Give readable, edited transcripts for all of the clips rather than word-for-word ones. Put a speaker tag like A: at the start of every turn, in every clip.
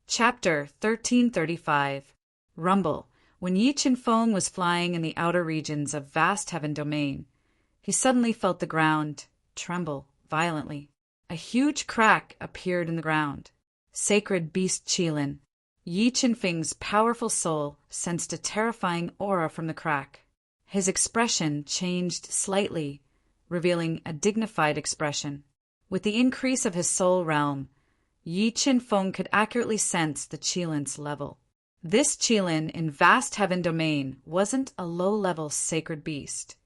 A: Chapter 1335 Rumble. When Yi Chen-feng was flying in the outer regions of vast heaven domain, he suddenly felt the ground tremble violently. A huge crack appeared in the ground. Sacred beast Qilin. Yi Chen-feng's powerful soul sensed a terrifying aura from the crack. His expression changed slightly, revealing a dignified expression. With the increase of his soul realm, Yi Chen-feng could accurately sense the Qilin's level. This Qilin in vast heaven domain wasn't a low-level sacred beast,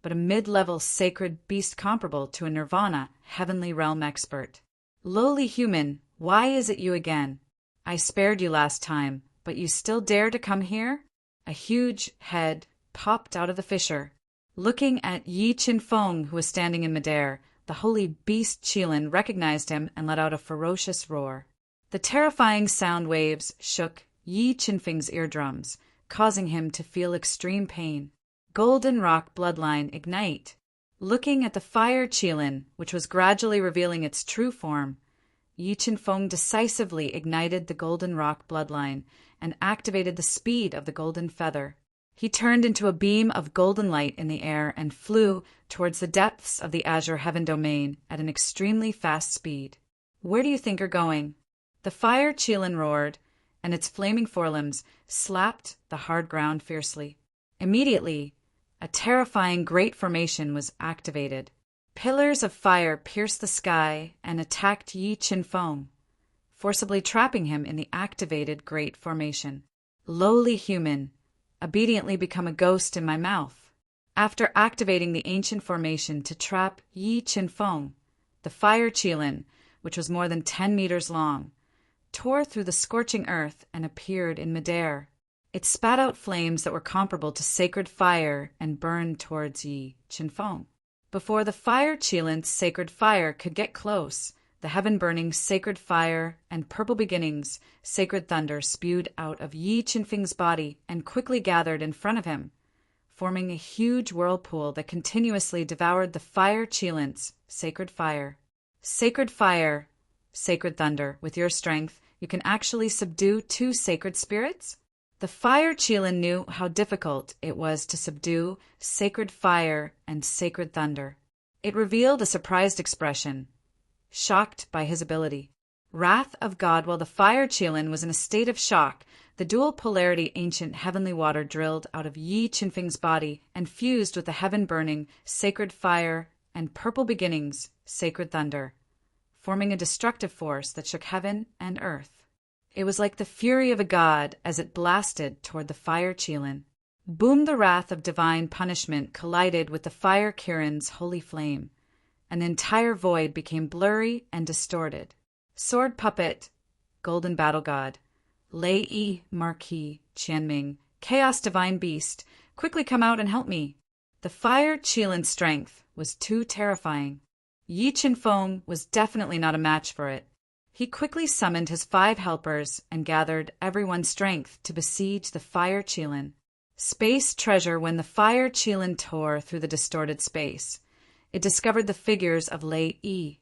A: but a mid-level sacred beast comparable to a nirvana heavenly realm expert. Lowly human, why is it you again? I spared you last time, but you still dare to come here? A huge head popped out of the fissure. Looking at Yi Chen-feng, who was standing in midair, the holy beast Qilin recognized him and let out a ferocious roar. The terrifying sound waves shook Yi Chen-feng's eardrums, causing him to feel extreme pain. Golden rock bloodline ignite. Looking at the fire Qilin, which was gradually revealing its true form, Yi Chen-feng decisively ignited the golden rock bloodline and activated the speed of the golden feather. He turned into a beam of golden light in the air and flew towards the depths of the azure heaven domain at an extremely fast speed. Where do you think you're going? The fire Qilin roared, and its flaming forelimbs slapped the hard ground fiercely. Immediately, a terrifying great formation was activated. Pillars of fire pierced the sky and attacked Yi Chen-feng, forcibly trapping him in the activated great formation. Lowly human, obediently become a ghost in my mouth. After activating the ancient formation to trap Yi Chen-feng, the fire Qilin, which was more than 10 meters long, tore through the scorching earth and appeared in midair. It spat out flames that were comparable to sacred fire and burned towards Yi Chen-feng. Before the fire Qilin's sacred fire could get close, the heaven-burning sacred fire and purple beginnings sacred thunder spewed out of Yi Chen-feng's body and quickly gathered in front of him, forming a huge whirlpool that continuously devoured the fire Qilin's sacred fire. Sacred fire, sacred thunder, with your strength, you can actually subdue 2 sacred spirits? The fire Qilin knew how difficult it was to subdue sacred fire and sacred thunder. It revealed a surprised expression, shocked by his ability. Wrath of God. While the fire Qilin was in a state of shock, the dual polarity ancient heavenly water drilled out of Yi Chen-feng's body and fused with the heaven-burning sacred fire and purple beginnings sacred thunder, forming a destructive force that shook heaven and earth. It was like the fury of a god as it blasted toward the fire Qilin. Boom! The wrath of divine punishment collided with the fire Qilin's holy flame, and the entire void became blurry and distorted. Sword puppet, golden battle god, Lei Yi Marquis Qianming, chaos divine beast, quickly come out and help me. The fire Qilin's strength was too terrifying. Yi Chen-feng was definitely not a match for it. He quickly summoned his 5 helpers and gathered everyone's strength to besiege the fire Qilin. Space treasure. When the fire Qilin tore through the distorted space, it discovered the figures of Lei Yi,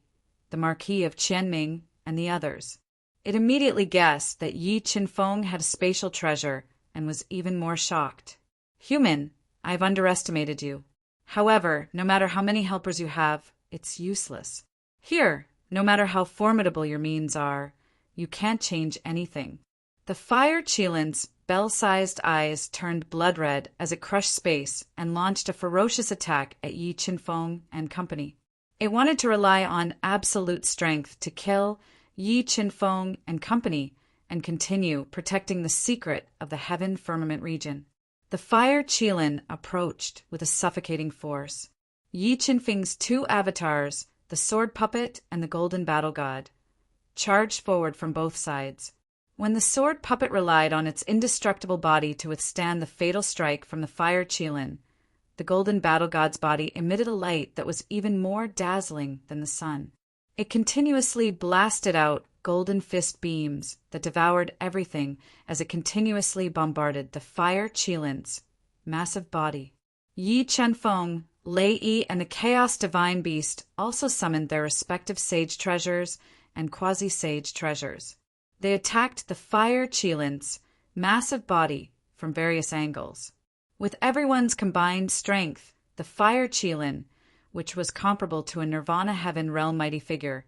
A: the Marquis of Qianming, and the others. It immediately guessed that Yi Chen-feng had a spatial treasure and was even more shocked. Human, I've underestimated you. However, no matter how many helpers you have, it's useless. Here, no matter how formidable your means are, you can't change anything. The fire Qilin's bell-sized eyes turned blood red as it crushed space and launched a ferocious attack at Yi Chen-feng and company. It wanted to rely on absolute strength to kill Yi Chen-feng and company and continue protecting the secret of the heaven firmament region. The fire Qilin approached with a suffocating force. Yi Chen-feng's 2 avatars, the sword puppet and the golden battle god, charged forward from both sides. When the sword puppet relied on its indestructible body to withstand the fatal strike from the fire Qilin, the golden battle god's body emitted a light that was even more dazzling than the sun. It continuously blasted out golden fist beams that devoured everything as it continuously bombarded the fire Qilin's massive body. Yi Chen-feng, Lei Yi, and the Chaos Divine Beast also summoned their respective sage treasures and quasi-sage treasures. They attacked the fire Chelan's massive body from various angles. With everyone's combined strength, the fire Chelan, which was comparable to a Nirvana Heaven realm mighty figure,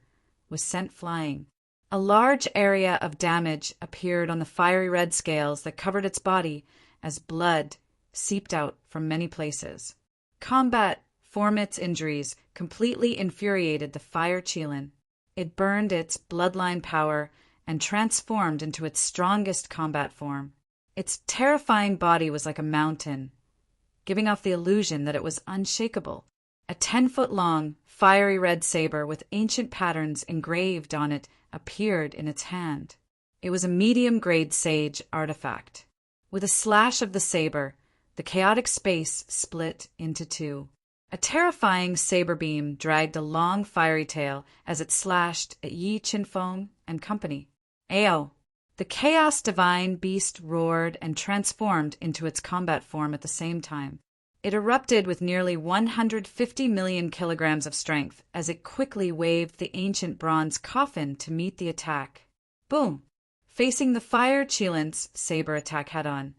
A: was sent flying. A large area of damage appeared on the fiery red scales that covered its body as blood seeped out from many places. Combat from its injuries completely infuriated the fire Chelan. It burned its bloodline power and transformed into its strongest combat form. Its terrifying body was like a mountain, giving off the illusion that it was unshakable. A 10-foot-long, fiery red saber with ancient patterns engraved on it appeared in its hand. It was a medium-grade sage artifact. With a slash of the saber, the chaotic space split into two. A terrifying saber beam dragged a long fiery tail as it slashed at Yi Qinfeng and company. Ao! The chaos divine beast roared and transformed into its combat form at the same time. It erupted with nearly 150 million kilograms of strength as it quickly waved the ancient bronze coffin to meet the attack. Boom! Facing the fire Chelan's saber attack head-on.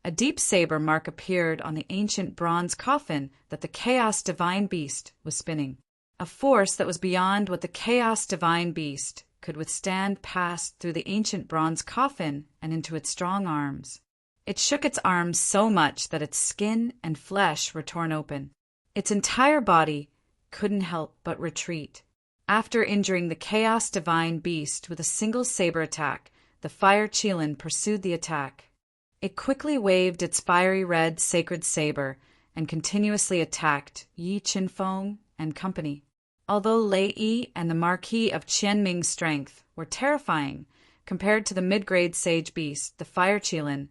A: A deep saber mark appeared on the ancient bronze coffin that the chaos divine beast was spinning. A force that was beyond what the chaos divine beast could withstand passed through the ancient bronze coffin and into its strong arms. It shook its arms so much that its skin and flesh were torn open. Its entire body couldn't help but retreat. After injuring the chaos divine beast with a single saber attack, the fire Chelan pursued the attack. It quickly waved its fiery red sacred saber and continuously attacked Yi Qinfeng and company. Although Lei Yi and the Marquis of Qianming's strength were terrifying compared to the mid-grade sage beast, the fire Chelan,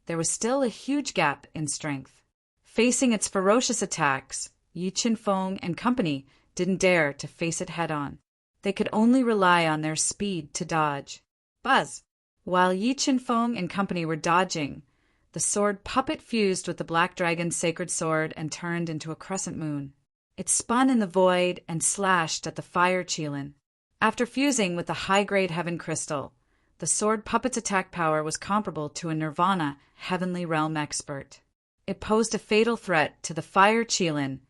A: there was still a huge gap in strength. Facing its ferocious attacks, Yi Qinfeng and company didn't dare to face it head-on. They could only rely on their speed to dodge. Buzz! While Yi Qinfeng and company were dodging, the sword puppet fused with the black dragon's sacred sword and turned into a crescent moon. It spun in the void and slashed at the fire Chelan. After fusing with the high-grade heaven crystal, the sword puppet's attack power was comparable to a Nirvana heavenly realm expert. It posed a fatal threat to the fire Chelan,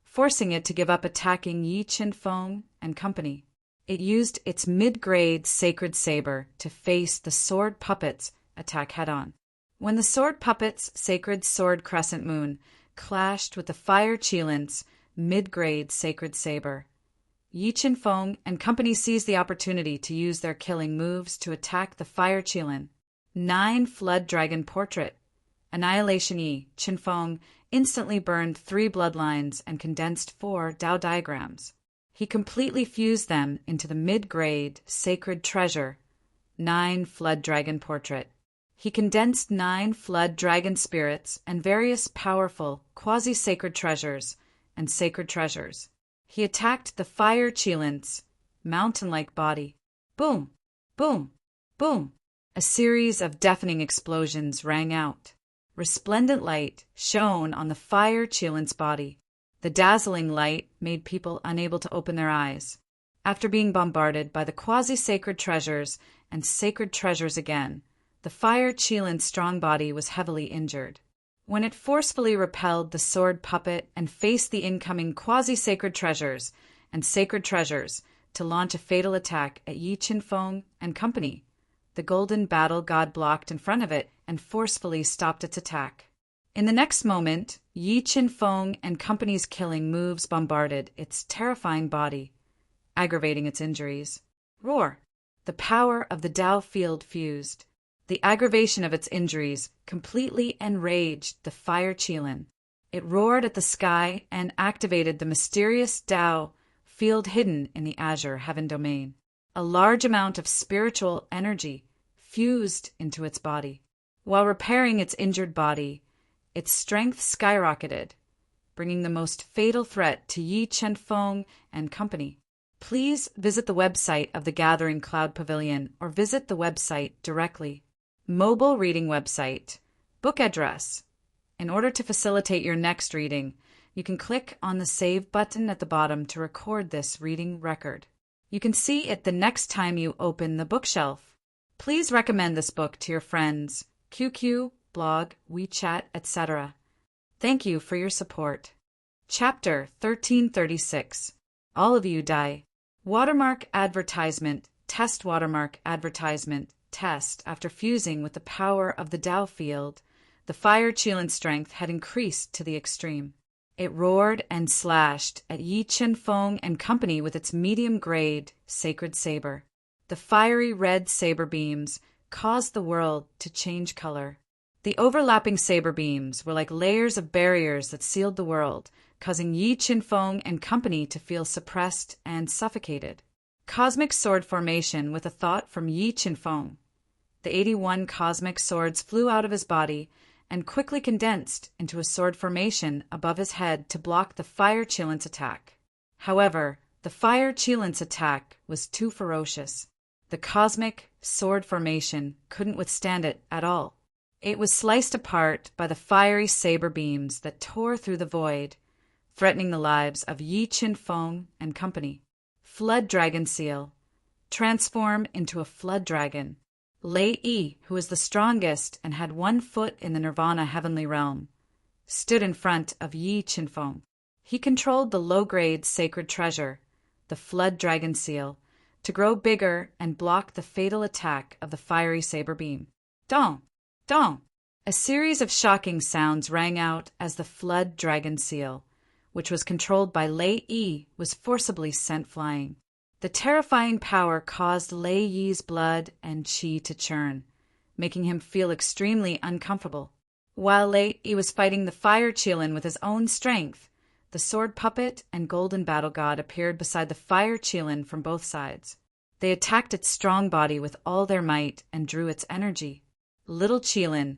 A: forcing it to give up attacking Yi Qinfeng and company. It used its mid-grade sacred saber to face the sword puppet's attack head-on. When the sword puppet's sacred sword crescent moon clashed with the fire Chelan's mid-grade sacred saber, Yi Qinfeng and company seized the opportunity to use their killing moves to attack the fire Chelan. 9 Flood Dragon Portrait. Annihilation. Yi Qinfeng instantly burned 3 bloodlines and condensed 4 Dao diagrams. He completely fused them into the mid-grade sacred treasure, 9 Flood Dragon Portrait. He condensed 9 Flood Dragon spirits and various powerful quasi-sacred treasures and sacred treasures. He attacked the fire Chelan's mountain-like body. Boom! Boom! Boom! A series of deafening explosions rang out. Resplendent light shone on the fire Chelan's body. The dazzling light made people unable to open their eyes. After being bombarded by the quasi-sacred treasures and sacred treasures again, the fire Chelan's strong body was heavily injured. When it forcefully repelled the sword puppet and faced the incoming quasi-sacred treasures and sacred treasures to launch a fatal attack at Yi Qinfeng and company, the golden battle god blocked in front of it and forcefully stopped its attack. In the next moment, Yi Qinfeng and company's killing moves bombarded its terrifying body, aggravating its injuries. Roar! The power of the Dao field fused. The aggravation of its injuries completely enraged the fire Chelan. It roared at the sky and activated the mysterious Dao field hidden in the azure heaven domain. A large amount of spiritual energy fused into its body. While repairing its injured body, its strength skyrocketed, bringing the most fatal threat to Yi Qinfeng and company. Please visit the website of the Gathering Cloud Pavilion or visit the website directly. Mobile reading website. Book address. In order to facilitate your next reading, you can click on the Save button at the bottom to record this reading record. You can see it the next time you open the bookshelf. Please recommend this book to your friends, QQ, blog, WeChat, etc. Thank you for your support. Chapter 1336. All of you die. Watermark advertisement. Test watermark advertisement. Test. After fusing with the power of the Tao field, the fire Qilin strength had increased to the extreme. It roared and slashed at Yi Chen-feng and company with its medium-grade sacred saber. The fiery red saber beams caused the world to change color. The overlapping saber beams were like layers of barriers that sealed the world, causing Yi Chen-feng and company to feel suppressed and suffocated. Cosmic sword formation with a thought from Yi Chen-feng. The 81 cosmic swords flew out of his body and quickly condensed into a sword formation above his head to block the fire Qilin's attack. However, the fire Qilin's attack was too ferocious. The cosmic sword formation couldn't withstand it at all. It was sliced apart by the fiery saber beams that tore through the void, threatening the lives of Yi Chen-feng and company. Flood Dragon Seal. Transform into a flood dragon. Lei Yi, who was the strongest and had 1 foot in the Nirvana heavenly realm, stood in front of Yi Chen-feng. He controlled the low-grade sacred treasure, the Flood Dragon Seal, to grow bigger and block the fatal attack of the fiery saber beam. Dong! Dong! A series of shocking sounds rang out as the Flood Dragon Seal, which was controlled by Lei Yi, was forcibly sent flying. The terrifying power caused Lei Yi's blood and qi to churn, making him feel extremely uncomfortable. While Lei Yi was fighting the fire Qilin with his own strength, the sword puppet and golden battle god appeared beside the fire Qilin from both sides. They attacked its strong body with all their might and drew its energy. Little Qilin,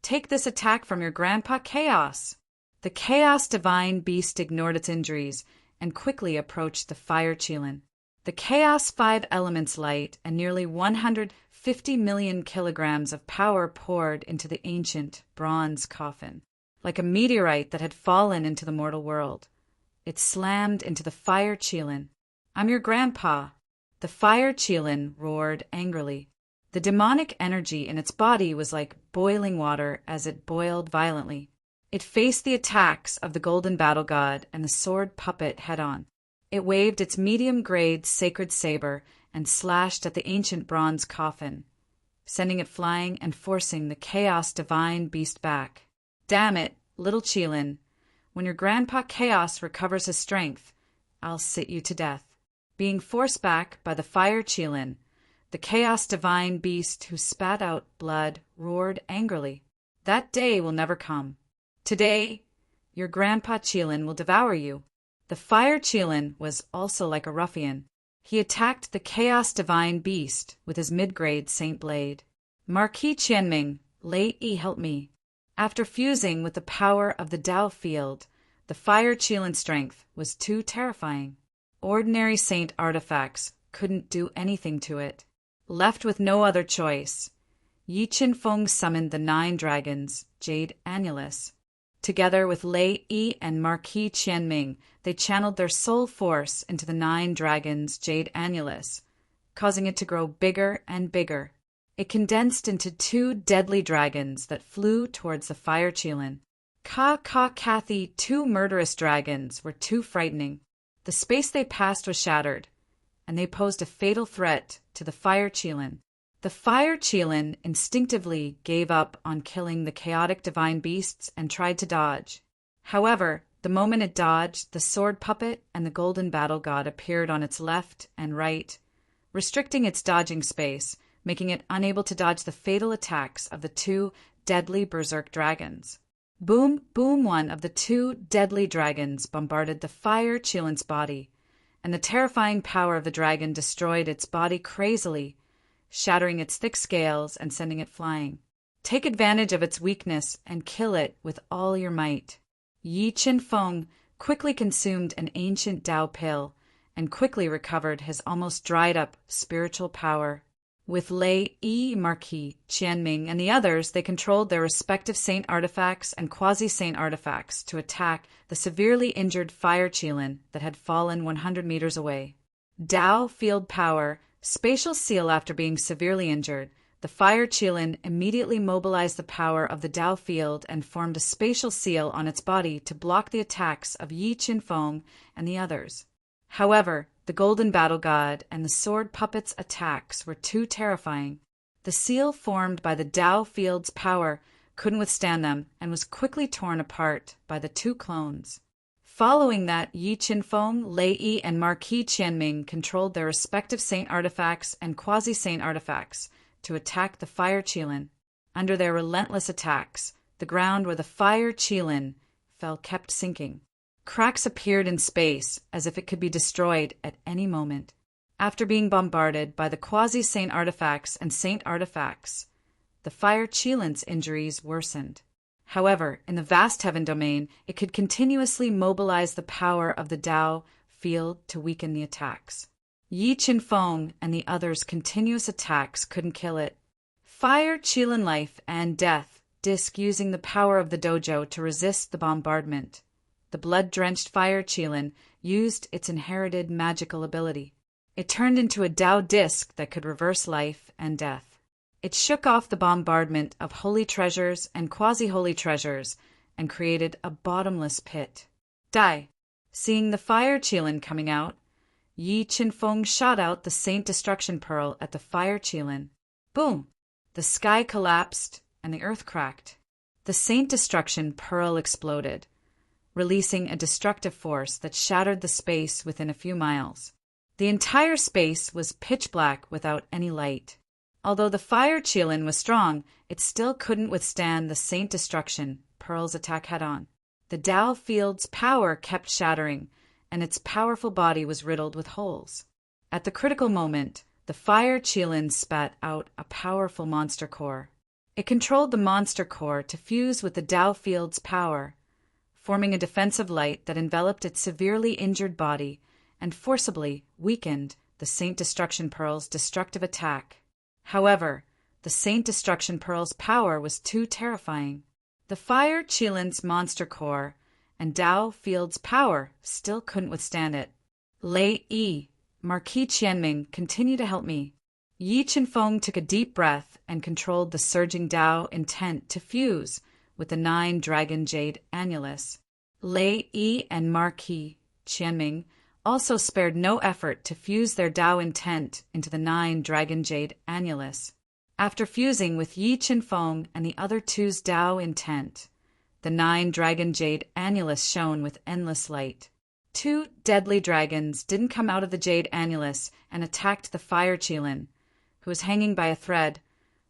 A: take this attack from your grandpa Chaos. The Chaos divine beast ignored its injuries and quickly approached the fire Qilin. The Chaos 5 elements light and nearly 150 million kilograms of power poured into the ancient bronze coffin. Like a meteorite that had fallen into the mortal world, it slammed into the fire Qilin. I'm your grandpa. The fire Qilin roared angrily. The demonic energy in its body was like boiling water as it boiled violently. It faced the attacks of the golden battle god and the sword puppet head-on. It waved its medium-grade sacred saber and slashed at the ancient bronze coffin, sending it flying and forcing the Chaos divine beast back. Damn it, little Qilin. When your grandpa Chaos recovers his strength, I'll sit you to death. Being forced back by the fire Qilin, the Chaos divine beast who spat out blood roared angrily. That day will never come. Today, your grandpa Qilin will devour you. The fire Qilin was also like a ruffian. He attacked the Chaos divine beast with his mid-grade Saint Blade. Marquis Qianming, Lei Yi, help me. After fusing with the power of the Tao field, the fire Qilin strength was too terrifying. Ordinary saint artifacts couldn't do anything to it. Left with no other choice, Yi Chen-feng summoned the 9 dragons, Jade Annulus. Together with Lei Yi and Marquis Qianming, they channeled their soul force into the 9 dragons, Jade Annulus, causing it to grow bigger and bigger. It condensed into 2 deadly dragons that flew towards the fire Qilin. Kathy, 2 murderous dragons were too frightening. The space they passed was shattered, and they posed a fatal threat to the fire Qilin. The fire Qilin instinctively gave up on killing the chaotic divine beasts and tried to dodge. However, the moment it dodged, the sword puppet and the golden battle god appeared on its left and right, restricting its dodging space, making it unable to dodge the fatal attacks of the 2 deadly berserk dragons. Boom, boom, one of the 2 deadly dragons bombarded the fire Qilin's body, and the terrifying power of the dragon destroyed its body crazily, shattering its thick scales and sending it flying. Take advantage of its weakness and kill it with all your might. Yi Chen-feng quickly consumed an ancient Tao pill and quickly recovered his almost dried-up spiritual power. With Lei Yi, Marquis Qianming, and the others, they controlled their respective saint artifacts and quasi-saint artifacts to attack the severely injured fire Qilin that had fallen 100 meters away. Tao field power Spatial seal. After being severely injured, the fire Qilin immediately mobilized the power of the Dao field and formed a spatial seal on its body to block the attacks of Yi Qinfeng and the others. However, the Golden Battle God and the Sword Puppet's attacks were too terrifying. The seal formed by the Dao field's power couldn't withstand them and was quickly torn apart by the two clones. Following that, Yi Qinfeng, Lei Yi, and Marquis Qianming controlled their respective saint artifacts and quasi-saint artifacts to attack the fire Qilin. Under their relentless attacks, the ground where the fire Qilin fell kept sinking. Cracks appeared in space as if it could be destroyed at any moment. After being bombarded by the quasi-saint artifacts and saint artifacts, the fire Qilin's injuries worsened. However, in the vast heaven domain, it could continuously mobilize the power of the Dao field to weaken the attacks. Yi Qinfeng and the others' continuous attacks couldn't kill it. Fire Qilin life and death disc using the power of the dojo to resist the bombardment. The blood-drenched fire Qilin used its inherited magical ability. It turned into a Dao disc that could reverse life and death. It shook off the bombardment of holy treasures and quasi-holy treasures and created a bottomless pit. Die. Seeing the fire Qilin coming out, Yi Qinfeng shot out the Saint Destruction Pearl at the fire Qilin. Boom! The sky collapsed and the earth cracked. The Saint Destruction Pearl exploded, releasing a destructive force that shattered the space within a few miles. The entire space was pitch black without any light. Although the fire Qilin was strong, it still couldn't withstand the Saint Destruction Pearl's attack head-on. The Dao field's power kept shattering, and its powerful body was riddled with holes. At the critical moment, the fire Qilin spat out a powerful monster core. It controlled the monster core to fuse with the Dao field's power, forming a defensive light that enveloped its severely injured body and forcibly weakened the Saint Destruction Pearl's destructive attack. However, the Saint Destruction Pearl's power was too terrifying. The fire Qilin's monster core and Dao field's power still couldn't withstand it. Lei Yi, Marquis Qianming, continue to help me. Yi Qinfeng took a deep breath and controlled the surging Dao intent to fuse with the 9 Dragon Jade Annulus. Lei Yi and Marquis Qianming also spared no effort to fuse their Dao intent into the 9 Dragon Jade Annulus. After fusing with Yi Qinfeng and the other two's Dao intent, the 9 Dragon Jade Annulus shone with endless light. 2 deadly dragons didn't come out of the Jade Annulus and attacked the fire Qilin, who was hanging by a thread,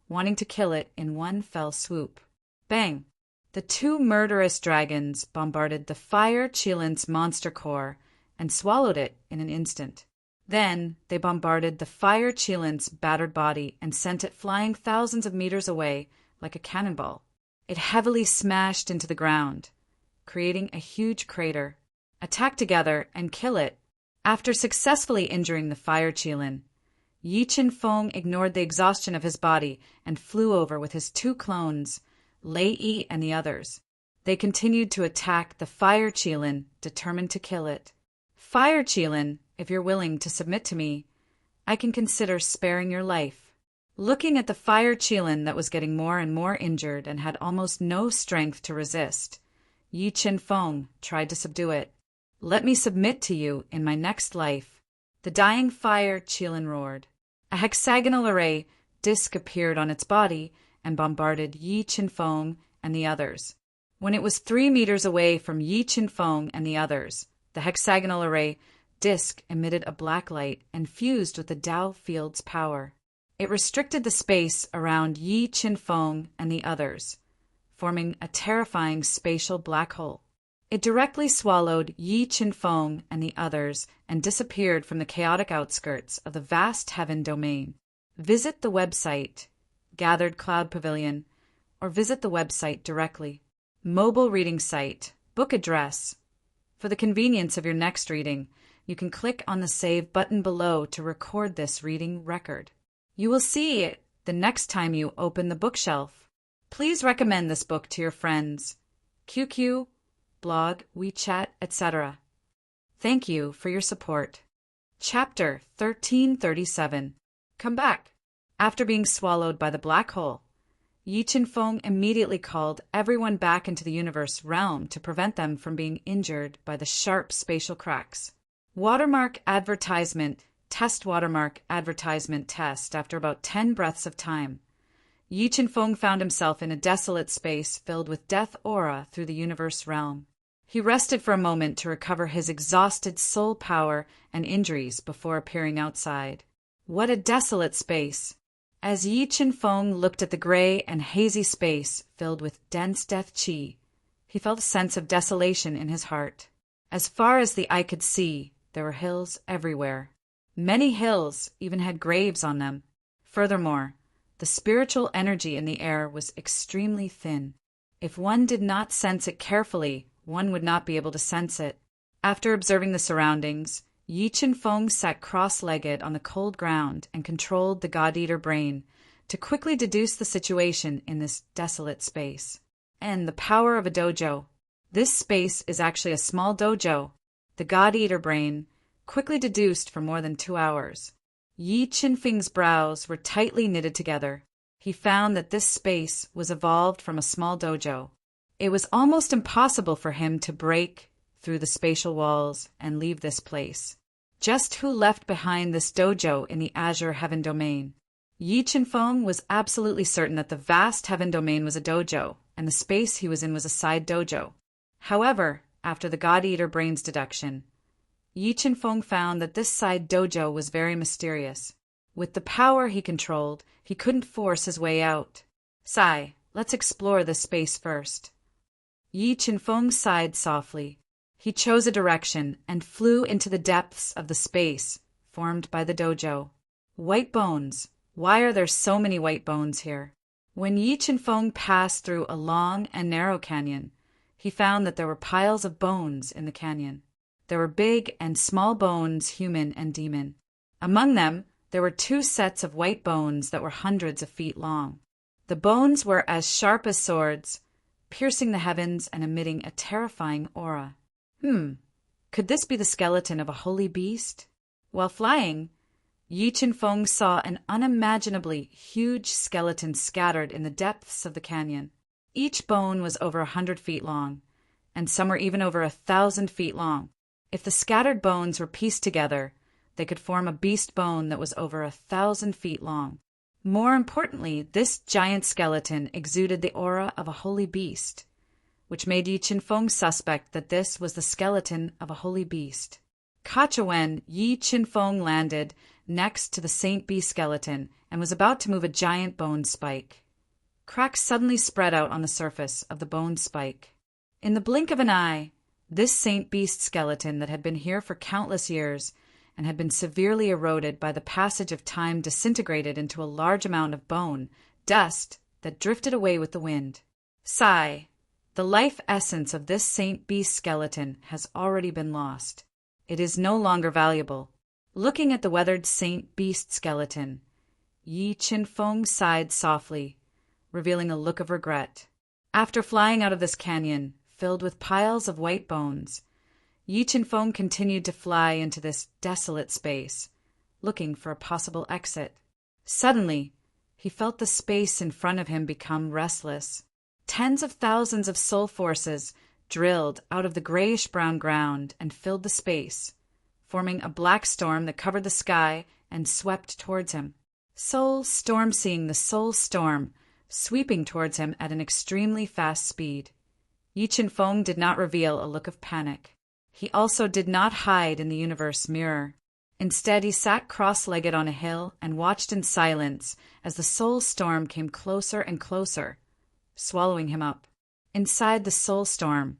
A: wanting to kill it in one fell swoop. Bang! The 2 murderous dragons bombarded the fire Qilin's monster core and swallowed it in an instant. Then they bombarded the fire Qilin's battered body and sent it flying thousands of meters away like a cannonball. It heavily smashed into the ground, creating a huge crater. Attack together and kill it. After successfully injuring the fire Qilin, Yi Qinfeng ignored the exhaustion of his body and flew over with his 2 clones, Lei Yi and the others. They continued to attack the fire Qilin, determined to kill it. Fire Qilin, if you're willing to submit to me, I can consider sparing your life. Looking at the fire Qilin that was getting more and more injured and had almost no strength to resist, Yi Qinfeng tried to subdue it. Let me submit to you in my next life. The dying fire Qilin roared. A hexagonal array disc appeared on its body and bombarded Yi Qinfeng and the others. When it was 3 meters away from Yi Qinfeng and the others, the hexagonal array disc emitted a black light and fused with the Dao field's power. It restricted the space around Yi Qinfeng and the others, forming a terrifying spatial black hole. It directly swallowed Yi Qinfeng and the others and disappeared from the chaotic outskirts of the vast heaven domain. Visit the website, Gathered Cloud Pavilion, or visit the website directly. Mobile reading site, book address. For the convenience of your next reading, you can click on the Save button below to record this reading record. You will see it the next time you open the bookshelf. Please recommend this book to your friends, QQ, blog, WeChat, etc. Thank you for your support. Chapter 1337 come back. After being swallowed by the black hole, Yi Chen-feng immediately called everyone back into the universe realm to prevent them from being injured by the sharp spatial cracks. Watermark advertisement, test watermark advertisement test. After about 10 breaths of time, Yi Chen-feng found himself in a desolate space filled with death aura through the universe realm. He rested for a moment to recover his exhausted soul power and injuries before appearing outside. What a desolate space! As Yi Chen-feng looked at the gray and hazy space filled with dense death qi, he felt a sense of desolation in his heart. As far as the eye could see, there were hills everywhere. Many hills even had graves on them. Furthermore, the spiritual energy in the air was extremely thin. If one did not sense it carefully, one would not be able to sense it. After observing the surroundings, Yi Chen-feng sat cross-legged on the cold ground and controlled the God-Eater brain to quickly deduce the situation in this desolate space. And the power of a dojo. This space is actually a small dojo. The God-Eater brain quickly deduced for more than 2 hours. Yi Chen-feng's brows were tightly knitted together. He found that this space was evolved from a small dojo. It was almost impossible for him to break through the spatial walls and leave this place. Just who left behind this dojo in the azure heaven domain? Yi Chen-feng was absolutely certain that the vast heaven domain was a dojo, and the space he was in was a side dojo. However, after the God-Eater brain's deduction, Yi Chen-feng found that this side dojo was very mysterious. With the power he controlled, he couldn't force his way out. Sigh, let's explore this space first. Yi Chen-feng sighed softly. He chose a direction and flew into the depths of the space formed by the dojo. White bones. Why are there so many white bones here? When Yi Chen-feng passed through a long and narrow canyon, he found that there were piles of bones in the canyon. There were big and small bones, human and demon. Among them, there were 2 sets of white bones that were hundreds of feet long. The bones were as sharp as swords, piercing the heavens and emitting a terrifying aura. Could this be the skeleton of a holy beast? While flying, Yi Chen-feng saw an unimaginably huge skeleton scattered in the depths of the canyon. Each bone was over 100 feet long, and some were even over 1,000 feet long. If the scattered bones were pieced together, they could form a beast bone that was over 1,000 feet long. More importantly, this giant skeleton exuded the aura of a holy beast, which made Yi Chen-feng suspect that this was the skeleton of a holy beast. When Yi Chen-feng landed next to the Saint Beast skeleton and was about to move a giant bone spike. Cracks suddenly spread out on the surface of the bone spike. In the blink of an eye, this Saint Beast skeleton that had been here for countless years and had been severely eroded by the passage of time disintegrated into a large amount of bone, dust that drifted away with the wind. Sigh. The life essence of this Saint Beast skeleton has already been lost. It is no longer valuable. Looking at the weathered Saint Beast skeleton, Yi Chen-feng sighed softly, revealing a look of regret. After flying out of this canyon, filled with piles of white bones, Yi Chen-feng continued to fly into this desolate space, looking for a possible exit. Suddenly, he felt the space in front of him become restless. Tens of thousands of soul forces drilled out of the grayish-brown ground and filled the space, forming a black storm that covered the sky and swept towards him. Soul storm, seeing the soul storm sweeping towards him at an extremely fast speed. Yi Chen-feng did not reveal a look of panic. He also did not hide in the universe mirror. Instead, he sat cross-legged on a hill and watched in silence as the soul storm came closer and closer, swallowing him up. Inside the soul storm,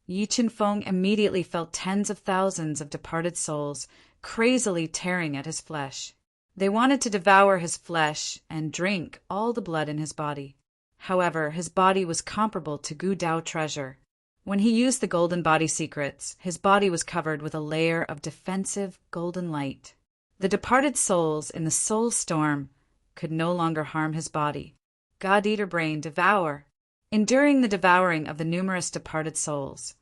A: Yi Chen-feng immediately felt tens of thousands of departed souls crazily tearing at his flesh. They wanted to devour his flesh and drink all the blood in his body. However, his body was comparable to Gu Dao treasure. When he used the golden body secrets, his body was covered with a layer of defensive golden light. The departed souls in the soul storm could no longer harm his body. God-Eater brain, devour. Enduring the devouring of the numerous departed souls,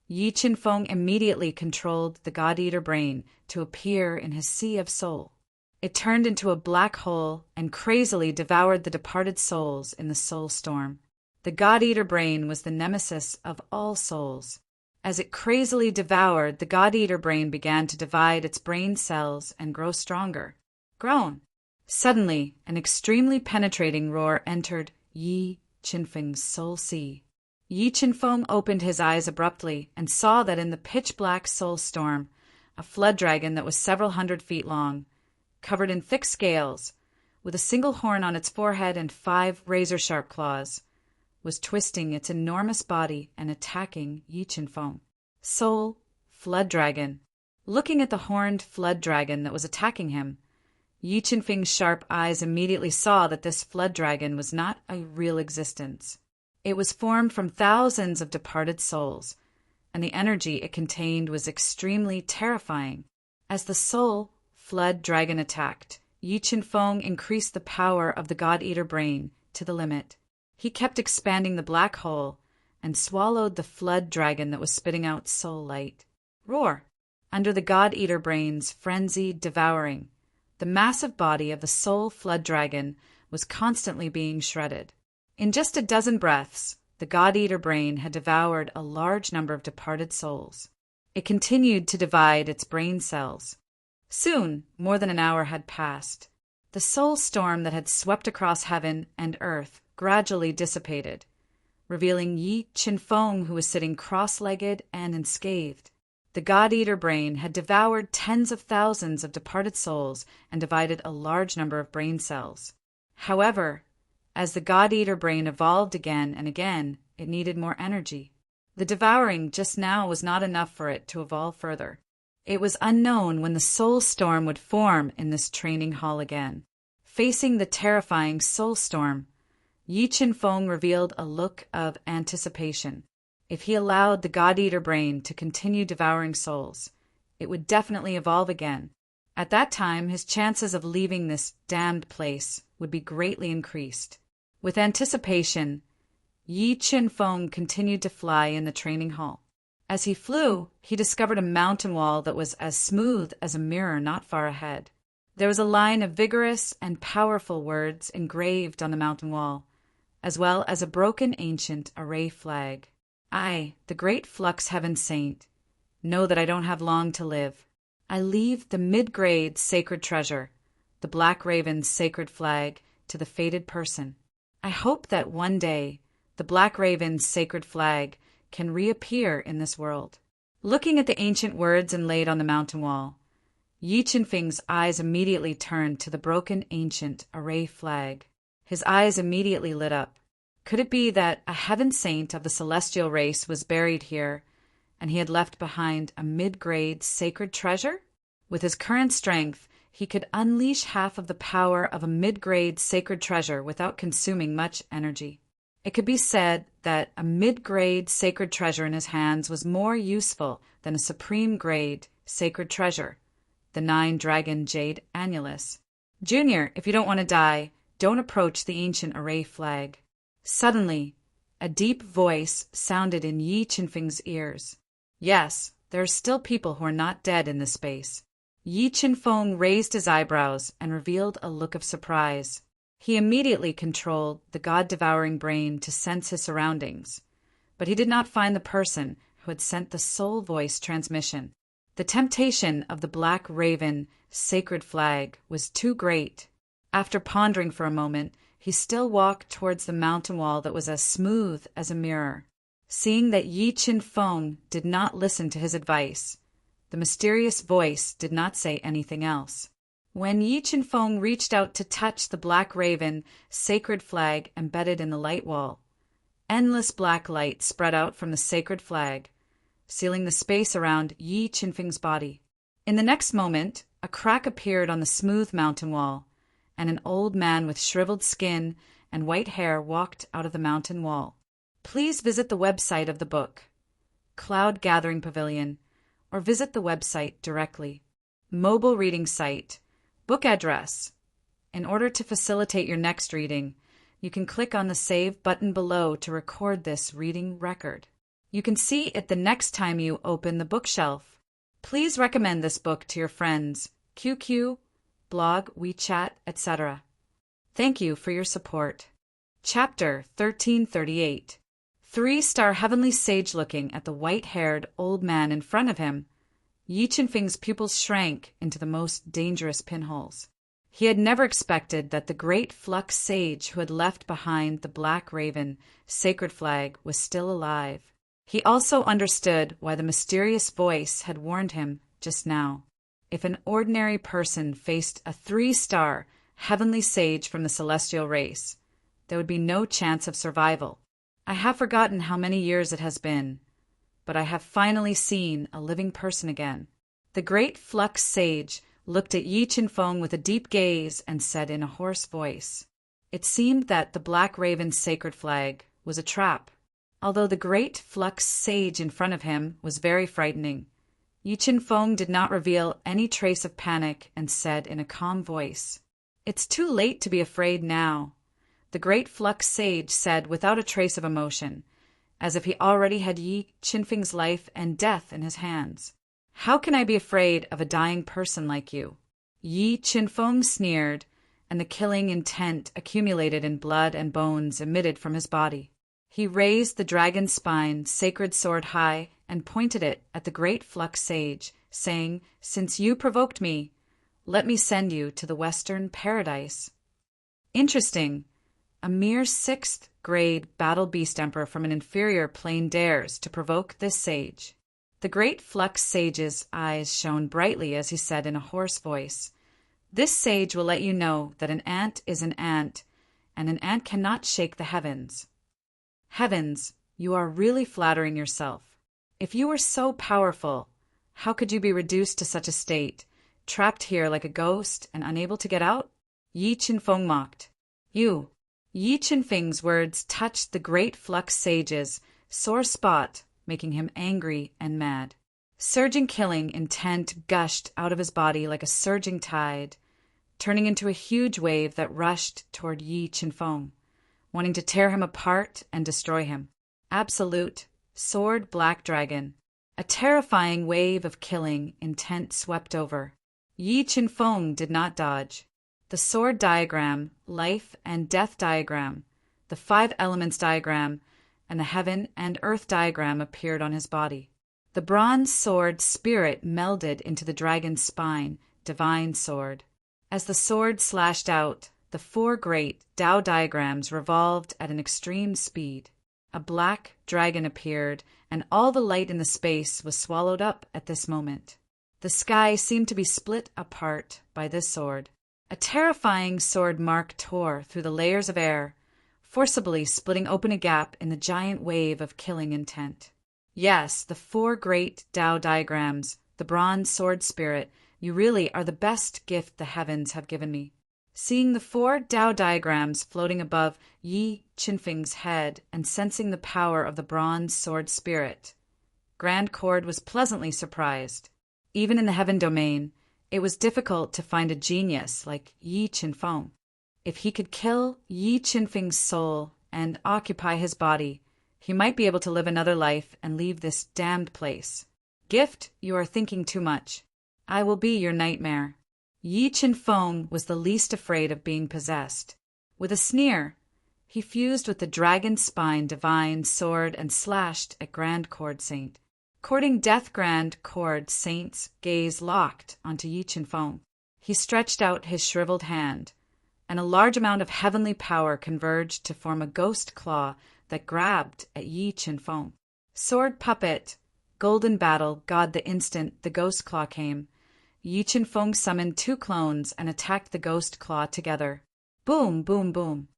A: Yi Chen-feng immediately controlled the God-Eater brain to appear in his sea of soul. It turned into a black hole and crazily devoured the departed souls in the soul storm. The God-Eater brain was the nemesis of all souls. As it crazily devoured, the God-Eater brain began to divide its brain cells and grow stronger. Grown. Suddenly, an extremely penetrating roar entered Yi Qinfeng's soul sea. Yi Qinfeng opened his eyes abruptly and saw that in the pitch-black soul storm, a flood dragon that was several hundred feet long, covered in thick scales, with a single horn on its forehead and 5 razor-sharp claws, was twisting its enormous body and attacking Yi Qinfeng. Soul Flood Dragon. Looking at the horned flood dragon that was attacking him, Yi Qinfeng's sharp eyes immediately saw that this flood dragon was not a real existence. It was formed from thousands of departed souls, and the energy it contained was extremely terrifying. As the soul flood dragon attacked, Yi Qinfeng increased the power of the God-Eater brain to the limit. He kept expanding the black hole and swallowed the flood dragon that was spitting out soul light. Roar! Under the God-Eater brain's frenzied devouring, the massive body of the soul flood dragon was constantly being shredded. In just a dozen breaths, the God-Eater brain had devoured a large number of departed souls. It continued to divide its brain cells. Soon, more than an hour had passed. The soul storm that had swept across heaven and earth gradually dissipated, revealing Yi Qinfeng, who was sitting cross-legged and unscathed. The God-Eater brain had devoured tens of thousands of departed souls and divided a large number of brain cells. However, as the God-Eater brain evolved again and again, it needed more energy. The devouring just now was not enough for it to evolve further. It was unknown when the soul storm would form in this training hall again. Facing the terrifying soul storm, Yi Qinfeng revealed a look of anticipation. If he allowed the God-Eater brain to continue devouring souls, it would definitely evolve again. At that time, his chances of leaving this damned place would be greatly increased. With anticipation, Yi Qinfeng continued to fly in the training hall. As he flew, he discovered a mountain wall that was as smooth as a mirror not far ahead. There was a line of vigorous and powerful words engraved on the mountain wall, as well as a broken ancient array flag. I, the great Flux Heaven Saint, know that I don't have long to live. I leave the mid-grade sacred treasure, the Black Raven's sacred flag, to the fated person. I hope that one day the Black Raven's sacred flag can reappear in this world. Looking at the ancient words inlaid on the mountain wall, Yi Qinfeng's eyes immediately turned to the broken ancient array flag. His eyes immediately lit up. Could it be that a heaven saint of the celestial race was buried here, and he had left behind a mid-grade sacred treasure? With his current strength, he could unleash half of the power of a mid-grade sacred treasure without consuming much energy. It could be said that a mid-grade sacred treasure in his hands was more useful than a supreme-grade sacred treasure, the 9-dragon jade annulus. Junior, if you don't want to die, don't approach the ancient array flag. Suddenly, a deep voice sounded in Yi Qinfeng's ears. Yes, there are still people who are not dead in this space. Yi Qinfeng raised his eyebrows and revealed a look of surprise. He immediately controlled the God-devouring brain to sense his surroundings, but he did not find the person who had sent the soul voice transmission. The temptation of the Black Raven sacred flag was too great. After pondering for a moment, he still walked towards the mountain wall that was as smooth as a mirror. Seeing that Yi Qinfeng did not listen to his advice, the mysterious voice did not say anything else. When Yi Qinfeng reached out to touch the Black Raven sacred flag embedded in the light wall, endless black light spread out from the sacred flag, sealing the space around Yi Qinfeng's body. In the next moment, a crack appeared on the smooth mountain wall, and an old man with shriveled skin and white hair walked out of the mountain wall. Please visit the website of the book, Cloud Gathering Pavilion, or visit the website directly. Mobile reading site, book address. In order to facilitate your next reading, you can click on the Save button below to record this reading record. You can see it the next time you open the bookshelf. Please recommend this book to your friends. QQ, blog, WeChat, etc. Thank you for your support. Chapter 1338. 3-star heavenly sage looking at the white-haired old man in front of him, Yi Qinfeng's pupils shrank into the most dangerous pinholes. He had never expected that the great flux sage who had left behind the black raven sacred flag was still alive. He also understood why the mysterious voice had warned him just now. If an ordinary person faced a 3-star heavenly sage from the celestial race, there would be no chance of survival. I have forgotten how many years it has been, but I have finally seen a living person again. The great flux sage looked at Yi Qinfeng with a deep gaze and said in a hoarse voice, "It seemed that the black raven's sacred flag was a trap." Although the great flux sage in front of him was very frightening, Yi Qinfeng did not reveal any trace of panic and said in a calm voice, "It's too late to be afraid now." The great flux sage said without a trace of emotion, as if he already had Yi Qinfeng's life and death in his hands. "How can I be afraid of a dying person like you?" Yi Qinfeng sneered, and the killing intent accumulated in blood and bones emitted from his body. He raised the dragon spine sacred sword high and pointed it at the great flux sage, saying, "Since you provoked me, let me send you to the Western Paradise." Interesting. A mere 6th grade battle beast emperor from an inferior plane dares to provoke this sage. The great flux sage's eyes shone brightly as he said in a hoarse voice, "This sage will let you know that an ant is an ant, and an ant cannot shake the heavens." Heavens, you are really flattering yourself. If you were so powerful, how could you be reduced to such a state, trapped here like a ghost and unable to get out? Yi Qinfeng mocked. "You." Yi Qinfeng's words touched the great flux sage's sore spot, making him angry and mad. Surging killing intent gushed out of his body like a surging tide, turning into a huge wave that rushed toward Yi Qinfeng, wanting to tear him apart and destroy him. Absolute, sword black dragon. A terrifying wave of killing intent swept over. Yi Qinfeng did not dodge. The sword diagram, life and death diagram, the 5 elements diagram, and the heaven and earth diagram appeared on his body. The bronze sword spirit melded into the dragon's spine, divine sword. As the sword slashed out, the 4 great Tao diagrams revolved at an extreme speed. A black dragon appeared, and all the light in the space was swallowed up at this moment. The sky seemed to be split apart by this sword. A terrifying sword mark tore through the layers of air, forcibly splitting open a gap in the giant wave of killing intent. Yes, the 4 great Tao diagrams, the bronze sword spirit, you really are the best gift the heavens have given me. Seeing the 4 Tao diagrams floating above Yi Qinfeng's head and sensing the power of the bronze sword spirit, Grand Cord was pleasantly surprised. Even in the heaven domain, it was difficult to find a genius like Yi Qinfeng. If he could kill Yi Qinfeng's soul and occupy his body, he might be able to live another life and leave this damned place. Gift, you are thinking too much. I will be your nightmare. Yi Qinfeng was the least afraid of being possessed. With a sneer, he fused with the dragon spine divine sword and slashed at Grand Cord Saint. Courting death Grand Cord Saint's gaze locked onto Yi Qinfeng. He stretched out his shriveled hand, and a large amount of heavenly power converged to form a ghost claw that grabbed at Yi Qinfeng. Sword puppet, golden battle, God the instant the ghost claw came. Yi Qinfeng summoned 2 clones and attacked the ghost claw together. Boom, boom, boom.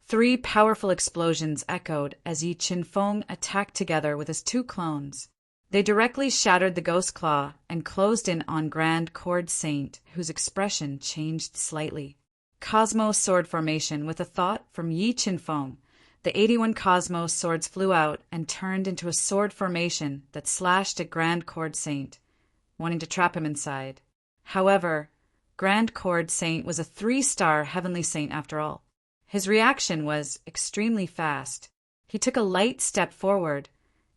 A: 3 powerful explosions echoed as Yi Qinfeng attacked together with his 2 clones. They directly shattered the ghost claw and closed in on Grand Cord Saint, whose expression changed slightly. Cosmos sword formation with a thought from Yi Qinfeng. The 81 Cosmos swords flew out and turned into a sword formation that slashed at Grand Cord Saint, wanting to trap him inside. However, Grand Cord Saint was a 3-star heavenly saint after all. His reaction was extremely fast. He took a light step forward,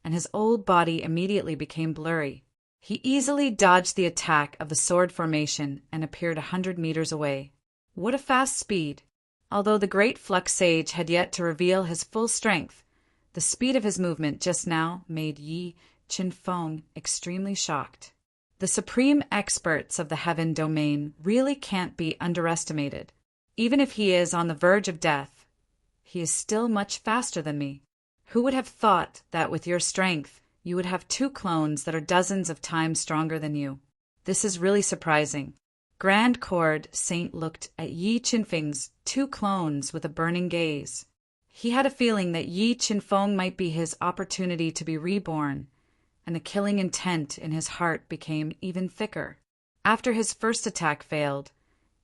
A: and his old body immediately became blurry. He easily dodged the attack of the sword formation and appeared 100 meters away. What a fast speed! Although the great Flux Sage had yet to reveal his full strength, the speed of his movement just now made Yi Qinfeng extremely shocked. The supreme experts of the heaven domain really can't be underestimated. Even if he is on the verge of death, he is still much faster than me. Who would have thought that with your strength, you would have 2 clones that are dozens of times stronger than you? This is really surprising. Grand Cord Saint looked at Yi Qinfeng's 2 clones with a burning gaze. He had a feeling that Yi Qinfeng might be his opportunity to be reborn, and the killing intent in his heart became even thicker. After his first attack failed,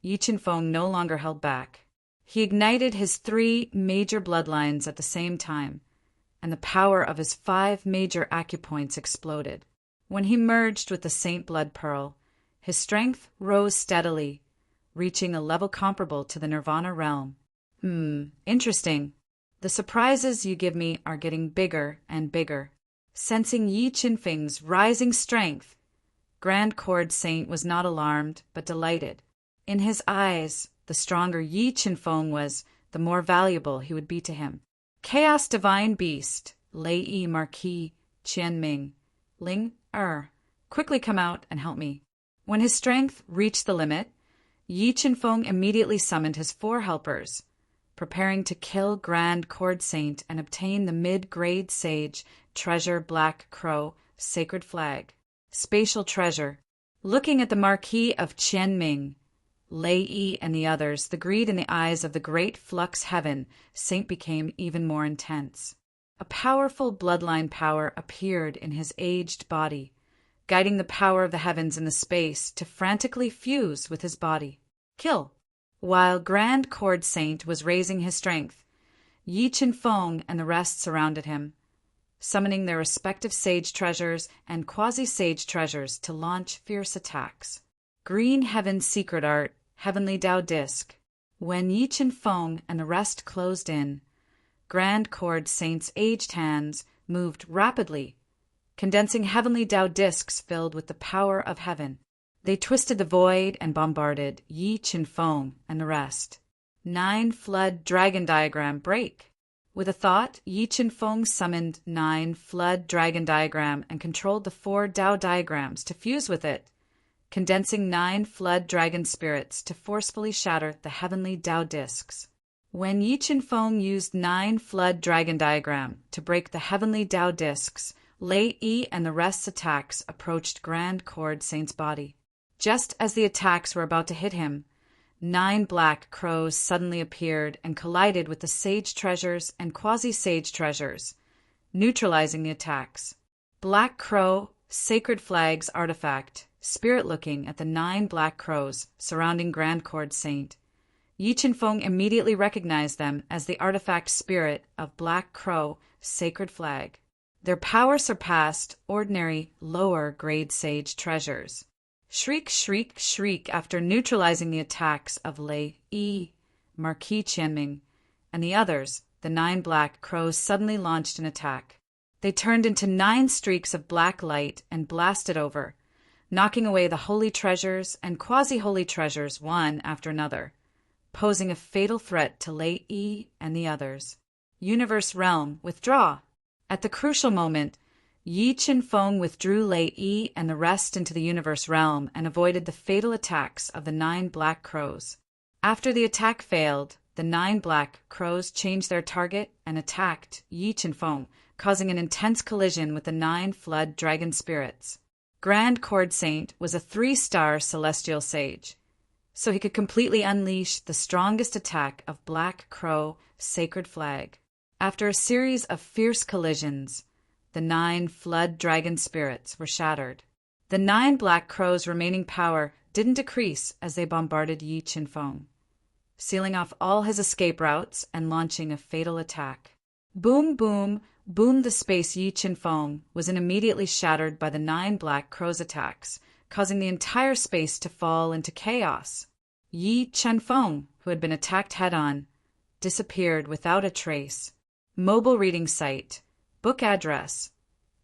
A: Yi Qinfeng no longer held back. He ignited his 3 major bloodlines at the same time, and the power of his 5 major acupoints exploded. When he merged with the Saint Blood Pearl, his strength rose steadily, reaching a level comparable to the Nirvana realm. Interesting. The surprises you give me are getting bigger and bigger. Sensing Yi Qinfeng's rising strength, Grand Cord Saint was not alarmed, but delighted. In his eyes, the stronger Yi Qinfeng was, the more valuable he would be to him. Chaos Divine Beast, Lei Yi Marquis Qianming, Ling quickly come out and help me. When his strength reached the limit, Yi Qinfeng immediately summoned his 4 helpers, preparing to kill Grand Cord Saint and obtain the mid-grade sage treasure Black Crow sacred flag. Spatial treasure. Looking at the Marquis of Qianming, Lei Yi and the others, the greed in the eyes of the great Flux Heaven Saint became even more intense. A powerful bloodline power appeared in his aged body, guiding the power of the heavens in the space to frantically fuse with his body. Kill! While Grand Cord Saint was raising his strength, Yi Qinfeng and the rest surrounded him, summoning their respective sage treasures and quasi-sage treasures to launch fierce attacks. Green Heaven's secret art, Heavenly Tao Disc. When Yi Qinfeng and the rest closed in, Grand Cord Saint's aged hands moved rapidly, condensing Heavenly Tao discs filled with the power of heaven. They twisted the void and bombarded Yi Qinfeng and the rest. 9 flood dragon diagram break. With a thought, Yi Qinfeng summoned 9 flood dragon diagram and controlled the 4 Tao diagrams to fuse with it, condensing 9 flood dragon spirits to forcefully shatter the heavenly Tao discs. When Yi Qinfeng used 9 flood dragon diagram to break the heavenly Tao discs, Lei Yi and the rest's attacks approached Grand Cord Saint's body. Just as the attacks were about to hit him, 9 black crows suddenly appeared and collided with the sage treasures and quasi-sage treasures, neutralizing the attacks. Black Crow, Sacred Flag's artifact, spirit-looking at the 9 black crows surrounding Grand Cord Saint. Yi Qinfeng immediately recognized them as the artifact spirit of Black Crow, Sacred Flag. Their power surpassed ordinary, lower-grade sage treasures. Shriek, shriek, shriek after neutralizing the attacks of Lei Yi, Marquis Qianming, and the others, the 9 black crows suddenly launched an attack. They turned into 9 streaks of black light and blasted over, knocking away the holy treasures and quasi-holy treasures one after another, posing a fatal threat to Lei Yi and the others. Universe Realm, withdraw! At the crucial moment, Yi Qinfeng withdrew Lei Yi and the rest into the Universe Realm and avoided the fatal attacks of the 9 black crows. After the attack failed, the 9 black crows changed their target and attacked Yi Qinfeng, causing an intense collision with the 9 flood dragon spirits. Grand Cord Saint was a 3-star celestial sage, so he could completely unleash the strongest attack of Black Crow Sacred Flag. After a series of fierce collisions, the 9 flood dragon spirits were shattered. The 9 black crows' remaining power didn't decrease as they bombarded Yi Qinfeng, sealing off all his escape routes and launching a fatal attack. Boom, boom, boom! The space Yi Qinfeng was in immediately shattered by the 9 black crows' attacks, causing the entire space to fall into chaos. Yi Qinfeng, who had been attacked head-on, disappeared without a trace. Mobile reading site. Book address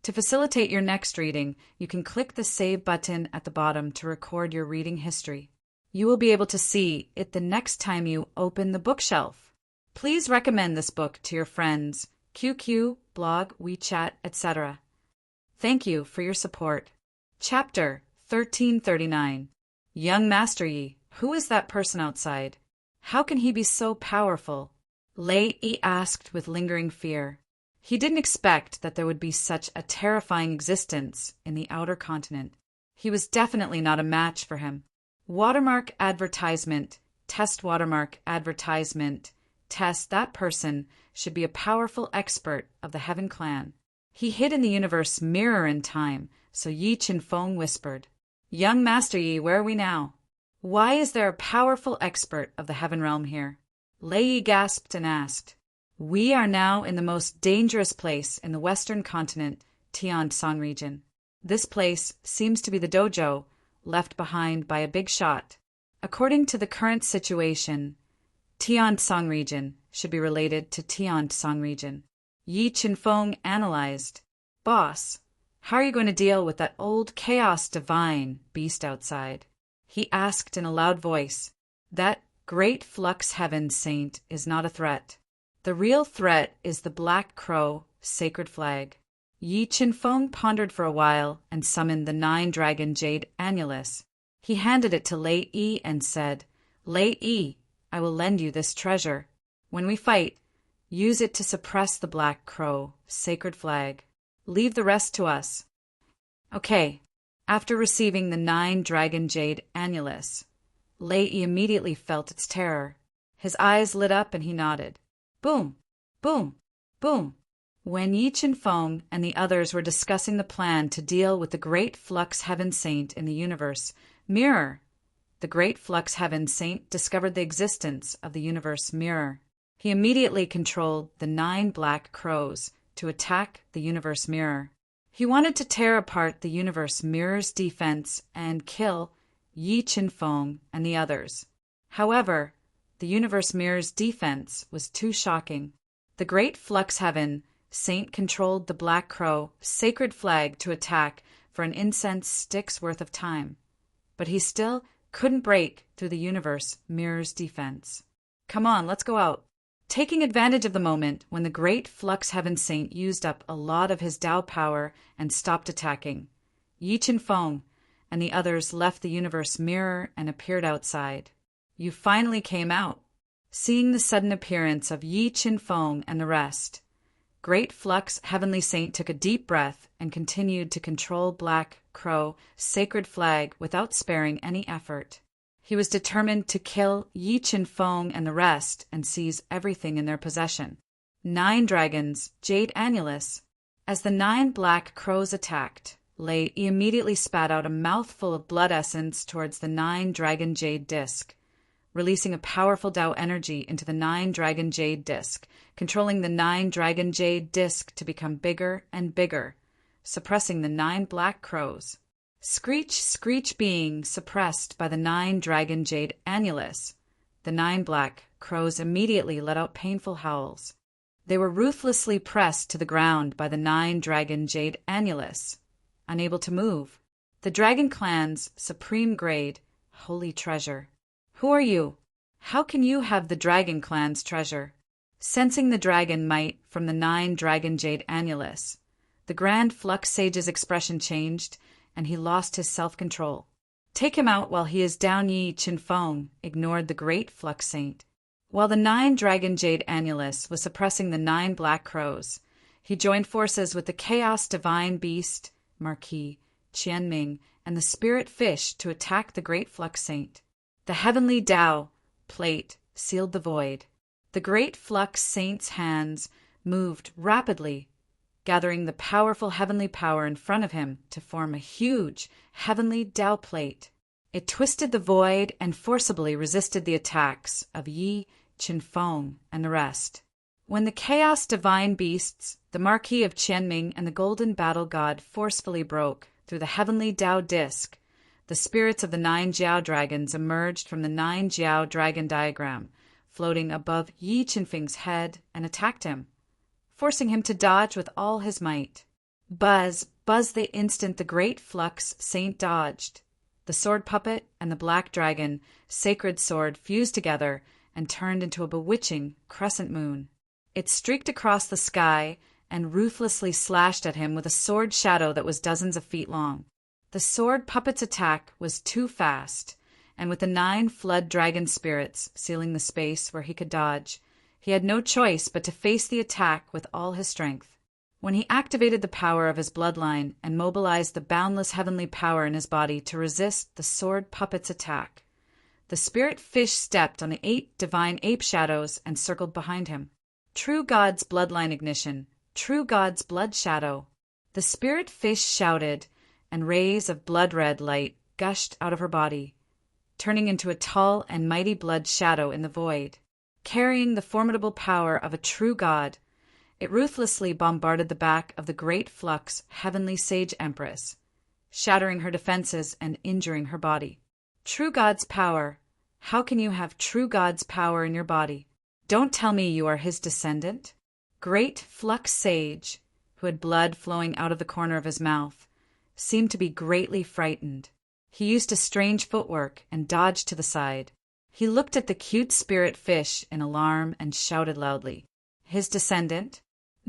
A: To facilitate your next reading, you can click the Save button at the bottom to record your reading history. You will be able to see it the next time you open the bookshelf. Please recommend this book to your friends, QQ, blog, WeChat, etc. Thank you for your support. Chapter 1339. Young Master Yi, who is that person outside? How can he be so powerful? Lei Yi asked with lingering fear. He didn't expect that there would be such a terrifying existence in the outer continent. He was definitely not a match for him. Watermark advertisement, test watermark advertisement, test that person should be a powerful expert of the Heaven Clan. He hid in the universe mirror in time, so Yi Qinfeng whispered, Young Master Yi, where are we now? Why is there a powerful expert of the Heaven Realm here? Lei Yi gasped and asked, We are now in the most dangerous place in the western continent, Tiansong region. This place seems to be the dojo left behind by a big shot. According to the current situation, Tiansong region should be related to Tiansong region. Yi Qinfeng analyzed. Boss, how are you going to deal with that old chaos divine beast outside? He asked in a loud voice. That great flux heaven saint is not a threat. The real threat is the black crow sacred flag. Yi Qinfeng pondered for a while and summoned the 9-dragon jade annulus. He handed it to Lei Yi and said, Lei Yi, I will lend you this treasure. When we fight, use it to suppress the black crow sacred flag. Leave the rest to us. Okay. After receiving the 9-dragon jade annulus, Lei Yi immediately felt its terror. His eyes lit up and he nodded. Boom, boom, boom. When Yi Qinfeng and the others were discussing the plan to deal with the great flux heaven saint in the universe mirror, the great flux heaven saint discovered the existence of the universe mirror. He immediately controlled the 9 black crows to attack the universe mirror. He wanted to tear apart the universe mirror's defense and kill Yi Qinfeng and the others. However, the universe mirror's defense was too shocking. The great flux heaven saint controlled the black crow sacred flag to attack for an incense stick's worth of time, but he still couldn't break through the universe mirror's defense. Come on, let's go out. Taking advantage of the moment when the great flux heaven saint used up a lot of his Tao power and stopped attacking, Yi Qinfeng and the others left the universe mirror and appeared outside. You finally came out. Seeing the sudden appearance of Yi Qinfeng and the rest, Great Flux Heavenly Saint took a deep breath and continued to control Black Crow sacred flag without sparing any effort. He was determined to kill Yi Qinfeng and the rest and seize everything in their possession. 9 dragons, jade annulus. As the 9 black crows attacked, Lei immediately spat out a mouthful of blood essence towards the 9-dragon jade disc, releasing a powerful Tao energy into the 9-dragon jade disc, controlling the 9-dragon jade disc to become bigger and bigger, suppressing the 9 black crows. Screech, screech being suppressed by the 9-dragon jade annulus. The 9 black crows immediately let out painful howls. They were ruthlessly pressed to the ground by the 9-dragon jade annulus, unable to move. The Dragon Clan's supreme grade, holy treasure. Who are you? How can you have the Dragon Clan's treasure? Sensing the dragon might from the 9-dragon jade annulus, the Grand Flux Sage's expression changed, and he lost his self-control. Take him out while he is down. Yi Qinfeng ignored the Great Flux Saint. While the 9-dragon jade annulus was suppressing the 9 black crows, he joined forces with the Chaos Divine Beast, Marquis, Qianming, and the Spirit Fish to attack the Great Flux Saint. The Heavenly Tao plate sealed the void. The Great Flux Saint's hands moved rapidly, gathering the powerful heavenly power in front of him to form a huge heavenly Tao plate. It twisted the void and forcibly resisted the attacks of Yi Qinfeng and the rest. When the Chaos Divine Beasts, the Marquis of Qianming, and the Golden Battle God forcefully broke through the heavenly Tao disc, the spirits of the 9 Jiao dragons emerged from the 9 Jiao dragon diagram, floating above Yi Qinfeng's head, and attacked him, forcing him to dodge with all his might. Buzz the instant the great flux saint dodged. The sword puppet and the black dragon sacred sword fused together and turned into a bewitching crescent moon. It streaked across the sky and ruthlessly slashed at him with a sword shadow that was dozens of feet long. The sword puppet's attack was too fast, and with the 9 flood dragon spirits sealing the space where he could dodge, he had no choice but to face the attack with all his strength. When he activated the power of his bloodline and mobilized the boundless heavenly power in his body to resist the sword puppet's attack, the spirit fish stepped on the 8 divine ape shadows and circled behind him. True God's bloodline ignition, true God's blood shadow. The spirit fish shouted, and rays of blood-red light gushed out of her body, turning into a tall and mighty blood shadow in the void. Carrying the formidable power of a true God, it ruthlessly bombarded the back of the great flux heavenly sage empress, shattering her defenses and injuring her body. True God's power. How can you have true God's power in your body? Don't tell me you are his descendant. Great flux sage, who had blood flowing out of the corner of his mouth, seemed to be greatly frightened. He used a strange footwork and dodged to the side. He looked at the cute spirit fish in alarm and shouted loudly. His descendant?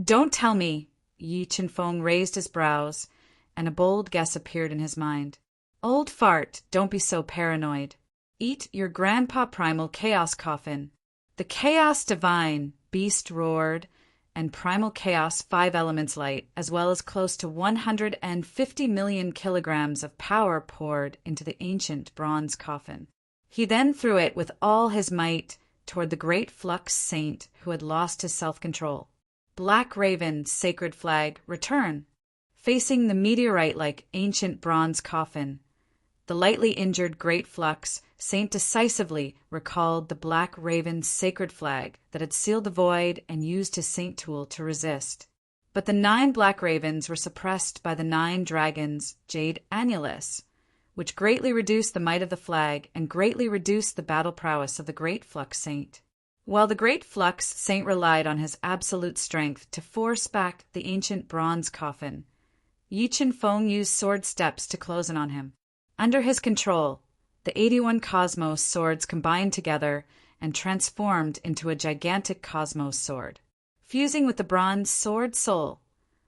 A: Don't tell me! Yi Chinfeng raised his brows, and a bold guess appeared in his mind. Old fart, don't be so paranoid. Eat your grandpa primal chaos coffin. The chaos divine, beast roared, and primal chaos 5 elements light, as well as close to 150 million kilograms of power poured into the ancient bronze coffin. He then threw it with all his might toward the great flux saint who had lost his self-control. Black Raven, sacred flag, return. Facing the meteorite-like ancient bronze coffin, the lightly injured great flux saint decisively recalled the Black Raven's sacred flag that had sealed the void and used his saint tool to resist. But the 9 Black Ravens were suppressed by the 9 dragons' jade annulus, which greatly reduced the might of the flag and greatly reduced the battle prowess of the great flux saint. While the great flux saint relied on his absolute strength to force back the ancient bronze coffin, Yi Chinfeng used sword steps to close in on him. Under his control, the 81 cosmos swords combined together and transformed into a gigantic cosmos sword. Fusing with the bronze sword soul,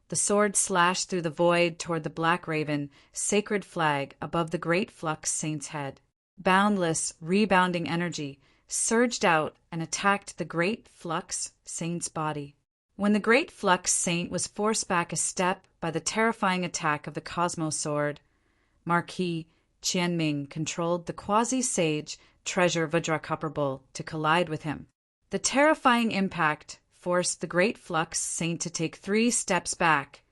A: the sword slashed through the void toward the Black Raven sacred flag above the great flux saint's head. Boundless, rebounding energy surged out and attacked the great flux saint's body. When the great flux saint was forced back a step by the terrifying attack of the cosmos sword, Marquis Qianming controlled the quasi-sage treasure Vajra Copper Bull to collide with him. The terrifying impact forced the great flux saint to take 3 steps back,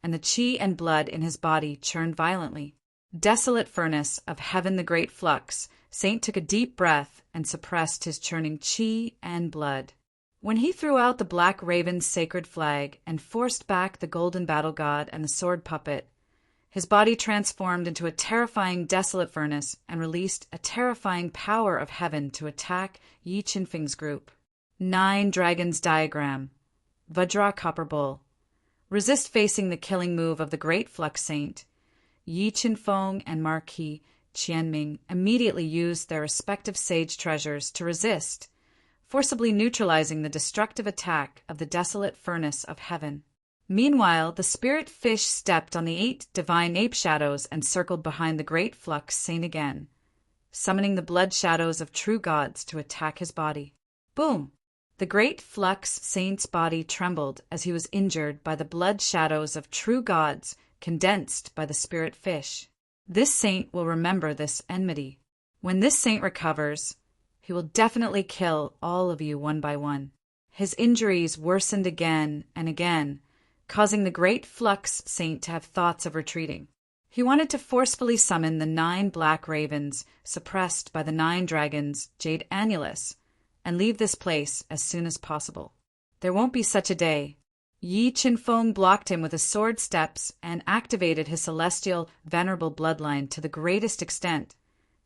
A: and the chi and blood in his body churned violently. Desolate furnace of heaven, the great flux saint took a deep breath and suppressed his churning chi and blood. When he threw out the Black Raven's sacred flag and forced back the golden battle god and the sword puppet, his body transformed into a terrifying desolate furnace and released a terrifying power of heaven to attack Yi Chinfeng's group. 9 Dragons Diagram. Vajra Copper Bull. Resist facing the killing move of the great flux saint. Yi Chinfeng and Marquis Qianming immediately used their respective sage treasures to resist, forcibly neutralizing the destructive attack of the desolate furnace of heaven. Meanwhile, the spirit fish stepped on the 8 divine ape shadows and circled behind the great flux saint again, summoning the blood shadows of true gods to attack his body. Boom! The great flux saint's body trembled as he was injured by the blood shadows of true gods condensed by the spirit fish. This saint will remember this enmity. When this saint recovers, he will definitely kill all of you one by one. His injuries worsened again and again, causing the great flux saint to have thoughts of retreating. He wanted to forcefully summon the 9 Black Ravens suppressed by the 9 dragons' jade annulus and leave this place as soon as possible. There won't be such a day. Yi Chinfeng blocked him with his sword steps and activated his celestial venerable bloodline to the greatest extent,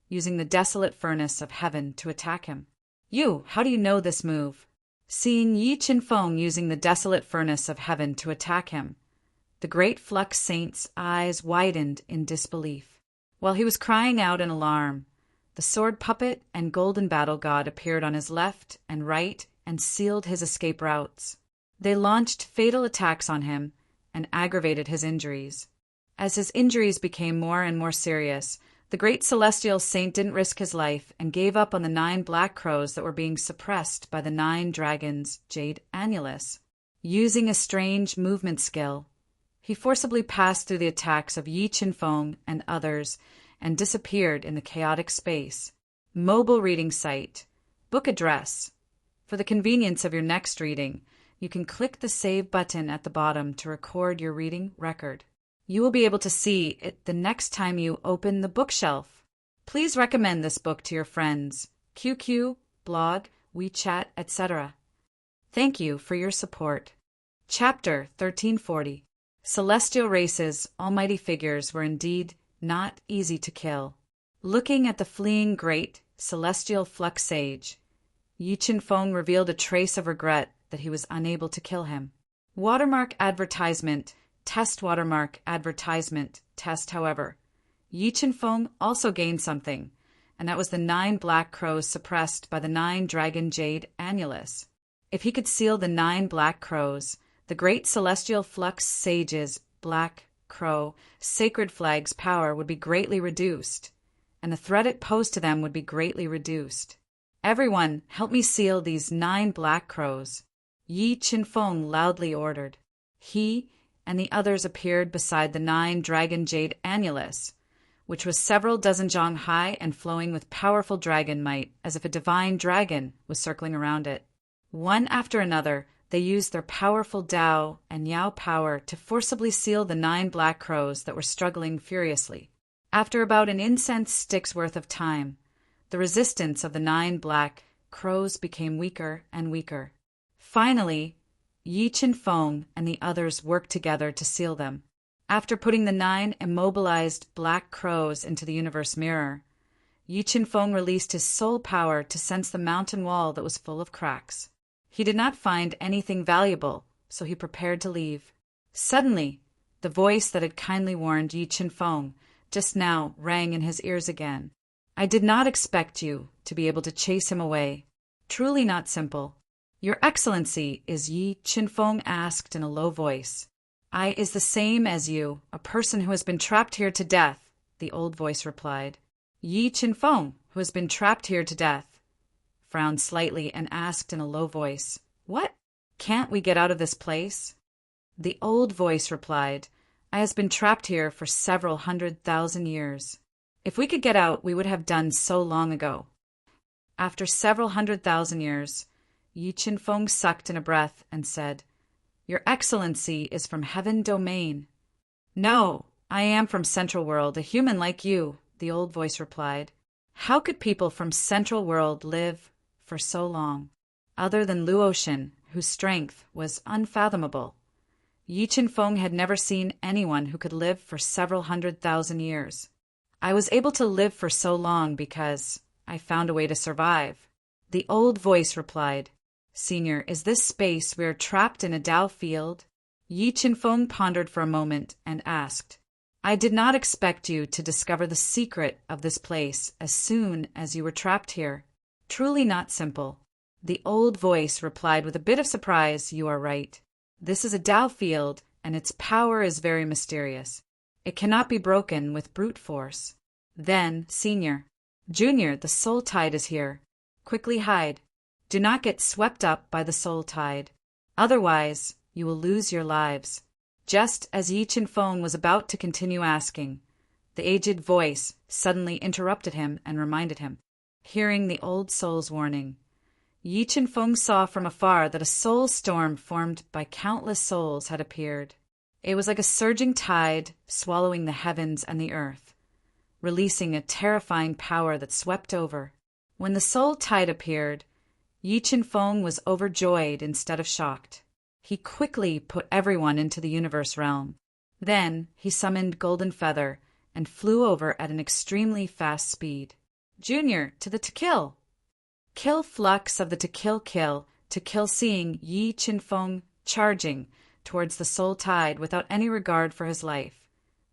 A: using the desolate furnace of heaven to attack him. You, how do you know this move? Seeing Yi Chinfeng using the desolate furnace of heaven to attack him, The great Flux Saint's eyes widened in disbelief. While he was crying out in alarm, the sword puppet and golden battle god appeared on his left and right and sealed his escape routes. They launched fatal attacks on him and aggravated his injuries. As his injuries became more and more serious, the great celestial saint didn't risk his life and gave up on the 9 black crows that were being suppressed by the 9 dragons' jade annulus. Using a strange movement skill, he forcibly passed through the attacks of Yi Qinfeng and others and disappeared in the chaotic space. Mobile reading site. Book address. For the convenience of your next reading, you can click the Save button at the bottom to record your reading record. You will be able to see it the next time you open the bookshelf. Please recommend this book to your friends, QQ, blog, WeChat, etc. Thank you for your support. Chapter 1340. Celestial races, almighty figures were indeed not easy to kill. Looking at the fleeing great celestial flux sage, Yi Qinfeng revealed a trace of regret that he was unable to kill him. Watermark advertisement, test watermark advertisement, test however. Yi Qinfeng also gained something, and that was the 9 black crows suppressed by the 9 dragon jade annulus. If he could seal the 9 black crows, the great celestial flux sage's black crow sacred flag's power would be greatly reduced, and the threat it posed to them would be greatly reduced. Everyone, help me seal these 9 black crows, Yi Qinfeng loudly ordered. He and the others appeared beside the 9 dragon jade annulus, which was several dozen zhang high and flowing with powerful dragon might, as if a divine dragon was circling around it. One after another, they used their powerful Dao and Yao power to forcibly seal the 9 black crows that were struggling furiously. After about an incense stick's worth of time, the resistance of the 9 black crows became weaker and weaker. Finally, Yi Qinfeng and the others worked together to seal them. After putting the 9 immobilized black crows into the universe mirror, Yi Qinfeng released his soul power to sense the mountain wall that was full of cracks. He did not find anything valuable, so he prepared to leave. Suddenly, the voice that had kindly warned Yi Qinfeng just now rang in his ears again. I did not expect you to be able to chase him away. Truly not simple. Your Excellency, is Yi Qinfeng asked in a low voice. I is the same as you, a person who has been trapped here to death, the old voice replied. Yi Qinfeng, who has been trapped here to death, frowned slightly and asked in a low voice, What? Can't we get out of this place? The old voice replied, I has been trapped here for several 100,000 years. If we could get out, we would have done so long ago. After several 100,000 years, Yi Qinfeng sucked in a breath and said, Your Excellency is from Heaven Domain. No, I am from Central World, a human like you, the old voice replied. How could people from Central World live for so long, other than Luotian, whose strength was unfathomable? Yi Qinfeng had never seen anyone who could live for several 100,000 years. I was able to live for so long because I found a way to survive. The old voice replied, Senior, is this space we are trapped in a Dao field? Yi Qinfeng pondered for a moment and asked, I did not expect you to discover the secret of this place as soon as you were trapped here. Truly not simple. The old voice replied with a bit of surprise, You are right. This is a Dao field, and its power is very mysterious. It cannot be broken with brute force. Then, Senior, Junior, the soul tide is here. Quickly hide. Do not get swept up by the soul tide. Otherwise, you will lose your lives. Just as Yi Qinfeng was about to continue asking, the aged voice suddenly interrupted him and reminded him. Hearing the old soul's warning, Yi Qinfeng saw from afar that a soul storm formed by countless souls had appeared. It was like a surging tide swallowing the heavens and the earth, releasing a terrifying power that swept over. When the soul tide appeared, Yi Qinfeng was overjoyed instead of shocked. He quickly put everyone into the universe realm. Then he summoned Golden Feather and flew over at an extremely fast speed. Junior, to the to kill! Kill flux of the to kill seeing Yi Qinfeng charging towards the soul tide without any regard for his life.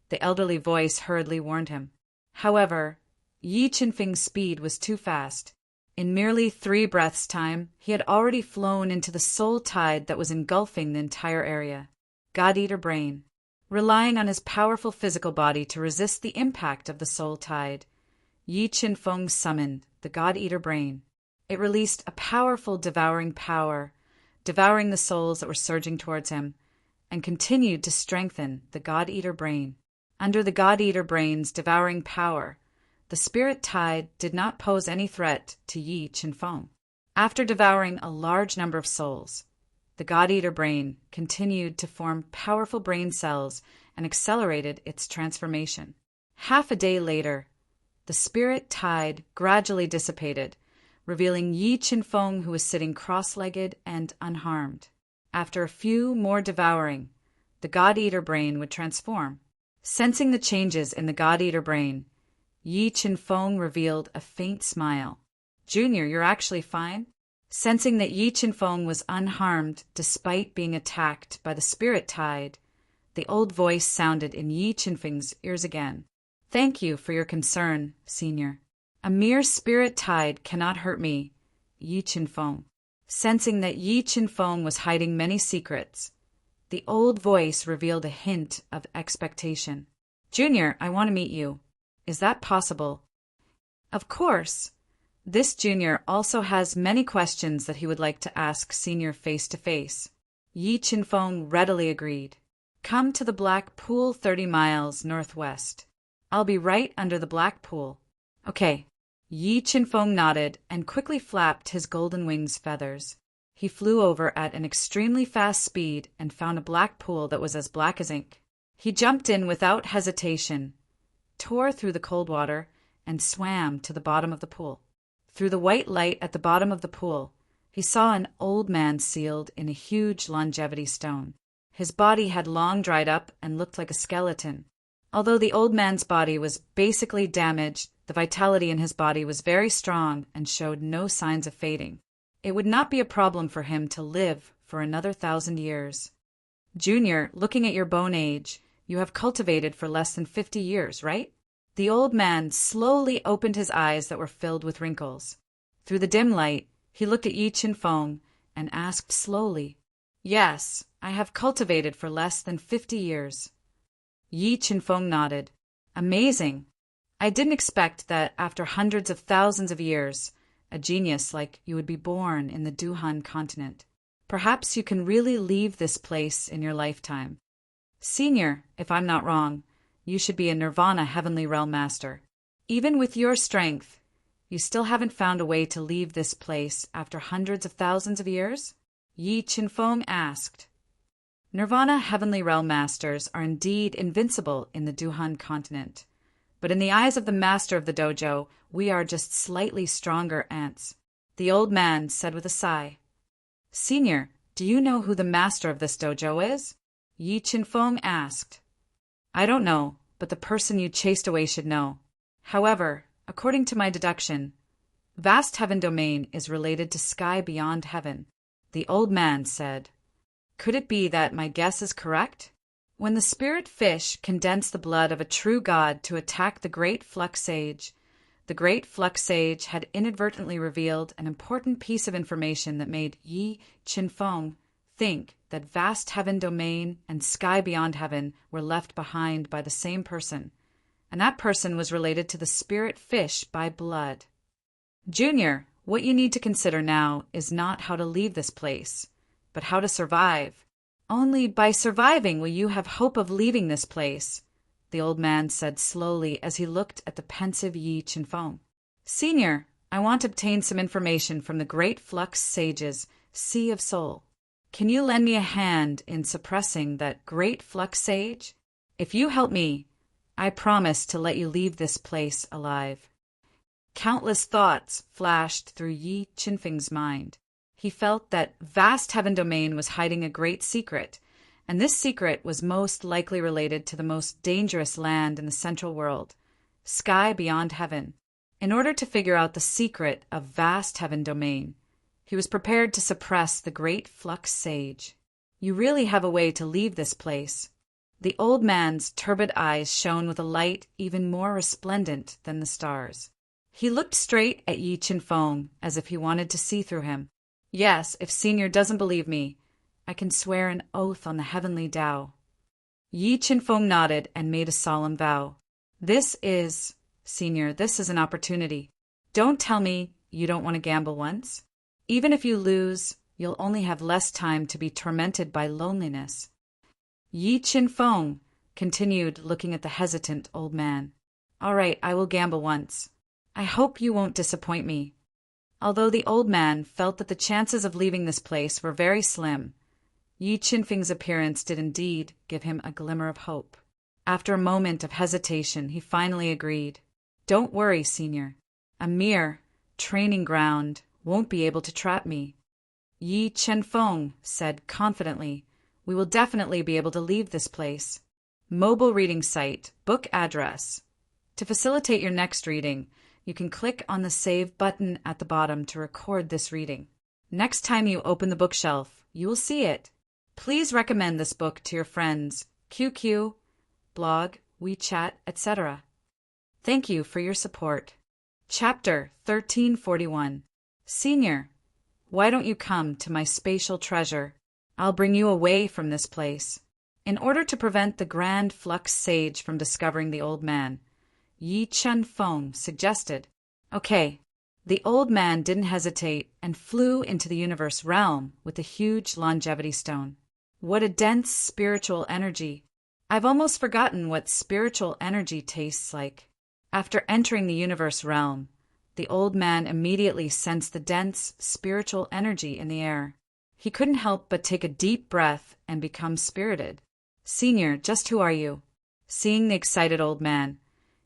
A: The elderly voice hurriedly warned him. However, Yi Qinfeng's speed was too fast. In merely 3 breaths' time, he had already flown into the soul tide that was engulfing the entire area. God-Eater Brain. Relying on his powerful physical body to resist the impact of the soul tide, Yi Qinfeng summoned the God-Eater Brain. It released a powerful devouring power, devouring the souls that were surging towards him, and continued to strengthen the God-Eater Brain. Under the God-Eater Brain's devouring power, the spirit tide did not pose any threat to Yi Qinfeng. After devouring a large number of souls, the God-Eater Brain continued to form powerful brain cells and accelerated its transformation. Half a day later, the spirit tide gradually dissipated, revealing Yi Qinfeng, who was sitting cross-legged and unharmed. After a few more devouring, the God-Eater Brain would transform. Sensing the changes in the God-Eater Brain, Yi Qinfeng revealed a faint smile. "Junior, you're actually fine?" Sensing that Yi Qinfeng was unharmed despite being attacked by the spirit tide, the old voice sounded in Yi Qinfeng's ears again. "Thank you for your concern, Senior. A mere spirit tide cannot hurt me, Yi Qinfeng." Sensing that Yi Qinfeng was hiding many secrets, the old voice revealed a hint of expectation. "Junior, I want to meet you. Is that possible?" Of course. This junior also has many questions that he would like to ask Senior face to face. Yi Qinfeng readily agreed. "Come to the Black Pool 30 miles northwest. I'll be right under the Black Pool." "Okay." Yi Qinfeng nodded and quickly flapped his golden wings feathers. He flew over at an extremely fast speed and found a black pool that was as black as ink. He jumped in without hesitation, tore through the cold water, and swam to the bottom of the pool. Through the white light at the bottom of the pool, he saw an old man sealed in a huge longevity stone. His body had long dried up and looked like a skeleton. Although the old man's body was basically damaged, the vitality in his body was very strong and showed no signs of fading. It would not be a problem for him to live for another 1,000 years. "Junior, looking at your bone age, you have cultivated for less than 50 years, right?" The old man slowly opened his eyes that were filled with wrinkles. Through the dim light, he looked at Yi Qinfeng and asked slowly, "Yes, I have cultivated for less than 50 years. Yi Qinfeng nodded. "Amazing. I didn't expect that after hundreds of thousands of years, a genius like you would be born in the Duhan continent. Perhaps you can really leave this place in your lifetime. Senior, if I'm not wrong, you should be a Nirvana Heavenly Realm Master. Even with your strength, you still haven't found a way to leave this place after hundreds of thousands of years?" Yi Qinfeng asked. Nirvana Heavenly Realm Masters are indeed invincible in the Duhan continent, but in the eyes of the master of the dojo, we are just slightly stronger ants. The old man said with a sigh. "Senior, do you know who the master of this dojo is?" Yi Qinfeng asked. "I don't know, but the person you chased away should know. However, according to my deduction, vast heaven domain is related to sky beyond heaven," the old man said. "Could it be that my guess is correct? When the spirit fish condensed the blood of a true god to attack the great Flux Sage, the great Flux Sage had inadvertently revealed an important piece of information that made Yi Qinfeng think that vast heaven domain and sky beyond heaven were left behind by the same person, and that person was related to the spirit fish by blood. Junior, what you need to consider now is not how to leave this place, but how to survive. Only by surviving will you have hope of leaving this place," the old man said slowly as he looked at the pensive Yi Qinfeng. "Senior, I want to obtain some information from the great Flux Sage's Sea of Soul. Can you lend me a hand in suppressing that great Flux Sage? If you help me, I promise to let you leave this place alive." Countless thoughts flashed through Yi Qinfeng's mind. He felt that vast heaven domain was hiding a great secret, and this secret was most likely related to the most dangerous land in the central world, sky beyond heaven. In order to figure out the secret of vast heaven domain, he was prepared to suppress the great Flux Sage. You really have a way to leave this place." The old man's turbid eyes shone with a light even more resplendent than the stars. He looked straight at Yi Qinfeng as if he wanted to see through him. "Yes, if Senior doesn't believe me, I can swear an oath on the heavenly Tao." Yi Qinfeng nodded and made a solemn vow. Senior, this is an opportunity. Don't tell me you don't want to gamble once. Even if you lose, you'll only have less time to be tormented by loneliness." Yi Qinfeng continued, looking at the hesitant old man. "All right, I will gamble once. I hope you won't disappoint me." Although the old man felt that the chances of leaving this place were very slim, Yi Qinfeng's appearance did indeed give him a glimmer of hope. After a moment of hesitation, he finally agreed. "Don't worry, Senior. A mere training ground won't be able to trap me." Yi Qinfeng said confidently, "We will definitely be able to leave this place. Mobile reading site, book address. To facilitate your next reading, you can click on the Save button at the bottom to record this reading. Next time you open the bookshelf, you will see it. Please recommend this book to your friends, QQ, blog, WeChat, etc. Thank you for your support." Chapter 1341. Senior, why don't you come to my spatial treasure? I'll bring you away from this place. In order to prevent the Grand Flux Sage from discovering the old man, Yi Qinfeng suggested. Okay. The old man didn't hesitate and flew into the universe realm with the huge longevity stone. What a dense spiritual energy. I've almost forgotten what spiritual energy tastes like. After entering the universe realm, the old man immediately sensed the dense spiritual energy in the air. He couldn't help but take a deep breath and become spirited. Senior, just who are you? Seeing the excited old man,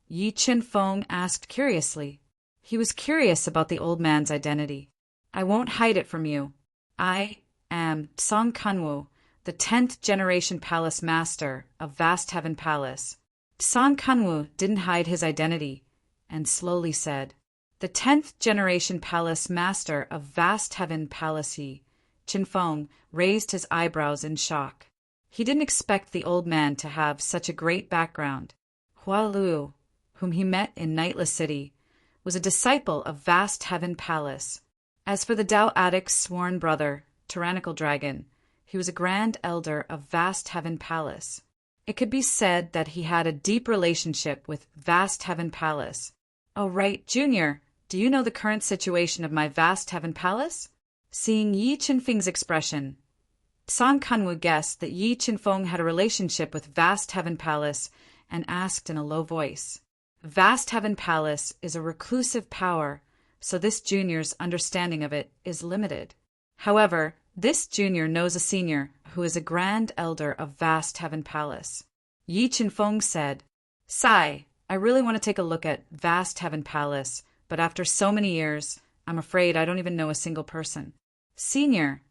A: Yi Qinfeng asked curiously. He was curious about the old man's identity. I won't hide it from you. I am Song Kunwu, the 10th generation palace master of Vast Heaven Palace. Song Kunwu didn't hide his identity and slowly said, The 10th generation palace master of Vast Heaven Palace. Yi Qinfeng raised his eyebrows in shock. He didn't expect the old man to have such a great background. Hua Lu, whom he met in Nightless City, was a disciple of Vast Heaven Palace. As for the Tao Addict's sworn brother, Tyrannical Dragon, he was a grand elder of Vast Heaven Palace. It could be said that he had a deep relationship with Vast Heaven Palace. Oh, right, Junior, do you know the current situation of my Vast Heaven Palace? Seeing Yi Qinfeng's expression, Song Kunwu guessed that Yi Qinfeng had a relationship with Vast Heaven Palace and asked in a low voice. Vast Heaven Palace is a reclusive power, so this junior's understanding of it is limited. However, this junior knows a senior who is a grand elder of Vast Heaven Palace. Yi Qinfeng said, Sai, I really want to take a look at Vast Heaven Palace, but after so many years, I'm afraid I don't even know a single person. Senior,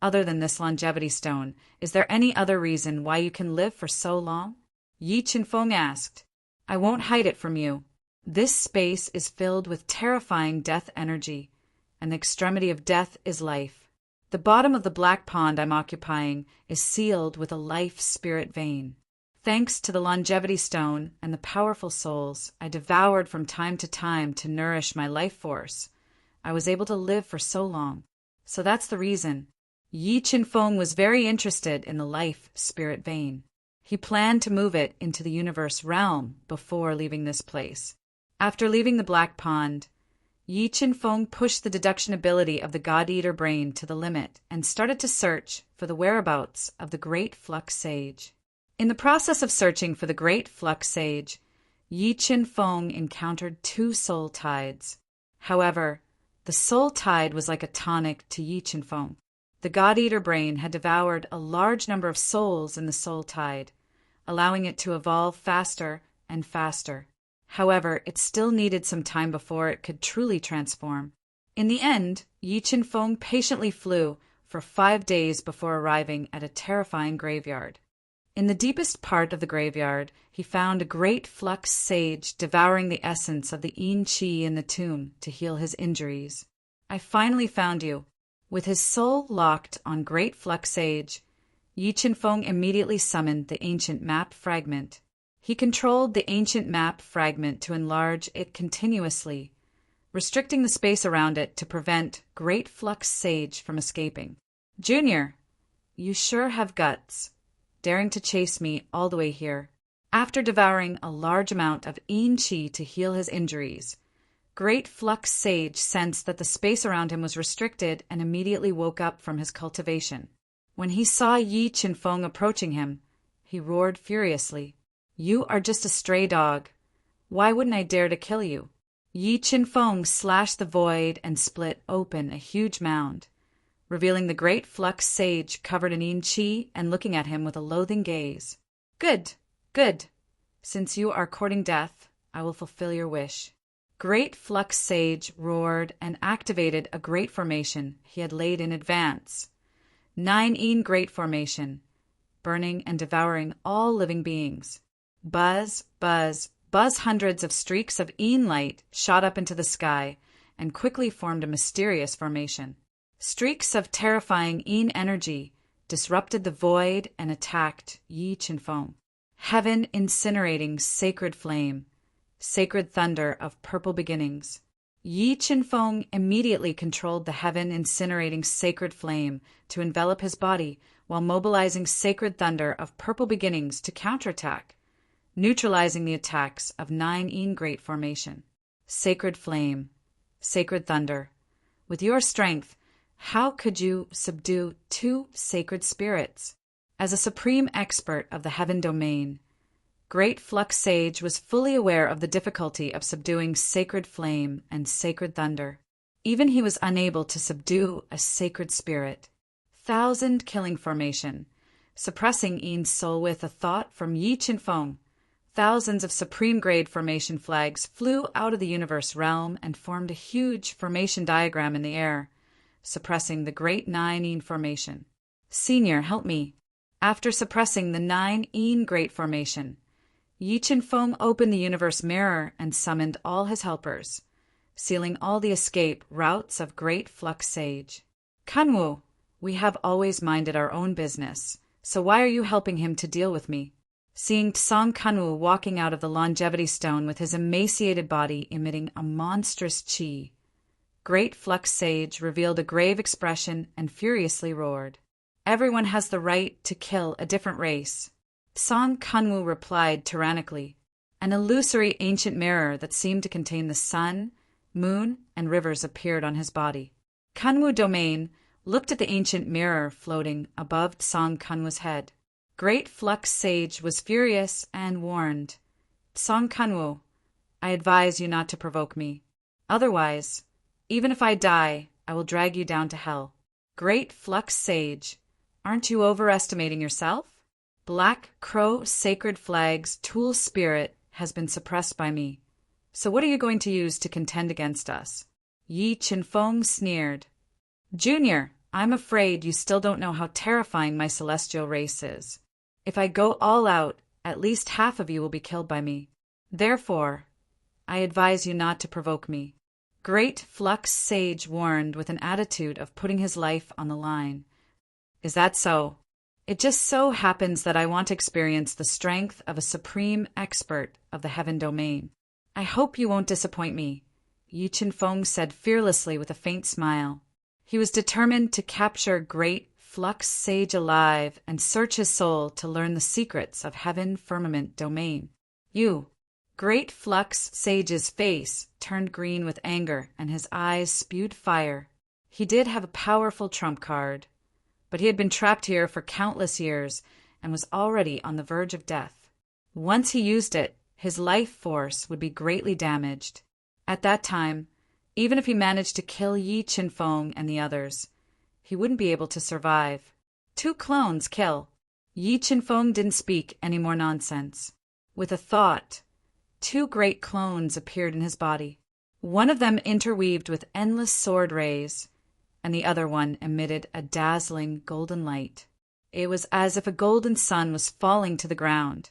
A: other than this longevity stone, is there any other reason why you can live for so long? Yi Qinfeng asked. I won't hide it from you. This space is filled with terrifying death energy, and the extremity of death is life. The bottom of the black pond I'm occupying is sealed with a life spirit vein. Thanks to the longevity stone and the powerful souls I devoured from time to nourish my life force, I was able to live for so long. So that's the reason. Yi Qinfeng was very interested in the life spirit vein. He planned to move it into the universe realm before leaving this place. After leaving the Black Pond, Yi Qinfeng pushed the deduction ability of the God-Eater brain to the limit and started to search for the whereabouts of the Great Flux Sage. In the process of searching for the Great Flux Sage, Yi Qinfeng encountered 2 soul tides. However, the soul tide was like a tonic to Yi Qinfeng. The God-Eater brain had devoured a large number of souls in the soul tide, allowing it to evolve faster and faster. However, it still needed some time before it could truly transform. In the end, Yi Qinfeng patiently flew for 5 days before arriving at a terrifying graveyard. In the deepest part of the graveyard, he found a great flux sage devouring the essence of the yin qi in the tomb to heal his injuries. I finally found you. With his soul locked on Great Flux Sage, Yi Qinfeng immediately summoned the ancient map fragment. He controlled the ancient map fragment to enlarge it continuously, restricting the space around it to prevent Great Flux Sage from escaping. Junior, you sure have guts, daring to chase me all the way here. After devouring a large amount of Yin Qi to heal his injuries, Great Flux Sage sensed that the space around him was restricted and immediately woke up from his cultivation. When he saw Yi Qinfeng approaching him, he roared furiously. You are just a stray dog. Why wouldn't I dare to kill you? Yi Qinfeng slashed the void and split open a huge mound, revealing the Great Flux Sage covered in Yin Qi and looking at him with a loathing gaze. Good, good. Since you are courting death, I will fulfill your wish. Great Flux Sage roared and activated a great formation he had laid in advance. 9 Yin Great Formation, burning and devouring all living beings. Buzz, buzz, buzz. Hundreds of streaks of Yin light shot up into the sky and quickly formed a mysterious formation. Streaks of terrifying Yin energy disrupted the void and attacked Yi Qinfeng. Heaven incinerating sacred flame, sacred thunder of purple beginnings. Yi Qinfeng immediately controlled the heaven incinerating sacred flame to envelop his body while mobilizing sacred thunder of purple beginnings to counterattack, neutralizing the attacks of 9 Yin Great Formation. Sacred flame, sacred thunder. With your strength, how could you subdue 2 sacred spirits? As a supreme expert of the heaven domain, Great Flux Sage was fully aware of the difficulty of subduing sacred flame and sacred thunder. Even he was unable to subdue a sacred spirit. 1,000 killing formation, suppressing Yin's soul with a thought from Yi Qinfeng. Thousands of supreme grade formation flags flew out of the universe realm and formed a huge formation diagram in the air, suppressing the great 9 Yin formation. Senior, help me. After suppressing the 9 Yin Great Formation, Yi Qinfeng opened the universe mirror and summoned all his helpers, sealing all the escape routes of Great Flux Sage. Kunwu, we have always minded our own business, so why are you helping him to deal with me? Seeing Tsang Kunwu walking out of the longevity stone with his emaciated body emitting a monstrous qi, Great Flux Sage revealed a grave expression and furiously roared. Everyone has the right to kill a different race. Tsang Kunwu replied tyrannically. An illusory ancient mirror that seemed to contain the sun, moon, and rivers appeared on his body. Kunwu Domain looked at the ancient mirror floating above Tsang Kunwu's head. Great Flux Sage was furious and warned. Tsang Kunwu, I advise you not to provoke me. Otherwise, even if I die, I will drag you down to hell. Great Flux Sage, aren't you overestimating yourself? Black Crow Sacred Flag's tool spirit has been suppressed by me. So what are you going to use to contend against us? Yi Qinfeng sneered. Junior, I'm afraid you still don't know how terrifying my celestial race is. If I go all out, at least half of you will be killed by me. Therefore, I advise you not to provoke me. Great Flux Sage warned with an attitude of putting his life on the line. Is that so? It just so happens that I want to experience the strength of a supreme expert of the heaven domain. I hope you won't disappoint me, Yi Qinfeng said fearlessly with a faint smile. He was determined to capture Great Flux Sage alive and search his soul to learn the secrets of heaven firmament domain. You, Great Flux Sage's face turned green with anger and his eyes spewed fire. He did have a powerful trump card, but he had been trapped here for countless years and was already on the verge of death. Once he used it, his life force would be greatly damaged. At that time, even if he managed to kill Yi Qinfeng and the others, he wouldn't be able to survive. 2 clones kill. Yi Qinfeng didn't speak any more nonsense. With a thought, 2 great clones appeared in his body. One of them interweaved with endless sword rays, and the other one emitted a dazzling golden light. It was as if a golden sun was falling to the ground,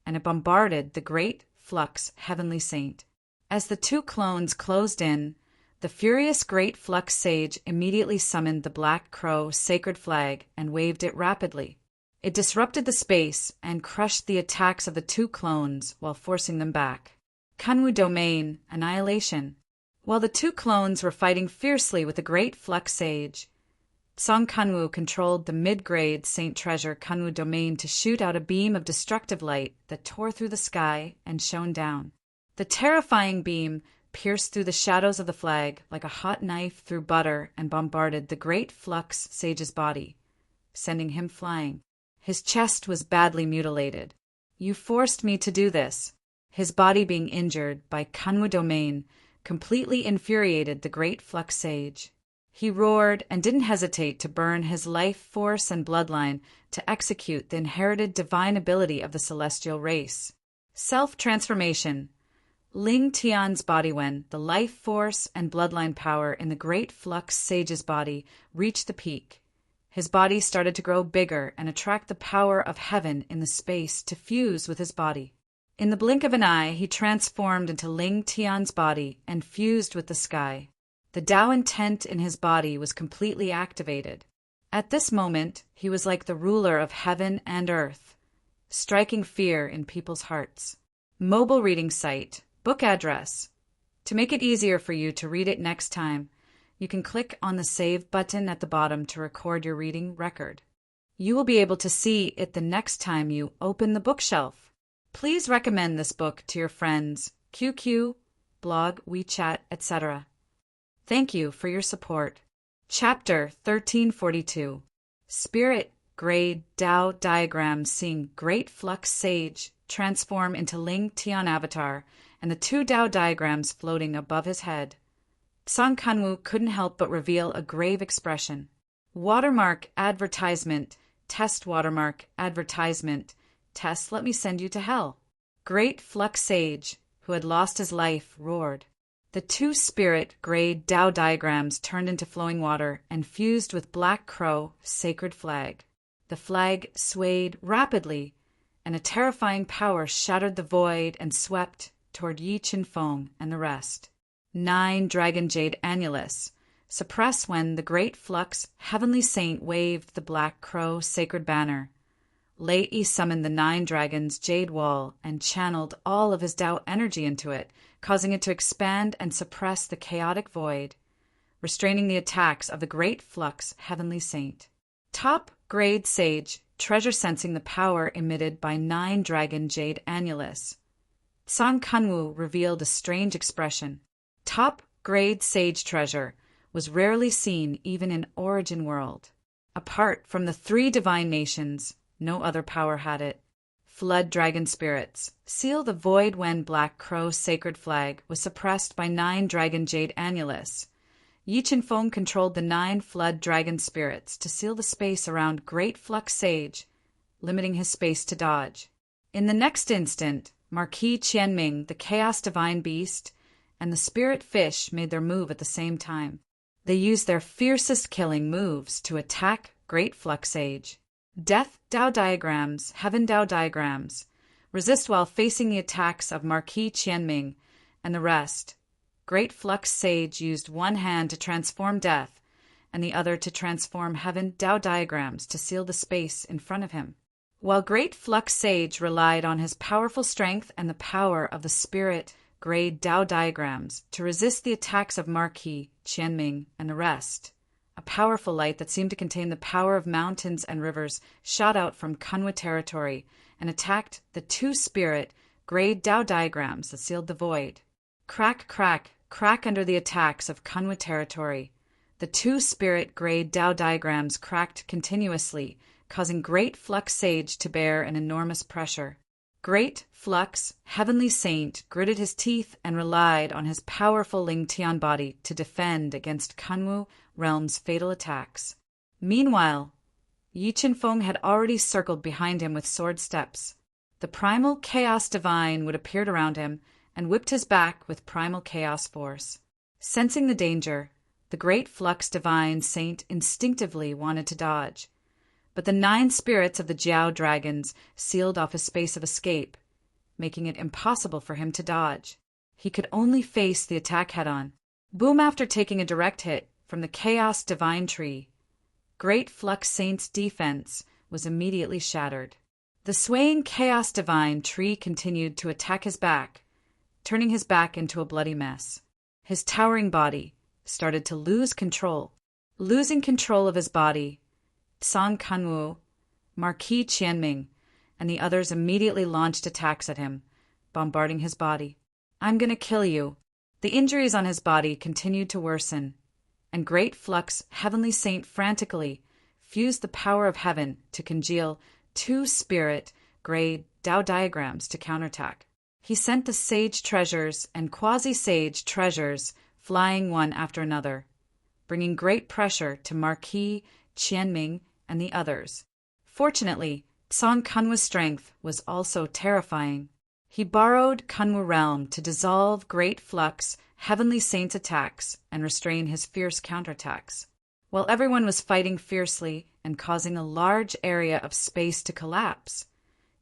A: and it bombarded the Great Flux Heavenly Saint. As the 2 clones closed in, the furious Great Flux Sage immediately summoned the Black Crow Sacred Flag and waved it rapidly. It disrupted the space and crushed the attacks of the two clones while forcing them back. Kunwu Domain, Annihilation. While the two clones were fighting fiercely with the great Flux Sage, Song Kunwu controlled the mid-grade Saint Treasure Kunwu Domain to shoot out a beam of destructive light that tore through the sky and shone down. The terrifying beam pierced through the shadows of the flag like a hot knife through butter and bombarded the great Flux Sage's body, sending him flying. His chest was badly mutilated. "You forced me to do this." His body being injured by Kunwu Domain completely infuriated the great Flux Sage. He roared and didn't hesitate to burn his life force and bloodline to execute the inherited divine ability of the celestial race. Self-transformation. Ling Tian's body, when the life force and bloodline power in the great Flux Sage's body reached the peak, his body started to grow bigger and attract the power of heaven in the space to fuse with his body. In the blink of an eye, he transformed into Ling Tian's body and fused with the sky. The Tao intent in his body was completely activated. At this moment, he was like the ruler of heaven and earth, striking fear in people's hearts. Mobile reading site, book address. To make it easier for you to read it next time, you can click on the Save button at the bottom to record your reading record. You will be able to see it the next time you open the bookshelf. Please recommend this book to your friends, QQ, blog, WeChat, etc. Thank you for your support. Chapter 1342. Spirit Grade Tao Diagrams, seeing Great Flux Sage transform into Ling Tian avatar and the two Tao diagrams floating above his head. Song Kunwu couldn't help but reveal a grave expression. Watermark advertisement. Test watermark advertisement. Test, let me send you to hell. Great Flux Sage, who had lost his life, roared. The two spirit-grade Tao diagrams turned into flowing water and fused with Black Crow, sacred flag. The flag swayed rapidly, and a terrifying power shattered the void and swept toward Yi Chen Feng and the rest. 9 Dragon Jade Annulus. Suppress when the great Flux Heavenly Saint waved the Black Crow sacred banner. Lei Yi summoned the 9 dragons' jade wall and channeled all of his Tao energy into it, causing it to expand and suppress the chaotic void, restraining the attacks of the great Flux Heavenly Saint. Top Grade Sage, treasure sensing the power emitted by 9 Dragon Jade Annulus. Song Kunwu revealed a strange expression. Top Grade Sage treasure was rarely seen even in Origin World. Apart from the 3 divine nations, no other power had it. Flood dragon spirits. Seal the void when Black Crow sacred flag was suppressed by 9 Dragon Jade Annulus. Yi Chen Feng controlled the 9 flood dragon spirits to seal the space around Great Flux Sage, limiting his space to dodge. In the next instant, Marquis Qianming, the Chaos Divine Beast, and the Spirit Fish made their move at the same time. They used their fiercest killing moves to attack Great Flux Sage. Death Tao diagrams, Heaven Tao diagrams. Resist while facing the attacks of Marquis Qianming and the rest. Great Flux Sage used one hand to transform death and the other to transform Heaven Tao diagrams to seal the space in front of him. While Great Flux Sage relied on his powerful strength and the power of the Spirit Grade Tao diagrams to resist the attacks of Marquis Qianming and the rest. A powerful light that seemed to contain the power of mountains and rivers shot out from Kunwu territory and attacked the 2 spirit Grade Tao diagrams that sealed the void. Crack, crack, crack under the attacks of Kunwu territory. The 2 spirit Grade Tao diagrams cracked continuously, causing Great Flux Sage to bear an enormous pressure. Great Flux Heavenly Saint gritted his teeth and relied on his powerful Ling Tian body to defend against Kunwu realm's fatal attacks. Meanwhile, Yi Chen Feng had already circled behind him with sword steps. The primal chaos divine would appear around him and whipped his back with primal chaos force. Sensing the danger, the great Flux Divine Saint instinctively wanted to dodge, but the 9 spirits of the Jiao dragons sealed off his space of escape, making it impossible for him to dodge. He could only face the attack head-on. Boom! After taking a direct hit from the Chaos Divine Tree, Great Flux Saint's defense was immediately shattered. The swaying chaos divine tree continued to attack his back, turning his back into a bloody mess. His towering body started to lose control. Losing control of his body, Song Kanwoo, Marquis Qianming, and the others immediately launched attacks at him, bombarding his body. "I'm gonna kill you." The injuries on his body continued to worsen, and Great Flux Heavenly Saint frantically fused the power of heaven to congeal 2 spirit-grade Tao diagrams to counterattack. He sent the sage treasures and quasi-sage treasures flying one after another, bringing great pressure to Marquis Qianming and the others. Fortunately, Song Kanwoo's strength was also terrifying. He borrowed Kanwoo Realm to dissolve Great Flux Heavenly Saint's attacks and restrain his fierce counterattacks. While everyone was fighting fiercely and causing a large area of space to collapse,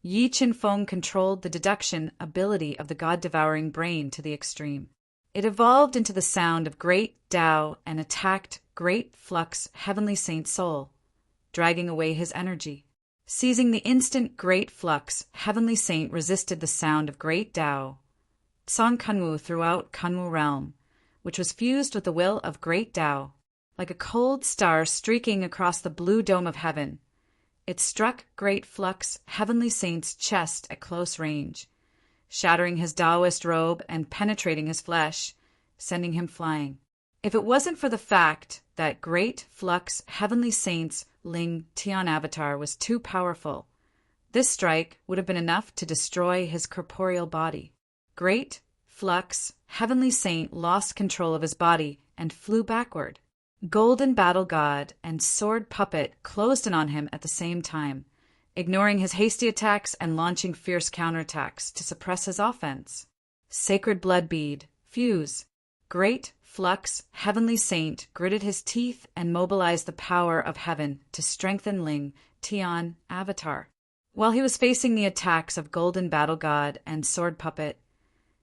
A: Yi Qinfeng controlled the deduction ability of the god-devouring brain to the extreme. It evolved into the sound of Great Tao and attacked Great Flux Heavenly Saint's soul, dragging away his energy. Seizing the instant Great Flux, Heavenly Saint resisted the sound of Great Tao. Song Kanwoo threw out Kanwoo Realm, which was fused with the will of Great Tao. Like a cold star streaking across the blue dome of heaven, it struck Great Flux Heavenly Saint's chest at close range, shattering his Taoist robe and penetrating his flesh, sending him flying. If it wasn't for the fact that Great Flux Heavenly Saint's Ling Tian avatar was too powerful, this strike would have been enough to destroy his corporeal body. Great Flux Heavenly Saint lost control of his body and flew backward. Golden Battle God and Sword Puppet closed in on him at the same time, ignoring his hasty attacks and launching fierce counterattacks to suppress his offense. Sacred Blood Bead, fuse. Great Flux Heavenly Saint gritted his teeth and mobilized the power of heaven to strengthen Ling Tian avatar. While he was facing the attacks of Golden Battle God and Sword Puppet,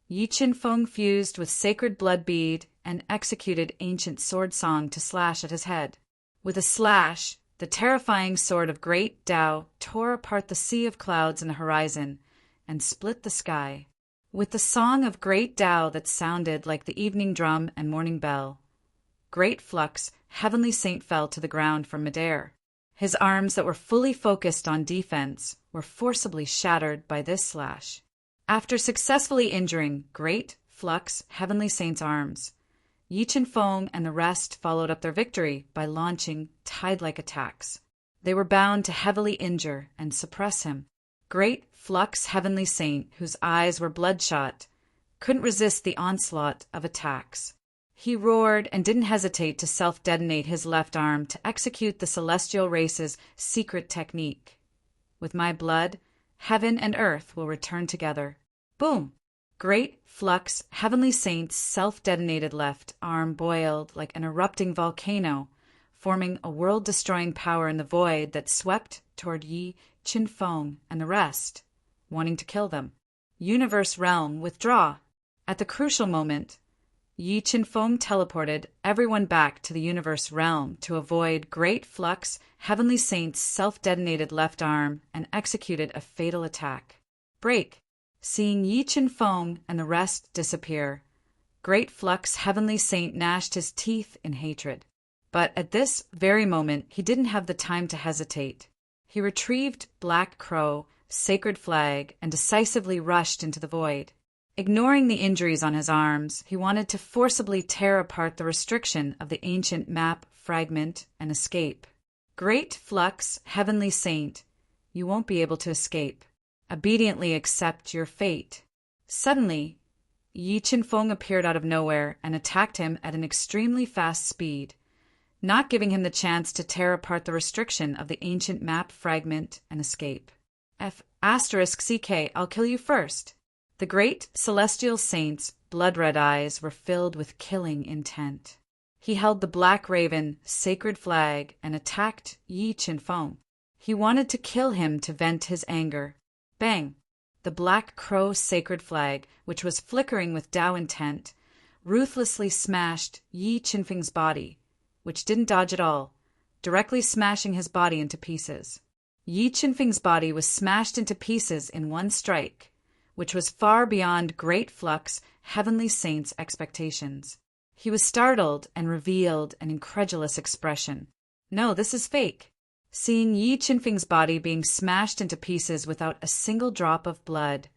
A: Yi Qinfeng fused with Sacred Blood Bead and executed Ancient Sword Song to slash at his head. With a slash, the terrifying sword of Great Tao tore apart the sea of clouds in the horizon and split the sky. With the song of Great Tao that sounded like the evening drum and morning bell, Great Flux Heavenly Saint fell to the ground from midair. His arms that were fully focused on defense were forcibly shattered by this slash. After successfully injuring Great Flux Heavenly Saint's arms, Yi Qinfeng and the rest followed up their victory by launching tide-like attacks. They were bound to heavily injure and suppress him. Great Flux Heavenly Saint, whose eyes were bloodshot, couldn't resist the onslaught of attacks. He roared and didn't hesitate to self-detonate his left arm to execute the celestial race's secret technique. With my blood, heaven and earth will return together. Boom! Great Flux Heavenly Saint's self-detonated left arm boiled like an erupting volcano, forming a world-destroying power in the void that swept toward Yi Qinfeng and the rest, wanting to kill them. Universe Realm, withdraw! At the crucial moment, Yi Qinfeng teleported everyone back to the Universe Realm to avoid Great Flux Heavenly Saint's self-detonated left arm and executed a fatal attack. Break! Seeing Yi Qinfeng and the rest disappear, Great Flux Heavenly Saint gnashed his teeth in hatred. But at this very moment, he didn't have the time to hesitate. He retrieved Black Crow, Sacred Flag, and decisively rushed into the void. Ignoring the injuries on his arms, he wanted to forcibly tear apart the restriction of the ancient map fragment and escape. Great Flux Heavenly Saint, you won't be able to escape. Obediently accept your fate. Suddenly, Yi Qinfeng appeared out of nowhere and attacked him at an extremely fast speed, not giving him the chance to tear apart the restriction of the ancient map fragment and escape. *CK, I'll kill you first. The great celestial saint's blood-red eyes were filled with killing intent. He held the Black Raven Sacred Flag and attacked Yi Qinfeng. He wanted to kill him to vent his anger. Bang! The Black Crow Sacred Flag, which was flickering with Tao intent, ruthlessly smashed Yi Qinfeng's body, which didn't dodge at all, directly smashing his body into pieces. Yi Qinfeng's body was smashed into pieces in one strike, which was far beyond Great Flux, Heavenly Saint's expectations. He was startled and revealed an incredulous expression. No, this is fake. Seeing Yi Qinfeng's body being smashed into pieces without a single drop of blood,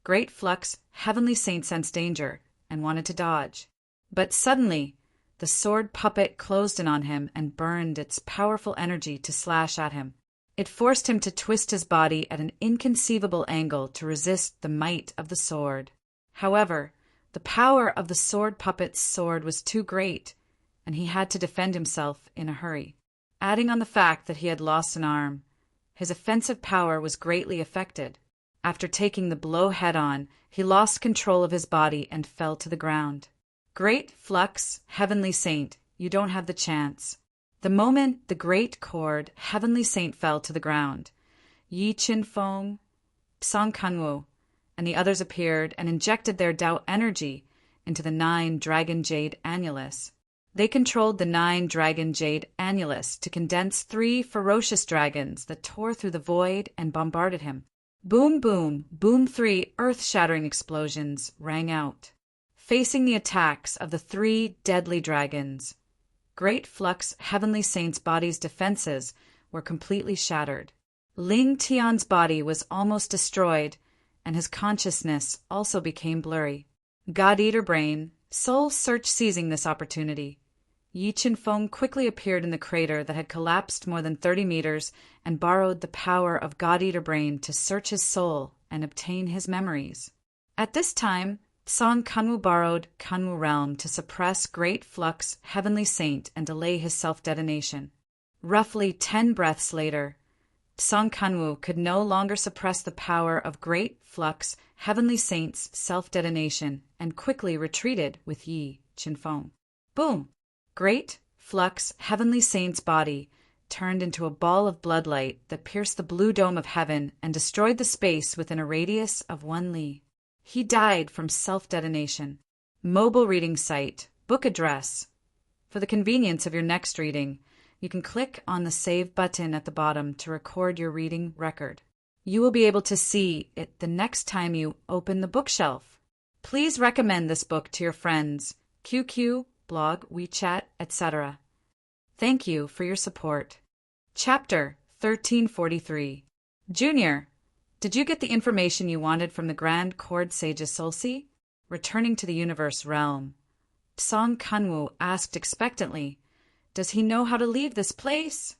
A: Great Flux, Heavenly Saint sensed danger and wanted to dodge. But suddenly, the sword puppet closed in on him and burned its powerful energy to slash at him. It forced him to twist his body at an inconceivable angle to resist the might of the sword. However, the power of the sword puppet's sword was too great, and he had to defend himself in a hurry. Adding on the fact that he had lost an arm, his offensive power was greatly affected. After taking the blow head-on, he lost control of his body and fell to the ground. Great Flux, Heavenly Saint, you don't have the chance. The moment the great cord, Heavenly Saint, fell to the ground, Yi Qinfeng, Song Kanwu, and the others appeared and injected their Tao energy into the 9 Dragon Jade Annulus. They controlled the 9 Dragon Jade Annulus to condense 3 ferocious dragons that tore through the void and bombarded him. Boom, boom, boom, 3 earth-shattering explosions rang out. Facing the attacks of the 3 deadly dragons, Great Flux, Heavenly Saint's body's defenses were completely shattered. Ling Tian's body was almost destroyed, and his consciousness also became blurry. God-Eater Brain, Soul Search seizing this opportunity, Yi Qinfeng quickly appeared in the crater that had collapsed more than 30 meters and borrowed the power of God-Eater Brain to search his soul and obtain his memories. At this time, Song Kanwu borrowed Kanwu Realm to suppress Great Flux, Heavenly Saint, and delay his self-detonation. Roughly 10 breaths later, Song Kanwu could no longer suppress the power of Great Flux, Heavenly Saint's self-detonation and quickly retreated with Yi Qinfeng. Boom! Great Flux, Heavenly Saint's body turned into a ball of bloodlight that pierced the blue dome of heaven and destroyed the space within a radius of 1 li. He died from self-detonation. Mobile reading site, book address. For the convenience of your next reading, you can click on the Save button at the bottom to record your reading record. You will be able to see it the next time you open the bookshelf. Please recommend this book to your friends, QQ, blog, WeChat, etc. Thank you for your support. Chapter 1343. Junior, did you get the information you wanted from the Grand Cord Sage's Solsi? Returning to the universe realm, Song Kanwu asked expectantly, does he know how to leave this place?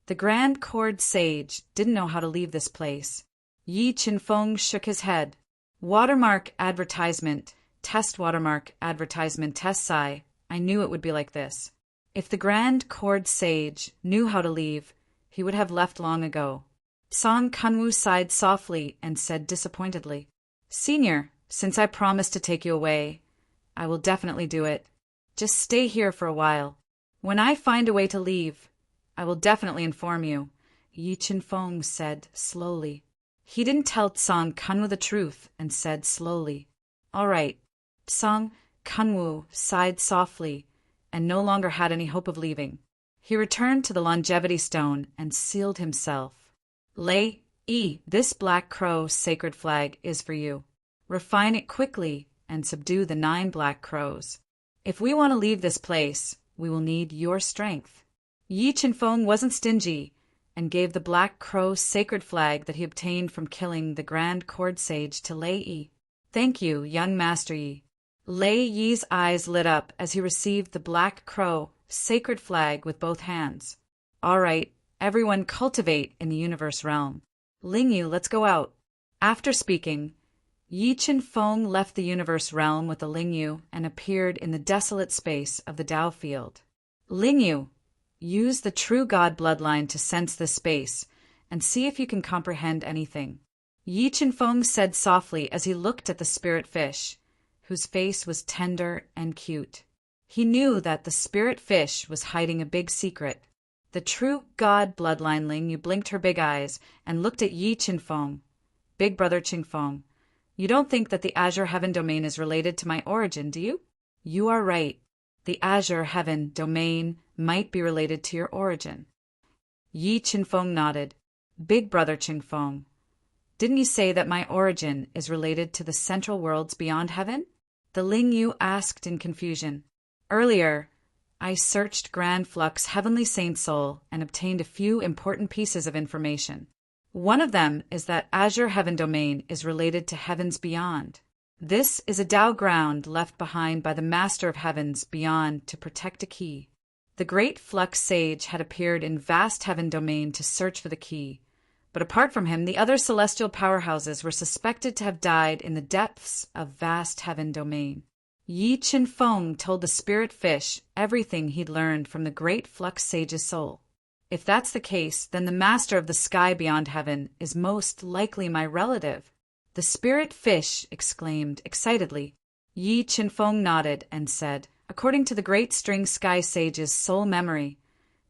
A: The Grand Cord Sage didn't know how to leave this place. Yi Qinfeng shook his head. Watermark advertisement, test watermark advertisement, test sigh. I knew it would be like this. If the Grand Cord Sage knew how to leave, he would have left long ago. Song Kanwu sighed softly and said disappointedly, Senior, since I promised to take you away, I will definitely do it. Just stay here for a while. When I find a way to leave, I will definitely inform you, Yi Qinfeng said slowly. He didn't tell Song Kanwu the truth and said slowly, all right. Song Kanwu sighed softly and no longer had any hope of leaving. He returned to the longevity stone and sealed himself. Lei Yi, this black crow sacred flag is for you. Refine it quickly and subdue the 9 black crows. If we want to leave this place, we will need your strength. Yi Qinfeng wasn't stingy and gave the black crow sacred flag that he obtained from killing the Grand Cord Sage to Lei Yi. Thank you, young Master Yi. Lei Yi's eyes lit up as he received the black crow sacred flag with both hands. All right, everyone cultivate in the universe realm. Ling Yu, let's go out. After speaking, Yi Qinfeng left the universe realm with the Ling Yu and appeared in the desolate space of the Tao field. Ling Yu, use the true God bloodline to sense this space and see if you can comprehend anything. Yi Qinfeng said softly as he looked at the spirit fish, whose face was tender and cute. He knew that the spirit fish was hiding a big secret. The true God bloodline Ling Yu blinked her big eyes and looked at Yi Qinfeng. Big brother Qinfeng, you don't think that the Azure Heaven domain is related to my origin, do you? You are right. The Azure Heaven domain might be related to your origin. Yi Qinfeng nodded. Big Brother Ching Feng, didn't you say that my origin is related to the central worlds beyond heaven? The Ling Yu asked in confusion. Earlier, I searched Grand Flux Heavenly Saint Soul and obtained a few important pieces of information. One of them is that Azure Heaven Domain is related to heavens beyond. This is a Tao ground left behind by the Master of Heavens beyond to protect a key. The great Flux Sage had appeared in Vast Heaven Domain to search for the key, but apart from him, the other celestial powerhouses were suspected to have died in the depths of Vast Heaven Domain. Yi Chin Feng told the spirit fish everything he'd learned from the great Flux Sage's soul. If that's the case, then the master of the sky beyond heaven is most likely my relative. The spirit fish exclaimed excitedly. Yi Chin Feng nodded and said, according to the great string sky sage's soul memory,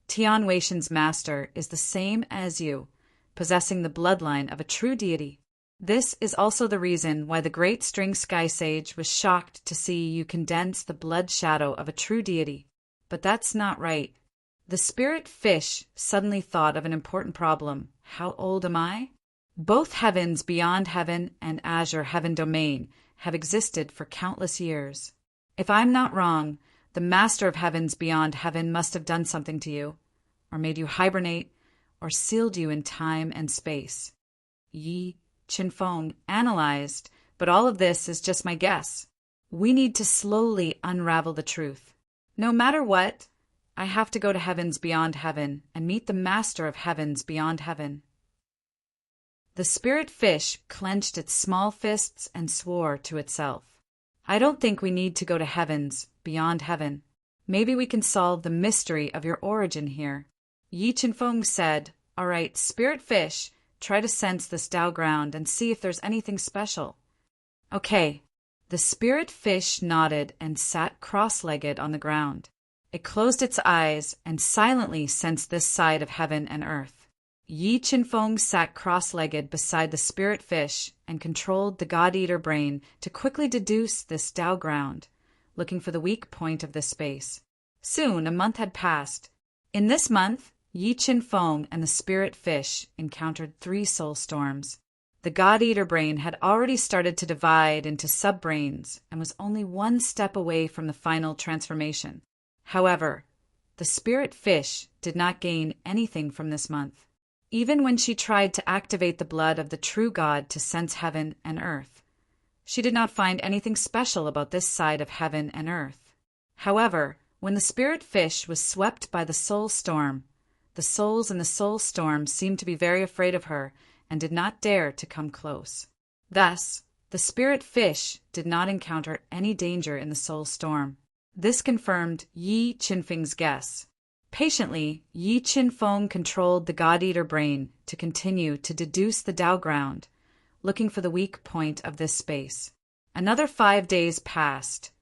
A: Tian Weishan's master is the same as you, possessing the bloodline of a true deity. This is also the reason why the great string sky sage was shocked to see you condense the blood shadow of a true deity. But that's not right. The spirit fish suddenly thought of an important problem. How old am I? Both heavens beyond heaven and Azure Heaven Domain have existed for countless years. If I'm not wrong, the Master of Heavens beyond heaven must have done something to you, or made you hibernate, or sealed you in time and space. Yi Chin Feng analyzed, but all of this is just my guess. We need to slowly unravel the truth. No matter what, I have to go to heavens beyond heaven and meet the Master of Heavens beyond heaven. The spirit fish clenched its small fists and swore to itself. I don't think we need to go to heavens beyond heaven. Maybe we can solve the mystery of your origin here. Yi Chin Feng said, all right, spirit fish, try to sense this Tao ground and see if there's anything special. Okay. The spirit fish nodded and sat cross-legged on the ground. It closed its eyes and silently sensed this side of heaven and earth. Yi Chin Feng sat cross-legged beside the spirit fish and controlled the God-Eater brain to quickly deduce this Tao ground, looking for the weak point of this space. Soon, a month had passed. In this month, Yi Chin Feng and the spirit fish encountered 3 soul storms. The God-Eater brain had already started to divide into sub-brains and was only one step away from the final transformation. However, the spirit fish did not gain anything from this month. Even when she tried to activate the blood of the true God to sense heaven and earth, she did not find anything special about this side of heaven and earth. However, when the spirit fish was swept by the soul storm, the souls in the soul storm seemed to be very afraid of her and did not dare to come close. Thus, the spirit fish did not encounter any danger in the soul storm. This confirmed Yi Chin Feng's guess. Patiently, Yi Chin Feng controlled the God-Eater brain to continue to deduce the Tao ground, looking for the weak point of this space. Another 5 days passed,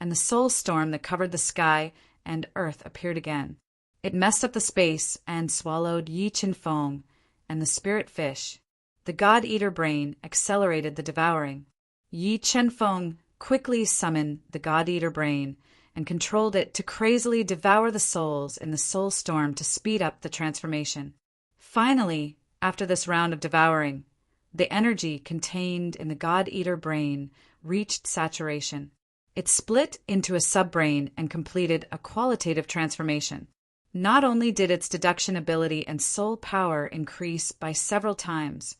A: and the soul storm that covered the sky and earth appeared again. It messed up the space and swallowed Yi Chin Feng and the spirit fish. The God-Eater brain accelerated the devouring. Yi Chin Feng quickly summoned the God-Eater brain and controlled it to crazily devour the souls in the soul storm to speed up the transformation. Finally, after this round of devouring, the energy contained in the God-Eater brain reached saturation. It split into a sub-brain and completed a qualitative transformation. Not only did its deduction ability and soul power increase by several times,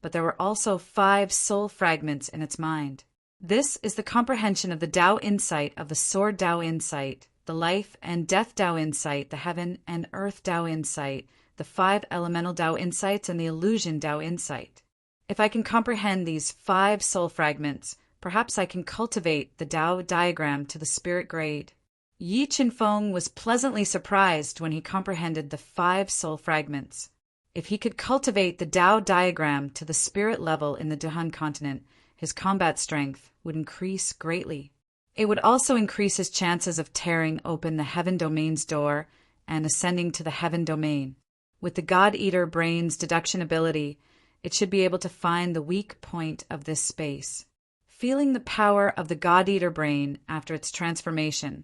A: but there were also 5 soul fragments in its mind. This is the comprehension of the Tao insight of the Sword Tao insight, the Life and Death Tao insight, the Heaven and Earth Tao insight, the 5 Elemental Tao insights, and the Illusion Tao insight. If I can comprehend these 5 soul fragments, perhaps I can cultivate the Tao diagram to the spirit grade. Yi Chin Feng was pleasantly surprised when he comprehended the 5 soul fragments. If he could cultivate the Tao diagram to the spirit level in the Duhan continent, his combat strength would increase greatly. It would also increase his chances of tearing open the Heaven Domain's door and ascending to the Heaven Domain. With the God-Eater brain's deduction ability, it should be able to find the weak point of this space. Feeling the power of the God-Eater brain after its transformation,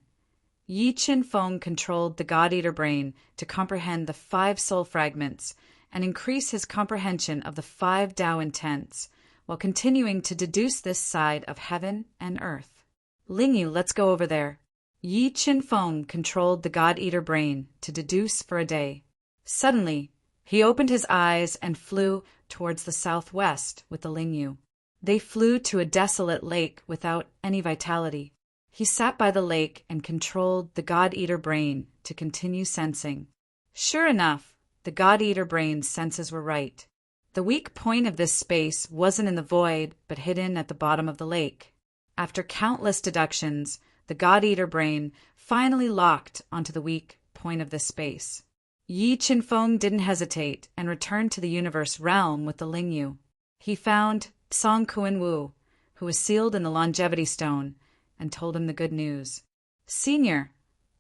A: Yi Chin Feng controlled the God-Eater brain to comprehend the 5 soul fragments and increase his comprehension of the 5 Tao intents, while continuing to deduce this side of heaven and earth. Lingyu, let's go over there. Yi Qin-feng controlled the God-Eater brain to deduce for a day. Suddenly, he opened his eyes and flew towards the southwest with the Lingyu. They flew to a desolate lake without any vitality. He sat by the lake and controlled the God-Eater brain to continue sensing. Sure enough, the God-Eater brain's senses were right. The weak point of this space wasn't in the void, but hidden at the bottom of the lake. After countless deductions, the God-Eater brain finally locked onto the weak point of this space. Yi Qin-feng didn't hesitate and returned to the universe realm with the Lingyu. He found Song Kuan-Wu, who was sealed in the longevity stone, and told him the good news. Senior,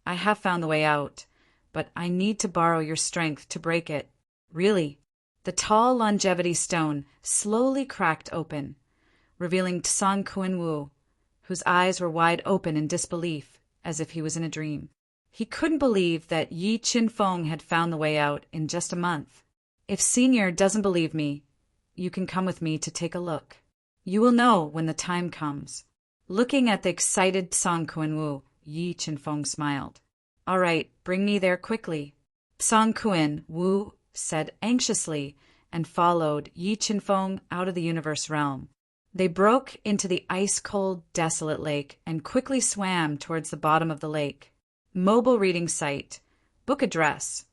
A: I have found the way out, but I need to borrow your strength to break it. Really? The tall longevity stone slowly cracked open, revealing Song Kuan-Wu, whose eyes were wide open in disbelief, as if he was in a dream. He couldn't believe that Yi Qin-feng had found the way out in just a month. If Senior doesn't believe me, you can come with me to take a look. You will know when the time comes. Looking at the excited Song Kuan-Wu, Yi Qin-feng smiled. All right, bring me there quickly. Song Kuan-Wu said anxiously and followed Yi Qin-feng out of the universe realm. They broke into the ice-cold, desolate lake and quickly swam towards the bottom of the lake. Mobile reading site. Book address.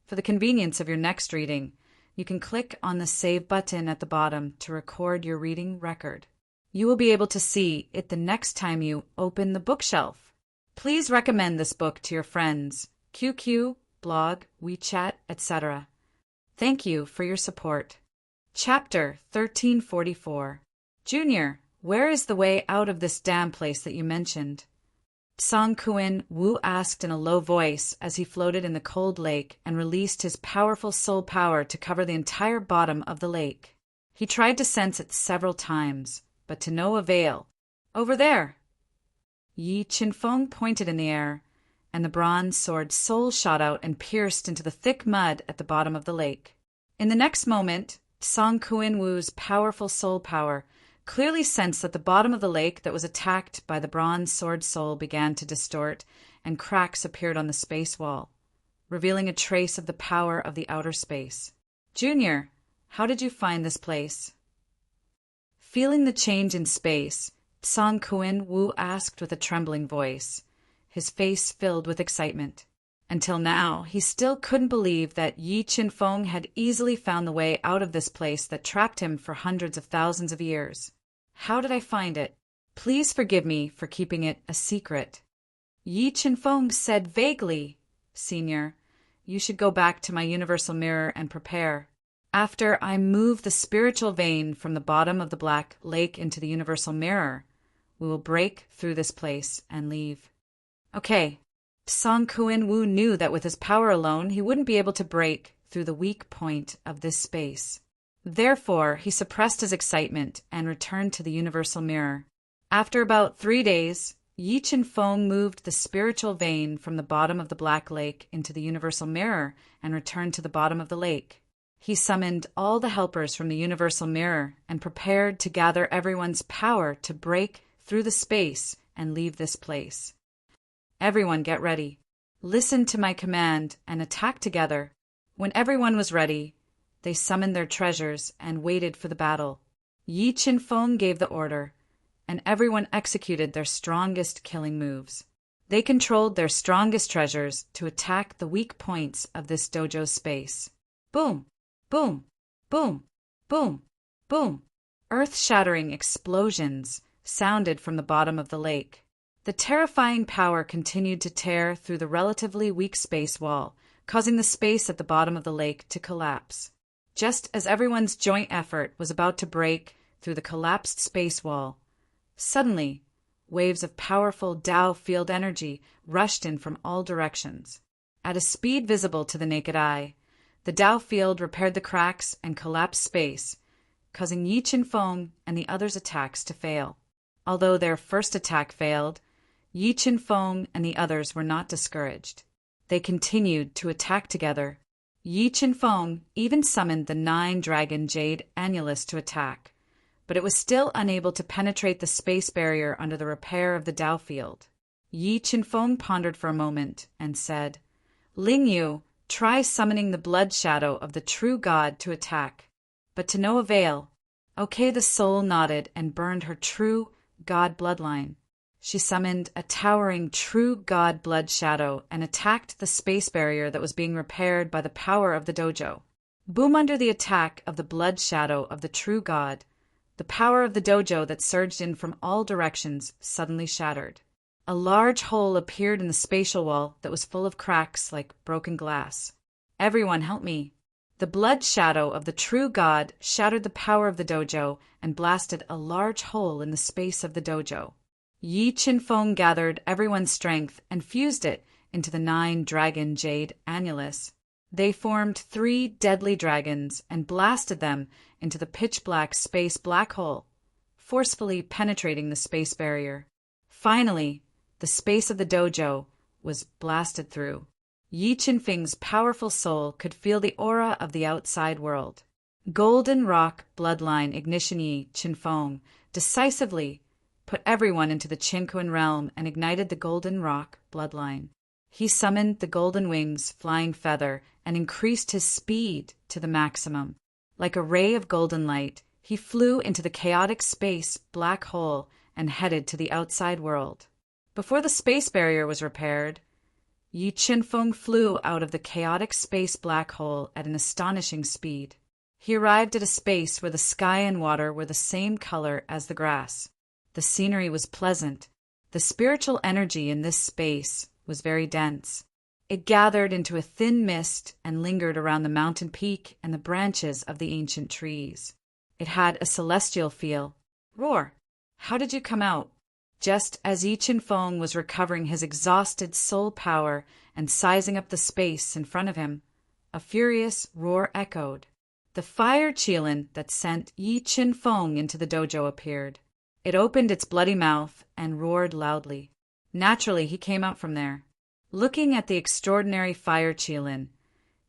A: For the convenience of your next reading, you can click on the Save button at the bottom to record your reading record. You will be able to see it the next time you open the bookshelf. Please recommend this book to your friends, QQ, blog, WeChat, etc. Thank you for your support. Chapter 1344. Junior, where is the way out of this damn place that you mentioned? Song Kuan-Wu asked in a low voice as he floated in the cold lake and released his powerful soul power to cover the entire bottom of the lake. He tried to sense it several times, but to no avail. Over there! Yi Qin-feng pointed in the air, and the bronze sword soul shot out and pierced into the thick mud at the bottom of the lake. In the next moment, Song Kuan-Wu's powerful soul power clearly sensed that the bottom of the lake that was attacked by the bronze sword soul began to distort, and cracks appeared on the space wall, revealing a trace of the power of the outer space. Junior, how did you find this place? Feeling the change in space, Song Kuan-Wu asked with a trembling voice, his face filled with excitement. Until now, he still couldn't believe that Yi Qin-feng had easily found the way out of this place that trapped him for hundreds of thousands of years. How did I find it? Please forgive me for keeping it a secret. Yi Qin-feng said vaguely, Senior, you should go back to my universal mirror and prepare. After I move the spiritual vein from the bottom of the black lake into the universal mirror, we will break through this place and leave. Okay. Song Kuan-Wu knew that with his power alone, he wouldn't be able to break through the weak point of this space. Therefore, he suppressed his excitement and returned to the universal mirror. After about 3 days, Yi Qin-feng moved the spiritual vein from the bottom of the black lake into the universal mirror and returned to the bottom of the lake. He summoned all the helpers from the universal mirror and prepared to gather everyone's power to break through the space and leave this place. Everyone get ready. Listen to my command and attack together. When everyone was ready, they summoned their treasures and waited for the battle. Yi Qin-feng gave the order, and everyone executed their strongest killing moves. They controlled their strongest treasures to attack the weak points of this dojo space. Boom! Boom! Boom! Boom! Boom! Earth-shattering explosions sounded from the bottom of the lake. The terrifying power continued to tear through the relatively weak space wall, causing the space at the bottom of the lake to collapse. Just as everyone's joint effort was about to break through the collapsed space wall, suddenly, waves of powerful Tao field energy rushed in from all directions. At a speed visible to the naked eye, the Tao field repaired the cracks and collapsed space, causing Yi Qin-feng and the others' attacks to fail. Although their first attack failed, Yi Qin-feng and the others were not discouraged. They continued to attack together. Yi Qinfeng even summoned the 9-dragon jade annulus to attack, but it was still unable to penetrate the space barrier under the repair of the Dao field. Yi Qinfeng pondered for a moment and said, "Ling Yu, try summoning the blood shadow of the true god to attack." But to no avail. Okay, the soul nodded and burned her true god bloodline. She summoned a towering true god blood shadow and attacked the space barrier that was being repaired by the power of the dojo. Boom! Under the attack of the blood shadow of the true god, the power of the dojo that surged in from all directions suddenly shattered. A large hole appeared in the spatial wall that was full of cracks like broken glass. "Everyone help me." The blood shadow of the true god shattered the power of the dojo and blasted a large hole in the space of the dojo. Yi Qinfeng gathered everyone's strength and fused it into the 9-dragon jade annulus. They formed 3 deadly dragons and blasted them into the pitch-black space black hole, forcefully penetrating the space barrier. Finally, the space of the dojo was blasted through. Yi Qinfeng's powerful soul could feel the aura of the outside world. Golden Rock Bloodline Ignition. Yi Qinfeng decisively put everyone into the Qinkuan realm and ignited the Golden Rock Bloodline. He summoned the Golden Wings Flying Feather and increased his speed to the maximum. Like a ray of golden light, he flew into the chaotic space black hole and headed to the outside world. Before the space barrier was repaired, Yi Qinfeng flew out of the chaotic space black hole at an astonishing speed. He arrived at a space where the sky and water were the same color as the grass. The scenery was pleasant. The spiritual energy in this space was very dense. It gathered into a thin mist and lingered around the mountain peak and the branches of the ancient trees. It had a celestial feel. "Roar, how did you come out?" Just as Yi Qinfeng was recovering his exhausted soul power and sizing up the space in front of him, a furious roar echoed. The fire qilin that sent Yi Qinfeng into the dojo appeared. It opened its bloody mouth and roared loudly. Naturally, he came out from there. Looking at the extraordinary fire qilin,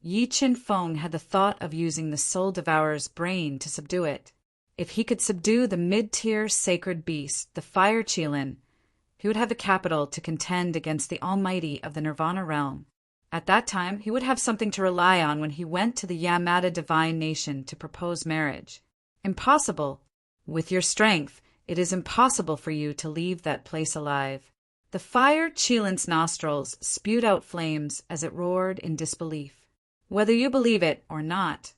A: Yi Qinfeng had the thought of using the Soul Devourer's brain to subdue it. If he could subdue the mid-tier sacred beast, the fire qilin, he would have the capital to contend against the Almighty of the Nirvana realm. At that time, he would have something to rely on when he went to the Yamada divine nation to propose marriage. Impossible. With your strength, it is impossible for you to leave that place alive. The fire qilin's nostrils spewed out flames as it roared in disbelief. Whether you believe it or not,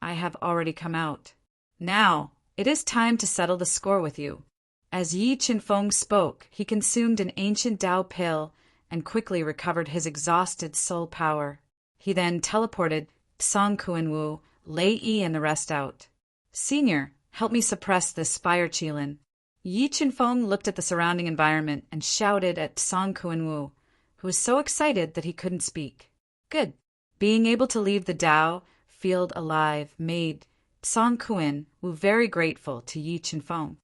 A: I have already come out. Now, it is time to settle the score with you. As Yi Qinfeng spoke, he consumed an ancient Dao pill and quickly recovered his exhausted soul power. He then teleported Song Kuan-Wu, Lei Yi, and the rest out. "Senior, help me suppress this fire qilin." Yi Qinfeng looked at the surrounding environment and shouted at Song Kuan-Wu, who was so excited that he couldn't speak. Good. Being able to leave the Dao field alive made Song Kuan-Wu very grateful to Yi Qinfeng.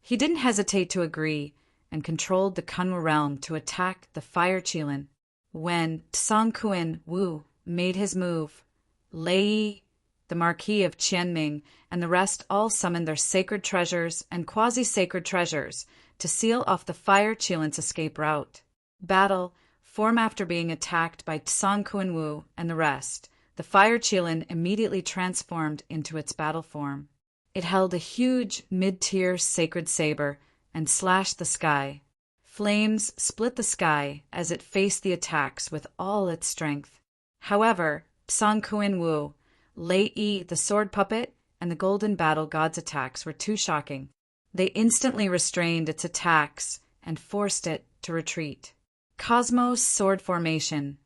A: He didn't hesitate to agree and controlled the Kunwu realm to attack the fire qilin. When Song Kuan-Wu made his move, Lei Yi, the Marquis of Qianming, and the rest all summoned their sacred treasures and quasi-sacred treasures to seal off the fire qilin's escape route. Battle, form after being attacked by Song Kuan-Wu and the rest, the fire qilin immediately transformed into its battle form. It held a huge mid-tier sacred saber and slashed the sky. Flames split the sky as it faced the attacks with all its strength. However, Song Kuan-Wu, Lei Yi, the sword puppet, and the golden battle god's attacks were too shocking. They instantly restrained its attacks and forced it to retreat. Cosmos Sword Formation.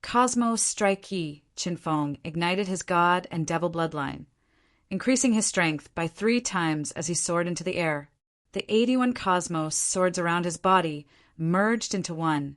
A: Cosmos Strike. Yi Qinfeng ignited his god and devil bloodline, increasing his strength by 3 times as he soared into the air. The 81 cosmos swords around his body merged into one,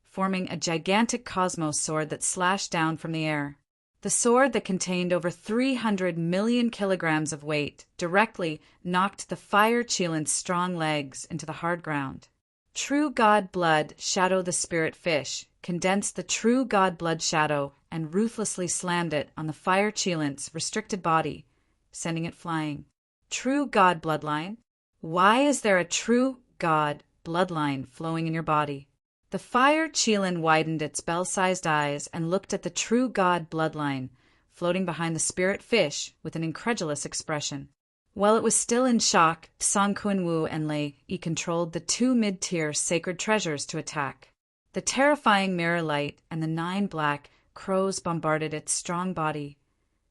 A: forming a gigantic cosmos sword that slashed down from the air. The sword that contained over 300 million kilograms of weight directly knocked the fire qilin's strong legs into the hard ground. True God blood shadow the spirit fish, condensed the true God blood shadow, and ruthlessly slammed it on the fire cheelant's restricted body, sending it flying. True God bloodline? Why is there a true God bloodline flowing in your body? The fire cheelant widened its bell-sized eyes and looked at the true God bloodline, floating behind the spirit fish with an incredulous expression. While it was still in shock, Tsang Kuan-Wu and Lei Yi controlled the 2 mid-tier sacred treasures to attack. The terrifying mirror light and the 9 black crows bombarded its strong body,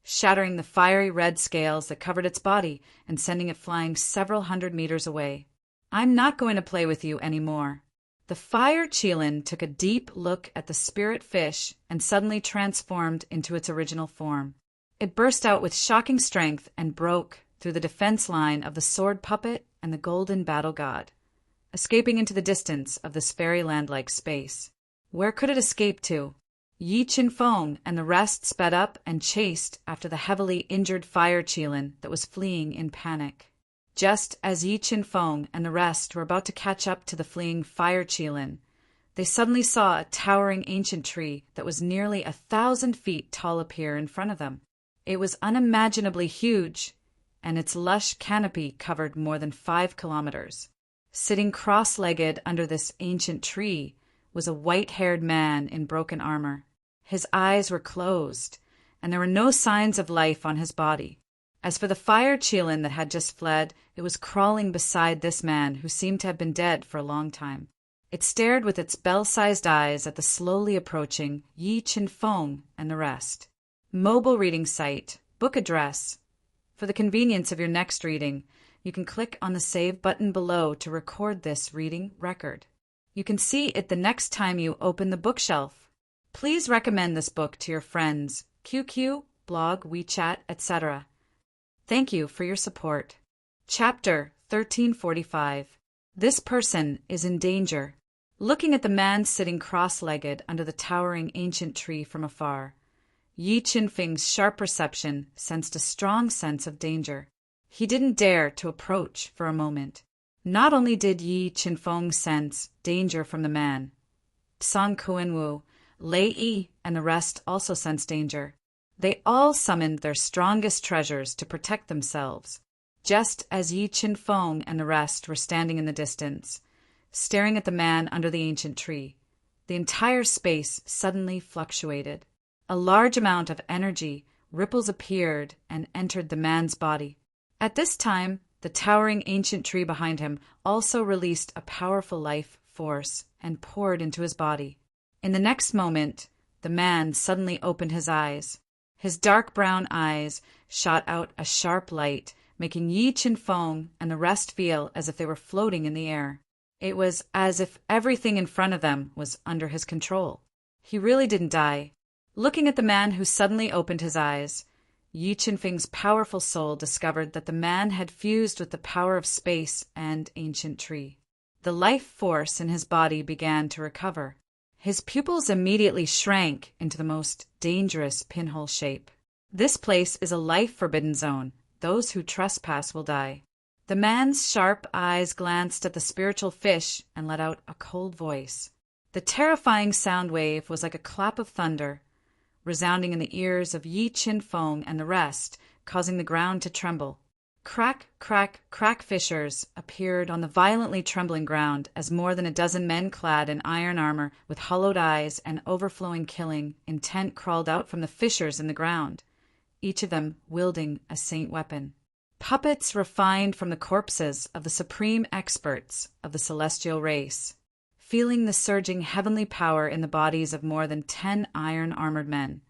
A: shattering the fiery red scales that covered its body and sending it flying several hundred meters away. I'm not going to play with you anymore. The fire cheelant took a deep look at the spirit fish and suddenly transformed into its original form. It burst out with shocking strength and broke through the defense line of the sword puppet and the golden battle god, escaping into the distance of this fairyland-like space. Where could it escape to? Yi Qin-feng and the rest sped up and chased after the heavily injured fire cheelant that was fleeing in panic. Just as Yi Qin-feng and the rest were about to catch up to the fleeing fire cheelant, they suddenly saw a towering ancient tree that was nearly 1,000 feet tall appear in front of them. It was unimaginably huge, and its lush canopy covered more than 5 kilometers. Sitting cross-legged under this ancient tree was a white-haired man in broken armor. His eyes were closed, and there were no signs of life on his body. As for the fire cheelant that had just fled, it was crawling beside this man who seemed to have been dead for a long time. It stared with its bell-sized eyes at the slowly approaching Yi Qin-feng and the rest. Mobile reading site, book address. For the convenience of your next reading, you can click on the Save button below to record this reading record. You can see it the next time you open the bookshelf. Please recommend this book to your friends, QQ, blog, WeChat, etc. Thank you for your support. Chapter 1345. This person is in danger. Looking at the man sitting cross-legged under the towering ancient tree from afar, Yi Qin-feng's sharp perception sensed a strong sense of danger. He didn't dare to approach for a moment. Not only did Yi Qin-feng sense danger from the man, Tsang Kuan-Wu, Lei Yi, and the rest also sensed danger. They all summoned their strongest treasures to protect themselves, just as Yi Qin-feng and the rest were standing in the distance, staring at the man under the ancient tree. The entire space suddenly fluctuated. A large amount of energy ripples appeared and entered the man's body. At this time, the towering ancient tree behind him also released a powerful life force and poured into his body. In the next moment, the man suddenly opened his eyes. His dark brown eyes shot out a sharp light, making Yi Qin-feng and the rest feel as if they were floating in the air. It was as if everything in front of them was under his control. He really didn't die. Looking at the man who suddenly opened his eyes, Yi Qin-feng's powerful soul discovered that the man had fused with the power of space and ancient tree. The life force in his body began to recover. His pupils immediately shrank into the most dangerous pinhole shape. This place is a life-forbidden zone. Those who trespass will die. The man's sharp eyes glanced at the spiritual fish and let out a cold voice. The terrifying sound wave was like a clap of thunder, resounding in the ears of Yi Qin-feng and the rest, causing the ground to tremble. Crack, crack, crack fissures appeared on the violently trembling ground as more than a dozen men clad in iron armor with hollowed eyes and overflowing killing intent crawled out from the fissures in the ground, each of them wielding a saint weapon. Puppets refined from the corpses of the supreme experts of the celestial race, feeling the surging heavenly power in the bodies of more than 10 iron-armored men.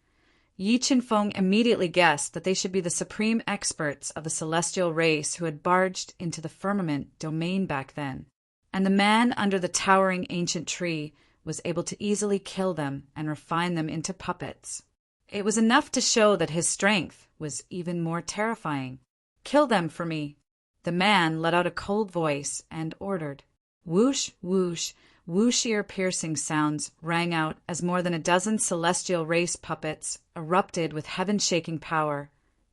A: Yi Qin-feng immediately guessed that they should be the supreme experts of the celestial race who had barged into the firmament domain back then, and the man under the towering ancient tree was able to easily kill them and refine them into puppets. It was enough to show that his strength was even more terrifying. "Kill them for me." The man let out a cold voice and ordered. Whoosh, whoosh, whoosh ear-piercing sounds rang out as more than a dozen celestial race puppets erupted with heaven-shaking power,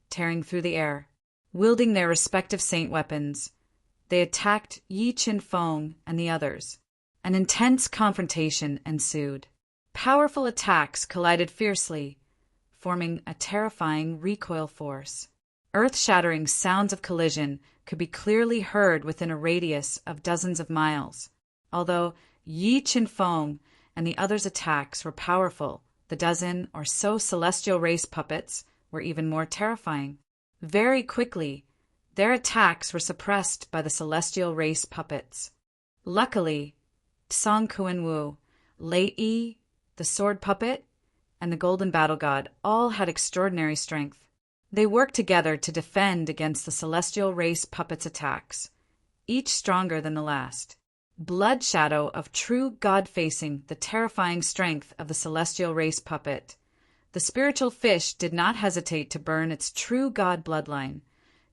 A: tearing through the air. Wielding their respective saint weapons, they attacked Yi Qin-feng and the others. An intense confrontation ensued. Powerful attacks collided fiercely, forming a terrifying recoil force. Earth-shattering sounds of collision could be clearly heard within a radius of dozens of miles. Although Yi Qin-feng and the others' attacks were powerful, the dozen or so celestial race puppets were even more terrifying. Very quickly, their attacks were suppressed by the celestial race puppets. Luckily, Tsang Kuan-wu, Lei Yi, the sword puppet, and the golden battle god all had extraordinary strength. They worked together to defend against the celestial race puppets' attacks, each stronger than the last. Blood shadow of true god facing the terrifying strength of the celestial race puppet. The spiritual fish did not hesitate to burn its true god bloodline,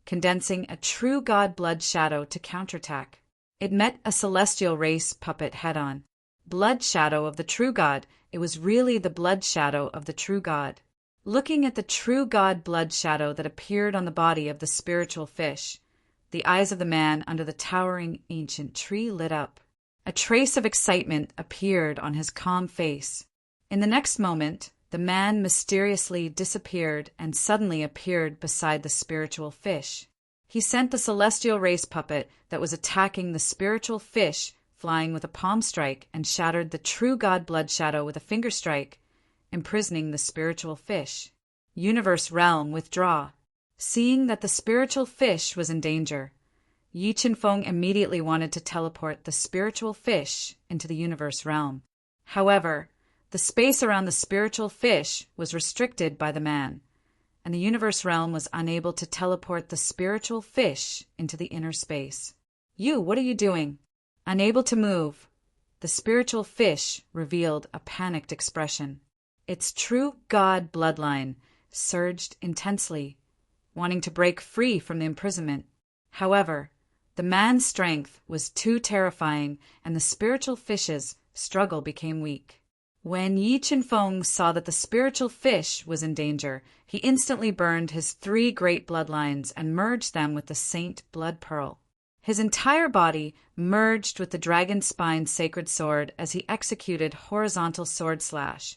A: condensing a true god blood shadow to counterattack. It met a celestial race puppet head-on. Blood shadow of the true god, it was really the blood shadow of the true god. Looking at the true god blood shadow that appeared on the body of the spiritual fish, the eyes of the man under the towering ancient tree lit up. A trace of excitement appeared on his calm face. In the next moment, the man mysteriously disappeared and suddenly appeared beside the spiritual fish. He sent the celestial race puppet that was attacking the spiritual fish flying with a palm strike and shattered the true god blood shadow with a finger strike, imprisoning the spiritual fish. Universe realm withdraw. Seeing that the spiritual fish was in danger, Yi Qin-feng immediately wanted to teleport the spiritual fish into the universe realm. However, the space around the spiritual fish was restricted by the man, and the universe realm was unable to teleport the spiritual fish into the inner space. "You, what are you doing?" Unable to move, the spiritual fish revealed a panicked expression. Its true god bloodline surged intensely, wanting to break free from the imprisonment. However, the man's strength was too terrifying, and the spiritual fish's struggle became weak. When Yi Qin-feng saw that the spiritual fish was in danger, he instantly burned his 3 great bloodlines and merged them with the Saint Blood Pearl. His entire body merged with the dragon spine sacred sword as he executed horizontal sword slash,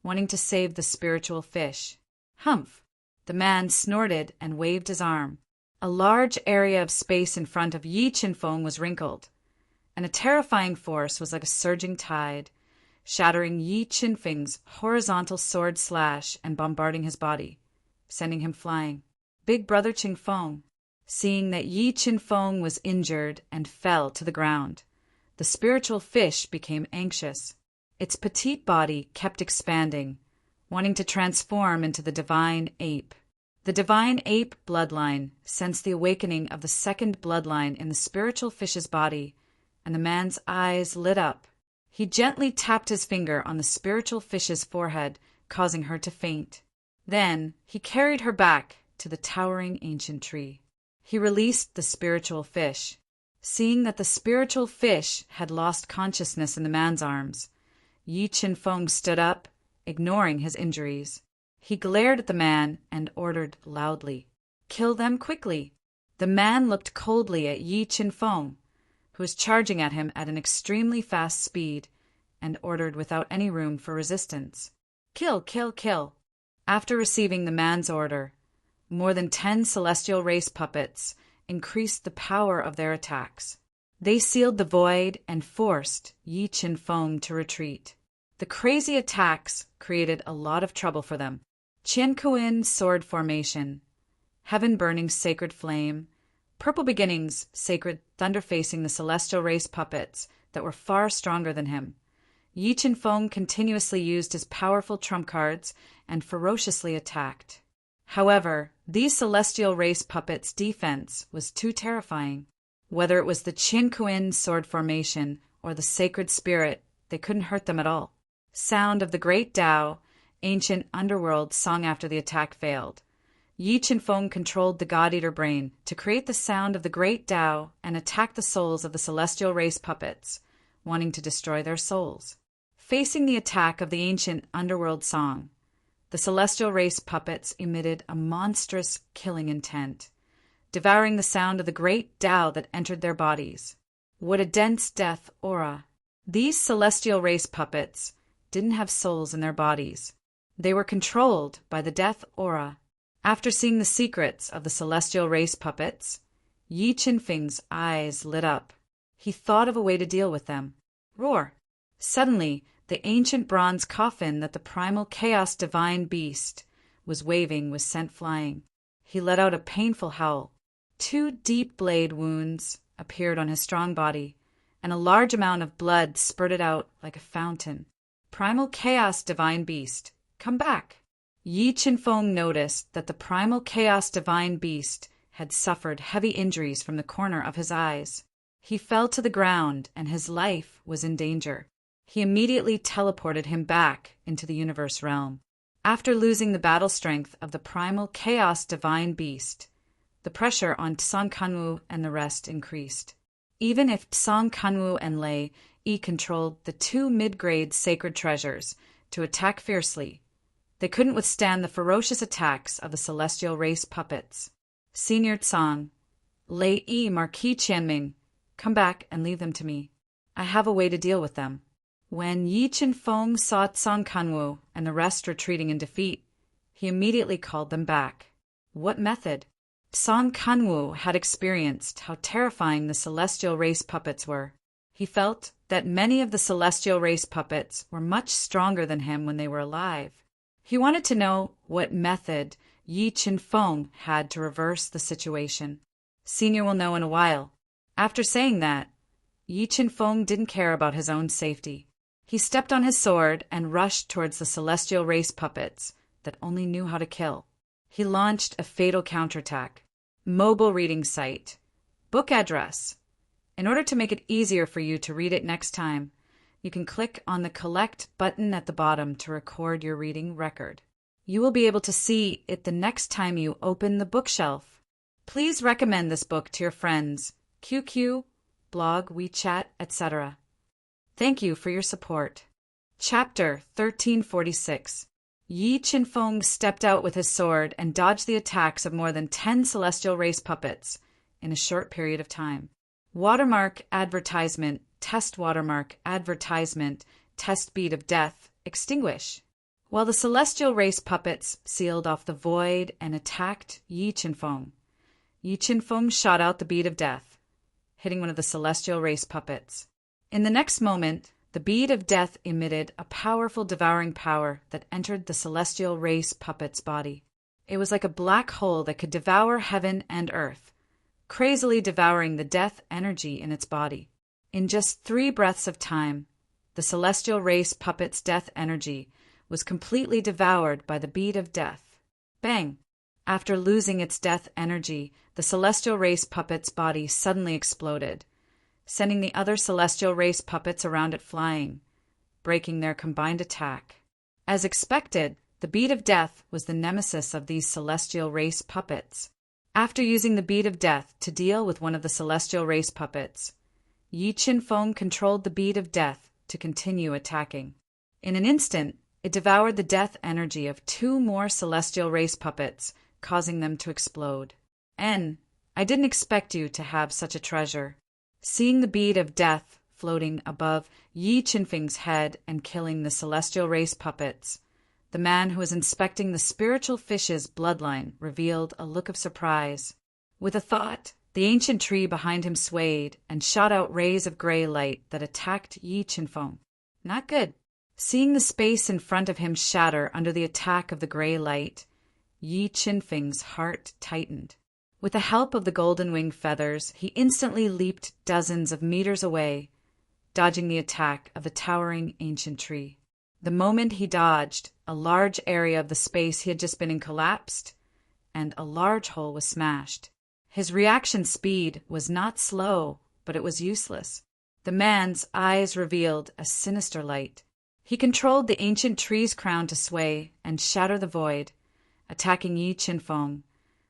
A: wanting to save the spiritual fish. Humph! The man snorted and waved his arm. A large area of space in front of Yi Qin-feng was wrinkled, and a terrifying force was like a surging tide, shattering Yi Qin-feng's horizontal sword slash and bombarding his body, sending him flying. Big Brother Qin-feng, seeing that Yi Qin-feng was injured and fell to the ground, the spiritual fish became anxious. Its petite body kept expanding, wanting to transform into the divine ape. The divine ape bloodline sensed the awakening of the second bloodline in the spiritual fish's body, and the man's eyes lit up. He gently tapped his finger on the spiritual fish's forehead, causing her to faint. Then he carried her back to the towering ancient tree. He released the spiritual fish. Seeing that the spiritual fish had lost consciousness in the man's arms, Yi Qin-feng stood up, ignoring his injuries. He glared at the man and ordered loudly, "Kill them quickly!" The man looked coldly at Yi Qin-feng, who was charging at him at an extremely fast speed, and ordered without any room for resistance, "Kill, kill, kill!" After receiving the man's order, more than 10 celestial race puppets increased the power of their attacks. They sealed the void and forced Yi Qin-feng to retreat. The crazy attacks created a lot of trouble for them. Qian Kuin sword formation, heaven burning sacred flame, purple beginnings sacred thunder facing the celestial race puppets that were far stronger than him. Yi Qin-feng continuously used his powerful trump cards and ferociously attacked. However, these celestial race puppets' defense was too terrifying. Whether it was the Qian Kuin sword formation or the sacred spirit, they couldn't hurt them at all. Sound of the great Tao, ancient underworld song after the attack failed. Yi Qin-feng controlled the God-Eater brain to create the sound of the great Tao and attack the souls of the celestial race puppets, wanting to destroy their souls. Facing the attack of the ancient underworld song, the celestial race puppets emitted a monstrous killing intent, devouring the sound of the great Tao that entered their bodies. What a dense death aura! These celestial race puppets didn't have souls in their bodies. They were controlled by the death aura. After seeing the secrets of the celestial race puppets, Yi Qinfeng's eyes lit up. He thought of a way to deal with them. Roar! Suddenly, the ancient bronze coffin that the primal chaos divine beast was waving was sent flying. He let out a painful howl. 2 deep blade wounds appeared on his strong body, and a large amount of blood spurted out like a fountain. Primal chaos divine beast, come back! Yi Qinfeng noticed that the primal chaos divine beast had suffered heavy injuries from the corner of his eyes. He fell to the ground, and his life was in danger. He immediately teleported him back into the universe realm. After losing the battle strength of the primal chaos divine beast, the pressure on Song Kanwu and the rest increased. Even if Song Kanwu and Lei Yi controlled the 2 mid-grade sacred treasures to attack fiercely, they couldn't withstand the ferocious attacks of the celestial race puppets. Senior Tsang, Lei Yi, Marquis Qianming, come back and leave them to me. I have a way to deal with them. When Yi Qinfeng saw Song Kanwu and the rest retreating in defeat, he immediately called them back. What method? Song Kanwu had experienced how terrifying the celestial race puppets were. He felt that many of the celestial race puppets were much stronger than him when they were alive. He wanted to know what method Yi Qinfeng had to reverse the situation. Senior will know in a while. After saying that, Yi Qinfeng didn't care about his own safety. He stepped on his sword and rushed towards the celestial race puppets that only knew how to kill. He launched a fatal counterattack. Mobile reading site. Book address. In order to make it easier for you to read it next time, you can click on the Collect button at the bottom to record your reading record. You will be able to see it the next time you open the bookshelf. Please recommend this book to your friends, QQ, blog, WeChat, etc. Thank you for your support. Chapter 1346. Yi Qinfeng stepped out with his sword and dodged the attacks of more than 10 celestial race puppets in a short period of time. Watermark advertisement, test watermark advertisement, test bead of death, extinguish. While the celestial race puppets sealed off the void and attacked Yi Qinfeng shot out the bead of death, hitting one of the celestial race puppets. In the next moment, the bead of death emitted a powerful devouring power that entered the celestial race puppet's body. It was like a black hole that could devour heaven and earth, crazily devouring the death energy in its body. In just 3 breaths of time, the celestial race puppet's death energy was completely devoured by the bead of death. Bang! After losing its death energy, the celestial race puppet's body suddenly exploded, sending the other celestial race puppets around it flying, breaking their combined attack. As expected, the bead of death was the nemesis of these celestial race puppets. After using the bead of death to deal with one of the celestial race puppets, Yi Qinfeng controlled the bead of death to continue attacking. In an instant, it devoured the death energy of 2 more celestial race puppets, causing them to explode. I didn't expect you to have such a treasure. Seeing the bead of death floating above Yi Qinfeng's head and killing the celestial race puppets, the man who was inspecting the spiritual fish's bloodline revealed a look of surprise. With a thought, the ancient tree behind him swayed and shot out rays of gray light that attacked Yi Qinfeng. Not good. Seeing the space in front of him shatter under the attack of the gray light, Yi Qinfeng's heart tightened. With the help of the golden wing feathers, he instantly leaped dozens of meters away, dodging the attack of the towering ancient tree. The moment he dodged, a large area of the space he had just been in collapsed, and a large hole was smashed. His reaction speed was not slow, but it was useless. The man's eyes revealed a sinister light. He controlled the ancient tree's crown to sway and shatter the void, attacking Yi Qinfeng,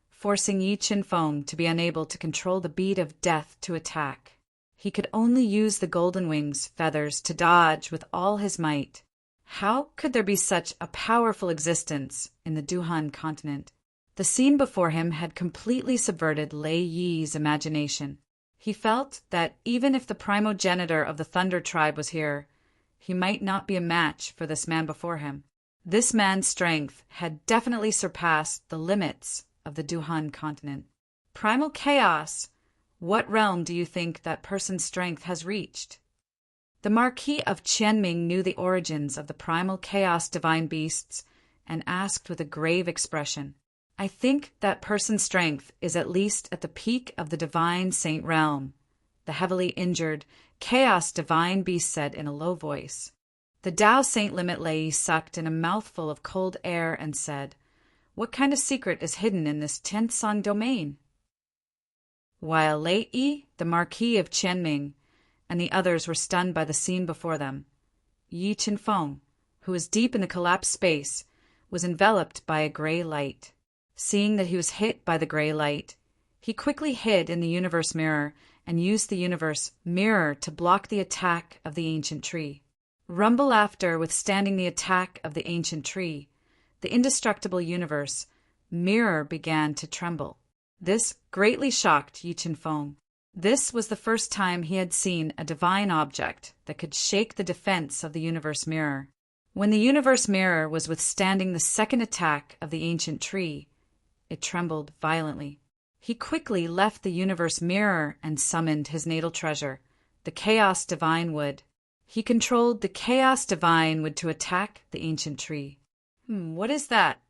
A: forcing Yi Qinfeng to be unable to control the bead of death to attack. He could only use the golden wing's feathers to dodge with all his might. How could there be such a powerful existence in the Duhan continent? The scene before him had completely subverted Lei Yi's imagination. He felt that even if the primogenitor of the Thunder tribe was here, he might not be a match for this man before him. This man's strength had definitely surpassed the limits of the Duhan continent. Primal chaos! What realm do you think that person's strength has reached? The Marquis of Qianming knew the origins of the primal chaos divine beasts and asked with a grave expression, I think that person's strength is at least at the peak of the divine saint realm, the heavily injured chaos divine beast said in a low voice. The Tao Saint Limit Lei sucked in a mouthful of cold air and said, What kind of secret is hidden in this Tianshan domain? While Lei Yi, the Marquis of Qianming, and the others were stunned by the scene before them, Yi Qinfeng, who was deep in the collapsed space, was enveloped by a gray light. Seeing that he was hit by the gray light, he quickly hid in the universe mirror and used the universe mirror to block the attack of the ancient tree. Rumble after withstanding the attack of the ancient tree, the indestructible universe mirror began to tremble. This greatly shocked Yi Qinfeng. This was the first time he had seen a divine object that could shake the defense of the universe mirror. When the universe mirror was withstanding the second attack of the ancient tree, it trembled violently. He quickly left the universe mirror and summoned his natal treasure, the Chaos Divine Wood. He controlled the Chaos Divine Wood to attack the ancient tree. What is that?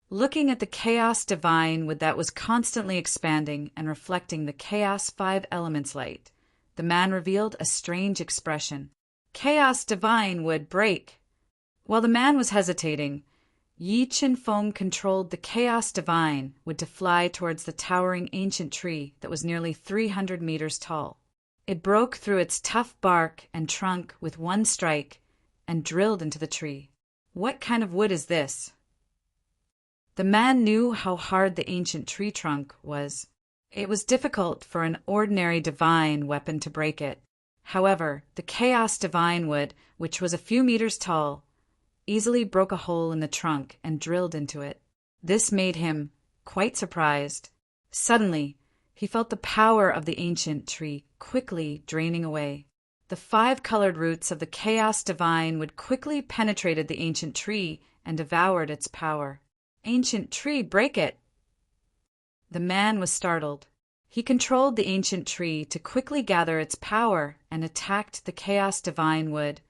A: Looking at the Chaos Divine Wood that was constantly expanding and reflecting the Chaos 5 Elements light, the man revealed a strange expression. Chaos Divine Wood break! While the man was hesitating, Yi Qinfeng controlled the Chaos Divine Wood to fly towards the towering ancient tree that was nearly 300 meters tall. It broke through its tough bark and trunk with one strike and drilled into the tree. What kind of wood is this? The man knew how hard the ancient tree trunk was. It was difficult for an ordinary divine weapon to break it. However, the Chaos Divine Wood, which was a few meters tall, easily broke a hole in the trunk and drilled into it. This made him quite surprised. Suddenly, he felt the power of the ancient tree quickly draining away. The 5 colored roots of the Chaos Divine Wood quickly penetrated the ancient tree and devoured its power. Ancient tree, break it! The man was startled. He controlled the ancient tree to quickly gather its power and attacked the Chaos Divine Wood,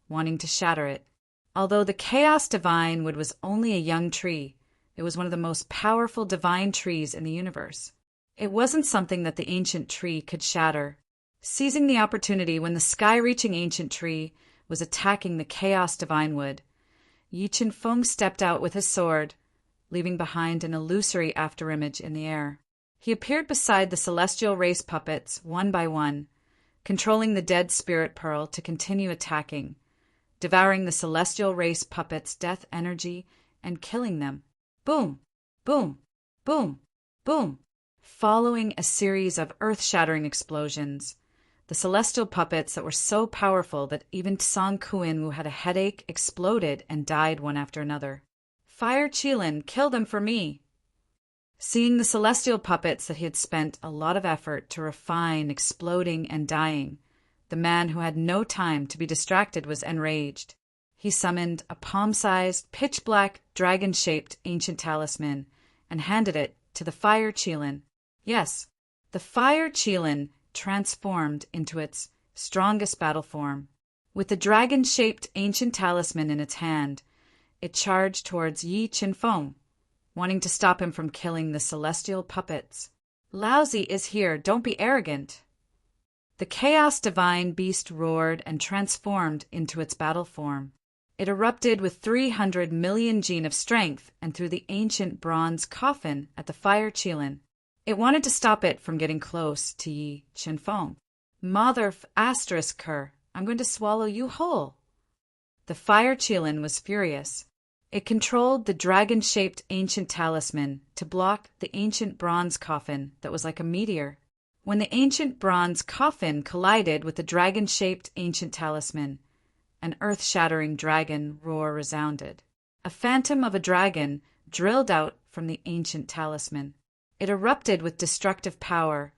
A: wanting to shatter it. Although the Chaos Divine Wood was only a young tree, it was one of the most powerful divine trees in the universe. It wasn't something that the ancient tree could shatter. Seizing the opportunity when the sky-reaching ancient tree was attacking the Chaos Divine Wood, Yi Qinfeng stepped out with his sword, leaving behind an illusory afterimage in the air. He appeared beside the celestial race puppets one by one, controlling the dead spirit pearl to continue attacking, devouring the celestial race puppets' death energy and killing them. Boom! Boom! Boom! Boom! Following a series of earth-shattering explosions, the celestial puppets that were so powerful that even Tsang Kuan, who had a headache, exploded and died one after another. Fire Qilin, kill them for me! Seeing the celestial puppets that he had spent a lot of effort to refine exploding and dying, the man who had no time to be distracted was enraged. He summoned a palm-sized, pitch-black, dragon-shaped ancient talisman and handed it to the Fire Qilin. Yes, the Fire Qilin transformed into its strongest battle form. With the dragon-shaped ancient talisman in its hand, it charged towards Yi Qinfeng, wanting to stop him from killing the celestial puppets. Laozi is here, don't be arrogant. The Chaos Divine Beast roared and transformed into its battle form. It erupted with 300 million gene of strength and threw the ancient bronze coffin at the Fire Qilin. It wanted to stop it from getting close to Yi Qinfeng. Mother asterisk her, I'm going to swallow you whole. The Fire Qilin was furious. It controlled the dragon-shaped ancient talisman to block the ancient bronze coffin that was like a meteor. When the ancient bronze coffin collided with the dragon-shaped ancient talisman, an earth-shattering dragon roar resounded. A phantom of a dragon drilled out from the ancient talisman. It erupted with destructive power,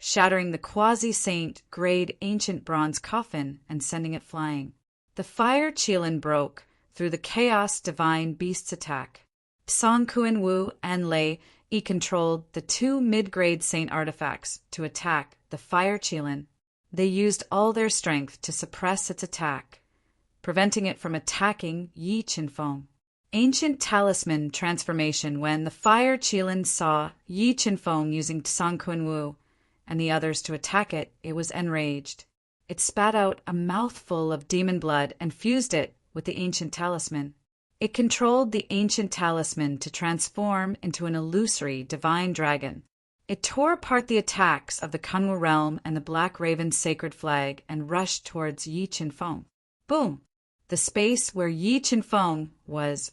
A: shattering the quasi-saint-grade ancient bronze coffin and sending it flying. The fire Qilin broke through the chaos divine beast's attack. Song Kuan Wu and Lei Yi controlled the two mid-grade saint artifacts to attack the fire Qilin. They used all their strength to suppress its attack, preventing it from attacking Yi Qinfeng. Ancient talisman transformation. When the fire Qilin saw Yi Qinfeng using Song Kuan Wu and the others to attack it, it was enraged. It spat out a mouthful of demon blood and fused it with the ancient talisman. It controlled the ancient talisman to transform into an illusory divine dragon. It tore apart the attacks of the Kunwu realm and the Black Raven's sacred flag and rushed towards Yi Qinfeng. Boom! The space where Yi Qinfeng was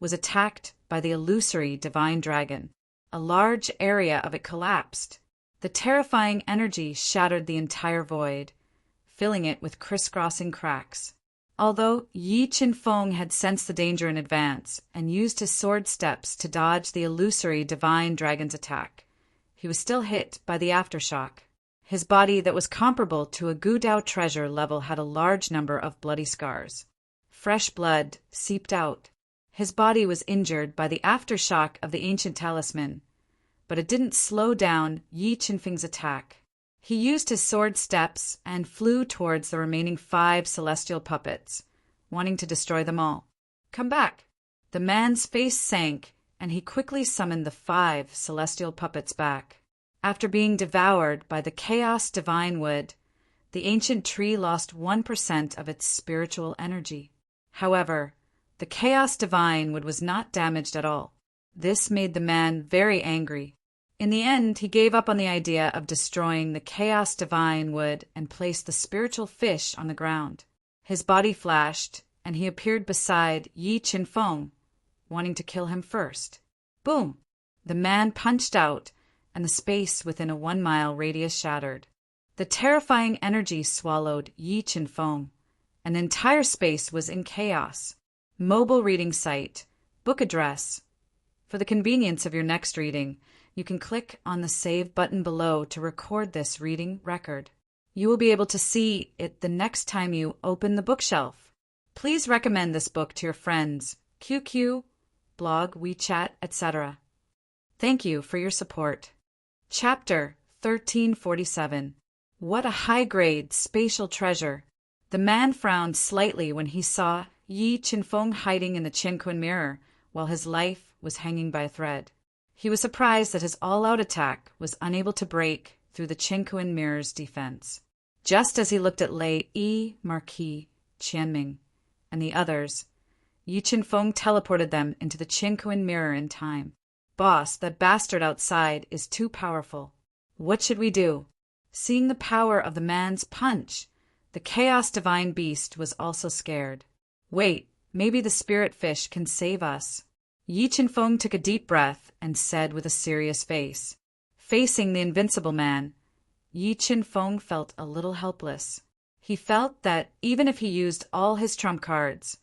A: attacked by the illusory divine dragon. A large area of it collapsed. The terrifying energy shattered the entire void, filling it with crisscrossing cracks. Although Yi Qinfeng had sensed the danger in advance and used his sword steps to dodge the illusory divine dragon's attack, he was still hit by the aftershock. His body, that was comparable to a Gudao treasure level, had a large number of bloody scars. Fresh blood seeped out. His body was injured by the aftershock of the ancient talisman, but it didn't slow down Yi Qinfeng's attack. He used his sword steps and flew towards the remaining 5 celestial puppets, wanting to destroy them all. Come back! The man's face sank, and he quickly summoned the 5 celestial puppets back. After being devoured by the chaos divine wood, the ancient tree lost 1% of its spiritual energy. However, the chaos divine wood was not damaged at all. This made the man very angry. In the end, he gave up on the idea of destroying the chaos divine wood and placed the spiritual fish on the ground. His body flashed, and he appeared beside Yi Qinfeng, wanting to kill him first. Boom! The man punched out, and the space within a 1-mile radius shattered. The terrifying energy swallowed Yi Qinfeng, and the entire space was in chaos. Mobile reading site, book address. For the convenience of your next reading, you can click on the Save button below to record this reading record. You will be able to see it the next time you open the bookshelf. Please recommend this book to your friends, QQ, blog, WeChat, etc. Thank you for your support. Chapter 1347. What a high-grade spatial treasure. The man frowned slightly when he saw Yi Qinfeng hiding in the Qinquan mirror while his life was hanging by a thread. He was surprised that his all-out attack was unable to break through the Qinquan mirror's defense. Just as he looked at Lei Yi, Marquis, Qianming, and the others, Yi Qinfeng teleported them into the Qinquan mirror in time. Boss, that bastard outside is too powerful. What should we do? Seeing the power of the man's punch, the chaos divine beast was also scared. Wait, maybe the spirit fish can save us. Yi Qinfeng took a deep breath and said with a serious face. Facing the invincible man, Yi Qinfeng felt a little helpless. He felt that even if he used all his trump cards,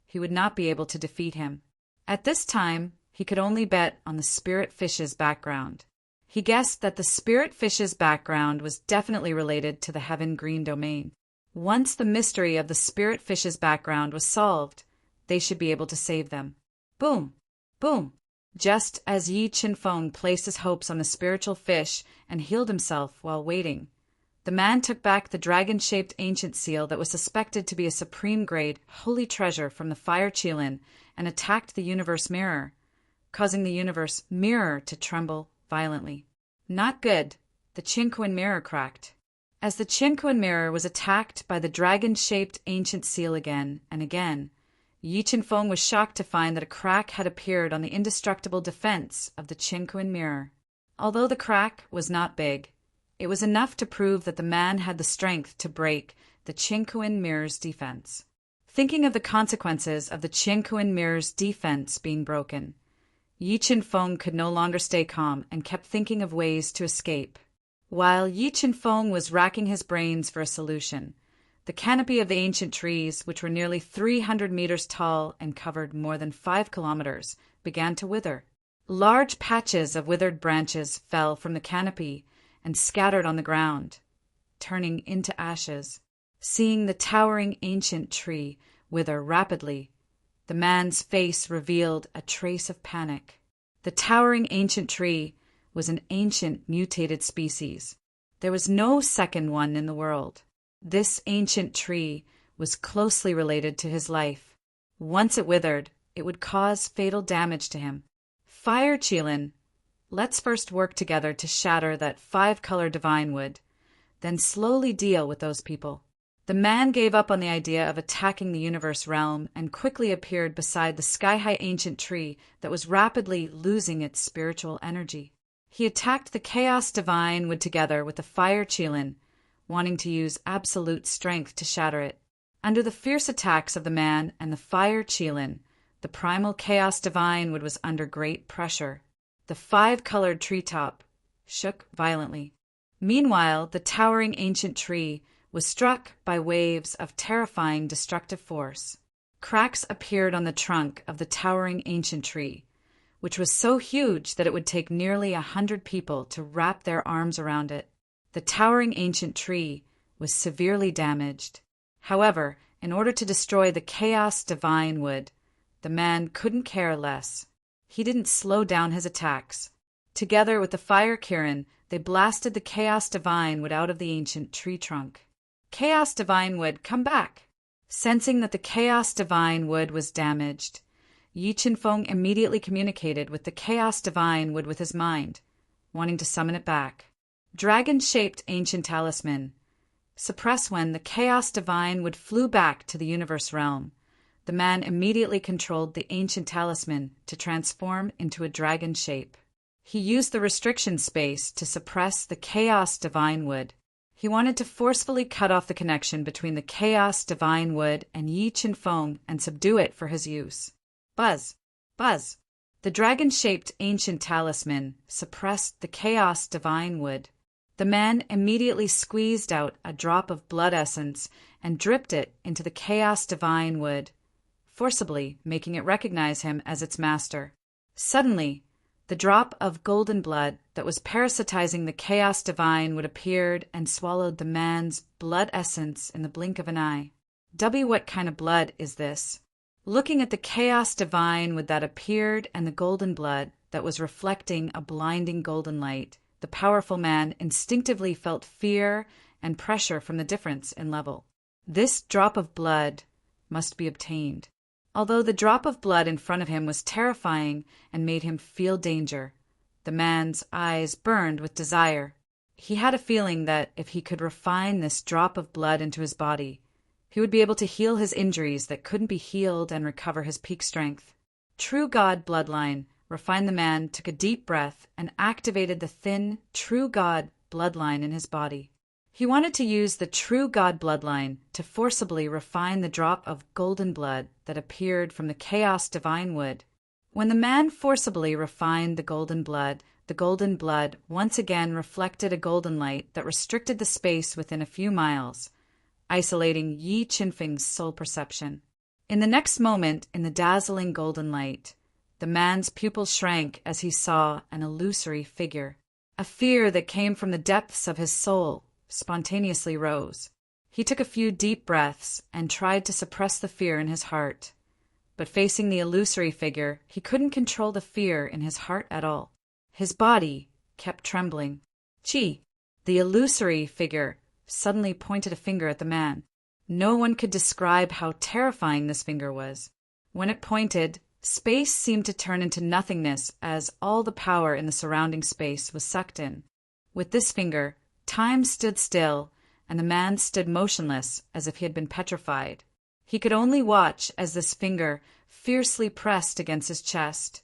A: he would not be able to defeat him. At this time, he could only bet on the spirit fish's background. He guessed that the spirit fish's background was definitely related to the Heaven Green domain. Once the mystery of the spirit fish's background was solved, they should be able to save them. Boom! Boom! Just as Yi Qinfeng placed his hopes on the spiritual fish and healed himself while waiting, the man took back the dragon-shaped ancient seal that was suspected to be a supreme-grade holy treasure from the fire Qilin and attacked the universe mirror, causing the universe mirror to tremble violently. Not good. The Qinquan mirror cracked. As the Qinquan mirror was attacked by the dragon-shaped ancient seal again and again, Yi Qinfeng was shocked to find that a crack had appeared on the indestructible defense of the Qinquan mirror. Although the crack was not big, it was enough to prove that the man had the strength to break the Qinquan mirror's defense. Thinking of the consequences of the Qinquan mirror's defense being broken, Yi Qinfeng could no longer stay calm and kept thinking of ways to escape. While Yi Qinfeng was racking his brains for a solution, the canopy of the ancient trees, which were nearly 300 meters tall and covered more than 5 kilometers, began to wither. Large patches of withered branches fell from the canopy, and scattered on the ground, turning into ashes. Seeing the towering ancient tree wither rapidly, the man's face revealed a trace of panic. The towering ancient tree was an ancient mutated species. There was no second one in the world. This ancient tree was closely related to his life. Once it withered, it would cause fatal damage to him. Fire Qilin, let's first work together to shatter that 5-color divine wood, then slowly deal with those people. The man gave up on the idea of attacking the universe realm and quickly appeared beside the sky-high ancient tree that was rapidly losing its spiritual energy. He attacked the chaos divine wood together with the fire Qilin, wanting to use absolute strength to shatter it. Under the fierce attacks of the man and the fire Qilin, the primal chaos divine wood was under great pressure. The 5-colored treetop shook violently. Meanwhile, the towering ancient tree was struck by waves of terrifying destructive force. Cracks appeared on the trunk of the towering ancient tree, which was so huge that it would take nearly 100 people to wrap their arms around it. The towering ancient tree was severely damaged. However, in order to destroy the chaos divine wood, the man couldn't care less. He didn't slow down his attacks. Together with the fire Kirin, they blasted the chaos divine wood out of the ancient tree trunk. Chaos divine wood, come back! Sensing that the chaos divine wood was damaged, Yi Qinfeng immediately communicated with the chaos divine wood with his mind, wanting to summon it back. Dragon-shaped ancient talisman. Suppress when the chaos divine wood flew back to the universe realm. The man immediately controlled the ancient talisman to transform into a dragon shape. He used the restriction space to suppress the chaos divine wood. He wanted to forcefully cut off the connection between the chaos divine wood and Yi Qinfeng and subdue it for his use. Buzz! Buzz! The dragon-shaped ancient talisman suppressed the chaos divine wood. The man immediately squeezed out a drop of blood essence and dripped it into the chaos divine wood, forcibly making it recognize him as its master. Suddenly, the drop of golden blood that was parasitizing the chaos divine would appeared and swallowed the man's blood essence in the blink of an eye. What kind of blood is this? Looking at the chaos divine wood that appeared and the golden blood that was reflecting a blinding golden light, the powerful man instinctively felt fear and pressure from the difference in level. This drop of blood must be obtained. Although the drop of blood in front of him was terrifying and made him feel danger, the man's eyes burned with desire. He had a feeling that if he could refine this drop of blood into his body, he would be able to heal his injuries that couldn't be healed and recover his peak strength. True God bloodline. Refined the man took a deep breath and activated the thin, true God bloodline in his body. He wanted to use the true God bloodline to forcibly refine the drop of golden blood that appeared from the chaos divine wood. When the man forcibly refined the golden blood once again reflected a golden light that restricted the space within a few miles, isolating Yi Qinfeng's soul perception. In the next moment, in the dazzling golden light, the man's pupils shrank as he saw an illusory figure. A fear that came from the depths of his soul spontaneously rose. He took a few deep breaths and tried to suppress the fear in his heart. But facing the illusory figure, he couldn't control the fear in his heart at all. His body kept trembling. Chi! The illusory figure suddenly pointed a finger at the man. No one could describe how terrifying this finger was. When it pointed, space seemed to turn into nothingness as all the power in the surrounding space was sucked in. With this finger, time stood still, and the man stood motionless as if he had been petrified. He could only watch as this finger fiercely pressed against his chest,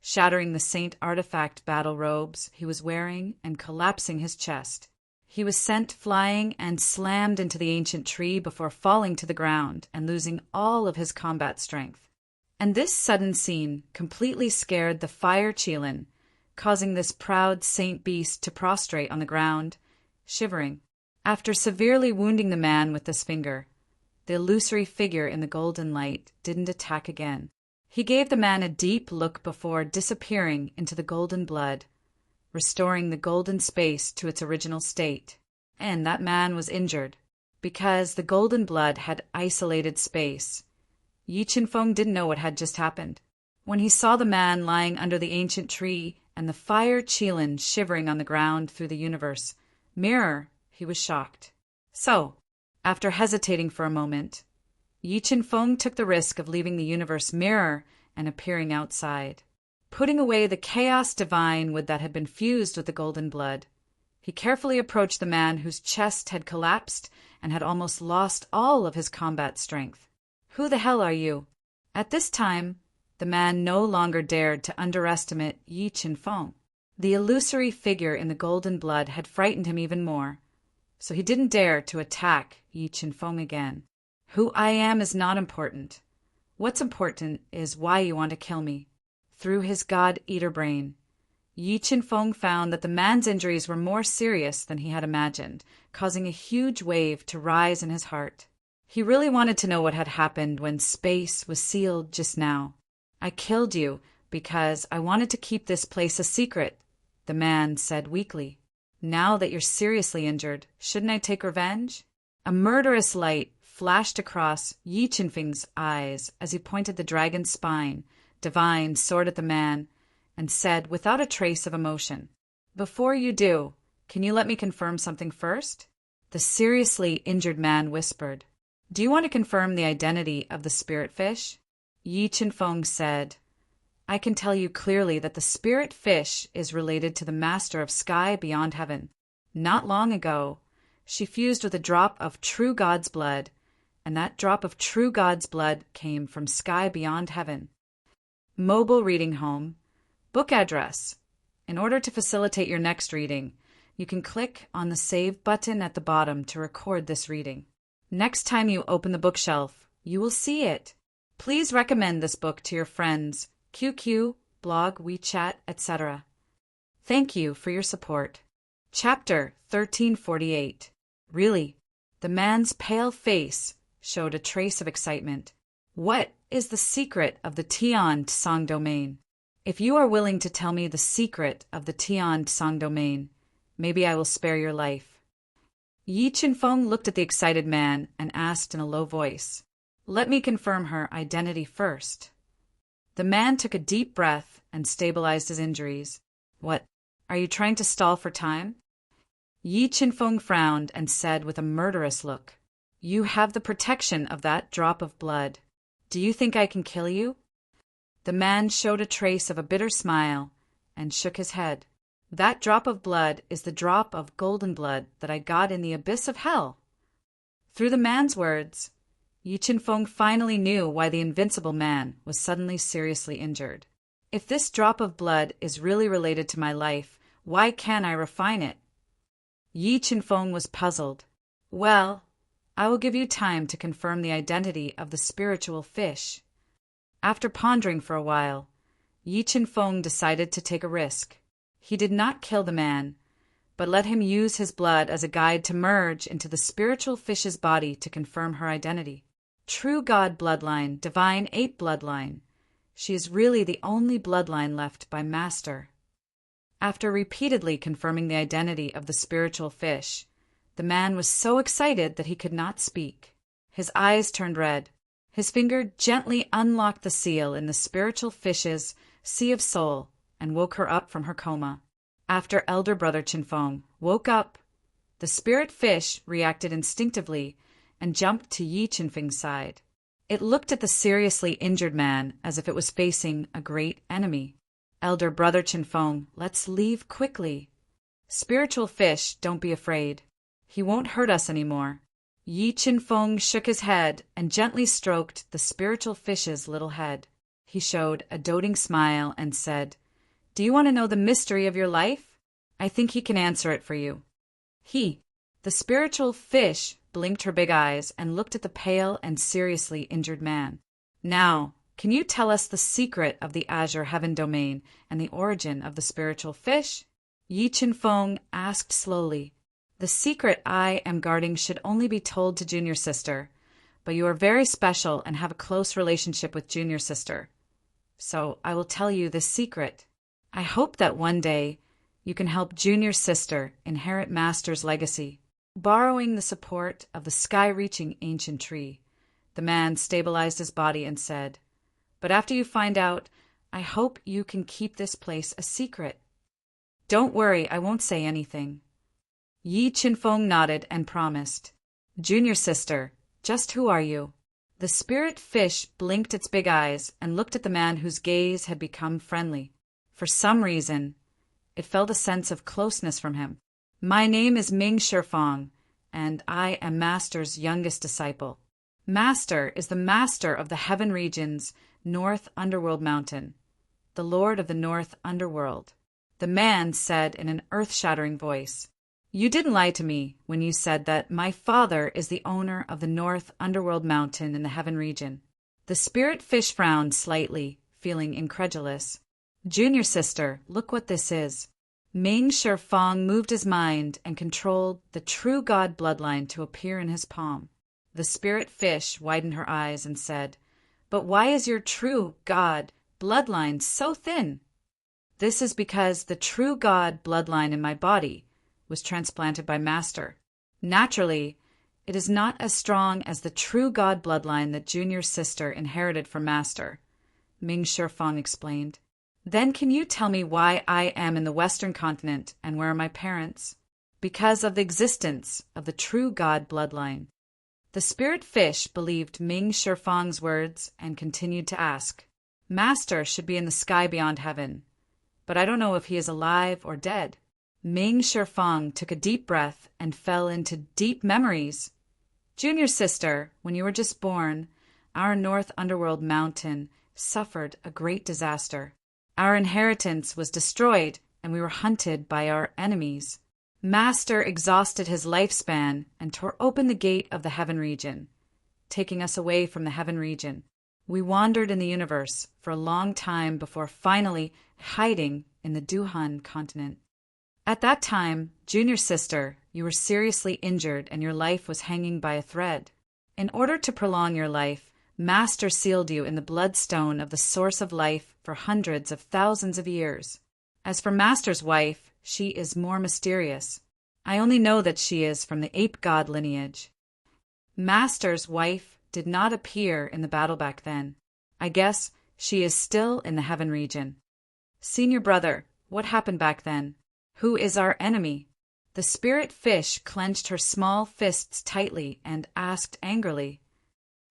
A: shattering the saint artifact battle robes he was wearing and collapsing his chest. He was sent flying and slammed into the ancient tree before falling to the ground and losing all of his combat strength. And this sudden scene completely scared the fire Qilin, causing this proud saint beast to prostrate on the ground, shivering. After severely wounding the man with this finger, the illusory figure in the golden light didn't attack again. He gave the man a deep look before disappearing into the golden blood, restoring the golden space to its original state. And that man was injured, because the golden blood had isolated space. Yi Qinfeng didn't know what had just happened. When he saw the man lying under the ancient tree and the fire Qilin shivering on the ground through the universe mirror, he was shocked. So, after hesitating for a moment, Yi Qinfeng took the risk of leaving the universe mirror and appearing outside. Putting away the chaos divine wood that had been fused with the golden blood, he carefully approached the man whose chest had collapsed and had almost lost all of his combat strength. "Who the hell are you?" At this time, the man no longer dared to underestimate Yi Qinfeng. The illusory figure in the golden blood had frightened him even more, so he didn't dare to attack Yi Qinfeng again. "Who I am is not important. What's important is why you want to kill me." Through his God-eater brain, Yi Qinfeng found that the man's injuries were more serious than he had imagined, causing a huge wave to rise in his heart. He really wanted to know what had happened when space was sealed just now. "I killed you because I wanted to keep this place a secret," the man said weakly. "Now that you're seriously injured, shouldn't I take revenge?" A murderous light flashed across Yi Qinfeng's eyes as he pointed the dragon's spine, divine sword at the man, and said without a trace of emotion, "Before you do, can you let me confirm something first?" The seriously injured man whispered, "Do you want to confirm the identity of the spirit fish?" Yi Qinfeng said, "I can tell you clearly that the spirit fish is related to the master of sky beyond heaven. Not long ago, she fused with a drop of true God's blood, and that drop of true God's blood came from sky beyond heaven." Mobile reading home. Book address. In order to facilitate your next reading, you can click on the Save button at the bottom to record this reading. Next time you open the bookshelf, you will see it. Please recommend this book to your friends, QQ, blog, WeChat, etc. Thank you for your support. Chapter 1348. Really, the man's pale face showed a trace of excitement. "What is the secret of the Tian Song domain? If you are willing to tell me the secret of the Tian Song domain, maybe I will spare your life." Yi Qinfeng looked at the excited man and asked in a low voice, "Let me confirm her identity first." The man took a deep breath and stabilized his injuries. "What, are you trying to stall for time?" Yi Qinfeng frowned and said with a murderous look, "You have the protection of that drop of blood. Do you think I can kill you?" The man showed a trace of a bitter smile and shook his head. "That drop of blood is the drop of golden blood that I got in the abyss of hell." Through the man's words, Yi Qinfeng finally knew why the invincible man was suddenly seriously injured. "If this drop of blood is really related to my life, why can't I refine it?" Yi Qinfeng was puzzled. "Well, I will give you time to confirm the identity of the spiritual fish." After pondering for a while, Yi Qinfeng decided to take a risk. He did not kill the man, but let him use his blood as a guide to merge into the spiritual fish's body to confirm her identity. True God bloodline, divine 8 bloodline. She is really the only bloodline left by Master. After repeatedly confirming the identity of the spiritual fish, the man was so excited that he could not speak. His eyes turned red. His finger gently unlocked the seal in the spiritual fish's sea of soul and woke her up from her coma. After elder brother Qinfeng woke up, the spirit fish reacted instinctively and jumped to Yi Qinfeng's side. It looked at the seriously injured man as if it was facing a great enemy. "Elder brother Qinfeng, let's leave quickly." "Spiritual fish, don't be afraid. He won't hurt us anymore." Yi Qinfeng shook his head and gently stroked the spiritual fish's little head. He showed a doting smile and said, "Do you want to know the mystery of your life? I think he can answer it for you." The spiritual fish, blinked her big eyes and looked at the pale and seriously injured man. "Now, can you tell us the secret of the Azure Heaven domain and the origin of the spiritual fish?" Yi Qinfeng asked slowly. "The secret I am guarding should only be told to Junior Sister, but you are very special and have a close relationship with Junior Sister. So I will tell you this secret. I hope that one day You can help Junior's sister inherit Master's legacy. Borrowing the support of the sky-reaching ancient tree, the man stabilized his body and said, "But after you find out, I hope you can keep this place a secret." "Don't worry, I won't say anything." Yi Qinfeng nodded and promised. "Junior sister, just who are you?" The spirit fish blinked its big eyes and looked at the man whose gaze had become friendly. For some reason, it felt a sense of closeness from him. "My name is Ming Shifeng, and I am Master's youngest disciple. Master is the master of the heaven region's North Underworld Mountain, the Lord of the North Underworld." The man said in an earth-shattering voice, "You didn't lie to me when you said that my father is the owner of the North Underworld Mountain in the heaven region." The spirit fish frowned slightly, feeling incredulous. "Junior sister, look what this is." Ming Shifeng moved his mind and controlled the true God bloodline to appear in his palm. The spirit fish widened her eyes and said, "But why is your true God bloodline so thin?" "This is because the true God bloodline in my body was transplanted by Master. Naturally, it is not as strong as the true God bloodline that Junior's sister inherited from Master," Ming Shifeng explained. "Then can you tell me why I am in the Western continent and where are my parents?" "Because of the existence of the true God bloodline." The spirit fish believed Ming Shifeng's words and continued to ask, "Master should be in the sky beyond heaven, but I don't know if he is alive or dead." Ming Shifeng took a deep breath and fell into deep memories. "Junior sister, when you were just born, our North Underworld Mountain suffered a great disaster. Our inheritance was destroyed and we were hunted by our enemies. Master exhausted his lifespan and tore open the gate of the heaven region, taking us away from the heaven region. We wandered in the universe for a long time before finally hiding in the Duhan continent. At that time, Junior sister, you were seriously injured and your life was hanging by a thread. In order to prolong your life, Master sealed you in the bloodstone of the source of life for hundreds of thousands of years. As for Master's wife, she is more mysterious. I only know that she is from the ape god lineage. Master's wife did not appear in the battle back then. I guess she is still in the heaven region." "Senior brother, what happened back then? Who is our enemy?" The spirit fish clenched her small fists tightly and asked angrily,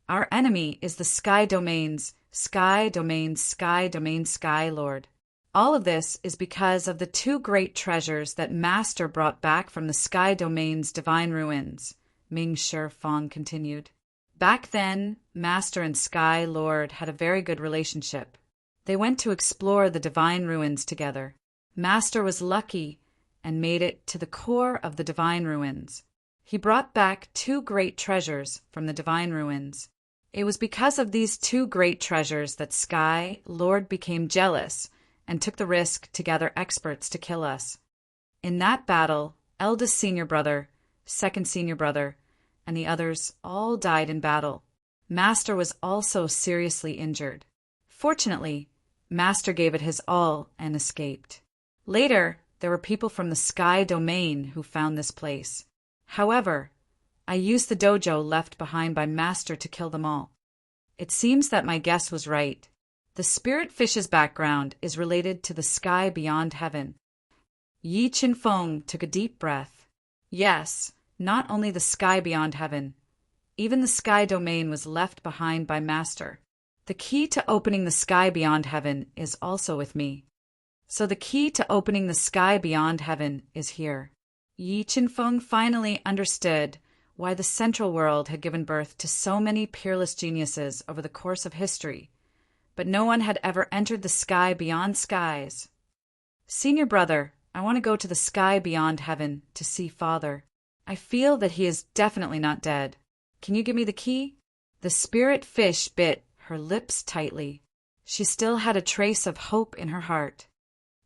A: "Our enemy is the Sky Domain's Sky Lord. All of this is because of the two great treasures that Master brought back from the Sky Domain's divine ruins," Ming Shifeng continued. "Back then, Master and Sky Lord had a very good relationship. They went to explore the divine ruins together. Master was lucky and made it to the core of the divine ruins. He brought back two great treasures from the divine ruins. It was because of these two great treasures that Sky Lord became jealous and took the risk to gather experts to kill us. In that battle, eldest senior brother, second senior brother, and the others all died in battle. Master was also seriously injured. Fortunately, Master gave it his all and escaped. Later, there were people from the Sky Domain who found this place. However, I used the dojo left behind by Master to kill them all. It seems that my guess was right. The spirit fish's background is related to the sky beyond heaven." Yi Qinfeng took a deep breath. Yes, not only the sky beyond heaven. Even the Sky Domain was left behind by Master. The key to opening the sky beyond heaven is also with me. So the key to opening the sky beyond heaven is here. Yi Qinfeng finally understood why the Central World had given birth to so many peerless geniuses over the course of history, but no one had ever entered the sky beyond skies. "Senior brother, I want to go to the sky beyond heaven to see Father. I feel that he is definitely not dead. Can you give me the key?" The spirit fish bit her lips tightly. She still had a trace of hope in her heart.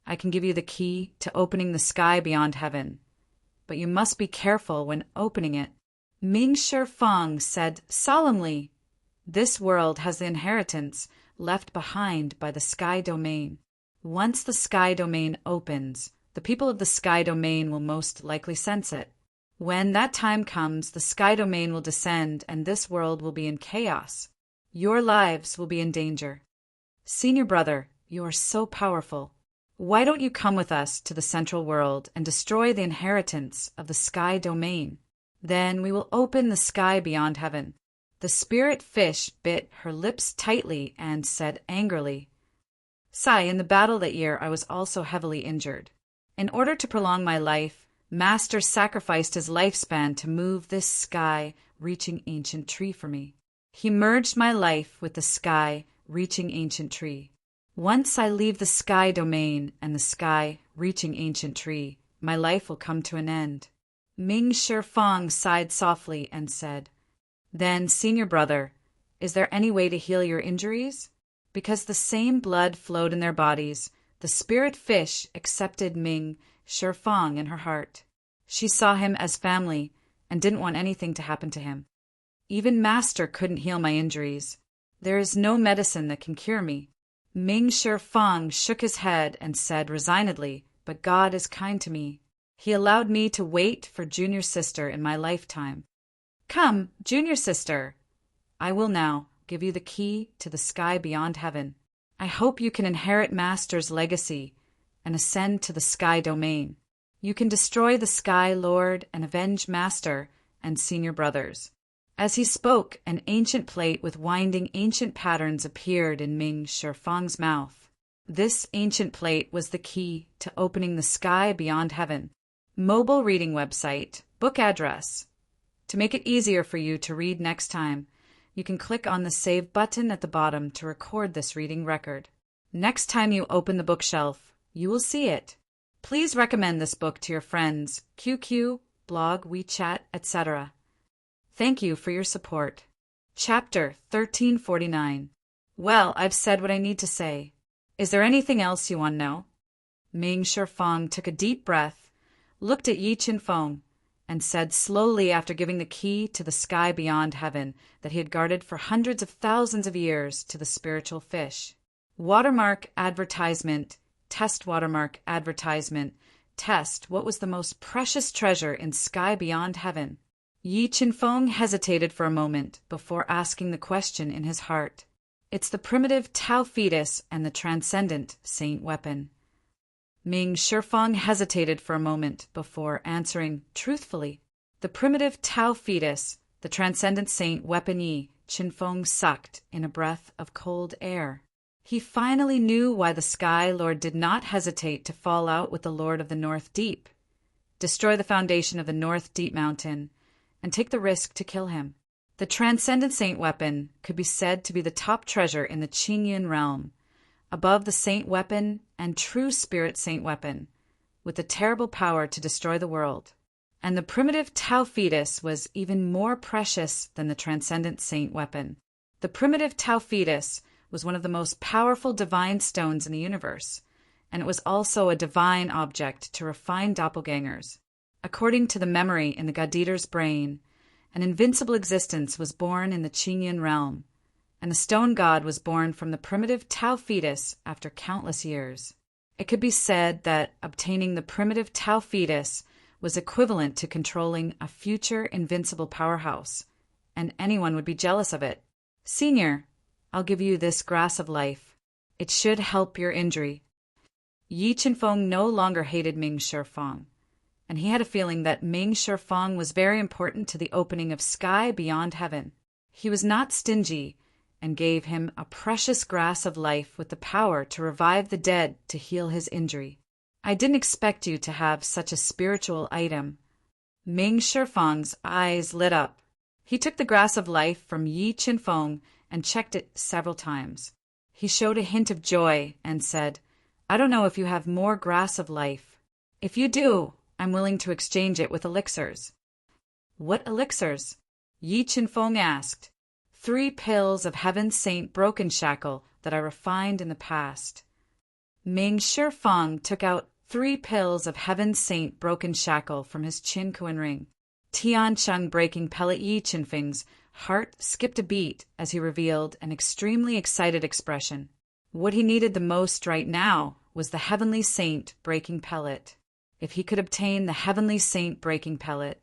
A: "I can give you the key to opening the sky beyond heaven, but you must be careful when opening it." Ming Shifeng said solemnly, "This world has the inheritance left behind by the Sky Domain. Once the Sky Domain opens, The people of the sky domain will most likely sense it. When that time comes, the sky domain will descend and this world will be in chaos. Your lives will be in danger. Senior brother, you are so powerful. Why don't you come with us to the central world and destroy the inheritance of the sky domain? Then we will open the sky beyond heaven. The spirit fish bit her lips tightly and said angrily, Sai, in the battle that year I was also heavily injured. In order to prolong my life, Master sacrificed his lifespan to move this sky-reaching ancient tree for me. He merged my life with the sky-reaching ancient tree. Once I leave the sky domain and the sky-reaching ancient tree, my life will come to an end. Ming Shi Fang sighed softly and said, Then, senior brother, is there any way to heal your injuries? Because the same blood flowed in their bodies, the spirit fish accepted Ming Shi Fang in her heart. She saw him as family and didn't want anything to happen to him. Even Master couldn't heal my injuries. There is no medicine that can cure me. Ming Shi Fang shook his head and said resignedly, But God is kind to me. He allowed me to wait for junior sister in my lifetime. Come, junior sister. I will now give you the key to the sky beyond heaven. I hope you can inherit Master's legacy and ascend to the sky domain. You can destroy the Sky Lord and avenge Master and senior brothers. As he spoke, an ancient plate with winding ancient patterns appeared in Ming Shi Fang's mouth. This ancient plate was the key to opening the sky beyond heaven. Mobile reading website, book address. To make it easier for you to read next time, you can click on the Save button at the bottom to record this reading record. Next time you open the bookshelf, you will see it. Please recommend this book to your friends, QQ, blog, WeChat, etc. Thank you for your support. Chapter 1349. Well, I've said what I need to say. Is there anything else you want to know? Ming Shi Fang took a deep breath, looked at Yi Qin Feng, and said slowly after giving the key to the sky beyond heaven that he had guarded for hundreds of thousands of years to the spiritual fish. Watermark advertisement, test watermark advertisement, test what was the most precious treasure in sky beyond heaven. Yi Qin Feng hesitated for a moment before asking the question in his heart. It's the primitive Tao fetus and the transcendent saint weapon. Ming Shi Fang hesitated for a moment before answering truthfully. The primitive Tao fetus, the transcendent saint weapon. Yi Qin Feng sucked in a breath of cold air. He finally knew why the Sky Lord did not hesitate to fall out with the Lord of the North Deep, destroy the foundation of the North Deep Mountain, and take the risk to kill him. The transcendent saint weapon could be said to be the top treasure in the Qingyun realm, above the saint weapon and true spirit saint weapon, with the terrible power to destroy the world. And the primitive Tao fetus was even more precious than the transcendent saint weapon. The primitive Tao fetus was one of the most powerful divine stones in the universe, and it was also a divine object to refine doppelgangers. According to the memory in the God Eater's brain, an invincible existence was born in the Qingyun realm, and the stone god was born from the primitive Tao fetus after countless years. It could be said that obtaining the primitive Tao fetus was equivalent to controlling a future invincible powerhouse, and anyone would be jealous of it. Senior, I'll give you this grass of life. It should help your injury. Yi Qin Feng no longer hated Ming Shi Fang, and he had a feeling that Ming Shi Fang was very important to the opening of sky beyond heaven. He was not stingy and gave him a precious grass of life with the power to revive the dead to heal his injury. I didn't expect you to have such a spiritual item. Ming Shi Fang's eyes lit up. He took the grass of life from Yi Qin Feng and checked it several times. He showed a hint of joy and said, I don't know if you have more grass of life. If you do, I'm willing to exchange it with elixirs. What elixirs? Yi Qin Feng asked. 3 pills of Heaven's Saint Broken Shackle that I refined in the past. Ming Shi Fang took out 3 pills of Heaven's Saint Broken Shackle from his Qin Kuan ring. Tian Chung breaking pellet. Yi Qin Feng's heart skipped a beat as he revealed an extremely excited expression. What he needed the most right now was the Heavenly Saint breaking pellet. If he could obtain the heavenly saint breaking pellet,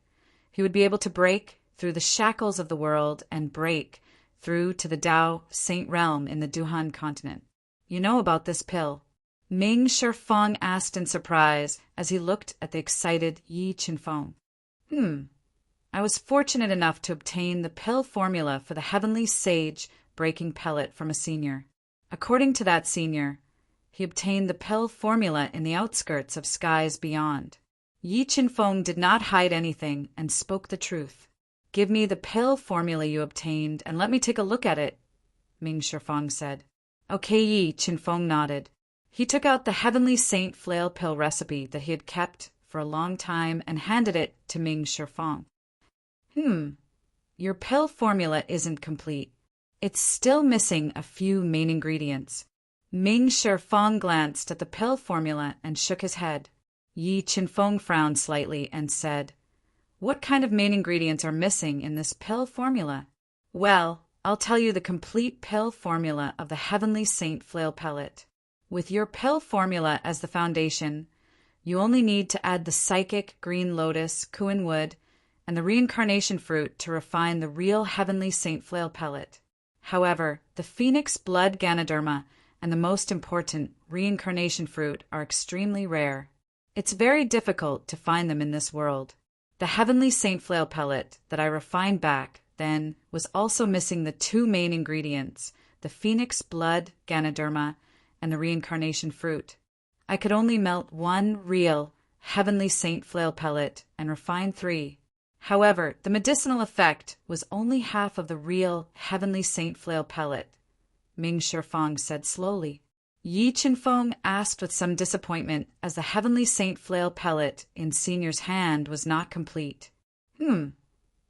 A: he would be able to break through the shackles of the world and break through to the Tao saint realm in the Duhan continent. You know about this pill? Ming Shifeng asked in surprise as he looked at the excited Yi Qinfeng. I was fortunate enough to obtain the pill formula for the heavenly sage breaking pellet from a senior. According to that senior, he obtained the pill formula in the outskirts of skies beyond. Yi Qinfeng did not hide anything and spoke the truth. Give me the pill formula you obtained and let me take a look at it, Ming Shifeng said. Okay, Yi Qinfeng nodded. He took out the heavenly saint flail pill recipe that he had kept for a long time and handed it to Ming Shifeng. Your pill formula isn't complete. It's still missing a few main ingredients. Ming Shifeng glanced at the pill formula and shook his head. Yi Qinfeng frowned slightly and said, What kind of main ingredients are missing in this pill formula? Well, I'll tell you the complete pill formula of the heavenly saint flail pellet. With your pill formula as the foundation, you only need to add the psychic green lotus, Kuan wood, and the reincarnation fruit to refine the real heavenly saint flail pellet. However, the phoenix blood Ganoderma and the most important reincarnation fruit are extremely rare. It's very difficult to find them in this world. The heavenly saint flail pellet that I refined back then was also missing the two main ingredients, the phoenix blood Ganoderma and the reincarnation fruit. I could only melt one real heavenly saint flail pellet and refine 3. However, the medicinal effect was only half of the real heavenly saint flail pellet, Ming Shifeng said slowly. Yi Qinfeng asked with some disappointment as the heavenly saint flail pellet in Senior's hand was not complete.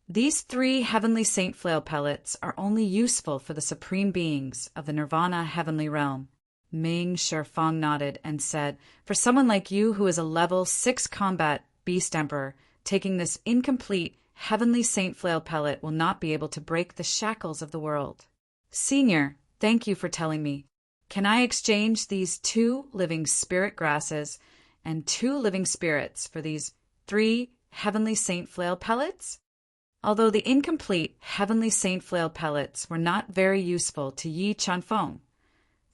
A: These 3 heavenly saint flail pellets are only useful for the supreme beings of the Nirvana heavenly realm. Ming Shifeng nodded and said, For someone like you who is a level 6 combat beast emperor, taking this incomplete heavenly saint flail pellet will not be able to break the shackles of the world. Senior, thank you for telling me. Can I exchange these 2 living spirit grasses and 2 living spirits for these 3 heavenly saint flail pellets? Although the incomplete heavenly saint flail pellets were not very useful to Yi Qinfeng,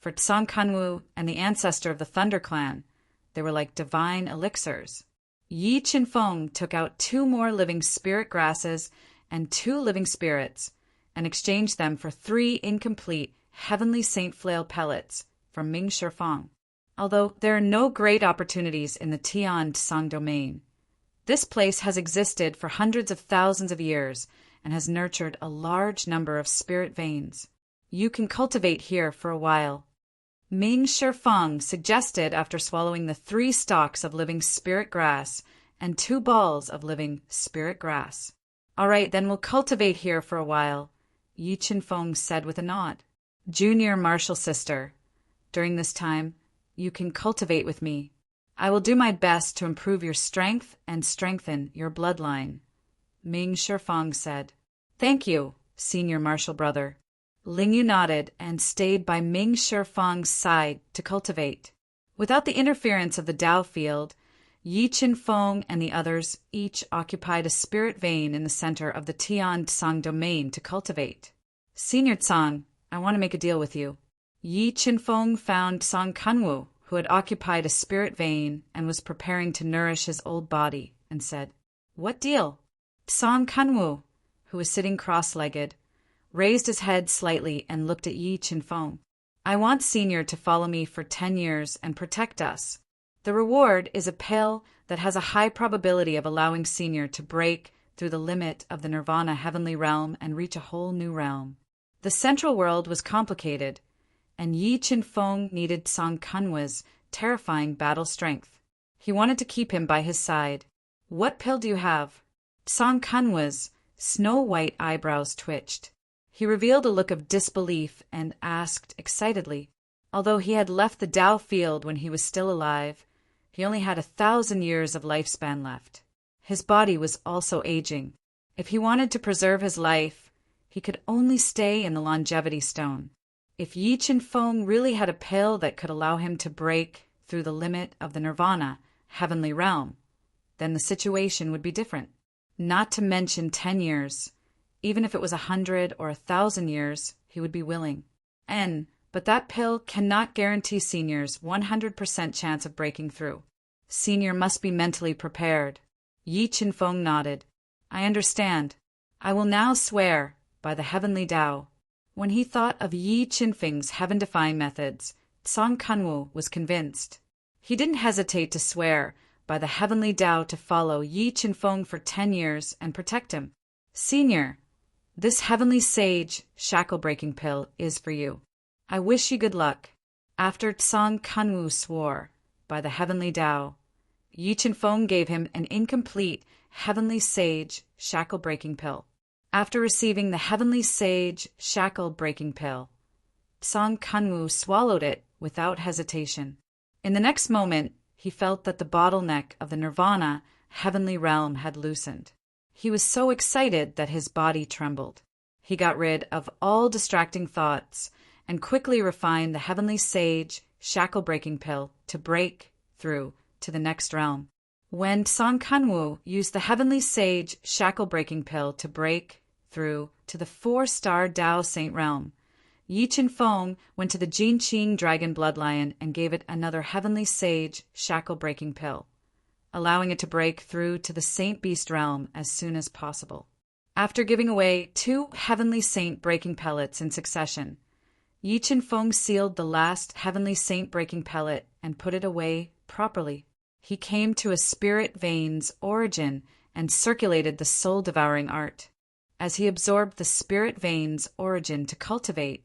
A: for Song Kanwu and the ancestor of the Thunder Clan, they were like divine elixirs. Yi Qinfeng took out 2 more living spirit grasses and 2 living spirits and exchanged them for 3 incomplete heavenly saint flail pellets from Ming Shifeng. Although there are no great opportunities in the Tian Tsang domain, this place has existed for hundreds of thousands of years and has nurtured a large number of spirit veins. You can cultivate here for a while. Ming Shifeng suggested after swallowing the 3 stalks of living spirit grass and 2 balls of living spirit grass. All right, then we'll cultivate here for a while, Yi Qinfeng said with a nod. Junior martial sister, during this time, you can cultivate with me. I will do my best to improve your strength and strengthen your bloodline, Ming Shifeng said. Thank you, senior martial brother. Ling Yu nodded and stayed by Ming Shifeng's side to cultivate. Without the interference of the Tao field, Yi Qinfeng and the others each occupied a spirit vein in the center of the Tian Tsang domain to cultivate. Senior Tsang, I want to make a deal with you. Yi Qinfeng found Song Kanwu, who had occupied a spirit vein and was preparing to nourish his old body, and said, What deal? Song Kanwu, who was sitting cross-legged, raised his head slightly and looked at Yi Qinfeng. I want Senior to follow me for 10 years and protect us. The reward is a pill that has a high probability of allowing Senior to break through the limit of the Nirvana heavenly realm and reach a whole new realm. The central world was complicated, and Yi Qinfeng needed Song Kanwu's terrifying battle strength. He wanted to keep him by his side. What pill do you have? Song Kanwu's snow-white eyebrows twitched. He revealed a look of disbelief and asked excitedly. Although he had left the Tao field when he was still alive, he only had 1,000 years of lifespan left. His body was also aging. If he wanted to preserve his life, he could only stay in the longevity stone. If Yi Qinfeng really had a pill that could allow him to break through the limit of the Nirvana heavenly realm, then the situation would be different. Not to mention 10 years. Even if it was 100 or 1,000 years, he would be willing. But that pill cannot guarantee Senior's 100% chance of breaking through. Senior must be mentally prepared. Yi Qinfeng nodded. I understand. I will now swear, by the heavenly Tao. When he thought of Yi Qinfeng's heaven-defying methods, Song Kanwu was convinced. He didn't hesitate to swear by the heavenly Tao to follow Yi Qinfeng for 10 years and protect him. Senior, this heavenly sage shackle-breaking pill is for you. I wish you good luck. After Song Kanwu swore by the heavenly Tao, Yi Qinfeng gave him an incomplete heavenly sage shackle-breaking pill. After receiving the heavenly sage shackle-breaking pill, Song Kanwu swallowed it without hesitation. In the next moment, he felt that the bottleneck of the nirvana heavenly realm had loosened. He was so excited that his body trembled. He got rid of all distracting thoughts and quickly refined the heavenly sage shackle-breaking pill to break through to the next realm. When Song Kanwu used the heavenly sage shackle-breaking pill to break through to the 4-star Tao Saint realm, Yi Qinfeng went to the Jinqing dragon bloodline and gave it another heavenly sage shackle-breaking pill, allowing it to break through to the Saint Beast realm as soon as possible. After giving away 2 heavenly saint breaking pellets in succession, Yi Qinfeng sealed the last heavenly saint breaking pellet and put it away properly. He came to a spirit vein's origin and circulated the soul-devouring art. As he absorbed the spirit vein's origin to cultivate,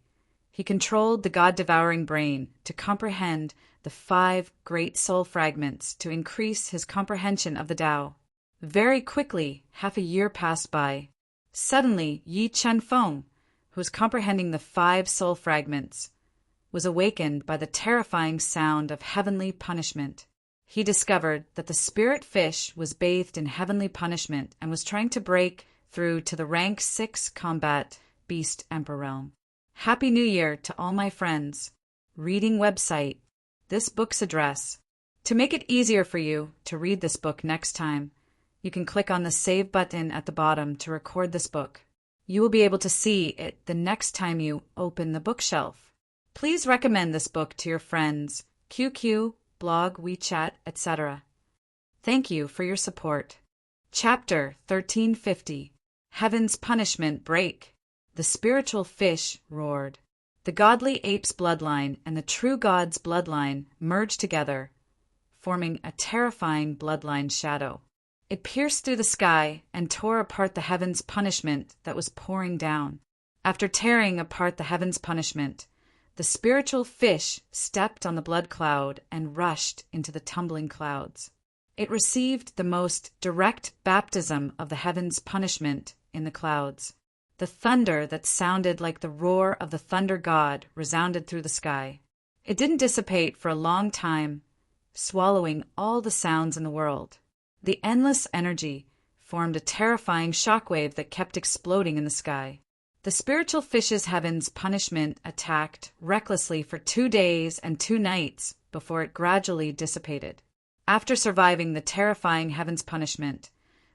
A: he controlled the God-devouring brain to comprehend the 5 great soul fragments to increase his comprehension of the Tao. Very quickly, half a year passed by. Suddenly, Yi Qinfeng, who was comprehending the 5 soul fragments, was awakened by the terrifying sound of heavenly punishment. He discovered that the spirit fish was bathed in heavenly punishment and was trying to break through to the rank 6 combat beast emperor realm. Happy New Year to all my friends. Reading website. This book's address. To make it easier for you to read this book next time, you can click on the Save button at the bottom to record this book. You will be able to see it the next time you open the bookshelf. Please recommend this book to your friends, QQ, blog, WeChat, etc. Thank you for your support. Chapter 1350. Heaven's Punishment Break. The spiritual fish roared. The godly ape's bloodline and the true god's bloodline merged together, forming a terrifying bloodline shadow. It pierced through the sky and tore apart the heaven's punishment that was pouring down. After tearing apart the heaven's punishment, the spiritual fish stepped on the blood cloud and rushed into the tumbling clouds. It received the most direct baptism of the heaven's punishment in the clouds. The thunder that sounded like the roar of the thunder god resounded through the sky. It didn't dissipate for a long time, swallowing all the sounds in the world. The endless energy formed a terrifying shockwave that kept exploding in the sky. The spiritual fish's heaven's punishment attacked recklessly for 2 days and 2 nights before it gradually dissipated. After surviving the terrifying heaven's punishment,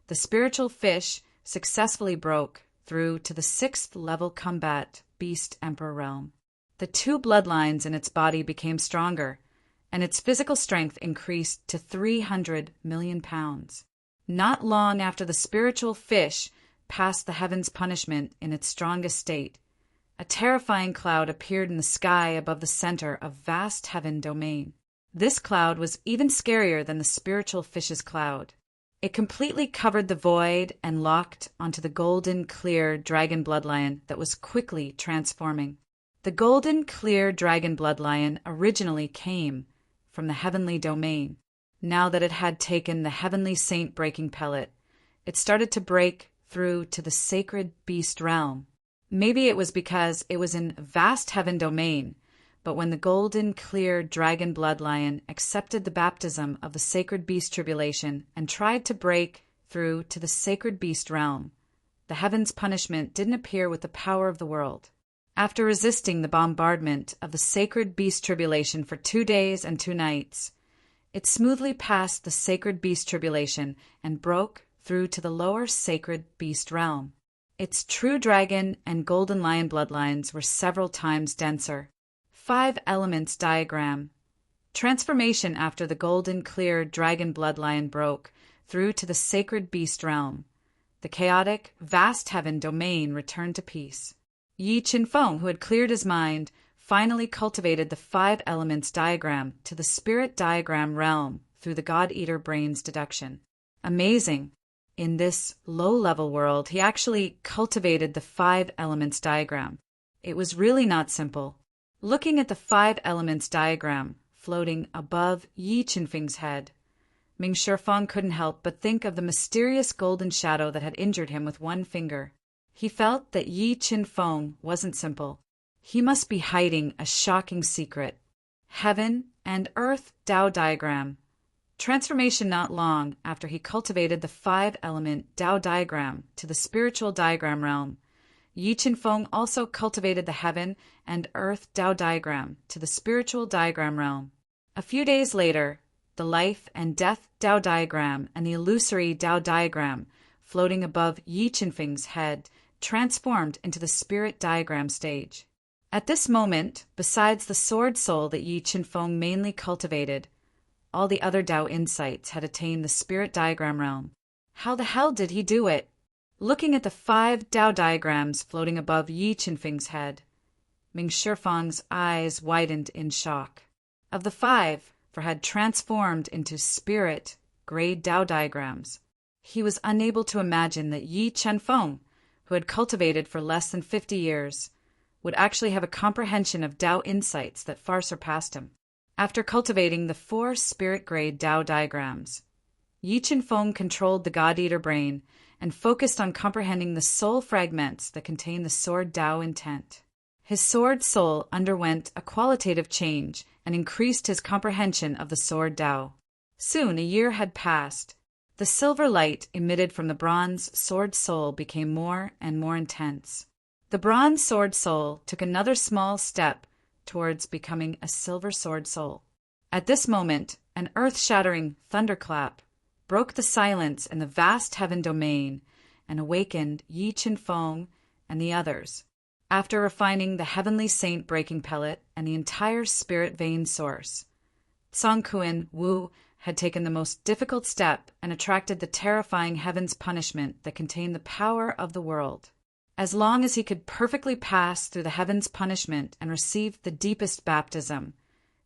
A: the spiritual fish successfully broke through to the 6th level combat beast emperor realm. The 2 bloodlines in its body became stronger, and its physical strength increased to 300 million pounds. Not long after the spiritual fish passed the heaven's punishment in its strongest state, a terrifying cloud appeared in the sky above the center of vast heaven domain. This cloud was even scarier than the spiritual fish's cloud. It completely covered the void and locked onto the golden, clear dragon bloodlion that was quickly transforming. The golden, clear dragon bloodlion originally came from the heavenly domain. Now that it had taken the heavenly saint-breaking pellet, it started to break through to the sacred beast realm. Maybe it was because it was in vast heaven domain, but when the golden, clear dragon bloodlion accepted the baptism of the sacred beast tribulation and tried to break through to the sacred beast realm, the heaven's punishment didn't appear with the power of the world. After resisting the bombardment of the sacred beast tribulation for 2 days and 2 nights, It smoothly passed the sacred beast tribulation and broke through to the lower sacred beast realm. Its true dragon and golden lion bloodlines were several times denser. 5 elements diagram. Transformation after the golden clear dragon bloodline broke through to the sacred beast realm. The chaotic, vast heaven domain returned to peace. Yi Qinfeng, who had cleared his mind, finally cultivated the 5 elements diagram to the spirit diagram realm through the God-Eater brain's deduction. Amazing! In this low-level world, he actually cultivated the 5 elements diagram. It was really not simple. Looking at the 5 elements diagram floating above Yi Qinfeng's head, Ming Shifeng couldn't help but think of the mysterious golden shadow that had injured him with one finger. He felt that Yi Qinfeng wasn't simple. He must be hiding a shocking secret. Heaven and Earth Tao diagram. Transformation not long after he cultivated the 5-element Tao diagram to the spiritual diagram realm. Yi Qinfeng also cultivated the Heaven and Earth Tao diagram to the spiritual diagram realm. A few days later, the life and death Tao diagram and the illusory Tao diagram floating above Yi Qinfeng's head transformed into the spirit diagram stage. At this moment, besides the sword soul that Yi Qinfeng mainly cultivated, all the other Tao insights had attained the spirit diagram realm. How the hell did he do it? Looking at the 5 Tao diagrams floating above Yi Qinfeng's head, Ming Shifeng's eyes widened in shock. Of the 5, 4 had transformed into spirit grade Tao diagrams. He was unable to imagine that Yi Qinfeng, who had cultivated for less than 50 years, would actually have a comprehension of Tao insights that far surpassed him. After cultivating the 4 spirit-grade Tao diagrams, Yi Qinfeng controlled the God-Eater brain and focused on comprehending the soul fragments that contain the sword Tao intent. His sword soul underwent a qualitative change and increased his comprehension of the sword Tao. Soon a year had passed. The silver light emitted from the bronze sword soul became more and more intense. The bronze sword soul took another small step towards becoming a silver sword soul. At this moment, an earth-shattering thunderclap broke the silence in the vast heaven domain and awakened Yi Qinfeng and the others. After refining the heavenly saint breaking pellet and the entire spirit vein source, Songkuan Wu had taken the most difficult step and attracted the terrifying heaven's punishment that contained the power of the world. As long as he could perfectly pass through the heaven's punishment and receive the deepest baptism,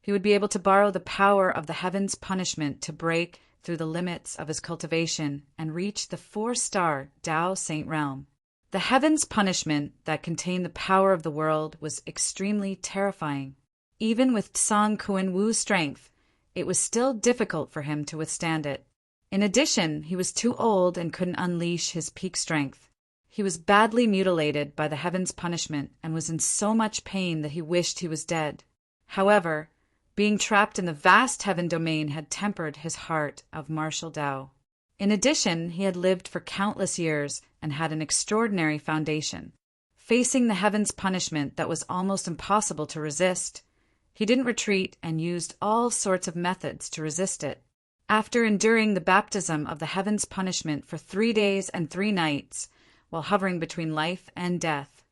A: he would be able to borrow the power of the heaven's punishment to break through the limits of his cultivation and reach the 4-star Tao Saint realm. The heaven's punishment that contained the power of the world was extremely terrifying. Even with Song Kuan Wu's strength, it was still difficult for him to withstand it. In addition, he was too old and couldn't unleash his peak strength. He was badly mutilated by the heaven's punishment and was in so much pain that he wished he was dead. However, being trapped in the vast heaven domain had tempered his heart of martial Tao. In addition, he had lived for countless years and had an extraordinary foundation. Facing the heaven's punishment that was almost impossible to resist, he didn't retreat and used all sorts of methods to resist it. After enduring the baptism of the heaven's punishment for 3 days and 3 nights, while hovering between life and death,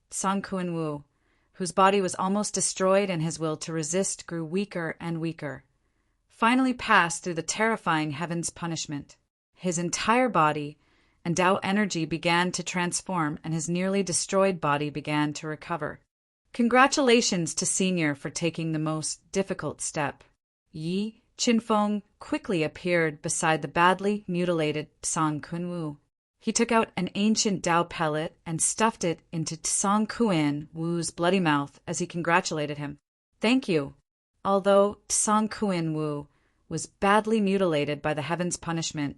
A: Song Kuan Wu, whose body was almost destroyed and his will to resist grew weaker and weaker, finally passed through the terrifying heaven's punishment. His entire body and Tao energy began to transform and his nearly destroyed body began to recover. Congratulations to Senior for taking the most difficult step. Yi Qinfeng quickly appeared beside the badly mutilated Song Kuan Wu. He took out an ancient Tao pellet and stuffed it into Song Kuan Wu's bloody mouth as he congratulated him. Thank you. Although Song Kuan Wu was badly mutilated by the heaven's punishment,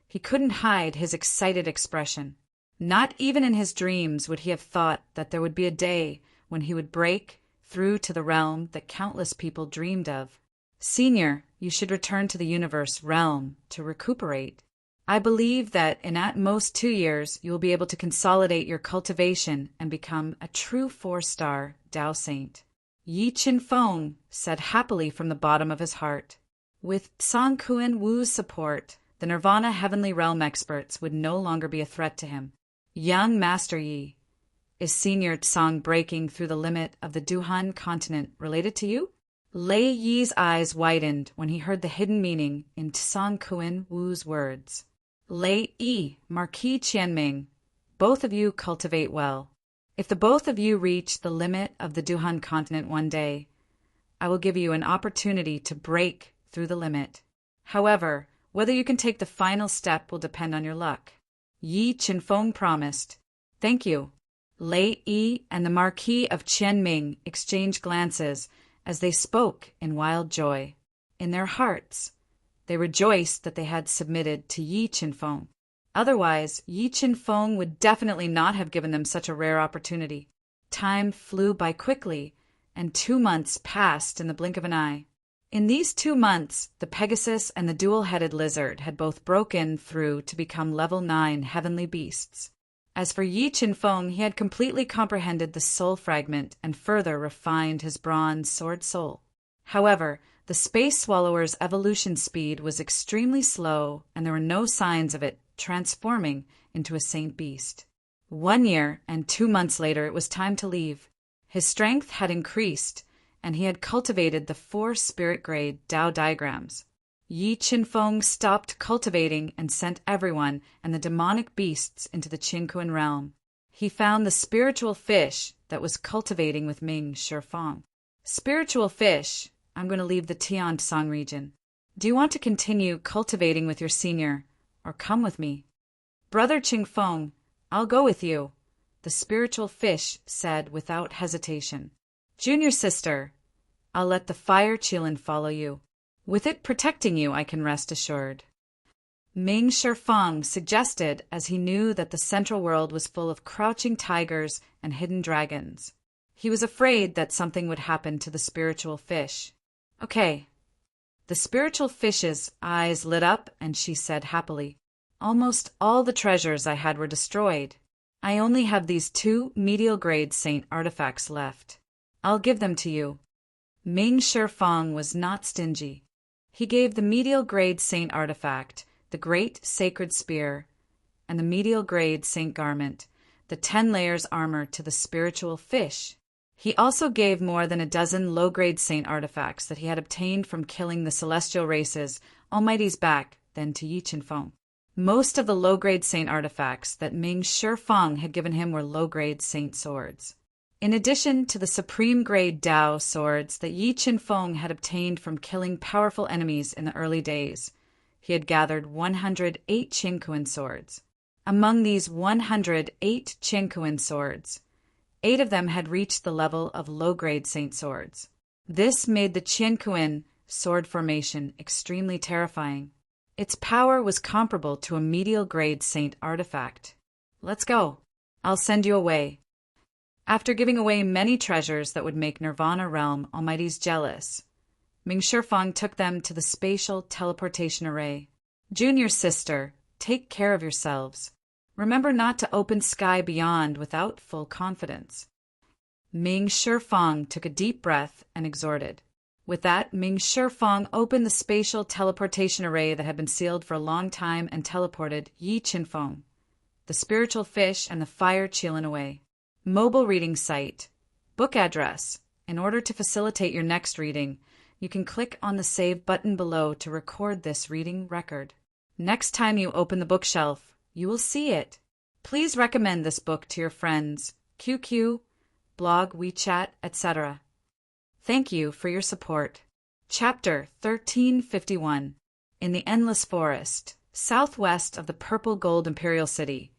A: he couldn't hide his excited expression. Not even in his dreams would he have thought that there would be a day when he would break through to the realm that countless people dreamed of. Senior, you should return to the universe realm to recuperate. I believe that in at most 2 years, you will be able to consolidate your cultivation and become a true 4-star Tao Saint. Yi Qinfeng said happily from the bottom of his heart. With Song Kuan Wu's support, the Nirvana Heavenly Realm experts would no longer be a threat to him. Young Master Yi, is Senior Tsang breaking through the limit of the Duhan continent related to you? Lei Yi's eyes widened when he heard the hidden meaning in Tsang Kuan Wu's words. Lei Yi, Marquis Qianming, both of you cultivate well. If the both of you reach the limit of the Duhan continent one day, I will give you an opportunity to break through the limit. However, whether you can take the final step will depend on your luck. Yi Qinfeng promised. Thank you. Lei Yi and the Marquis of Qianming exchanged glances as they spoke in wild joy. In their hearts, they rejoiced that they had submitted to Yi Qinfeng. Otherwise, Yi Qinfeng would definitely not have given them such a rare opportunity. Time flew by quickly, and 2 months passed in the blink of an eye. In these 2 months, the Pegasus and the dual-headed lizard had both broken through to become level 9 heavenly beasts. As for Yi Qinfeng, he had completely comprehended the soul fragment and further refined his bronze sword soul. However, the space swallower's evolution speed was extremely slow, and there were no signs of it transforming into a saint beast. 1 year and 2 months later, it was time to leave. His strength had increased, and he had cultivated the 4 spirit-grade Tao diagrams. Yi Qinfeng stopped cultivating and sent everyone and the demonic beasts into the Qinkuan realm. He found the spiritual fish that was cultivating with Ming Shifang. Spiritual fish, I'm going to leave the Tiansong region. Do you want to continue cultivating with your senior, or come with me? Brother Qingfeng, I'll go with you, the spiritual fish said without hesitation. Junior sister, I'll let the fire Qilin follow you. With it protecting you, I can rest assured. Ming Shifang suggested, as he knew that the central world was full of crouching tigers and hidden dragons. He was afraid that something would happen to the spiritual fish. Okay. The spiritual fish's eyes lit up, and she said happily, Almost all the treasures I had were destroyed. I only have these 2 medial-grade saint artifacts left. I'll give them to you. Ming Shifang was not stingy. He gave the medial-grade saint artifact, the great sacred spear, and the medial-grade saint garment, the 10 layers armor, to the spiritual fish. He also gave more than a dozen low-grade saint artifacts that he had obtained from killing the celestial races, Almighty's back, then to Yi Qinfeng. Most of the low-grade saint artifacts that Ming Shifang had given him were low-grade saint swords. In addition to the supreme-grade Tao swords that Yi Qinfeng had obtained from killing powerful enemies in the early days, he had gathered 108 Qinkuan swords. Among these 108 Qinkuan swords, 8 of them had reached the level of low-grade saint swords. This made the Qinkuan sword formation extremely terrifying. Its power was comparable to a medial-grade saint artifact. Let's go. I'll send you away. After giving away many treasures that would make Nirvana Realm Almighties jealous, Ming Shifang took them to the spatial teleportation array. Junior sister, take care of yourselves. Remember not to open sky beyond without full confidence. Ming Shifang took a deep breath and exhorted. With that, Ming Shifang opened the spatial teleportation array that had been sealed for a long time and teleported Yi Qinfeng, the spiritual fish, and the fire Qilin away. Mobile reading site. Book address. In order to facilitate your next reading, you can click on the Save button below to record this reading record. Next time you open the bookshelf, you will see it. Please recommend this book to your friends, QQ, blog, WeChat, etc. Thank you for your support. Chapter 1351. In the Endless Forest, southwest of the purple gold Imperial City,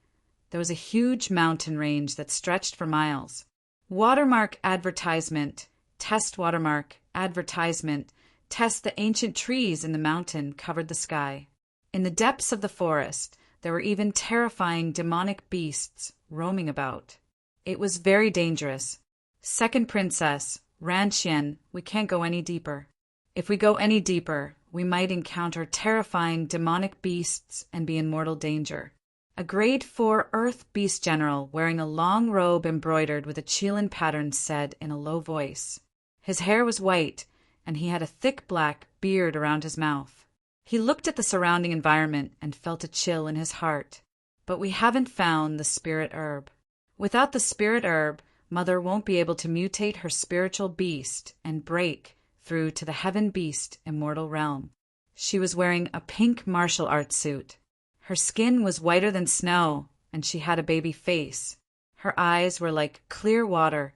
A: there was a huge mountain range that stretched for miles. Watermark advertisement, test watermark, advertisement, test the ancient trees in the mountain covered the sky. In the depths of the forest, there were even terrifying demonic beasts roaming about. It was very dangerous. Second princess, Ranxian, we can't go any deeper. If we go any deeper, we might encounter terrifying demonic beasts and be in mortal danger. A grade 4 Earth Beast General wearing a long robe embroidered with a Qilin pattern said in a low voice. His hair was white, and he had a thick black beard around his mouth. He looked at the surrounding environment and felt a chill in his heart. But we haven't found the spirit herb. Without the spirit herb, Mother won't be able to mutate her spiritual beast and break through to the heaven beast immortal realm. She was wearing a pink martial arts suit. Her skin was whiter than snow, and she had a baby face. Her eyes were like clear water,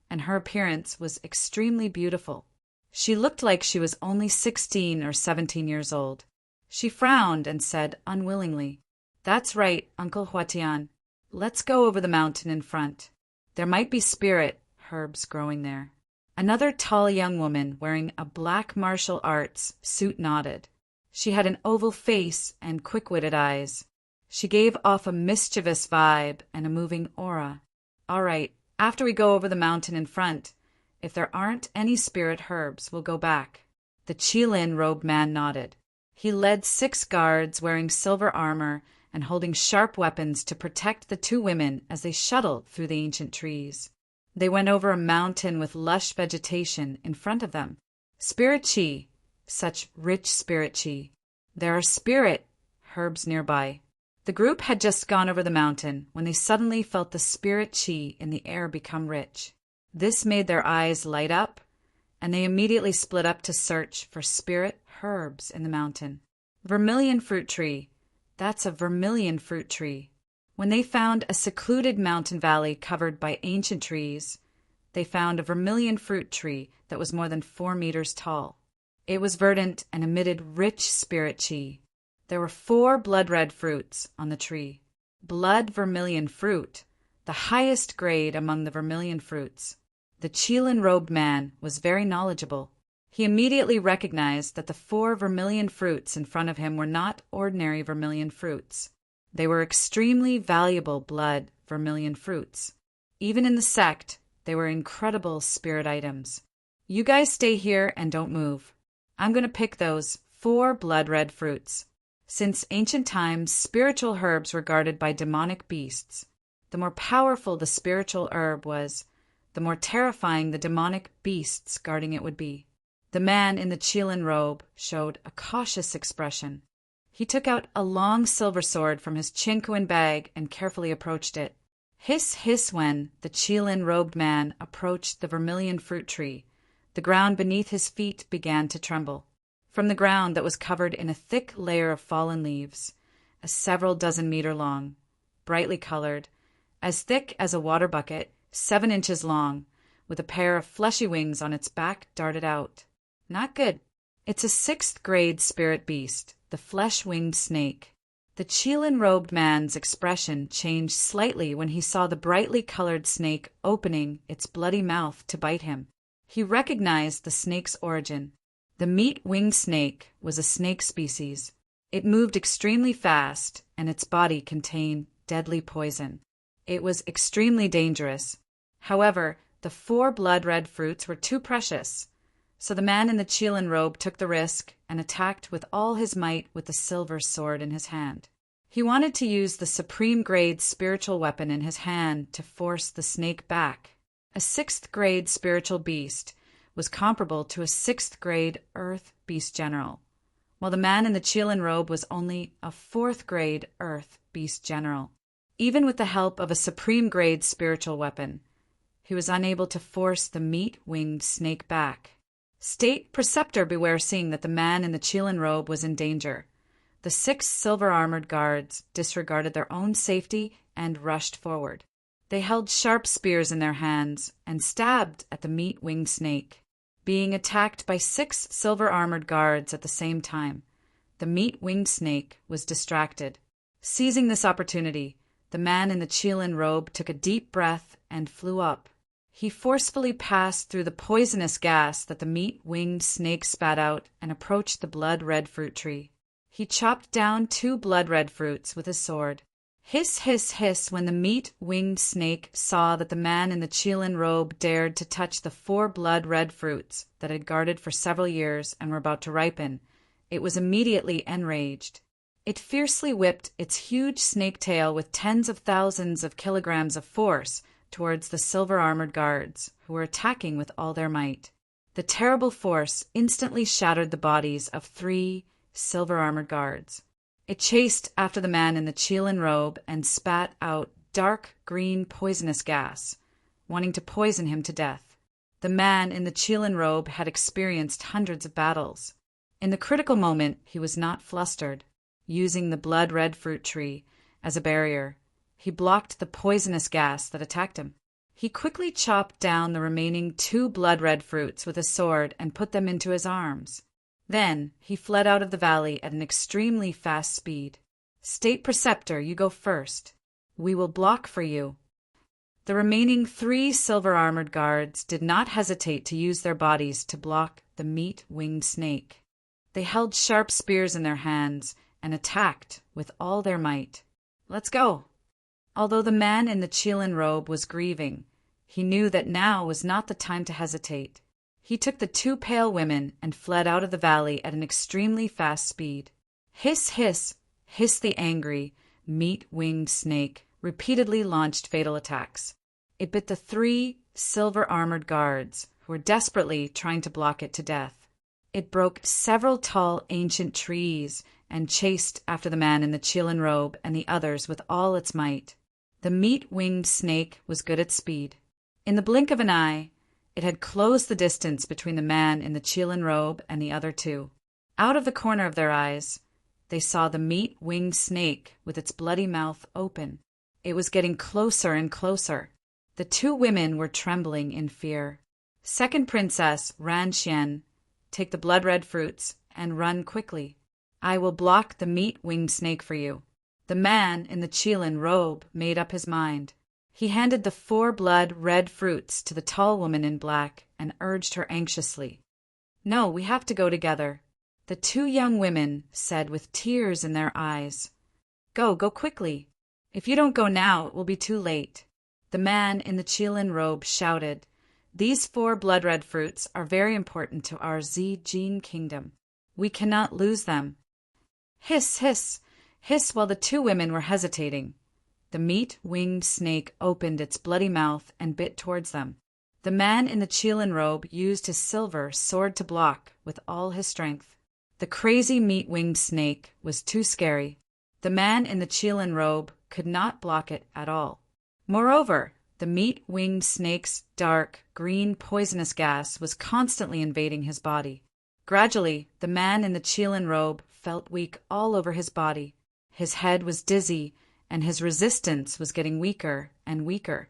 A: and her appearance was extremely beautiful. She looked like she was only 16 or 17 years old. She frowned and said unwillingly, "That's right, Uncle Huatian. Let's go over the mountain in front. There might be spirit herbs growing there." Another tall young woman wearing a black martial arts suit nodded. She had an oval face and quick-witted eyes. She gave off a mischievous vibe and a moving aura. "All right, after we go over the mountain in front, if there aren't any spirit herbs, we'll go back." The Qilin-robed man nodded. He led 6 guards wearing silver armor and holding sharp weapons to protect the 2 women as they shuttled through the ancient trees. They went over a mountain with lush vegetation in front of them. Spirit chi, such rich spirit chi. There are spirit herbs nearby. The group had just gone over the mountain when they suddenly felt the spirit chi in the air become rich. This made their eyes light up, and they immediately split up to search for spirit herbs in the mountain. Vermilion fruit tree. That's a vermilion fruit tree. When they found a secluded mountain valley covered by ancient trees, they found a vermilion fruit tree that was more than 4 meters tall. It was verdant and emitted rich spirit chi. There were 4 blood-red fruits on the tree. Blood vermilion fruit, the highest grade among the vermilion fruits. The Qilin-robed man was very knowledgeable. He immediately recognized that the 4 vermilion fruits in front of him were not ordinary vermilion fruits. They were extremely valuable blood vermilion fruits. Even in the sect, they were incredible spirit items. "You guys stay here and don't move. I'm going to pick those 4 blood-red fruits." Since ancient times, spiritual herbs were guarded by demonic beasts. The more powerful the spiritual herb was, the more terrifying the demonic beasts guarding it would be. The man in the Qilin robe showed a cautious expression. He took out a long silver sword from his chinquin bag and carefully approached it. Hiss, hiss when the Qilin-robed man approached the vermilion fruit tree. The ground beneath his feet began to tremble. From the ground that was covered in a thick layer of fallen leaves, a several dozen meter long, brightly colored, as thick as a water bucket, 7 inches long, with a pair of fleshy wings on its back darted out. Not good. It's a 6th grade spirit beast, the flesh-winged snake. The Qilin-robed man's expression changed slightly when he saw the brightly colored snake opening its bloody mouth to bite him. He recognized the snake's origin. The meat-winged snake was a snake species. It moved extremely fast, and its body contained deadly poison. It was extremely dangerous. However, the 4 blood-red fruits were too precious, so the man in the Qilin robe took the risk and attacked with all his might with the silver sword in his hand. He wanted to use the supreme-grade spiritual weapon in his hand to force the snake back. A 6th-grade spiritual beast was comparable to a 6th-grade Earth Beast General, while the man in the Qilin robe was only a 4th-grade Earth Beast General. Even with the help of a supreme-grade spiritual weapon, he was unable to force the meat-winged snake back. State Preceptor beware seeing that the man in the Qilin robe was in danger. The 6 silver-armored guards disregarded their own safety and rushed forward. They held sharp spears in their hands and stabbed at the meat-winged snake. Being attacked by 6 silver-armored guards at the same time, the meat-winged snake was distracted. Seizing this opportunity, the man in the Qilin robe took a deep breath and flew up. He forcefully passed through the poisonous gas that the meat-winged snake spat out and approached the blood-red fruit tree. He chopped down 2 blood-red fruits with his sword. Hiss, hiss, hiss when the meat-winged snake saw that the man in the Qilin robe dared to touch the 4 blood-red fruits that had guarded for several years and were about to ripen. It was immediately enraged. It fiercely whipped its huge snake tail with tens of thousands of kilograms of force towards the silver-armored guards, who were attacking with all their might. The terrible force instantly shattered the bodies of 3 silver-armored guards. It chased after the man in the Chelan robe and spat out dark green poisonous gas, wanting to poison him to death. The man in the Chelan robe had experienced hundreds of battles. In the critical moment, he was not flustered. Using the blood-red fruit tree as a barrier, he blocked the poisonous gas that attacked him. He quickly chopped down the remaining 2 blood-red fruits with a sword and put them into his arms. Then he fled out of the valley at an extremely fast speed. "State Preceptor, you go first. We will block for you." The remaining 3 silver-armored guards did not hesitate to use their bodies to block the meat-winged snake. They held sharp spears in their hands and attacked with all their might. "Let's go." Although the man in the Chelan robe was grieving, he knew that now was not the time to hesitate. He took the 2 pale women and fled out of the valley at an extremely fast speed. Hiss, hiss, hissed the angry, meat-winged snake, repeatedly launched fatal attacks. It bit the 3 silver-armored guards, who were desperately trying to block it to death. It broke several tall ancient trees and chased after the man in the Chelan robe and the others with all its might. The meat-winged snake was good at speed. In the blink of an eye, it had closed the distance between the man in the Chelan robe and the other 2. Out of the corner of their eyes, they saw the meat-winged snake with its bloody mouth open. It was getting closer and closer. The 2 women were trembling in fear. Second Princess Ranxian, take the blood-red fruits and run quickly. I will block the meat-winged snake for you. The man in the Chelan robe made up his mind. He handed the 4 blood-red fruits to the tall woman in black and urged her anxiously. "No, we have to go together," the 2 young women said with tears in their eyes. Go quickly. If you don't go now, it will be too late." The man in the Chelan robe shouted, "These 4 blood-red fruits are very important to our Zijin kingdom. We cannot lose them." Hiss, hiss, hiss while the 2 women were hesitating. The meat-winged snake opened its bloody mouth and bit towards them. The man in the Chelan robe used his silver sword to block with all his strength. The crazy meat-winged snake was too scary. The man in the Chelan robe could not block it at all. Moreover, the meat-winged snake's dark, green poisonous gas was constantly invading his body. Gradually, the man in the Chelan robe felt weak all over his body. His head was dizzy, and his resistance was getting weaker and weaker.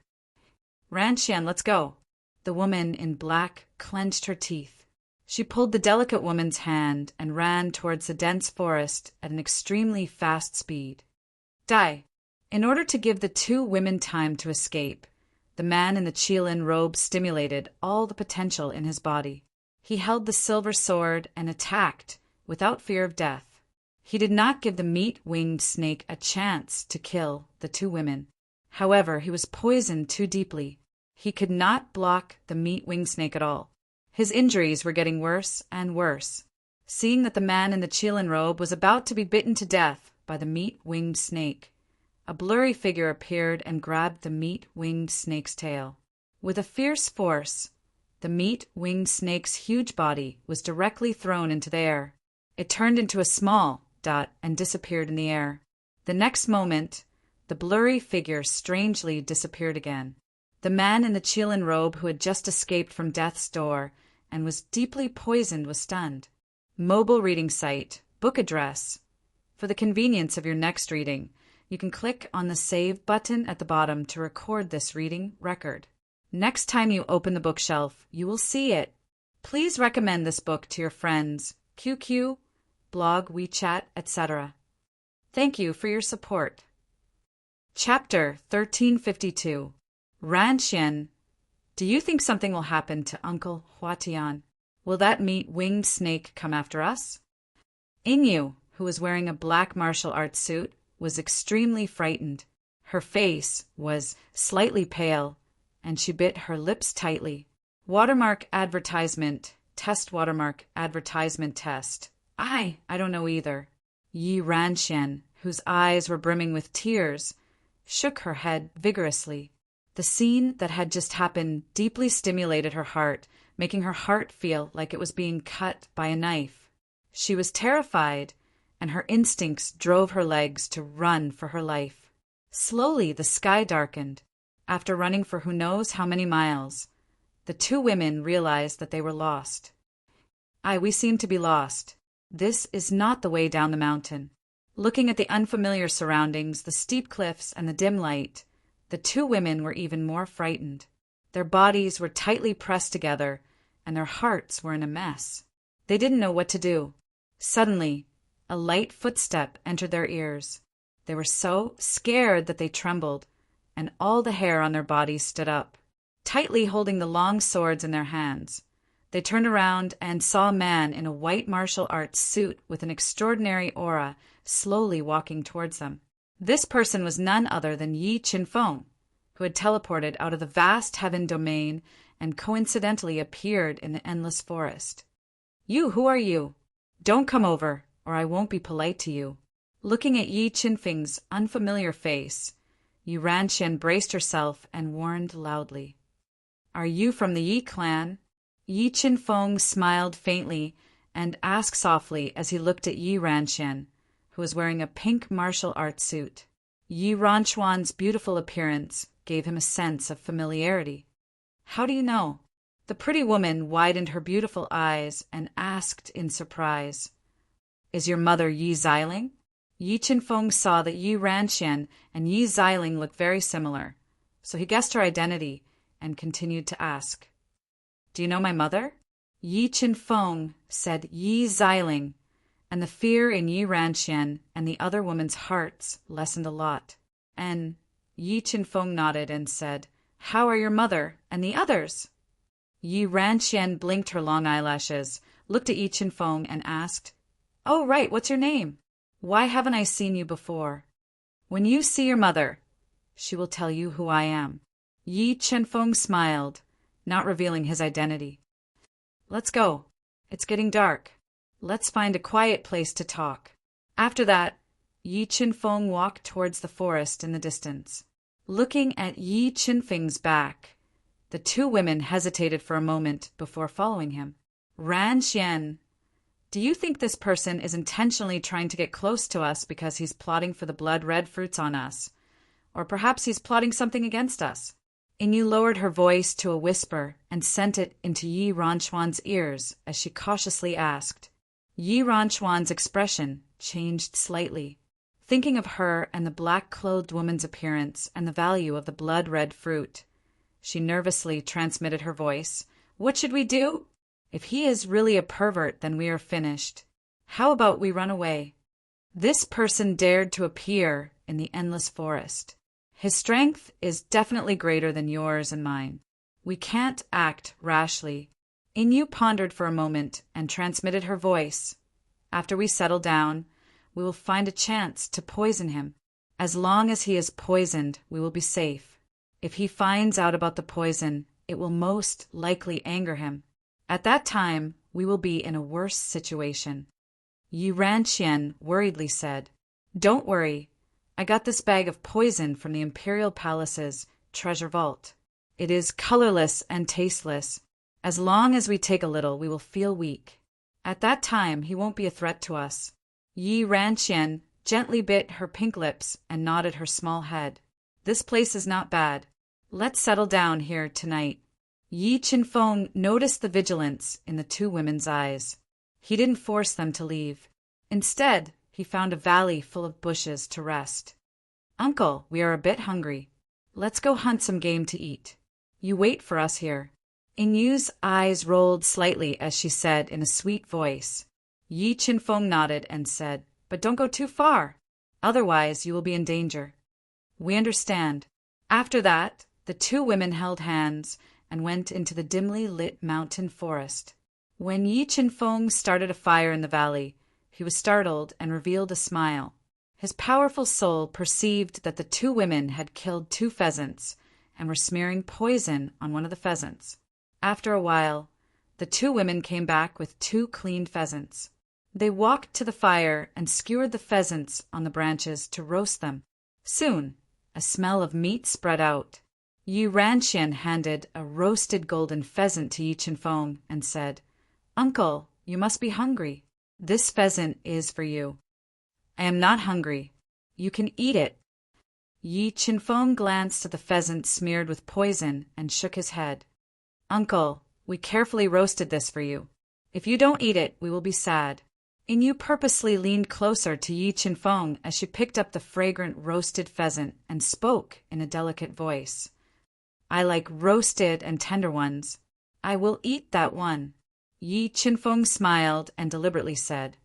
A: "Ranxian, let's go." The woman in black clenched her teeth. She pulled the delicate woman's hand and ran towards the dense forest at an extremely fast speed. Die. In order to give the 2 women time to escape, the man in the Chelan robe stimulated all the potential in his body. He held the silver sword and attacked without fear of death. He did not give the meat-winged snake a chance to kill the 2 women. However, he was poisoned too deeply. He could not block the meat-winged snake at all. His injuries were getting worse and worse. Seeing that the man in the Chelan robe was about to be bitten to death by the meat-winged snake, a blurry figure appeared and grabbed the meat-winged snake's tail. With a fierce force, the meat-winged snake's huge body was directly thrown into the air. It turned into a small dot and disappeared in the air. The next moment, the blurry figure strangely disappeared again. The man in the Chelan robe who had just escaped from death's door and was deeply poisoned was stunned. Mobile reading site, book address. For the convenience of your next reading, you can click on the Save button at the bottom to record this reading record. Next time you open the bookshelf, you will see it. Please recommend this book to your friends, QQ, blog, WeChat, etc. Thank you for your support. Chapter 1352. Ranxian, do you think something will happen to Uncle Huatian? Will that meat-winged snake come after us? Ingyu, who was wearing a black martial arts suit, was extremely frightened. Her face was slightly pale, and she bit her lips tightly. Watermark advertisement, test watermark advertisement test. I don't know either. Yi Ranxian, whose eyes were brimming with tears, shook her head vigorously. The scene that had just happened deeply stimulated her heart, making her heart feel like it was being cut by a knife. She was terrified, and her instincts drove her legs to run for her life. Slowly, the sky darkened. After running for who knows how many miles, the two women realized that they were lost. We seem to be lost. This is not the way down the mountain." Looking at the unfamiliar surroundings, the steep cliffs and the dim light, the two women were even more frightened. Their bodies were tightly pressed together, and their hearts were in a mess. They didn't know what to do. Suddenly, a light footstep entered their ears. They were so scared that they trembled, and all the hair on their bodies stood up. Tightly holding the long swords in their hands, they turned around and saw a man in a white martial arts suit with an extraordinary aura slowly walking towards them. This person was none other than Yi Qinfeng, who had teleported out of the vast heaven domain and coincidentally appeared in the endless forest. Who are you? Don't come over, or I won't be polite to you." Looking at Yi Qinfeng's unfamiliar face, Yi Ranqian braced herself and warned loudly. "Are you from the Yi clan?" Yi Qinfeng smiled faintly and asked softly as he looked at Yi Ranqian, who was wearing a pink martial arts suit. Yi Ranchuan's beautiful appearance gave him a sense of familiarity. "How do you know?" The pretty woman widened her beautiful eyes and asked in surprise, "Is your mother Yi Xiling?" Yi Qinfeng saw that Yi Ranqian and Yi Xiling looked very similar, so he guessed her identity and continued to ask, "Do you know my mother?" Yi Qinfeng said Yi Xiling, and the fear in Yi Ranqian and the other woman's hearts lessened a lot. And Yi Qinfeng nodded and said, "How are your mother and the others?" Yi Ranqian blinked her long eyelashes, looked at Yi Qinfeng and asked, "Oh, right, what's your name? Why haven't I seen you before?" "When you see your mother, she will tell you who I am." Yi Qinfeng smiled, not revealing his identity. "Let's go. It's getting dark. Let's find a quiet place to talk." After that, Yi Qinfeng walked towards the forest in the distance. Looking at Yi Qinfeng's back, the two women hesitated for a moment before following him. "Ranqian, do you think this person is intentionally trying to get close to us because he's plotting for the blood-red fruits on us? Or perhaps he's plotting something against us?" Inyu lowered her voice to a whisper and sent it into Yi Ranchuan's ears as she cautiously asked. Yi Ranchuan's expression changed slightly. Thinking of her and the black-clothed woman's appearance and the value of the blood-red fruit, she nervously transmitted her voice. "What should we do? If he is really a pervert, then we are finished. How about we run away?" This person dared to appear in the endless forest. His strength is definitely greater than yours and mine. We can't act rashly. Inyu pondered for a moment and transmitted her voice. "After we settle down, we will find a chance to poison him. As long as he is poisoned, we will be safe. If he finds out about the poison, it will most likely anger him. At that time, we will be in a worse situation." Yi Ranqian worriedly said, "Don't worry. I got this bag of poison from the Imperial Palace's treasure vault. It is colorless and tasteless. As long as we take a little, we will feel weak. At that time, he won't be a threat to us." Yi Ranqian gently bit her pink lips and nodded her small head. "This place is not bad. Let's settle down here tonight." Yi Qinfeng noticed the vigilance in the two women's eyes. He didn't force them to leave. Instead, he found a valley full of bushes to rest. "Uncle, we are a bit hungry. Let's go hunt some game to eat. You wait for us here." Inyu's eyes rolled slightly as she said in a sweet voice. Yi Qinfeng nodded and said, "But don't go too far. Otherwise, you will be in danger." "We understand." After that, the two women held hands and went into the dimly lit mountain forest. When Yi Qinfeng started a fire in the valley, he was startled and revealed a smile. His powerful soul perceived that the two women had killed 2 pheasants and were smearing poison on one of the pheasants. After a while, the 2 women came back with 2 cleaned pheasants. They walked to the fire and skewered the pheasants on the branches to roast them. Soon, a smell of meat spread out. Yi Ranxian handed a roasted golden pheasant to Yi Chenfeng and said, "Uncle, you must be hungry. This pheasant is for you." "I am not hungry. You can eat it." Yi Chenfeng glanced at the pheasant smeared with poison and shook his head. "Uncle, we carefully roasted this for you. If you don't eat it, we will be sad." Yu purposely leaned closer to Yi Chenfeng as she picked up the fragrant roasted pheasant and spoke in a delicate voice. "I like roasted and tender ones. I will eat that one." Yi Chenfeng smiled and deliberately said,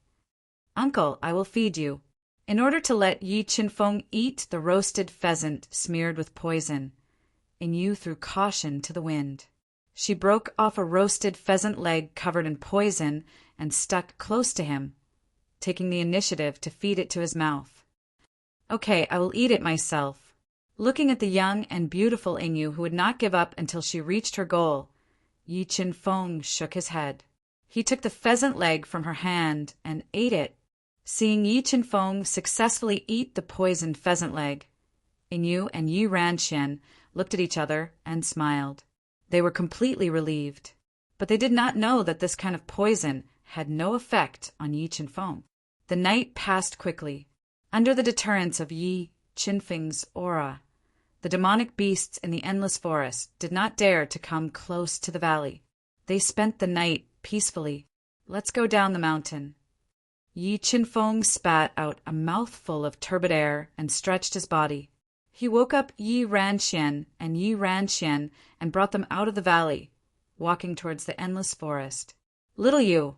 A: "Uncle, I will feed you." In order to let Yi Chenfeng eat the roasted pheasant smeared with poison, Yu threw caution to the wind. She broke off a roasted pheasant leg covered in poison and stuck close to him, taking the initiative to feed it to his mouth. "Okay, I will eat it myself." Looking at the young and beautiful Yu, who would not give up until she reached her goal, Yi Chenfeng shook his head. He took the pheasant leg from her hand and ate it. Seeing Yi Chenfeng successfully eat the poisoned pheasant leg, Yu and Yi Ranxian looked at each other and smiled. They were completely relieved, but they did not know that this kind of poison had no effect on Yi Chenfeng. The night passed quickly. Under the deterrence of Yi Chenfeng's aura, the demonic beasts in the endless forest did not dare to come close to the valley. They spent the night peacefully. "Let's go down the mountain." Yi Chenfeng spat out a mouthful of turbid air and stretched his body. He woke up Yi Ranxian and brought them out of the valley, walking towards the endless forest. "Little Yu,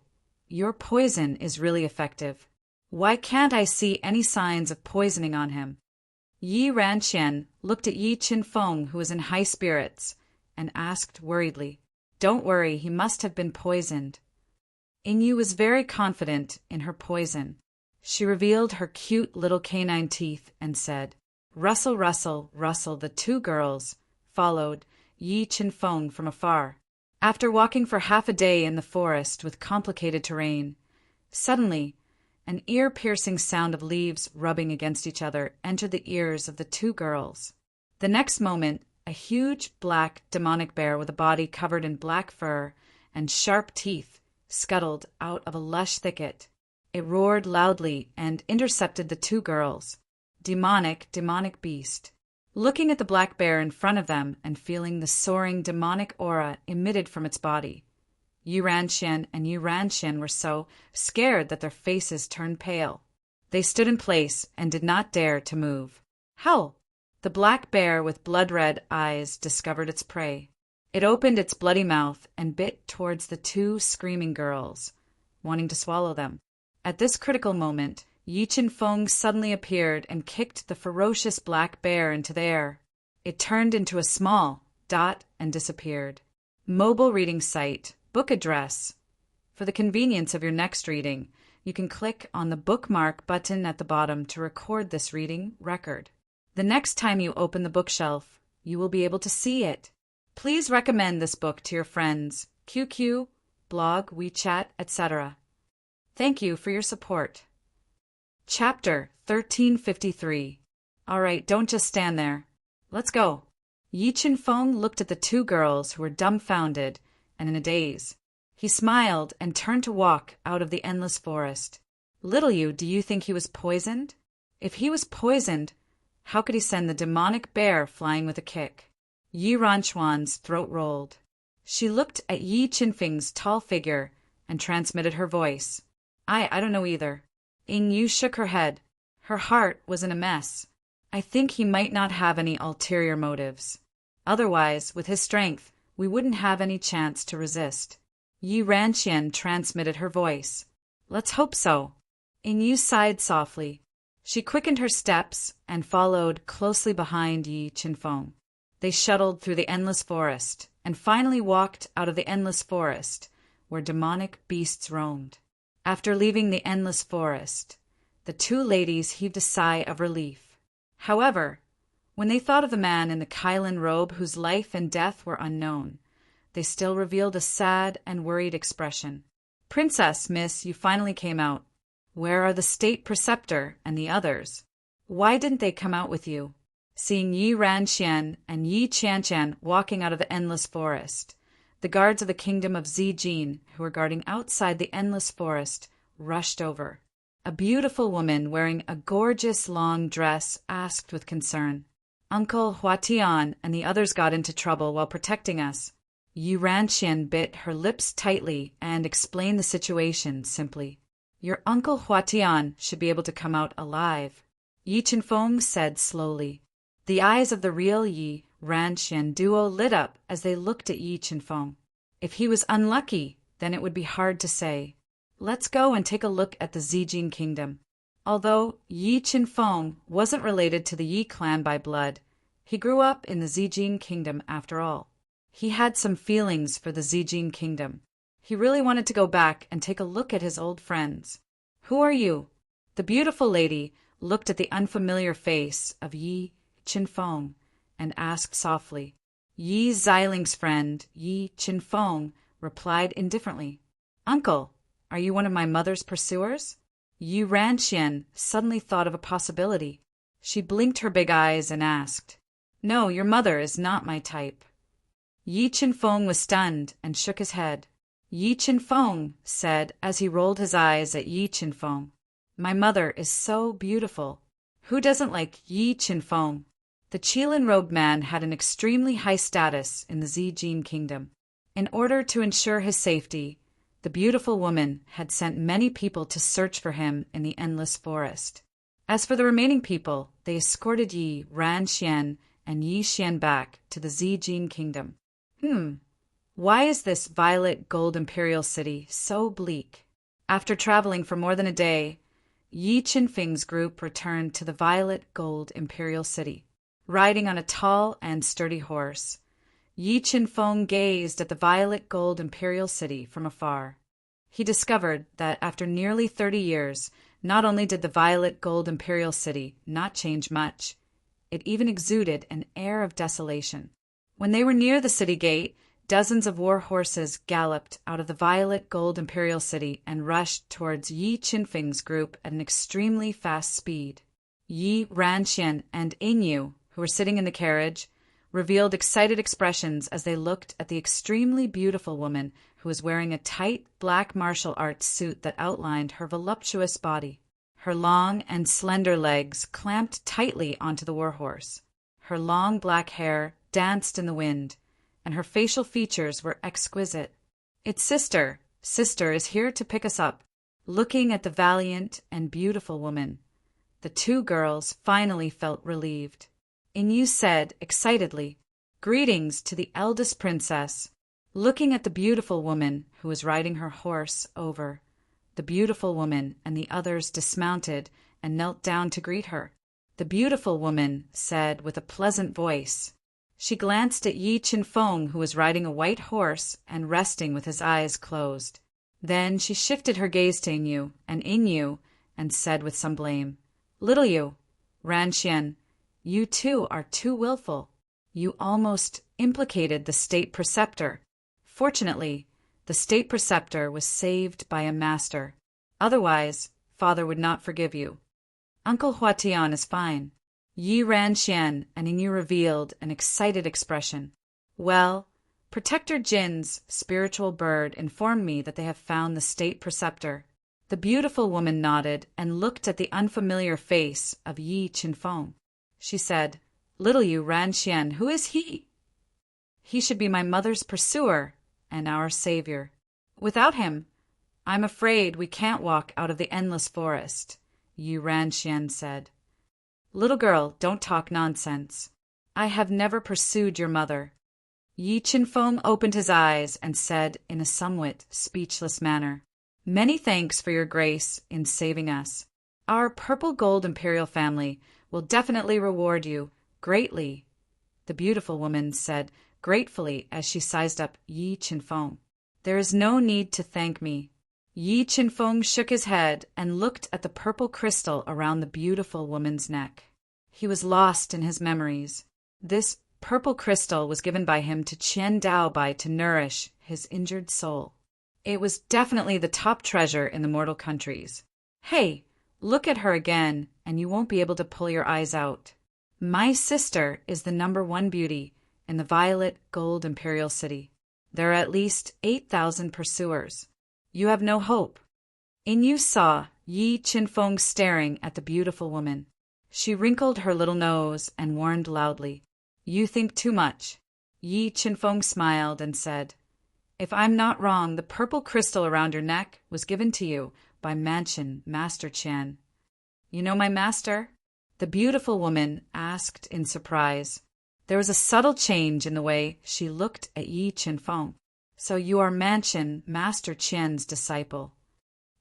A: your poison is really effective. Why can't I see any signs of poisoning on him?" Yi Ranxian looked at Yi Chenfeng, who was in high spirits, and asked worriedly, "Don't worry, he must have been poisoned." Yu was very confident in her poison. She revealed her cute little canine teeth and said, "Rustle, rustle, rustle." The two girls followed Yi Chenfeng from afar. After walking for half a day in the forest with complicated terrain, suddenly an ear-piercing sound of leaves rubbing against each other entered the ears of the two girls. The next moment, a huge black demonic bear with a body covered in black fur and sharp teeth scuttled out of a lush thicket. It roared loudly and intercepted the two girls. Demonic beast. Looking at the black bear in front of them and feeling the soaring demonic aura emitted from its body, Yi Ranxian were so scared that their faces turned pale. They stood in place and did not dare to move. "Howl!" The black bear with blood-red eyes discovered its prey. It opened its bloody mouth and bit towards the two screaming girls, wanting to swallow them. At this critical moment, Yi Chenfeng suddenly appeared and kicked the ferocious black bear into the air. It turned into a small dot and disappeared. Mobile reading site, book address. For the convenience of your next reading, you can click on the bookmark button at the bottom to record this reading record. The next time you open the bookshelf, you will be able to see it. Please recommend this book to your friends, QQ, blog, WeChat, etc. Thank you for your support. Chapter 1353. All right, don't just stand there. Let's go. Yi Chenfeng looked at the two girls who were dumbfounded and in a daze. He smiled and turned to walk out of the endless forest. "Little Yu, do you think he was poisoned? If he was poisoned, how could he send the demonic bear flying with a kick?" Yi Ranxian's throat rolled. She looked at Yi Chenfeng's tall figure and transmitted her voice. I don't know either." Yu shook her head. Her heart was in a mess. "I think he might not have any ulterior motives. Otherwise, with his strength, we wouldn't have any chance to resist." Yi Ranxian transmitted her voice. "Let's hope so." Yu sighed softly. She quickened her steps and followed closely behind Yi Chenfeng. They shuttled through the endless forest and finally walked out of the endless forest, where demonic beasts roamed. After leaving the endless forest, the two ladies heaved a sigh of relief. However, when they thought of the man in the Kylan robe whose life and death were unknown, they still revealed a sad and worried expression. "Princess, miss, you finally came out. Where are the state preceptor and the others? Why didn't they come out with you?" seeing Yi Ranxian and Yi Qianqian walking out of the endless forest. The guards of the kingdom of Zijin, who were guarding outside the endless forest, rushed over. A beautiful woman wearing a gorgeous long dress asked with concern, "Uncle Huatian and the others got into trouble while protecting us." Yi Ranxian bit her lips tightly and explained the situation simply. "Your Uncle Huatian should be able to come out alive," Yi Chenfeng said slowly. The eyes of the real Yi Ranxian duo lit up as they looked at Yi Chenfeng. If he was unlucky, then it would be hard to say. Let's go and take a look at the Zijin kingdom. Although Yi Chenfeng wasn't related to the Yi clan by blood, he grew up in the Zijin kingdom after all. He had some feelings for the Zijin kingdom. He really wanted to go back and take a look at his old friends. "Who are you?" The beautiful lady looked at the unfamiliar face of Yi Chenfeng and asked softly. Yi Xiling's friend, Yi Chenfeng, replied indifferently, "Uncle, are you one of my mother's pursuers?" Yi Ranxian suddenly thought of a possibility. She blinked her big eyes and asked, "No, your mother is not my type." Yi Chenfeng was stunned and shook his head. Yi Chenfeng said as he rolled his eyes at Yi Chenfeng, "My mother is so beautiful. Who doesn't like Yi Chenfeng?" The Qilin-robed man had an extremely high status in the Zijin kingdom. In order to ensure his safety, the beautiful woman had sent many people to search for him in the endless forest. As for the remaining people, they escorted Yi Ranxian and Yi Xian back to the Zijin kingdom. Why is this violet gold imperial city so bleak? After traveling for more than a day, Yi Chenfeng's group returned to the violet gold imperial city. Riding on a tall and sturdy horse, Yi Chenfeng gazed at the violet gold imperial city from afar. He discovered that after nearly 30 years, not only did the violet gold imperial city not change much, it even exuded an air of desolation. When they were near the city gate, dozens of war horses galloped out of the violet gold imperial city and rushed towards Yi Chenfeng's group at an extremely fast speed. Yi Ranxian and Inyu, who were sitting in the carriage, revealed excited expressions as they looked at the extremely beautiful woman who was wearing a tight black martial arts suit that outlined her voluptuous body. Her long and slender legs clamped tightly onto the warhorse. Her long black hair danced in the wind, and her facial features were exquisite. "It's Sister is here to pick us up." Looking at the valiant and beautiful woman, the two girls finally felt relieved. Inyu said excitedly, "Greetings to the eldest princess." Looking at the beautiful woman who was riding her horse over, the beautiful woman and the others dismounted and knelt down to greet her. The beautiful woman said with a pleasant voice. She glanced at Yi Chenfeng, who was riding a white horse and resting with his eyes closed. Then she shifted her gaze to Inyu and said with some blame, "Little you, Ranxian, you too are too willful. You almost implicated the state preceptor. Fortunately, the state preceptor was saved by a master. Otherwise, father would not forgive you. Uncle Huatian is fine." Yi Ranxian and Inyu revealed an excited expression. "Well, Protector Jin's spiritual bird informed me that they have found the state preceptor." The beautiful woman nodded and looked at the unfamiliar face of Yi Chenfeng. She said, "Little you Ranxian, who is he?" "He should be my mother's pursuer and our savior. Without him, I'm afraid we can't walk out of the endless forest," Yi Ranxian said. "Little girl, don't talk nonsense. I have never pursued your mother." Yi Chenfeng opened his eyes and said in a somewhat speechless manner, "Many thanks for your grace in saving us. Our purple gold imperial family will definitely reward you greatly," the beautiful woman said gratefully as she sized up Yi Chenfeng. "There is no need to thank me." Yi Chenfeng shook his head and looked at the purple crystal around the beautiful woman's neck. He was lost in his memories. This purple crystal was given by him to Qian Daobai to nourish his injured soul. It was definitely the top treasure in the mortal countries. "Hey, look at her again, and you won't be able to pull your eyes out." My sister is the #1 beauty in the violet gold imperial city. There are at least 8,000 pursuers. You have no hope. Inyu saw Yi Qinfeng staring at the beautiful woman. She wrinkled her little nose and warned loudly, "You think too much." Yi Qinfeng smiled and said, "If I'm not wrong, the purple crystal around your neck was given to you by Mansion Master Qian." "You know my master?" the beautiful woman asked in surprise. There was a subtle change in the way she looked at Yi Qinfeng. "So you are Mansion Master Qian's disciple."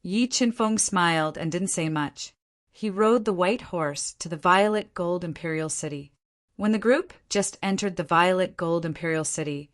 A: Yi Qinfeng smiled and didn't say much. He rode the white horse to the violet gold imperial city. When the group just entered the violet gold imperial city,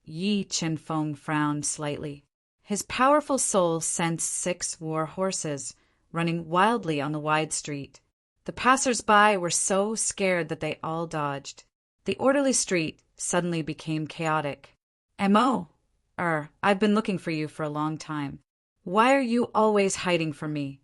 A: Yi Qinfeng frowned slightly. His powerful soul sensed 6 war horses running wildly on the wide street. The passers-by were so scared that they all dodged. The orderly street suddenly became chaotic. "Mo, I've been looking for you for a long time. Why are you always hiding from me?"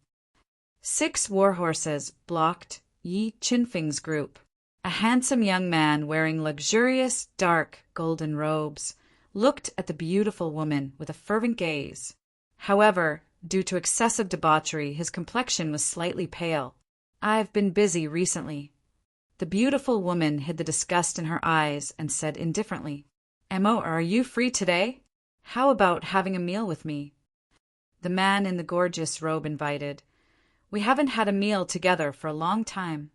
A: 6 war horses blocked Yi Qinfeng's group. A handsome young man wearing luxurious, dark, golden robes looked at the beautiful woman with a fervent gaze. However, due to excessive debauchery, his complexion was slightly pale. "I've been busy recently." The beautiful woman hid the disgust in her eyes and said indifferently, "Mo, are you free today? How about having a meal with me?" The man in the gorgeous robe invited. "We haven't had a meal together for a long time."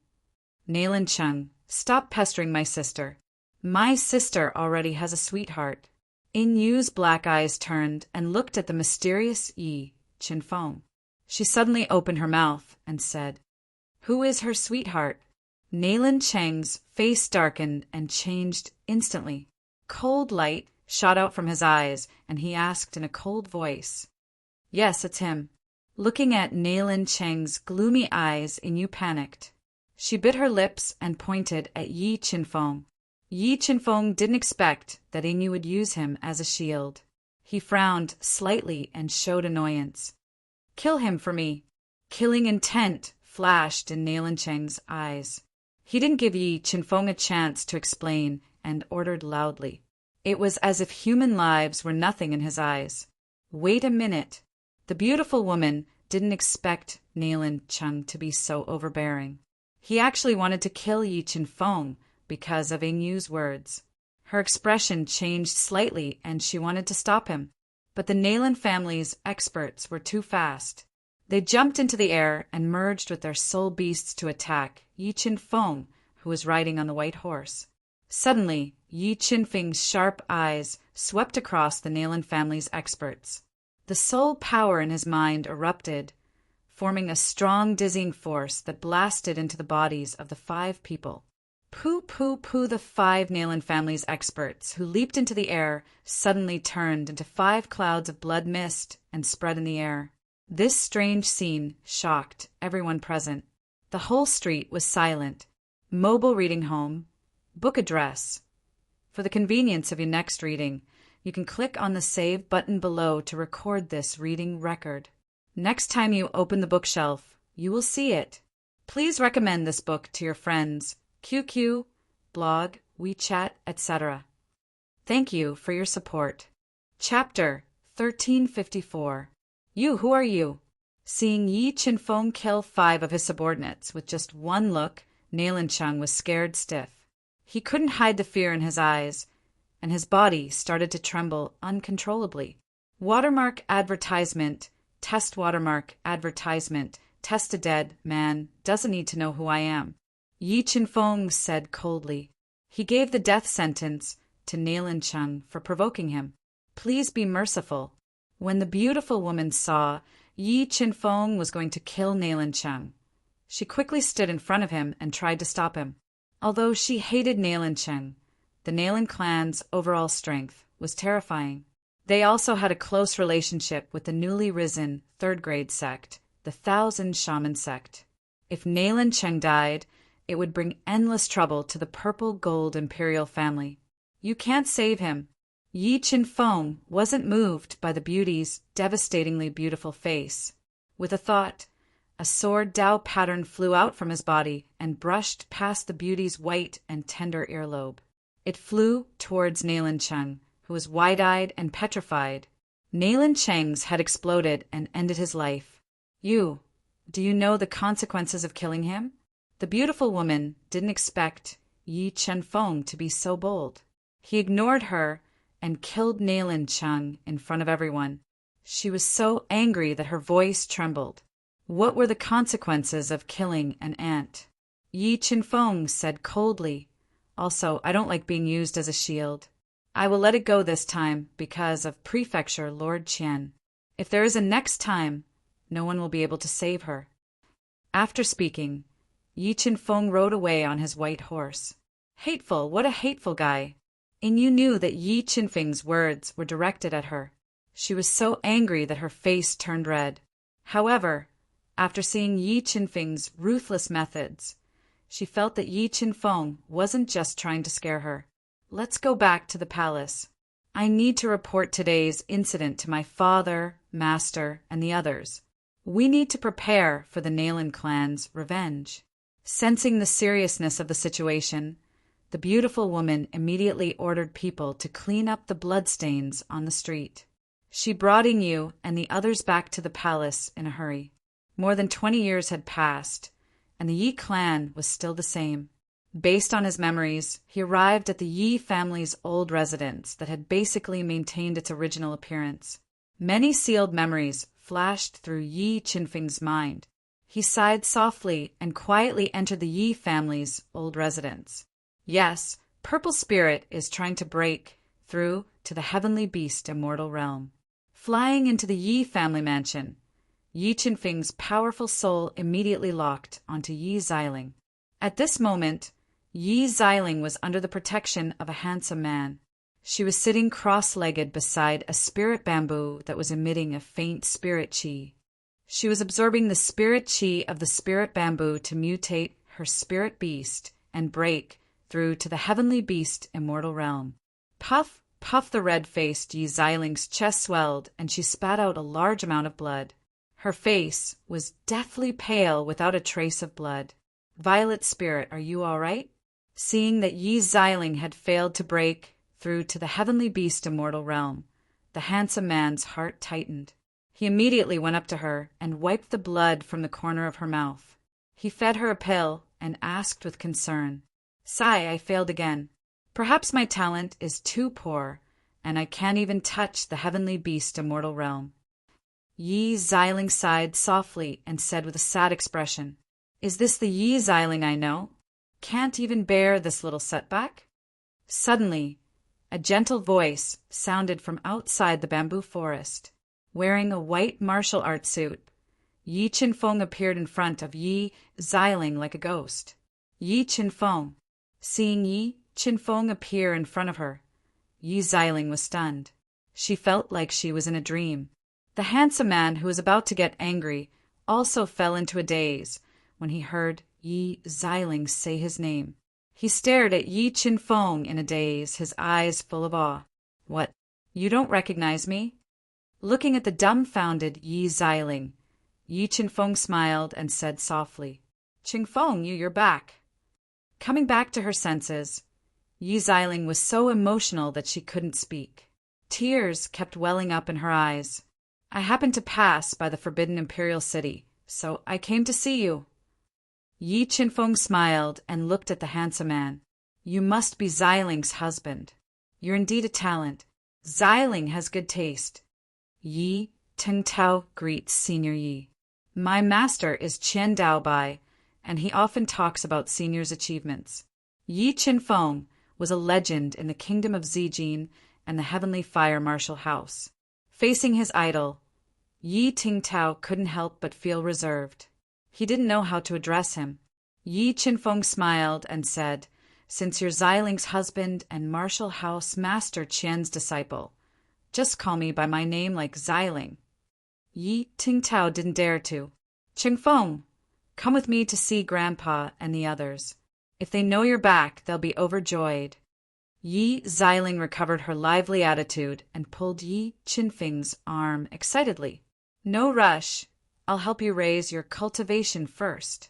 A: "Nailan Chung, stop pestering my sister. My sister already has a sweetheart." Inyu's black eyes turned and looked at the mysterious Yi Qinfeng. She suddenly opened her mouth and said, "Who is her sweetheart?" Nailan Cheng's face darkened and changed instantly. Cold light shot out from his eyes, and he asked in a cold voice, "Yes, it's him." Looking at Nailan Cheng's gloomy eyes, Inyu panicked. She bit her lips and pointed at Yi Qinfeng. Yi Qinfeng didn't expect that Inyu would use him as a shield. He frowned slightly and showed annoyance. "Kill him for me." Killing intent flashed in Nailan Cheng's eyes. He didn't give Yi Qinfeng a chance to explain and ordered loudly. It was as if human lives were nothing in his eyes. "Wait a minute." The beautiful woman didn't expect Nailan Cheng to be so overbearing. He actually wanted to kill Yi Qinfeng because of Inyu's words. Her expression changed slightly and she wanted to stop him. But the Nailan family's experts were too fast. They jumped into the air and merged with their soul beasts to attack Yi Qinfeng, who was riding on the white horse. Suddenly, Yi Qinfeng's sharp eyes swept across the Nailan family's experts. The soul power in his mind erupted, forming a strong dizzying force that blasted into the bodies of the 5 people. Pooh, pooh, pooh! The 5 Nailan family's experts, who leaped into the air, suddenly turned into 5 clouds of blood mist and spread in the air. This strange scene shocked everyone present. The whole street was silent. Mobile reading home. Book address. For the convenience of your next reading, you can click on the Save button below to record this reading record. Next time you open the bookshelf, you will see it. Please recommend this book to your friends, QQ, blog, WeChat, etc. Thank you for your support. Chapter 1354. You, who are you? Seeing Yi Qinfeng kill 5 of his subordinates with just one look, Nailan Cheng was scared stiff. He couldn't hide the fear in his eyes, and his body started to tremble uncontrollably. Watermark advertisement, test watermark advertisement, test a dead man, doesn't need to know who I am. Yi Qinfeng said coldly. He gave the death sentence to Nailan Cheng for provoking him. Please be merciful. When the beautiful woman saw Yi Qinfeng was going to kill Nailan Cheng, she quickly stood in front of him and tried to stop him. Although she hated Nailan Cheng, the Nailan clan's overall strength was terrifying. They also had a close relationship with the newly risen 3rd grade sect, the 1,000 Shaman sect. If Nailan Cheng died, it would bring endless trouble to the purple gold imperial family. You can't save him. Yi Qinfeng wasn't moved by the beauty's devastatingly beautiful face. With a thought, A sword Dao pattern flew out from his body and brushed past the beauty's white and tender earlobe. It flew towards Nailan Cheng, who was wide-eyed and petrified. Nailan Cheng's had exploded and ended his life. Do you know the consequences of killing him? The beautiful woman didn't expect Yi Chenfeng to be so bold. He ignored her and killed Nailan Cheng in front of everyone. She was so angry that her voice trembled. What were the consequences of killing an ant? Yi Chenfeng said coldly, "Also, I don't like being used as a shield. I will let it go this time because of Prefecture Lord Qian. If there is a next time, no one will be able to save her." After speaking, Yi Chenfeng rode away on his white horse. Hateful, what a hateful guy. And you knew that Yi Chenfeng's words were directed at her. She was so angry that her face turned red. However, after seeing Yi Chenfeng's ruthless methods, she felt that Yi Chenfeng wasn't just trying to scare her. Let's go back to the palace. I need to report today's incident to my father, master, and the others. We need to prepare for the Nailan clan's revenge. Sensing the seriousness of the situation, the beautiful woman immediately ordered people to clean up the bloodstains on the street. She brought Yu and the others back to the palace in a hurry. More than 20 years had passed, and the Yi clan was still the same. Based on his memories, he arrived at the Yi family's old residence that had basically maintained its original appearance. Many sealed memories flashed through Yi Chenfeng's mind. He sighed softly and quietly entered the Yi family's old residence. Yes, Purple Spirit is trying to break through to the heavenly beast immortal realm. Flying into the Yi family mansion, Yi Chenfeng's powerful soul immediately locked onto Yi Xiling. At this moment, Yi Xiling was under the protection of a handsome man. She was sitting cross-legged beside a spirit bamboo that was emitting a faint spirit qi. She was absorbing the spirit qi of the spirit bamboo to mutate her spirit beast and break through to the heavenly beast immortal realm. Puff, puff, the red-faced Yi Xiling's chest swelled and she spat out a large amount of blood. Her face was deathly pale without a trace of blood. Violet Spirit, are you all right? Seeing that Yi Xiling had failed to break through to the heavenly beast immortal realm, the handsome man's heart tightened. He immediately went up to her and wiped the blood from the corner of her mouth. He fed her a pill and asked with concern, "Sigh, I failed again. Perhaps my talent is too poor, and I can't even touch the heavenly beast immortal realm." Yi Xiling sighed softly and said with a sad expression, "Is this the Yi Xiling I know? Can't even bear this little setback?" Suddenly, a gentle voice sounded from outside the bamboo forest. Wearing a white martial arts suit, Yi Chenfeng appeared in front of Yi Xiling like a ghost. Yi Chenfeng. Seeing Yi Chenfeng appear in front of her, Yi Xiling was stunned. She felt like she was in a dream. The handsome man who was about to get angry also fell into a daze when he heard Yi Xiling say his name. He stared at Yi Chenfeng in a daze, his eyes full of awe. "What? You don't recognize me?" Looking at the dumbfounded Yi Xiling, Yi Chenfeng smiled and said softly, "Chenfeng, you're back." Coming back to her senses, Yi Xiling was so emotional that she couldn't speak. Tears kept welling up in her eyes. "I happened to pass by the Forbidden Imperial City, so I came to see you." Yi Chenfeng smiled and looked at the handsome man. "You must be Xiling's husband. You're indeed a talent. Xiling has good taste." Yi Tingtao greets Senior Yi. "My master is Qian Daobai, and he often talks about Senior's achievements." Yi Chenfeng was a legend in the kingdom of Zijin and the Heavenly Fire Martial House. Facing his idol, Yi Tingtao couldn't help but feel reserved. He didn't know how to address him. Yi Chenfeng smiled and said, "Since you're Xiling's husband and Martial House Master Qian's disciple, just call me by my name like Xiling." Yi Tingtao didn't dare to. "Chenfeng, come with me to see Grandpa and the others. If they know you're back, they'll be overjoyed." Yi Xiling recovered her lively attitude and pulled Yi Chenfeng's arm excitedly. "No rush. I'll help you raise your cultivation first."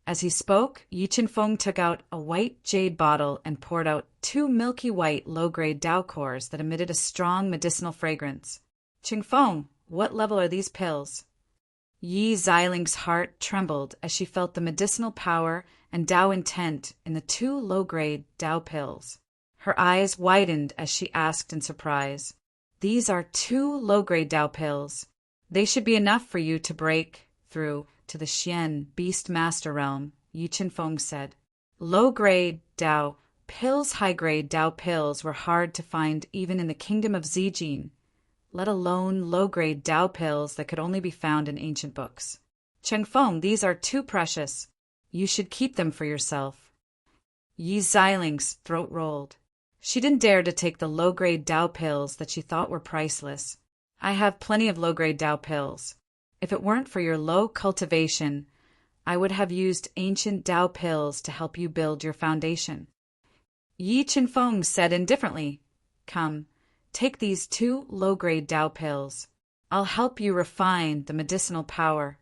A: As he spoke, Yi Qinfeng took out a white jade bottle and poured out 2 milky white low-grade Dao cores that emitted a strong medicinal fragrance. "Qingfeng, what level are these pills?" Yi Xialing's heart trembled as she felt the medicinal power and Dao intent in the 2 low-grade Dao pills. Her eyes widened as she asked in surprise, "These are 2 low-grade Dao pills. They should be enough for you to break through to the Xian Beast Master Realm," Yi Qinfeng said. Low-grade Dao pills, high-grade Dao pills were hard to find even in the kingdom of Zijin, let alone low-grade Dao pills that could only be found in ancient books. "Chengfeng, these are too precious. You should keep them for yourself." Yi Xialing's throat rolled. She didn't dare to take the low-grade Dao pills that she thought were priceless. "I have plenty of low-grade Dao pills. If it weren't for your low cultivation, I would have used ancient Dao pills to help you build your foundation." Yi Qinfeng said indifferently, "Come, take these 2 low-grade Dao pills. I'll help you refine the medicinal power."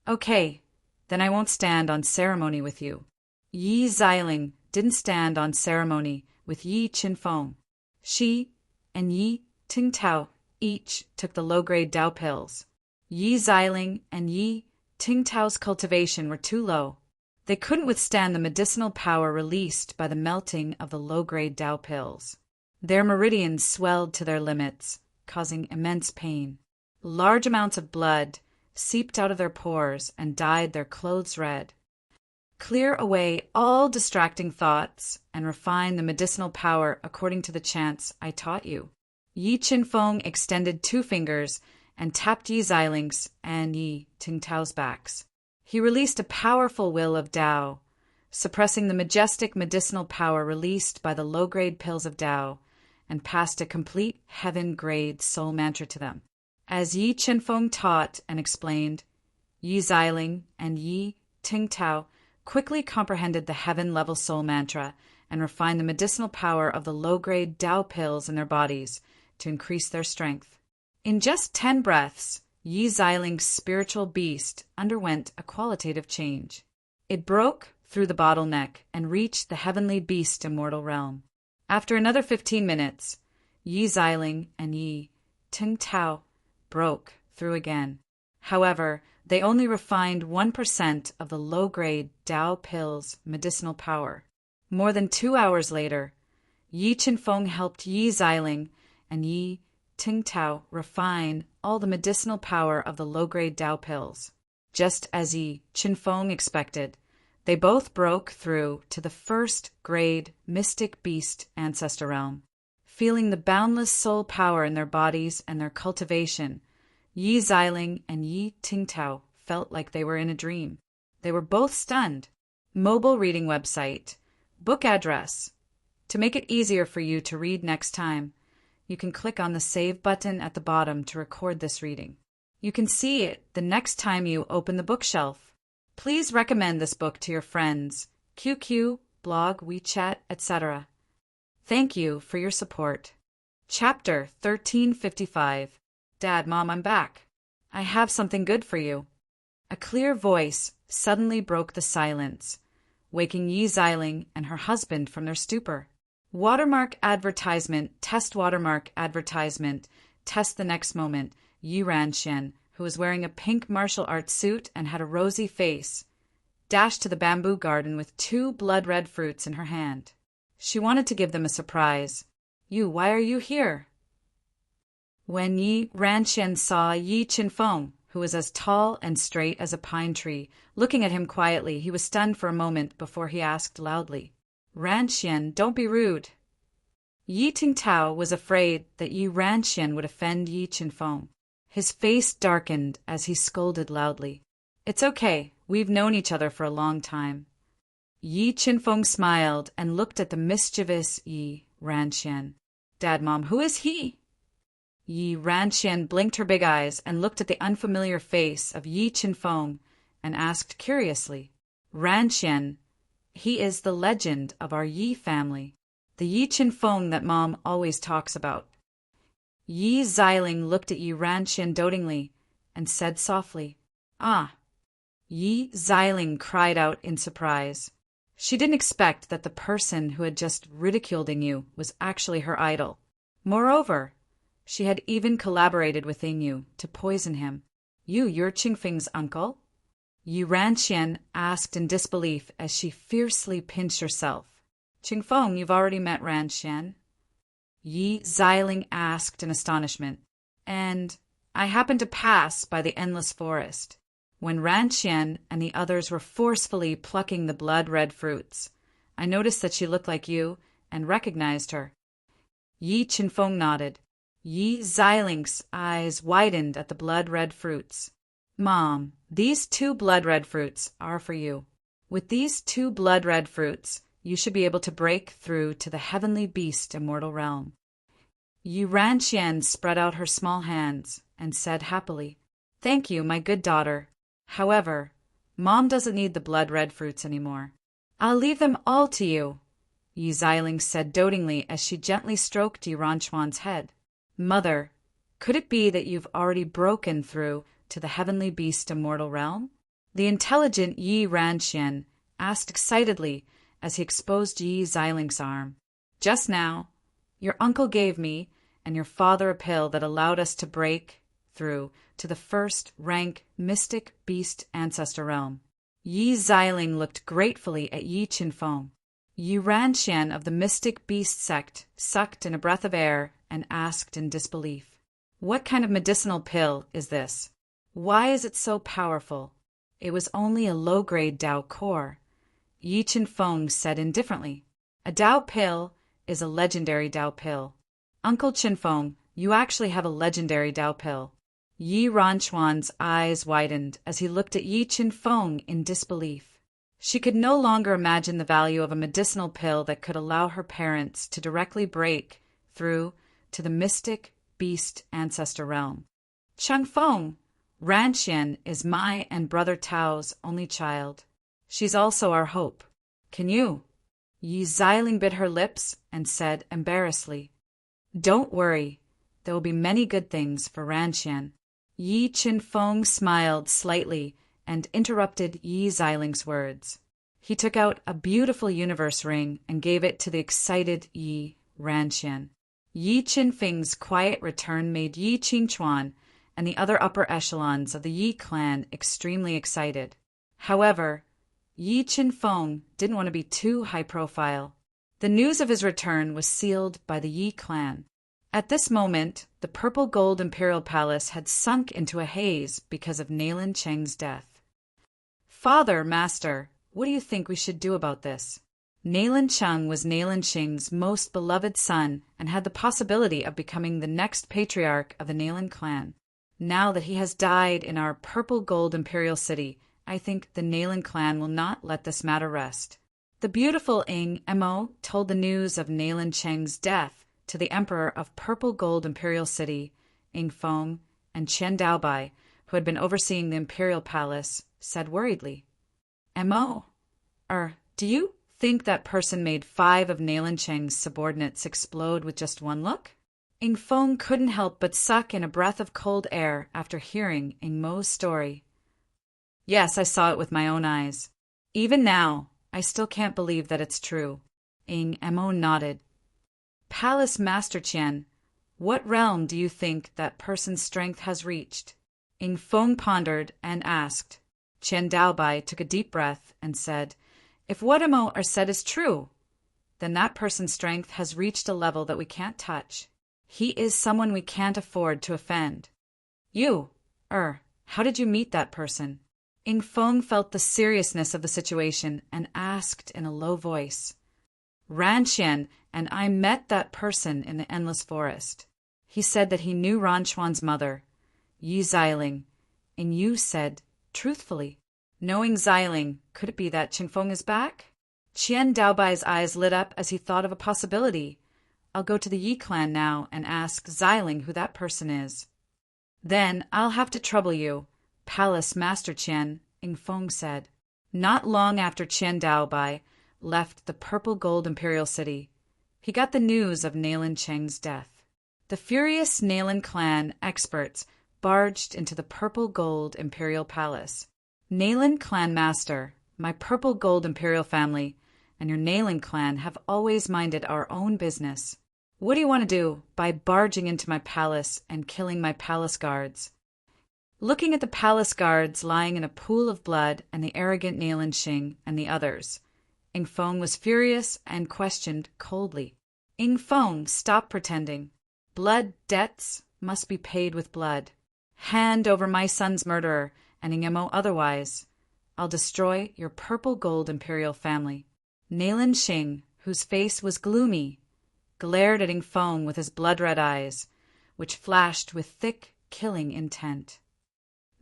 A: "Okay, then I won't stand on ceremony with you." Yi Xialing didn't stand on ceremony with Yi Qinfeng. She and Yi Tingtao each took the low-grade Dao pills. Yi Xialing and Yi Tingtao's cultivation were too low. They couldn't withstand the medicinal power released by the melting of the low-grade Dao pills. Their meridians swelled to their limits, causing immense pain. Large amounts of blood seeped out of their pores and dyed their clothes red. "Clear away all distracting thoughts and refine the medicinal power according to the chants I taught you." Yi Qinfeng extended 2 fingers and tapped Yi Xialing's and Yi Tingtao's backs. He released a powerful will of Dao, suppressing the majestic medicinal power released by the low-grade pills of Dao, and passed a complete heaven-grade soul mantra to them. As Yi Qinfeng taught and explained, Yi Xialing and Yi Tingtao quickly comprehended the heaven-level soul mantra and refined the medicinal power of the low-grade Dao pills in their bodies to increase their strength. In just 10 breaths, Yi Xialing's spiritual beast underwent a qualitative change. It broke through the bottleneck and reached the heavenly beast immortal realm. After another 15 minutes, Yi Xialing and Yi Tingtao broke through again. However, they only refined 1% of the low-grade Dao pills' medicinal power. More than 2 hours later, Yi Qinfeng helped Yi Xialing and Yi Tingtao refine all the medicinal power of the low-grade Dao pills. Just as Yi Qinfeng expected, they both broke through to the first-grade mystic beast ancestor realm. Feeling the boundless soul power in their bodies and their cultivation, Yi Xialing and Yi Tingtao felt like they were in a dream. They were both stunned. Mobile reading website. Book address. To make it easier for you to read next time, you can click on the Save button at the bottom to record this reading. You can see it the next time you open the bookshelf. Please recommend this book to your friends, QQ, blog, WeChat, etc. Thank you for your support. Chapter 1355. Dad, Mom, I'm back. I have something good for you. A clear voice suddenly broke the silence, waking Yi Xialing and her husband from their stupor. Watermark advertisement, test watermark advertisement, test. The next moment, Yi Ranxian, who was wearing a pink martial arts suit and had a rosy face, dashed to the bamboo garden with 2 blood-red fruits in her hand. She wanted to give them a surprise. Why are you here?" When Yi Ranxian saw Yi Qinfeng, who was as tall and straight as a pine tree, looking at him quietly, he was stunned for a moment before he asked loudly, "Ranxian, don't be rude." Yi Tingtao was afraid that Yi Ranxian would offend Yi Qinfeng. His face darkened as he scolded loudly. "It's okay, we've known each other for a long time." Yi Qinfeng smiled and looked at the mischievous Yi Ranxian. "Dad, Mom, who is he?" Yi Ranxian blinked her big eyes and looked at the unfamiliar face of Yi Qinfeng and asked curiously, "Ranxian, he is the legend of our Yi family, the Yi Qinfeng that Mom always talks about." Yi Xialing looked at Yi Ranxian dotingly and said softly, Ah! Yi Xiling cried out in surprise. She didn't expect that the person who had just ridiculed Yu was actually her idol. Moreover, she had even collaborated with Yu to poison him. You're Qingfeng's uncle? Yu Ranqian asked in disbelief as she fiercely pinched herself. Qingfeng, you've already met Ranqian. Yi Xiling asked in astonishment. And I happened to pass by the endless forest when Ranqian and the others were forcefully plucking the blood-red fruits. I noticed that she looked like you and recognized her. Yi Qingfeng nodded. Yi Xiling's eyes widened at the blood-red fruits. Mom, these 2 blood-red fruits are for you. With these 2 blood-red fruits, you should be able to break through to the heavenly beast immortal realm. Yi Ranqian spread out her small hands and said happily, Thank you, my good daughter. However, Mom doesn't need the blood-red fruits anymore. I'll leave them all to you, Yi Xiling said dotingly as she gently stroked Yi Ranquan's head. Mother, could it be that you've already broken through to the heavenly beast immortal realm? The intelligent Yi Ranqian asked excitedly as he exposed Yi Xiling's arm. Just now, your uncle gave me and your father a pill that allowed us to break through to the first rank mystic beast ancestor realm. Yi Xiling looked gratefully at Yi Qingfeng. Yi Ranqian of the mystic beast sect sucked in a breath of air and asked in disbelief, What kind of medicinal pill is this? Why is it so powerful? It was only a low-grade Dao core. Yi Qingfeng said indifferently, A Dao pill is a legendary Dao pill. Uncle Qingfeng, you actually have a legendary Dao pill. Yi Ranquan's eyes widened as he looked at Yi Qingfeng in disbelief. She could no longer imagine the value of a medicinal pill that could allow her parents to directly break through to the mystic beast ancestor realm. Qingfeng, Ranqian is my and Brother Tao's only child. She's also our hope. Can you? Yi Xiling bit her lips and said embarrassedly, Don't worry. There will be many good things for Ranqian. Yi Qingfeng smiled slightly and interrupted Yi Xiling's words. He took out a beautiful universe ring and gave it to the excited Yi Ranqian. Yi Qingfeng's quiet return made Yi Qingchuan and the other upper echelons of the Yi clan extremely excited. However, Yi Qingfeng didn't want to be too high-profile. The news of his return was sealed by the Yi clan. At this moment, the purple gold imperial palace had sunk into a haze because of Nailan Cheng's death. Father, Master, what do you think we should do about this? Nailan Cheng was Nailan Cheng's most beloved son and had the possibility of becoming the next patriarch of the Nailan clan. Now that he has died in our purple gold imperial city, I think the Nailan clan will not let this matter rest. The beautiful Ing Mo told the news of Nailan Cheng's death to the Emperor of Purple Gold Imperial City, Ing Feng, and Chen Daobai, who had been overseeing the Imperial Palace, said worriedly, Mo, do you think that person made 5 of Nailan Cheng's subordinates explode with just one look? Ing Feng couldn't help but suck in a breath of cold air after hearing Ing Mo's story. Yes, I saw it with my own eyes. Even now, I still can't believe that it's true. Ing Mo nodded. Palace Master Qian, what realm do you think that person's strength has reached? Ing Feng pondered and asked. Chen Daobai took a deep breath and said, If what Mo said is true, then that person's strength has reached a level that we can't touch. He is someone we can't afford to offend. You, how did you meet that person? Ing Feng felt the seriousness of the situation and asked in a low voice. Ranqian and I met that person in the endless forest. He said that he knew Ranquan's mother, Yi Xiling, and you said, truthfully. Knowing Xiling, could it be that Qingfeng is back? Qian Daobai's eyes lit up as he thought of a possibility. I'll go to the Yi clan now and ask Xiling who that person is. Then I'll have to trouble you, Palace Master Qian, Ing Feng said. Not long after Qian Daobai left the purple gold imperial city, he got the news of Nailan Cheng's death. The furious Nailan clan experts barged into the purple gold imperial palace. Nalan clan master, my purple gold imperial family and your Nalan clan have always minded our own business. What do you want to do by barging into my palace and killing my palace guards? Looking at the palace guards lying in a pool of blood and the arrogant Nalan Shing and the others, Ingfeng was furious and questioned coldly. Ingfeng, stop pretending. Blood debts must be paid with blood. Hand over my son's murderer, and Ingemo otherwise. I'll destroy your purple gold imperial family. Nalan Shing, whose face was gloomy, glared at Ingfeng with his blood-red eyes, which flashed with thick, killing intent.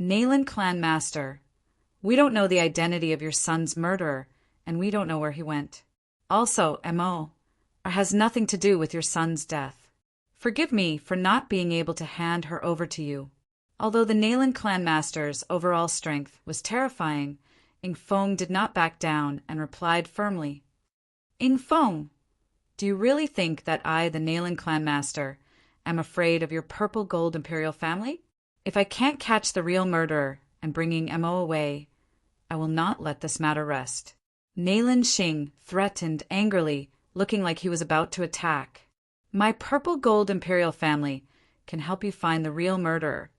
A: Nalan clan master, we don't know the identity of your son's murderer, and we don't know where he went. Also, Mo, has nothing to do with your son's death. Forgive me for not being able to hand her over to you. Although the Nalan clan master's overall strength was terrifying, Ingfeng did not back down and replied firmly. Ingfeng, do you really think that I, the Nalan clan master, am afraid of your purple gold imperial family? If I can't catch the real murderer and bringing Mo away, I will not let this matter rest. Nalan Shing threatened angrily, looking like he was about to attack. My purple gold imperial family can help you find the real murderer,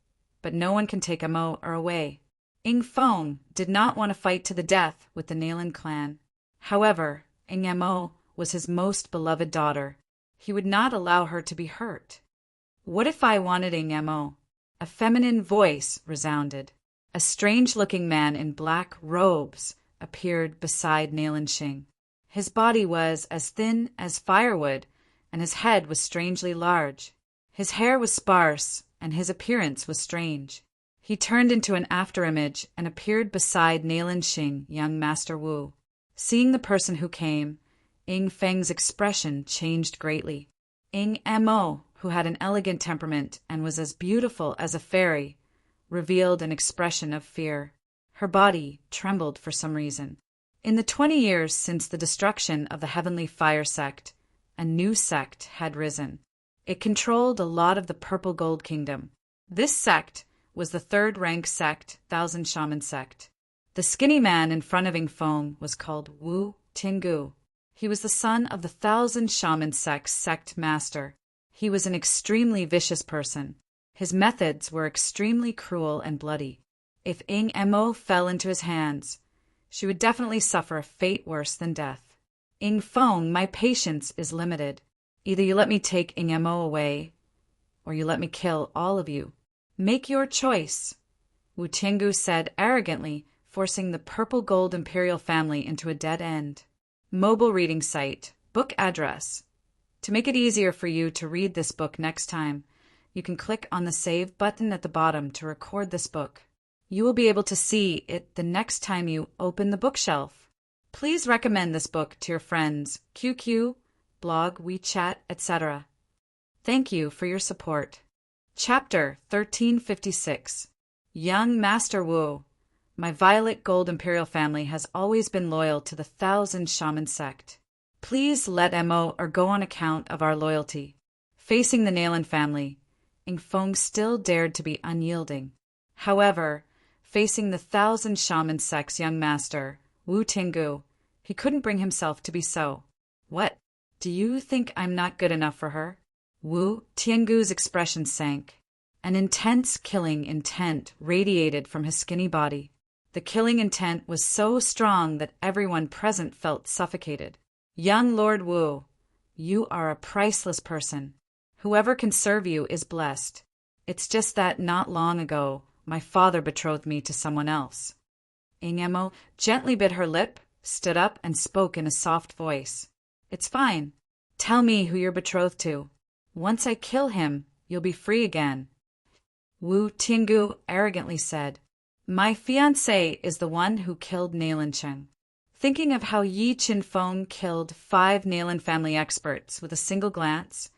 A: but no one can take Mo away. Ingfeng did not want to fight to the death with the Nalan clan. However, Mo was his most beloved daughter. He would not allow her to be hurt. What if I wanted Mo? A feminine voice resounded. A strange-looking man in black robes appeared beside Nalan Shing. His body was as thin as firewood, and his head was strangely large. His hair was sparse, and his appearance was strange. He turned into an afterimage and appeared beside Nalan Shing, young Master Wu. Seeing the person who came, Ingfeng's expression changed greatly. Mo, who had an elegant temperament and was as beautiful as a fairy, revealed an expression of fear. Her body trembled for some reason. In the 20 years since the destruction of the Heavenly Fire Sect, a new sect had risen. It controlled a lot of the Purple Gold Kingdom. This sect was the third-rank sect, Thousand Shaman Sect. The skinny man in front of Ingfeng was called Wu Tinggu. He was the son of the Thousand Shaman Sect's sect master. He was an extremely vicious person. His methods were extremely cruel and bloody. If Mo fell into his hands, she would definitely suffer a fate worse than death. Ingfeng, my patience is limited. Either you let me take Mo away, or you let me kill all of you. Make your choice, Wu Tinggu said arrogantly, forcing the purple gold imperial family into a dead end. Mobile reading site, book address. To make it easier for you to read this book next time, you can click on the Save button at the bottom to record this book. You will be able to see it the next time you open the bookshelf. Please recommend this book to your friends, QQ, blog, WeChat, etc. Thank you for your support. Chapter 1356. Young Master Wu. My violet gold imperial family has always been loyal to the Thousand Shaman Sect. Please let Mo or go on account of our loyalty. Facing the Nalan family, Ingfeng still dared to be unyielding. However, facing the Thousand Shaman Sect's young master, Wu Tinggu, he couldn't bring himself to be so. What? Do you think I'm not good enough for her? Wu Tinggu's expression sank. An intense killing intent radiated from his skinny body. The killing intent was so strong that everyone present felt suffocated. Young Lord Wu, you are a priceless person. Whoever can serve you is blessed. It's just that not long ago, my father betrothed me to someone else. Mo gently bit her lip, stood up, and spoke in a soft voice. It's fine. Tell me who you're betrothed to. Once I kill him, you'll be free again. Wu Tinggu arrogantly said, My fiancé is the one who killed Nalan Cheng. Thinking of how Yi Qinfeng killed 5 Nalan family experts with a single glance,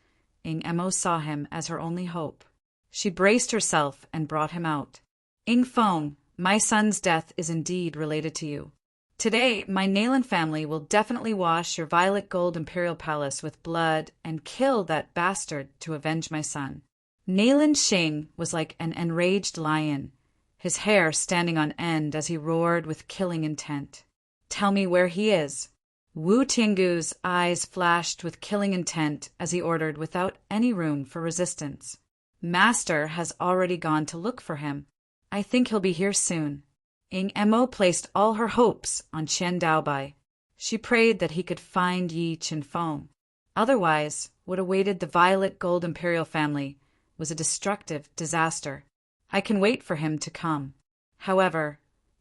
A: Mo saw him as her only hope. She braced herself and brought him out. Ingfeng, my son's death is indeed related to you. Today, my Nalan family will definitely wash your violet gold imperial palace with blood and kill that bastard to avenge my son. Nalin Xing was like an enraged lion, his hair standing on end as he roared with killing intent. "Tell me where he is." Wu Tiangu's eyes flashed with killing intent as he ordered without any room for resistance. "Master has already gone to look for him. I think he'll be here soon." Ying Mo placed all her hopes on Qian Daobai. She prayed that he could find Yi Qinfeng. Otherwise, what awaited the Violet Gold Imperial family was a destructive disaster. "I can wait for him to come. However,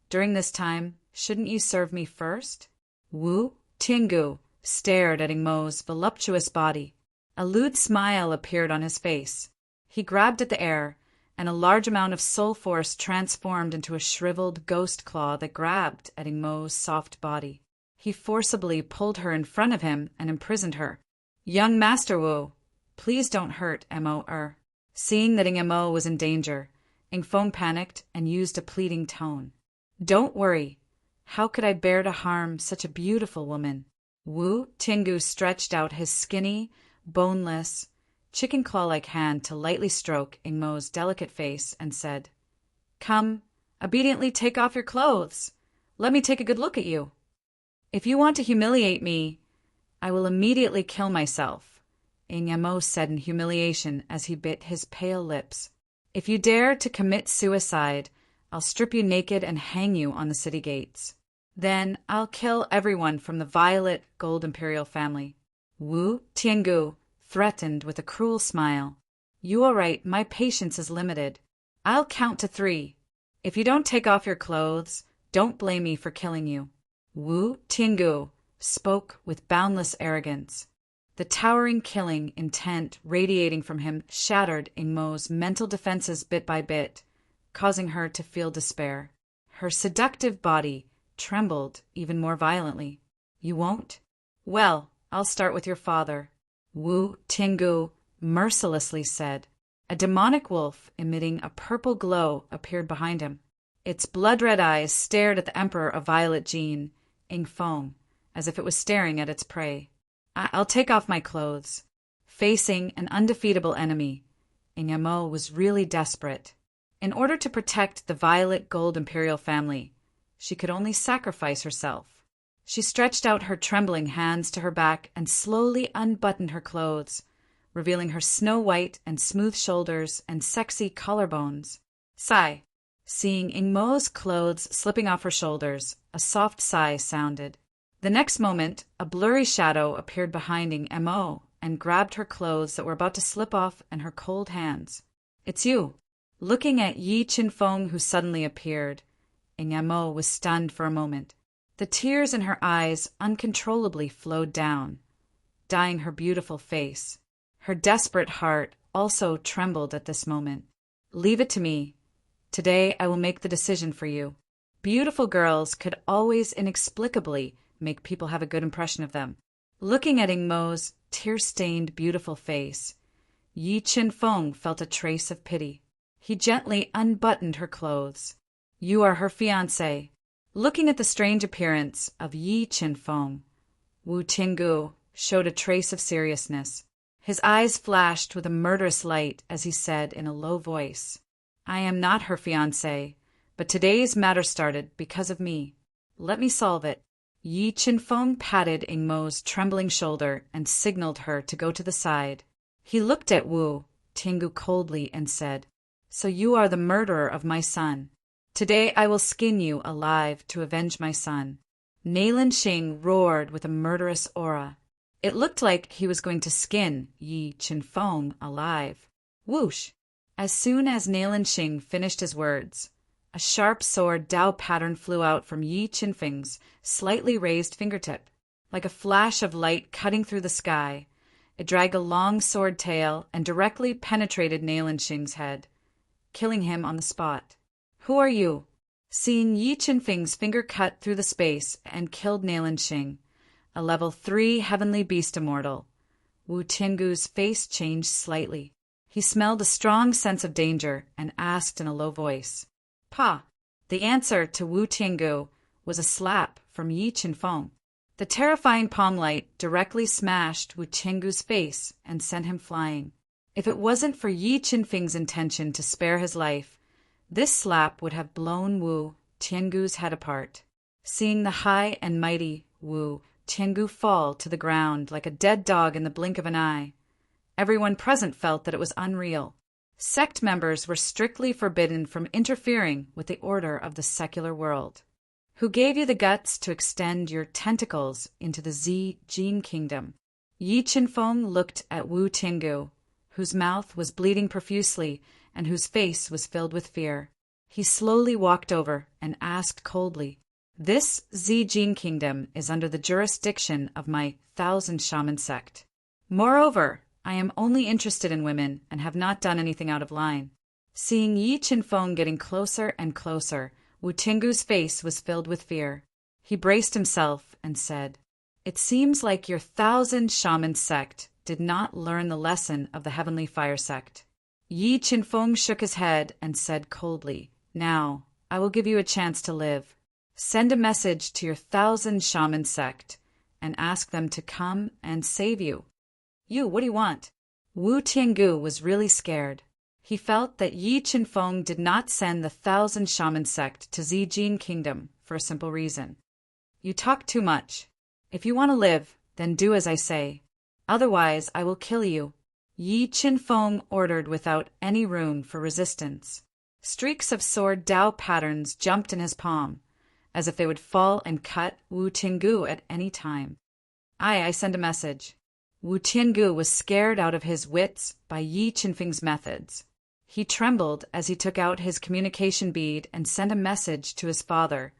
A: during this time, shouldn't you serve me first?" Wu Tiangu stared at Ying Mo's voluptuous body. A lewd smile appeared on his face. He grabbed at the air, and a large amount of soul force transformed into a shriveled ghost claw that grabbed at Ying Mo's soft body. He forcibly pulled her in front of him and imprisoned her. "Young Master Wu, please don't hurt Mo." Seeing that Ying Mo was in danger, Ying Feng panicked and used a pleading tone. "Don't worry. How could I bear to harm such a beautiful woman?" Wu Tiangu stretched out his skinny, boneless, chicken claw-like hand to lightly stroke Ying Mo's delicate face and said, "Come, obediently take off your clothes. Let me take a good look at you. If you want to humiliate me, I will immediately kill myself," Ying Mo said in humiliation as he bit his pale lips. "If you dare to commit suicide, I'll strip you naked and hang you on the city gates. Then I'll kill everyone from the Violet Gold Imperial family." Wu Tiangu threatened with a cruel smile. "You are right, my patience is limited. I'll count to 3. If you don't take off your clothes, don't blame me for killing you." Wu Tiangu spoke with boundless arrogance. The towering killing intent radiating from him shattered Ying Mo's mental defenses bit by bit, causing her to feel despair. Her seductive body trembled even more violently. "You won't? Well, I'll start with your father," Wu Tiangu mercilessly said. A demonic wolf emitting a purple glow appeared behind him. Its blood-red eyes stared at the Emperor of Violet Gene, Ying Feng, as if it was staring at its prey. "I'll take off my clothes." Facing an undefeatable enemy, Ying Mo was really desperate. In order to protect the Violet Gold Imperial family, she could only sacrifice herself. She stretched out her trembling hands to her back and slowly unbuttoned her clothes, revealing her snow-white and smooth shoulders and sexy collarbones. Sigh. Seeing Ying Mo's clothes slipping off her shoulders, a soft sigh sounded. The next moment, a blurry shadow appeared behind Ying Mo and grabbed her clothes that were about to slip off in her cold hands. "It's you." Looking at Yi Qinfeng, who suddenly appeared, Ying Mo was stunned for a moment. The tears in her eyes uncontrollably flowed down, dyeing her beautiful face. Her desperate heart also trembled at this moment. "Leave it to me. Today I will make the decision for you." Beautiful girls could always inexplicably make people have a good impression of them. Looking at Ying Mo's tear-stained beautiful face, Yi Qinfeng felt a trace of pity. He gently unbuttoned her clothes. "You are her fiancé." Looking at the strange appearance of Yi Qinfeng, Wu Tiangu showed a trace of seriousness. His eyes flashed with a murderous light as he said in a low voice, "I am not her fiancé, but today's matter started because of me. Let me solve it." Yi Qinfeng patted Ying Mo's trembling shoulder and signaled her to go to the side. He looked at Wu Tiangu coldly and said, "So you are the murderer of my son. Today I will skin you alive to avenge my son." Nalin Xing roared with a murderous aura. It looked like he was going to skin Yi Qinfeng alive. Whoosh! As soon as Nalin Xing finished his words, a sharp sword Dao pattern flew out from Yi Qinfeng's slightly raised fingertip. Like a flash of light cutting through the sky, it dragged a long sword tail and directly penetrated Nalin Xing's head, killing him on the spot. "Who are you?" Seeing Yi Qinfeng's finger cut through the space and killed Nalin Xing, a level 3 heavenly beast immortal, Wu Tiangu's face changed slightly. He smelled a strong sense of danger and asked in a low voice, "Pa." The answer to Wu Tiangu was a slap from Yi Qinfeng. The terrifying palm light directly smashed Wu Tiangu's face and sent him flying. If it wasn't for Yi Qinfeng's intention to spare his life, this slap would have blown Wu Tiangu's head apart. Seeing the high and mighty Wu Tiangu fall to the ground like a dead dog in the blink of an eye, everyone present felt that it was unreal. Sect members were strictly forbidden from interfering with the order of the secular world. Who gave you the guts to extend your tentacles into the Jin kingdom? Yi Qinfeng looked at Wu Tiangu, whose mouth was bleeding profusely and whose face was filled with fear. He slowly walked over and asked coldly, "This Jin kingdom is under the jurisdiction of my 1,000 shaman sect. Moreover, I am only interested in women and have not done anything out of line." Seeing Yi Qinfeng getting closer and closer, Wu Tiangu's face was filled with fear. He braced himself and said, "It seems like your 1,000 shaman sect did not learn the lesson of the heavenly fire sect." Yi Qinfeng shook his head and said coldly, "Now, I will give you a chance to live. Send a message to your 1,000 shaman sect and ask them to come and save you." "You, what do you want?" Wu Tiangu was really scared. He felt that Yi Qinfeng did not send the 1,000 shaman sect to Jin kingdom for a simple reason. "You talk too much. If you want to live, then do as I say. Otherwise, I will kill you," Yi Qinfeng ordered without any room for resistance. Streaks of sword Dao patterns jumped in his palm, as if they would fall and cut Wu Tiangu at any time. I send a message." Wu Tiangu was scared out of his wits by Yi Qinfeng's methods. He trembled as he took out his communication bead and sent a message to his father,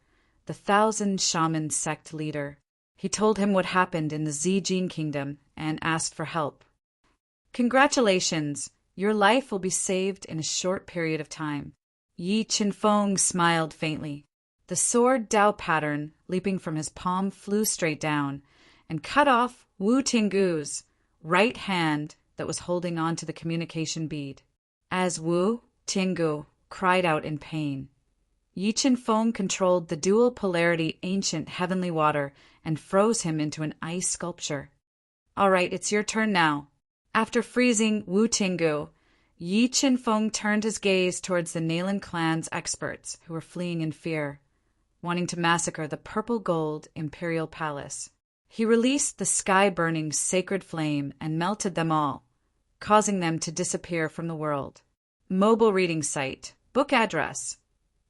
A: the 1,000 shaman sect leader. He told him what happened in the Jin kingdom and asked for help. "Congratulations, your life will be saved in a short period of time." Yi Qinfeng smiled faintly. The sword Dao pattern leaping from his palm flew straight down and cut off Wu Tiangu's right hand that was holding on to the communication bead. As Wu Tiangu cried out in pain, Yi Qinfeng controlled the dual polarity ancient heavenly water and froze him into an ice sculpture. "All right, it's your turn now." After freezing Wu Tiangu, Yi Qinfeng turned his gaze towards the Nalan clan's experts who were fleeing in fear, wanting to massacre the purple gold imperial palace. He released the sky-burning sacred flame and melted them all, causing them to disappear from the world. Mobile reading site, book address.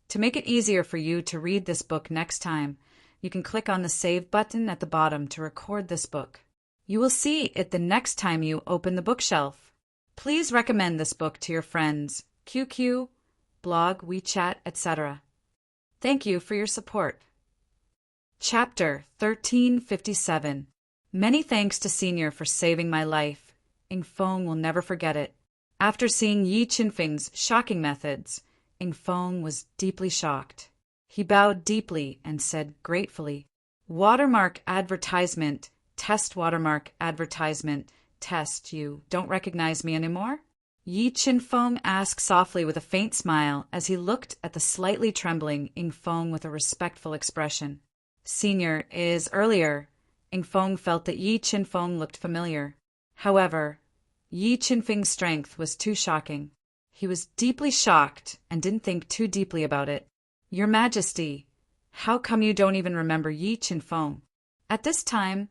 A: To make it easier for you to read this book next time, you can click on the Save button at the bottom to record this book. You will see it the next time you open the bookshelf. Please recommend this book to your friends, QQ, blog, WeChat, etc. Thank you for your support. Chapter 1357. Many thanks to Senior for saving my life. Yingfeng will never forget it. After seeing Yi Qinfeng's shocking methods, Yingfeng was deeply shocked. He bowed deeply and said gratefully, "Watermark advertisement, test watermark advertisement, test. You don't recognize me anymore?" Yi Qinfeng asked softly with a faint smile as he looked at the slightly trembling Yingfeng with a respectful expression. Senior, is earlier. Yingfeng felt that Yi Qinfeng looked familiar. However, Yi Qinfeng's strength was too shocking. He was deeply shocked and didn't think too deeply about it. "Your Majesty, how come you don't even remember Yi Qinfeng?" At this time,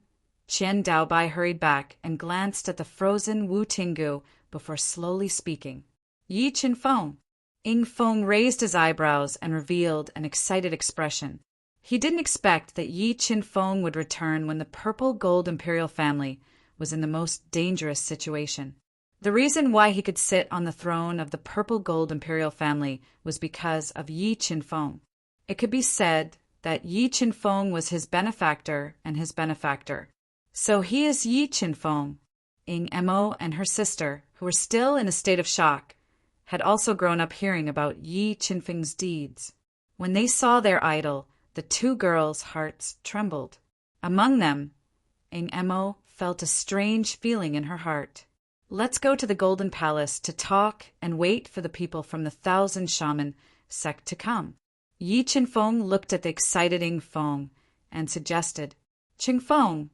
A: Qian Daobai hurried back and glanced at the frozen Wu Tiangu before slowly speaking. "Yi Qinfeng." Yingfeng raised his eyebrows and revealed an excited expression. He didn't expect that Yi Qinfeng would return when the purple gold imperial family was in the most dangerous situation. The reason why he could sit on the throne of the purple gold imperial family was because of Yi Qinfeng. It could be said that Yi Qinfeng was his benefactor and his benefactor. So he is Yi Qinfeng. Ying Mo and her sister, who were still in a state of shock, had also grown up hearing about Yi Qinfeng's deeds. When they saw their idol, the two girls' hearts trembled. Among them, Ying Mo felt a strange feeling in her heart. Let's go to the Golden Palace to talk and wait for the people from the 1,000 shaman sect to come. Yi Qinfeng looked at the excited Yingfeng and suggested, "Qingfeng,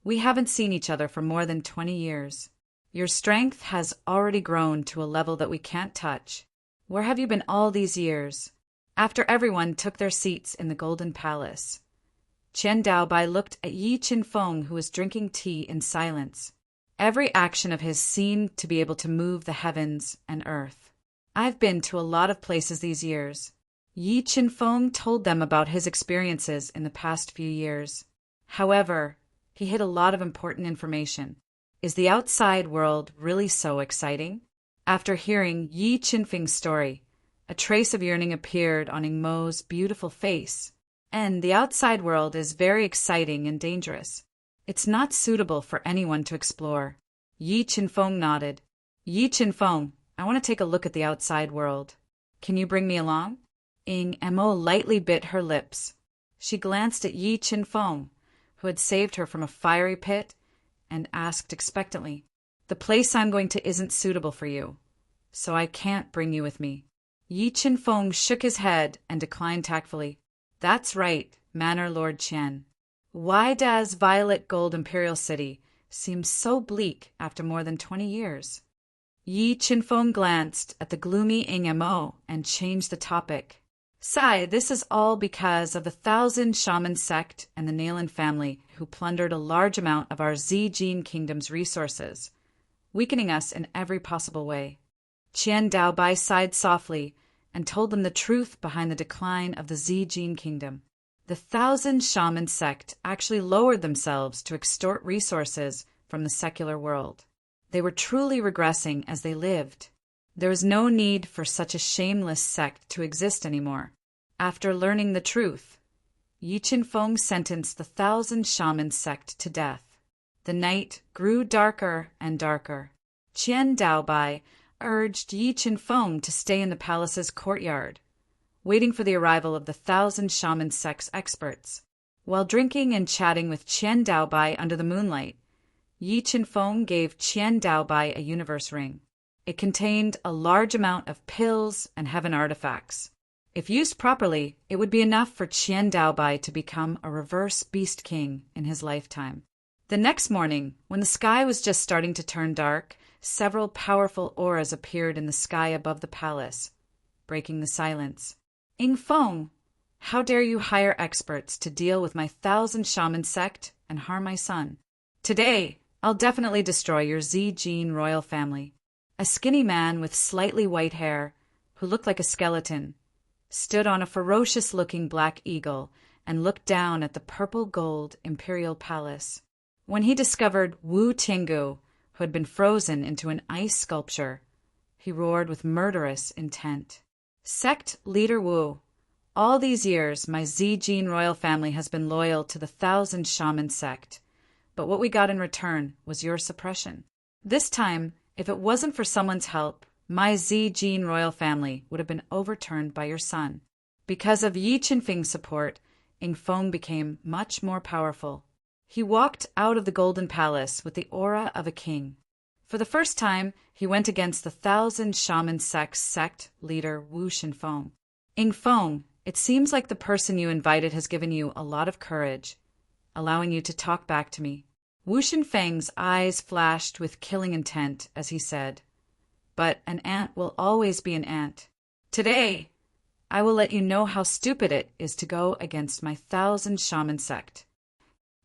A: we haven't seen each other for more than 20 years. Your strength has already grown to a level that we can't touch. Where have you been all these years?" After everyone took their seats in the Golden Palace, Qian Daobai looked at Yi Qinfeng, who was drinking tea in silence. Every action of his seemed to be able to move the heavens and earth. "I've been to a lot of places these years." Yi Qinfeng told them about his experiences in the past few years. However, he hid a lot of important information. Is the outside world really so exciting? After hearing Yi Qinfeng's story, a trace of yearning appeared on Ing Mo's beautiful face. "And the outside world is very exciting and dangerous. It's not suitable for anyone to explore." Yi Qinfeng nodded. "Yi Qinfeng, I want to take a look at the outside world. Can you bring me along?" Ing Mo lightly bit her lips. She glanced at Yi Qinfeng, who had saved her from a fiery pit, and asked expectantly, "The place I'm going to isn't suitable for you, so I can't bring you with me." Yi Qinfeng shook his head and declined tactfully. "That's right, Manor Lord Qian. Why does Violet Gold Imperial City seem so bleak after more than 20 years?" Yi Qinfeng glanced at the gloomy Ing Mo and changed the topic. "Sai, this is all because of the 1,000 Shaman sect and the Nalan family who plundered a large amount of our Zijin Kingdom's resources, weakening us in every possible way." Qian Daobai sighed softly and told them the truth behind the decline of the Zijin Kingdom. The 1,000 Shaman sect actually lowered themselves to extort resources from the secular world. They were truly regressing as they lived. There was no need for such a shameless sect to exist anymore. After learning the truth, Yi Qinfeng sentenced the 1,000 Shaman sect to death. The night grew darker and darker. Qian Daobai urged Yi Qinfeng to stay in the palace's courtyard, waiting for the arrival of the 1,000 Shaman sect's experts. While drinking and chatting with Qian Daobai under the moonlight, Yi Qinfeng gave Qian Daobai a universe ring. It contained a large amount of pills and heaven artifacts. If used properly, it would be enough for Qian Daobai to become a reverse beast king in his lifetime. The next morning, when the sky was just starting to turn dark, several powerful auras appeared in the sky above the palace, breaking the silence. "Ing Feng, how dare you hire experts to deal with my 1,000 Shaman sect and harm my son? Today, I'll definitely destroy your Zijin royal family." A skinny man with slightly white hair, who looked like a skeleton, stood on a ferocious-looking black eagle and looked down at the purple-gold imperial palace. When he discovered Wu Tiangu, who had been frozen into an ice sculpture, he roared with murderous intent. "Sect leader Wu, all these years my Zijin royal family has been loyal to the 1,000 Shaman sect, but what we got in return was your suppression. This time, if it wasn't for someone's help, my Zijin royal family would have been overturned by your son. Because of Yi Qinfeng's support, Ing Feng became much more powerful. He walked out of the Golden Palace with the aura of a king. For the first time, he went against the 1,000 Shaman sect's sect leader Wu Qinfeng. Ing Feng, it seems like the person you invited has given you a lot of courage, allowing you to talk back to me." Wu Qinfeng's eyes flashed with killing intent as he said, "But an ant will always be an ant. Today, I will let you know how stupid it is to go against my 1,000 Shaman sect."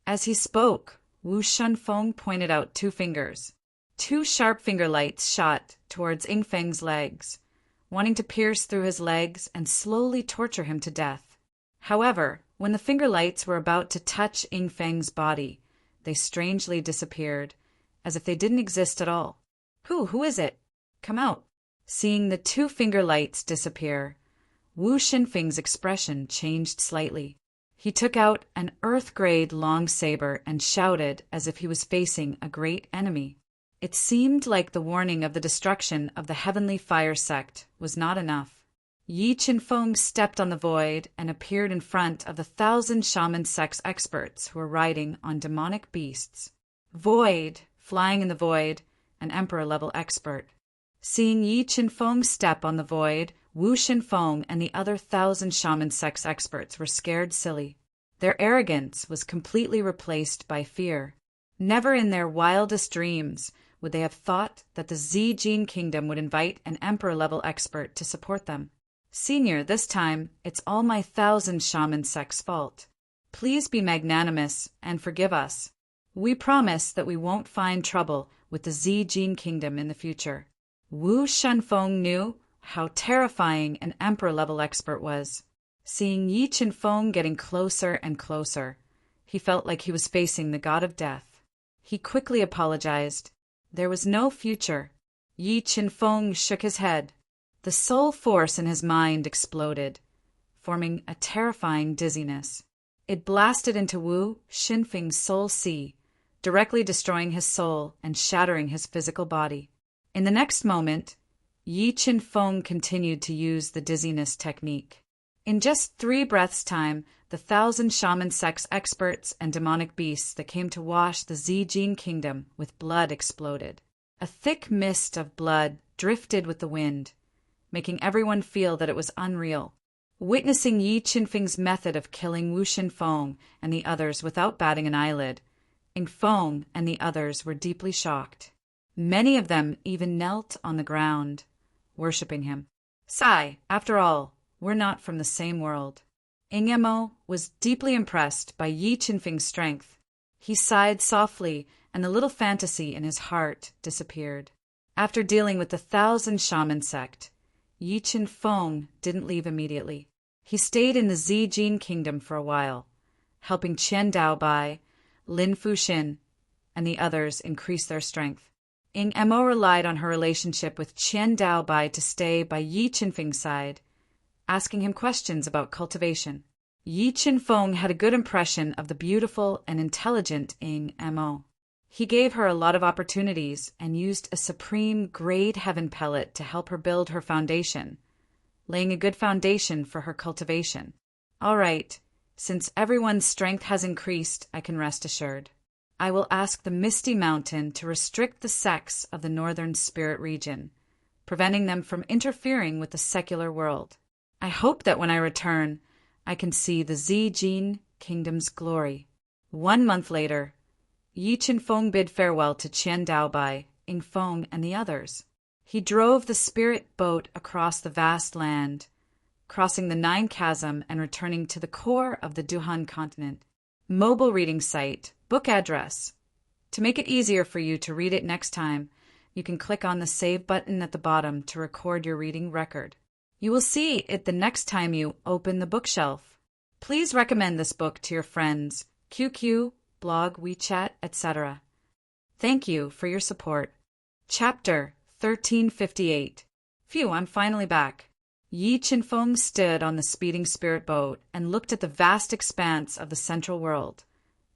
A: As he spoke, Wu Shunfeng pointed out 2 fingers. 2 sharp finger lights shot towards Ing Feng's legs, wanting to pierce through his legs and slowly torture him to death. However, when the finger lights were about to touch Ing Feng's body, they strangely disappeared, as if they didn't exist at all. Who is it? Come out." Seeing the 2 finger lights disappear, Wu Xinfeng's expression changed slightly. He took out an earth-grade long saber and shouted as if he was facing a great enemy. It seemed like the warning of the destruction of the Heavenly Fire sect was not enough. Yi Qinfeng stepped on the void and appeared in front of the 1,000 Shaman sect's experts who were riding on demonic beasts. Void, flying in the void, an emperor-level expert. Seeing Yi Qinfeng step on the void, Wu Xinfeng and the other 1,000 Shaman sect's experts were scared silly. Their arrogance was completely replaced by fear. Never in their wildest dreams would they have thought that the Z-Gene Kingdom would invite an emperor-level expert to support them? Senior, this time, it's all my 1,000 shaman sect's fault. Please be magnanimous and forgive us. We promise that we won't find trouble with the Z-Gene Kingdom in the future. Wu Shenfeng knew how terrifying an emperor-level expert was. Seeing Yi Qinfeng getting closer and closer, he felt like he was facing the god of death. He quickly apologized. There was no future. Yi Qinfeng shook his head. The soul force in his mind exploded, forming a terrifying dizziness. It blasted into Wu Shenfeng's soul sea, directly destroying his soul and shattering his physical body. In the next moment, Yi Qinfeng continued to use the dizziness technique. In just 3 breaths' time, the 1,000 shaman sect's experts and demonic beasts that came to wash the Z-Gene Kingdom with blood exploded. A thick mist of blood drifted with the wind, making everyone feel that it was unreal. Witnessing Yi Qinfeng's method of killing Wu Shenfeng and the others without batting an eyelid, Yingfeng and the others were deeply shocked. Many of them even knelt on the ground, worshipping him. Sigh, after all, we're not from the same world. Yingmo was deeply impressed by Yi Qinfeng's strength. He sighed softly, and the little fantasy in his heart disappeared. After dealing with the 1,000 shaman sect, Yi Qinfeng didn't leave immediately. He stayed in the Z-Gene Kingdom for a while, helping Qian Daobai, Lin Fuxin, and the others increase their strength. Yingmo relied on her relationship with Qian Daobai to stay by Yi Qinfeng's side, asking him questions about cultivation. Yi Qinfeng had a good impression of the beautiful and intelligent Yingmo. He gave her a lot of opportunities and used a supreme grade heaven pellet to help her build her foundation, laying a good foundation for her cultivation. All right, since everyone's strength has increased, I can rest assured. I will ask the Misty Mountain to restrict the sects of the northern spirit region, preventing them from interfering with the secular world. I hope that when I return, I can see the Z-Gene Kingdom's glory. 1 month later, Yi Qinfeng bid farewell to Qian Daobai, Yingfeng, and the others. He drove the spirit boat across the vast land, crossing the 9 chasm and returning to the core of the Duhan continent. Mobile reading site, book address. To make it easier for you to read it next time, you can click on the Save button at the bottom to record your reading record. You will see it the next time you open the bookshelf. Please recommend this book to your friends, QQ, blog, WeChat, etc. Thank you for your support. Chapter 1358. Phew, I'm finally back. Yi Qinfeng stood on the speeding spirit boat and looked at the vast expanse of the central world,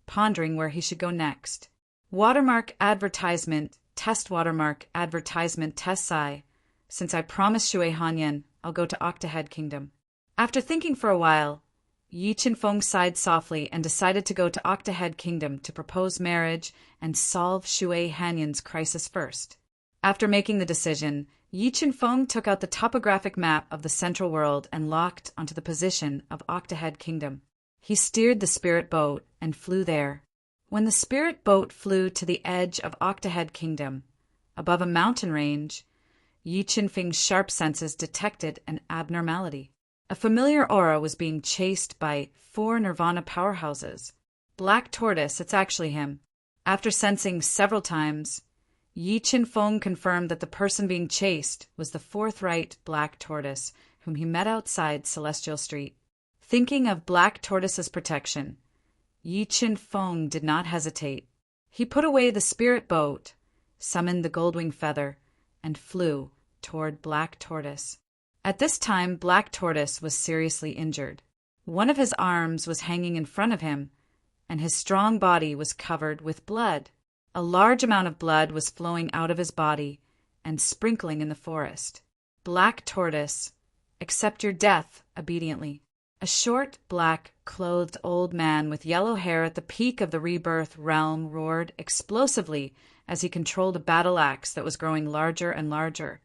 A: pondering where he should go next. Watermark advertisement, test watermark advertisement test Sai. Since I promised Shui Hanyan, I'll go to Octahead Kingdom. After thinking for a while, Yi Qinfeng sighed softly and decided to go to Octahead Kingdom to propose marriage and solve Shui Hanyan's crisis first. After making the decision, Yi Qinfeng took out the topographic map of the central world and locked onto the position of Octahead Kingdom. He steered the spirit boat and flew there. When the spirit boat flew to the edge of Octahead Kingdom, above a mountain range, Yi Qinfeng's sharp senses detected an abnormality. A familiar aura was being chased by 4 Nirvana powerhouses. Black Tortoise, it's actually him. After sensing several times, Yi Qinfeng confirmed that the person being chased was the forthright Black Tortoise, whom he met outside Celestial Street. Thinking of Black Tortoise's protection, Yi Qinfeng did not hesitate. He put away the spirit boat, summoned the Goldwing Feather, and flew toward Black Tortoise. At this time, Black Tortoise was seriously injured. One of his arms was hanging in front of him, and his strong body was covered with blood. A large amount of blood was flowing out of his body and sprinkling in the forest. Black Tortoise, accept your death obediently. A short, black-clothed old man with yellow hair at the peak of the rebirth realm roared explosively as he controlled a battle axe that was growing larger and larger,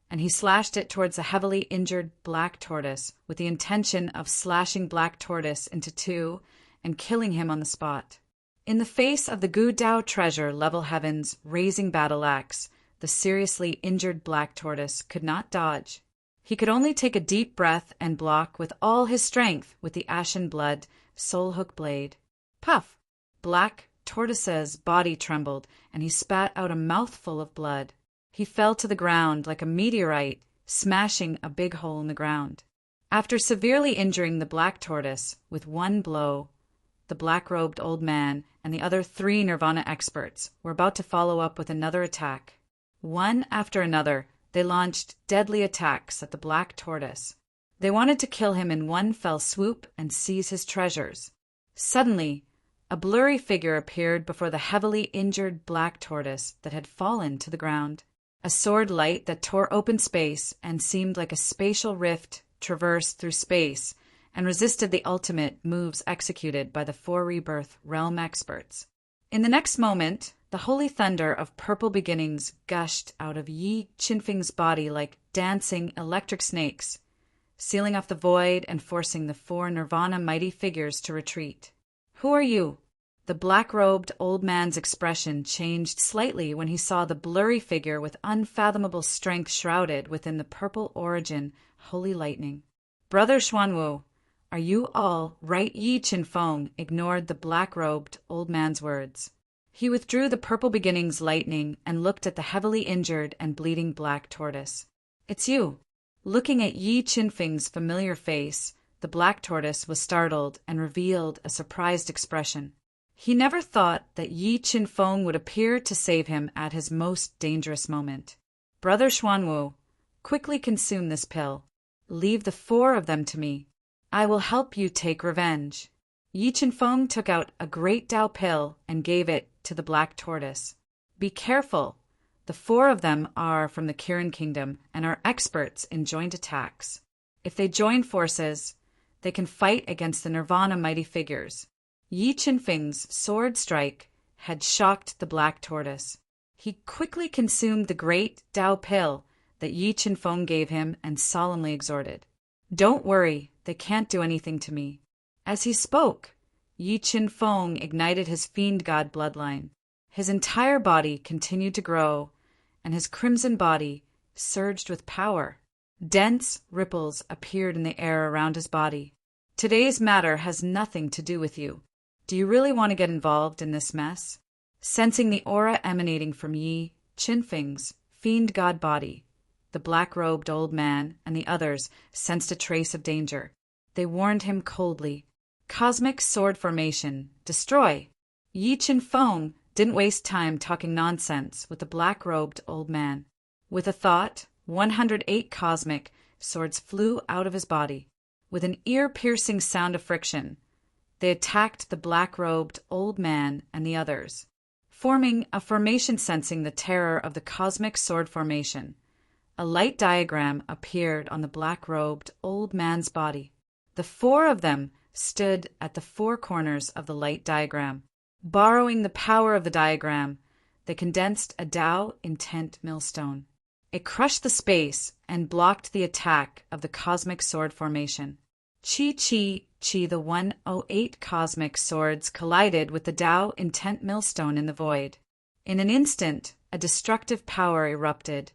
A: and he slashed it towards the heavily injured Black Tortoise with the intention of slashing Black Tortoise into 2 and killing him on the spot. In the face of the Gu Dao treasure level heaven's raising battle axe, the seriously injured black tortoise could not dodge. He could only take a deep breath and block with all his strength with the ashen blood soul hook blade. Puff! Black tortoise's body trembled, and he spat out a mouthful of blood. He fell to the ground like a meteorite, smashing a big hole in the ground. After severely injuring the black tortoise with one blow, the black-robed old man and the other 3 Nirvana experts were about to follow up with another attack. One after another, they launched deadly attacks at the black tortoise. They wanted to kill him in one fell swoop and seize his treasures. Suddenly, a blurry figure appeared before the heavily injured black tortoise that had fallen to the ground. A sword light that tore open space and seemed like a spatial rift traversed through space and resisted the ultimate moves executed by the 4 Rebirth realm experts. In the next moment, the holy thunder of purple beginnings gushed out of Yi Qinfeng's body like dancing electric snakes, sealing off the void and forcing the 4 Nirvana mighty figures to retreat. Who are you? The black-robed old man's expression changed slightly when he saw the blurry figure with unfathomable strength shrouded within the purple origin holy lightning. Brother Xuanwu, are you all right? Yi Qinfeng ignored the black-robed old man's words. He withdrew the purple beginnings lightning and looked at the heavily injured and bleeding black tortoise. It's you. Looking at Yi Qinfeng's familiar face, the black tortoise was startled and revealed a surprised expression. He never thought that Yi Qinfeng would appear to save him at his most dangerous moment. Brother Xuanwu, quickly consume this pill. Leave the 4 of them to me. I will help you take revenge. Yi Qinfeng took out a great Dao pill and gave it to the black tortoise. Be careful. The 4 of them are from the Kirin Kingdom and are experts in joint attacks. If they join forces, they can fight against the Nirvana mighty figures. Yi Qinfeng's sword strike had shocked the black tortoise. He quickly consumed the great Dao pill that Yi Qinfeng gave him and solemnly exhorted. Don't worry, they can't do anything to me. As he spoke, Yi Qinfeng ignited his fiend god bloodline. His entire body continued to grow, and his crimson body surged with power. Dense ripples appeared in the air around his body. Today's matter has nothing to do with you. Do you really want to get involved in this mess? Sensing the aura emanating from Yi Qinfeng's fiend god body, the black-robed old man and the others sensed a trace of danger. They warned him coldly. Cosmic sword formation. Destroy. Yi Qinfeng didn't waste time talking nonsense with the black-robed old man. With a thought, 108 cosmic swords flew out of his body. With an ear-piercing sound of friction, they attacked the black-robed old man and the others, forming a formation sensing the terror of the cosmic sword formation. A light diagram appeared on the black-robed old man's body. The 4 of them stood at the 4 corners of the light diagram. Borrowing the power of the diagram, they condensed a Dao intent millstone. It crushed the space and blocked the attack of the cosmic sword formation. Chi, the 108 cosmic swords collided with the Dao intent millstone in the void. In an instant, a destructive power erupted,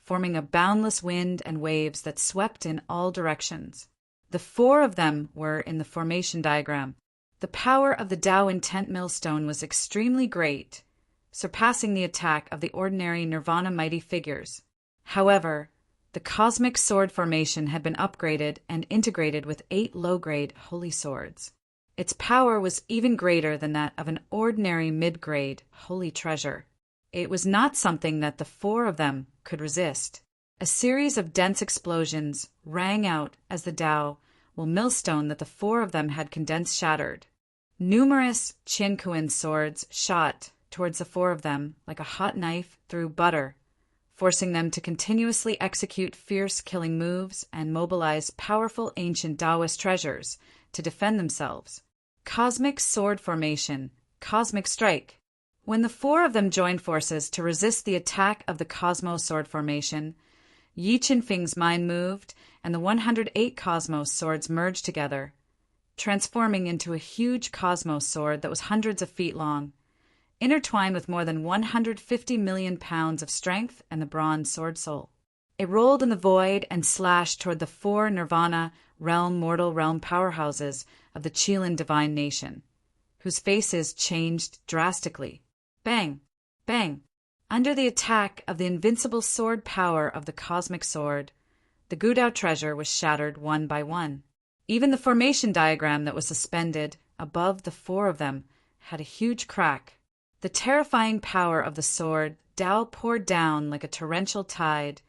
A: forming a boundless wind and waves that swept in all directions. The 4 of them were in the formation diagram. The power of the Dao intent millstone was extremely great, surpassing the attack of the ordinary Nirvana mighty figures. However, the cosmic sword formation had been upgraded and integrated with 8 low-grade holy swords. Its power was even greater than that of an ordinary mid-grade holy treasure. It was not something that the 4 of them could resist. A series of dense explosions rang out as the Dao millstone that the 4 of them had condensed shattered. Numerous Qiankuan swords shot towards the 4 of them like a hot knife through butter, forcing them to continuously execute fierce killing moves and mobilize powerful ancient Taoist treasures to defend themselves. Cosmic sword formation, cosmic strike. When the 4 of them joined forces to resist the attack of the Cosmos sword formation, Yi Qinfeng's mind moved, and the 108 Cosmos swords merged together. transforming into a huge cosmos sword that was hundreds of feet long, intertwined with more than 150 million pounds of strength and the bronze sword soul. It rolled in the void and slashed toward the four Nirvana realm mortal realm powerhouses of the Chilan divine nation, whose faces changed drastically. Bang! Bang! Under the attack of the invincible sword power of the cosmic sword, the Gudao treasure was shattered one by one. Even the formation diagram that was suspended above the four of them had a huge crack. The terrifying power of the sword Dao poured down like a torrential tide,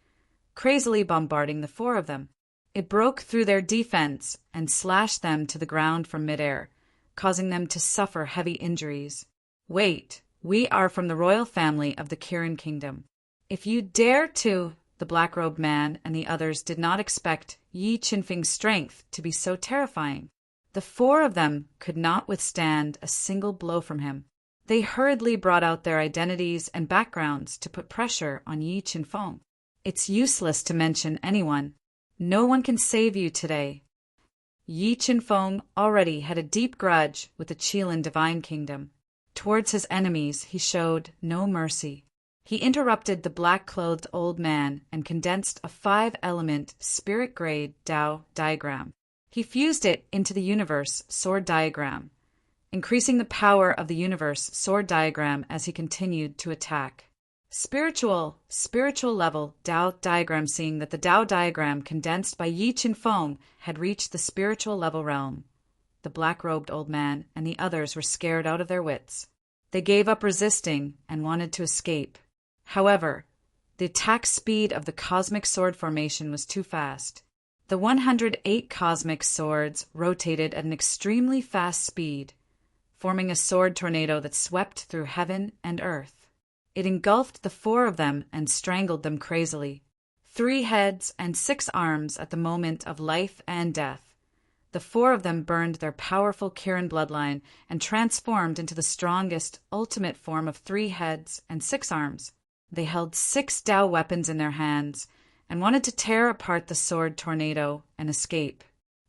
A: crazily bombarding the four of them. It broke through their defense and slashed them to the ground from midair, causing them to suffer heavy injuries. Wait, we are from the royal family of the Kirin Kingdom. If you dare to... The black-robed man and the others did not expect Yi Qinfeng's strength to be so terrifying. The four of them could not withstand a single blow from him. They hurriedly brought out their identities and backgrounds to put pressure on Yi Qinfeng. It's useless to mention anyone. No one can save you today. Yi Qinfeng already had a deep grudge with the Chilan divine kingdom. Towards his enemies he showed no mercy. He interrupted the black-clothed old man and condensed a 5-element spirit-grade Dao diagram. He fused it into the universe sword diagram, increasing the power of the universe sword diagram as he continued to attack. Spiritual level Dao diagram. Seeing that the Dao diagram condensed by Yi Qinfeng had reached the spiritual level realm, the black-robed old man and the others were scared out of their wits. They gave up resisting and wanted to escape. However, the attack speed of the cosmic sword formation was too fast. The 108 cosmic swords rotated at an extremely fast speed, forming a sword tornado that swept through heaven and earth. It engulfed the four of them and strangled them crazily. 3 heads and 6 arms at the moment of life and death. The four of them burned their powerful Kirin bloodline and transformed into the strongest, ultimate form of 3 heads and 6 arms. They held 6 Dao weapons in their hands and wanted to tear apart the sword tornado and escape.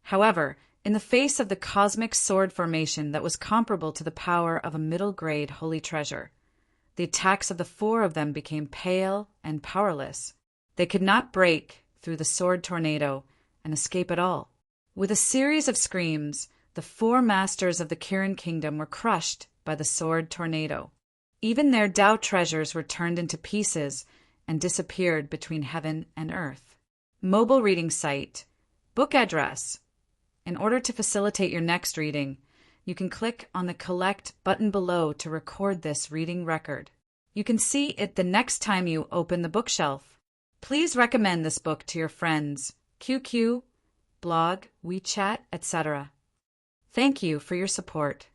A: However, in the face of the cosmic sword formation that was comparable to the power of a middle-grade holy treasure, the attacks of the four of them became pale and powerless. They could not break through the sword tornado and escape at all. With a series of screams, the 4 masters of the Kirin Kingdom were crushed by the sword tornado. Even their Dao treasures were turned into pieces and disappeared between heaven and earth. Mobile reading site. Book address. In order to facilitate your next reading, you can click on the Collect button below to record this reading record. You can see it the next time you open the bookshelf. Please recommend this book to your friends, QQ, blog, WeChat, etc. Thank you for your support.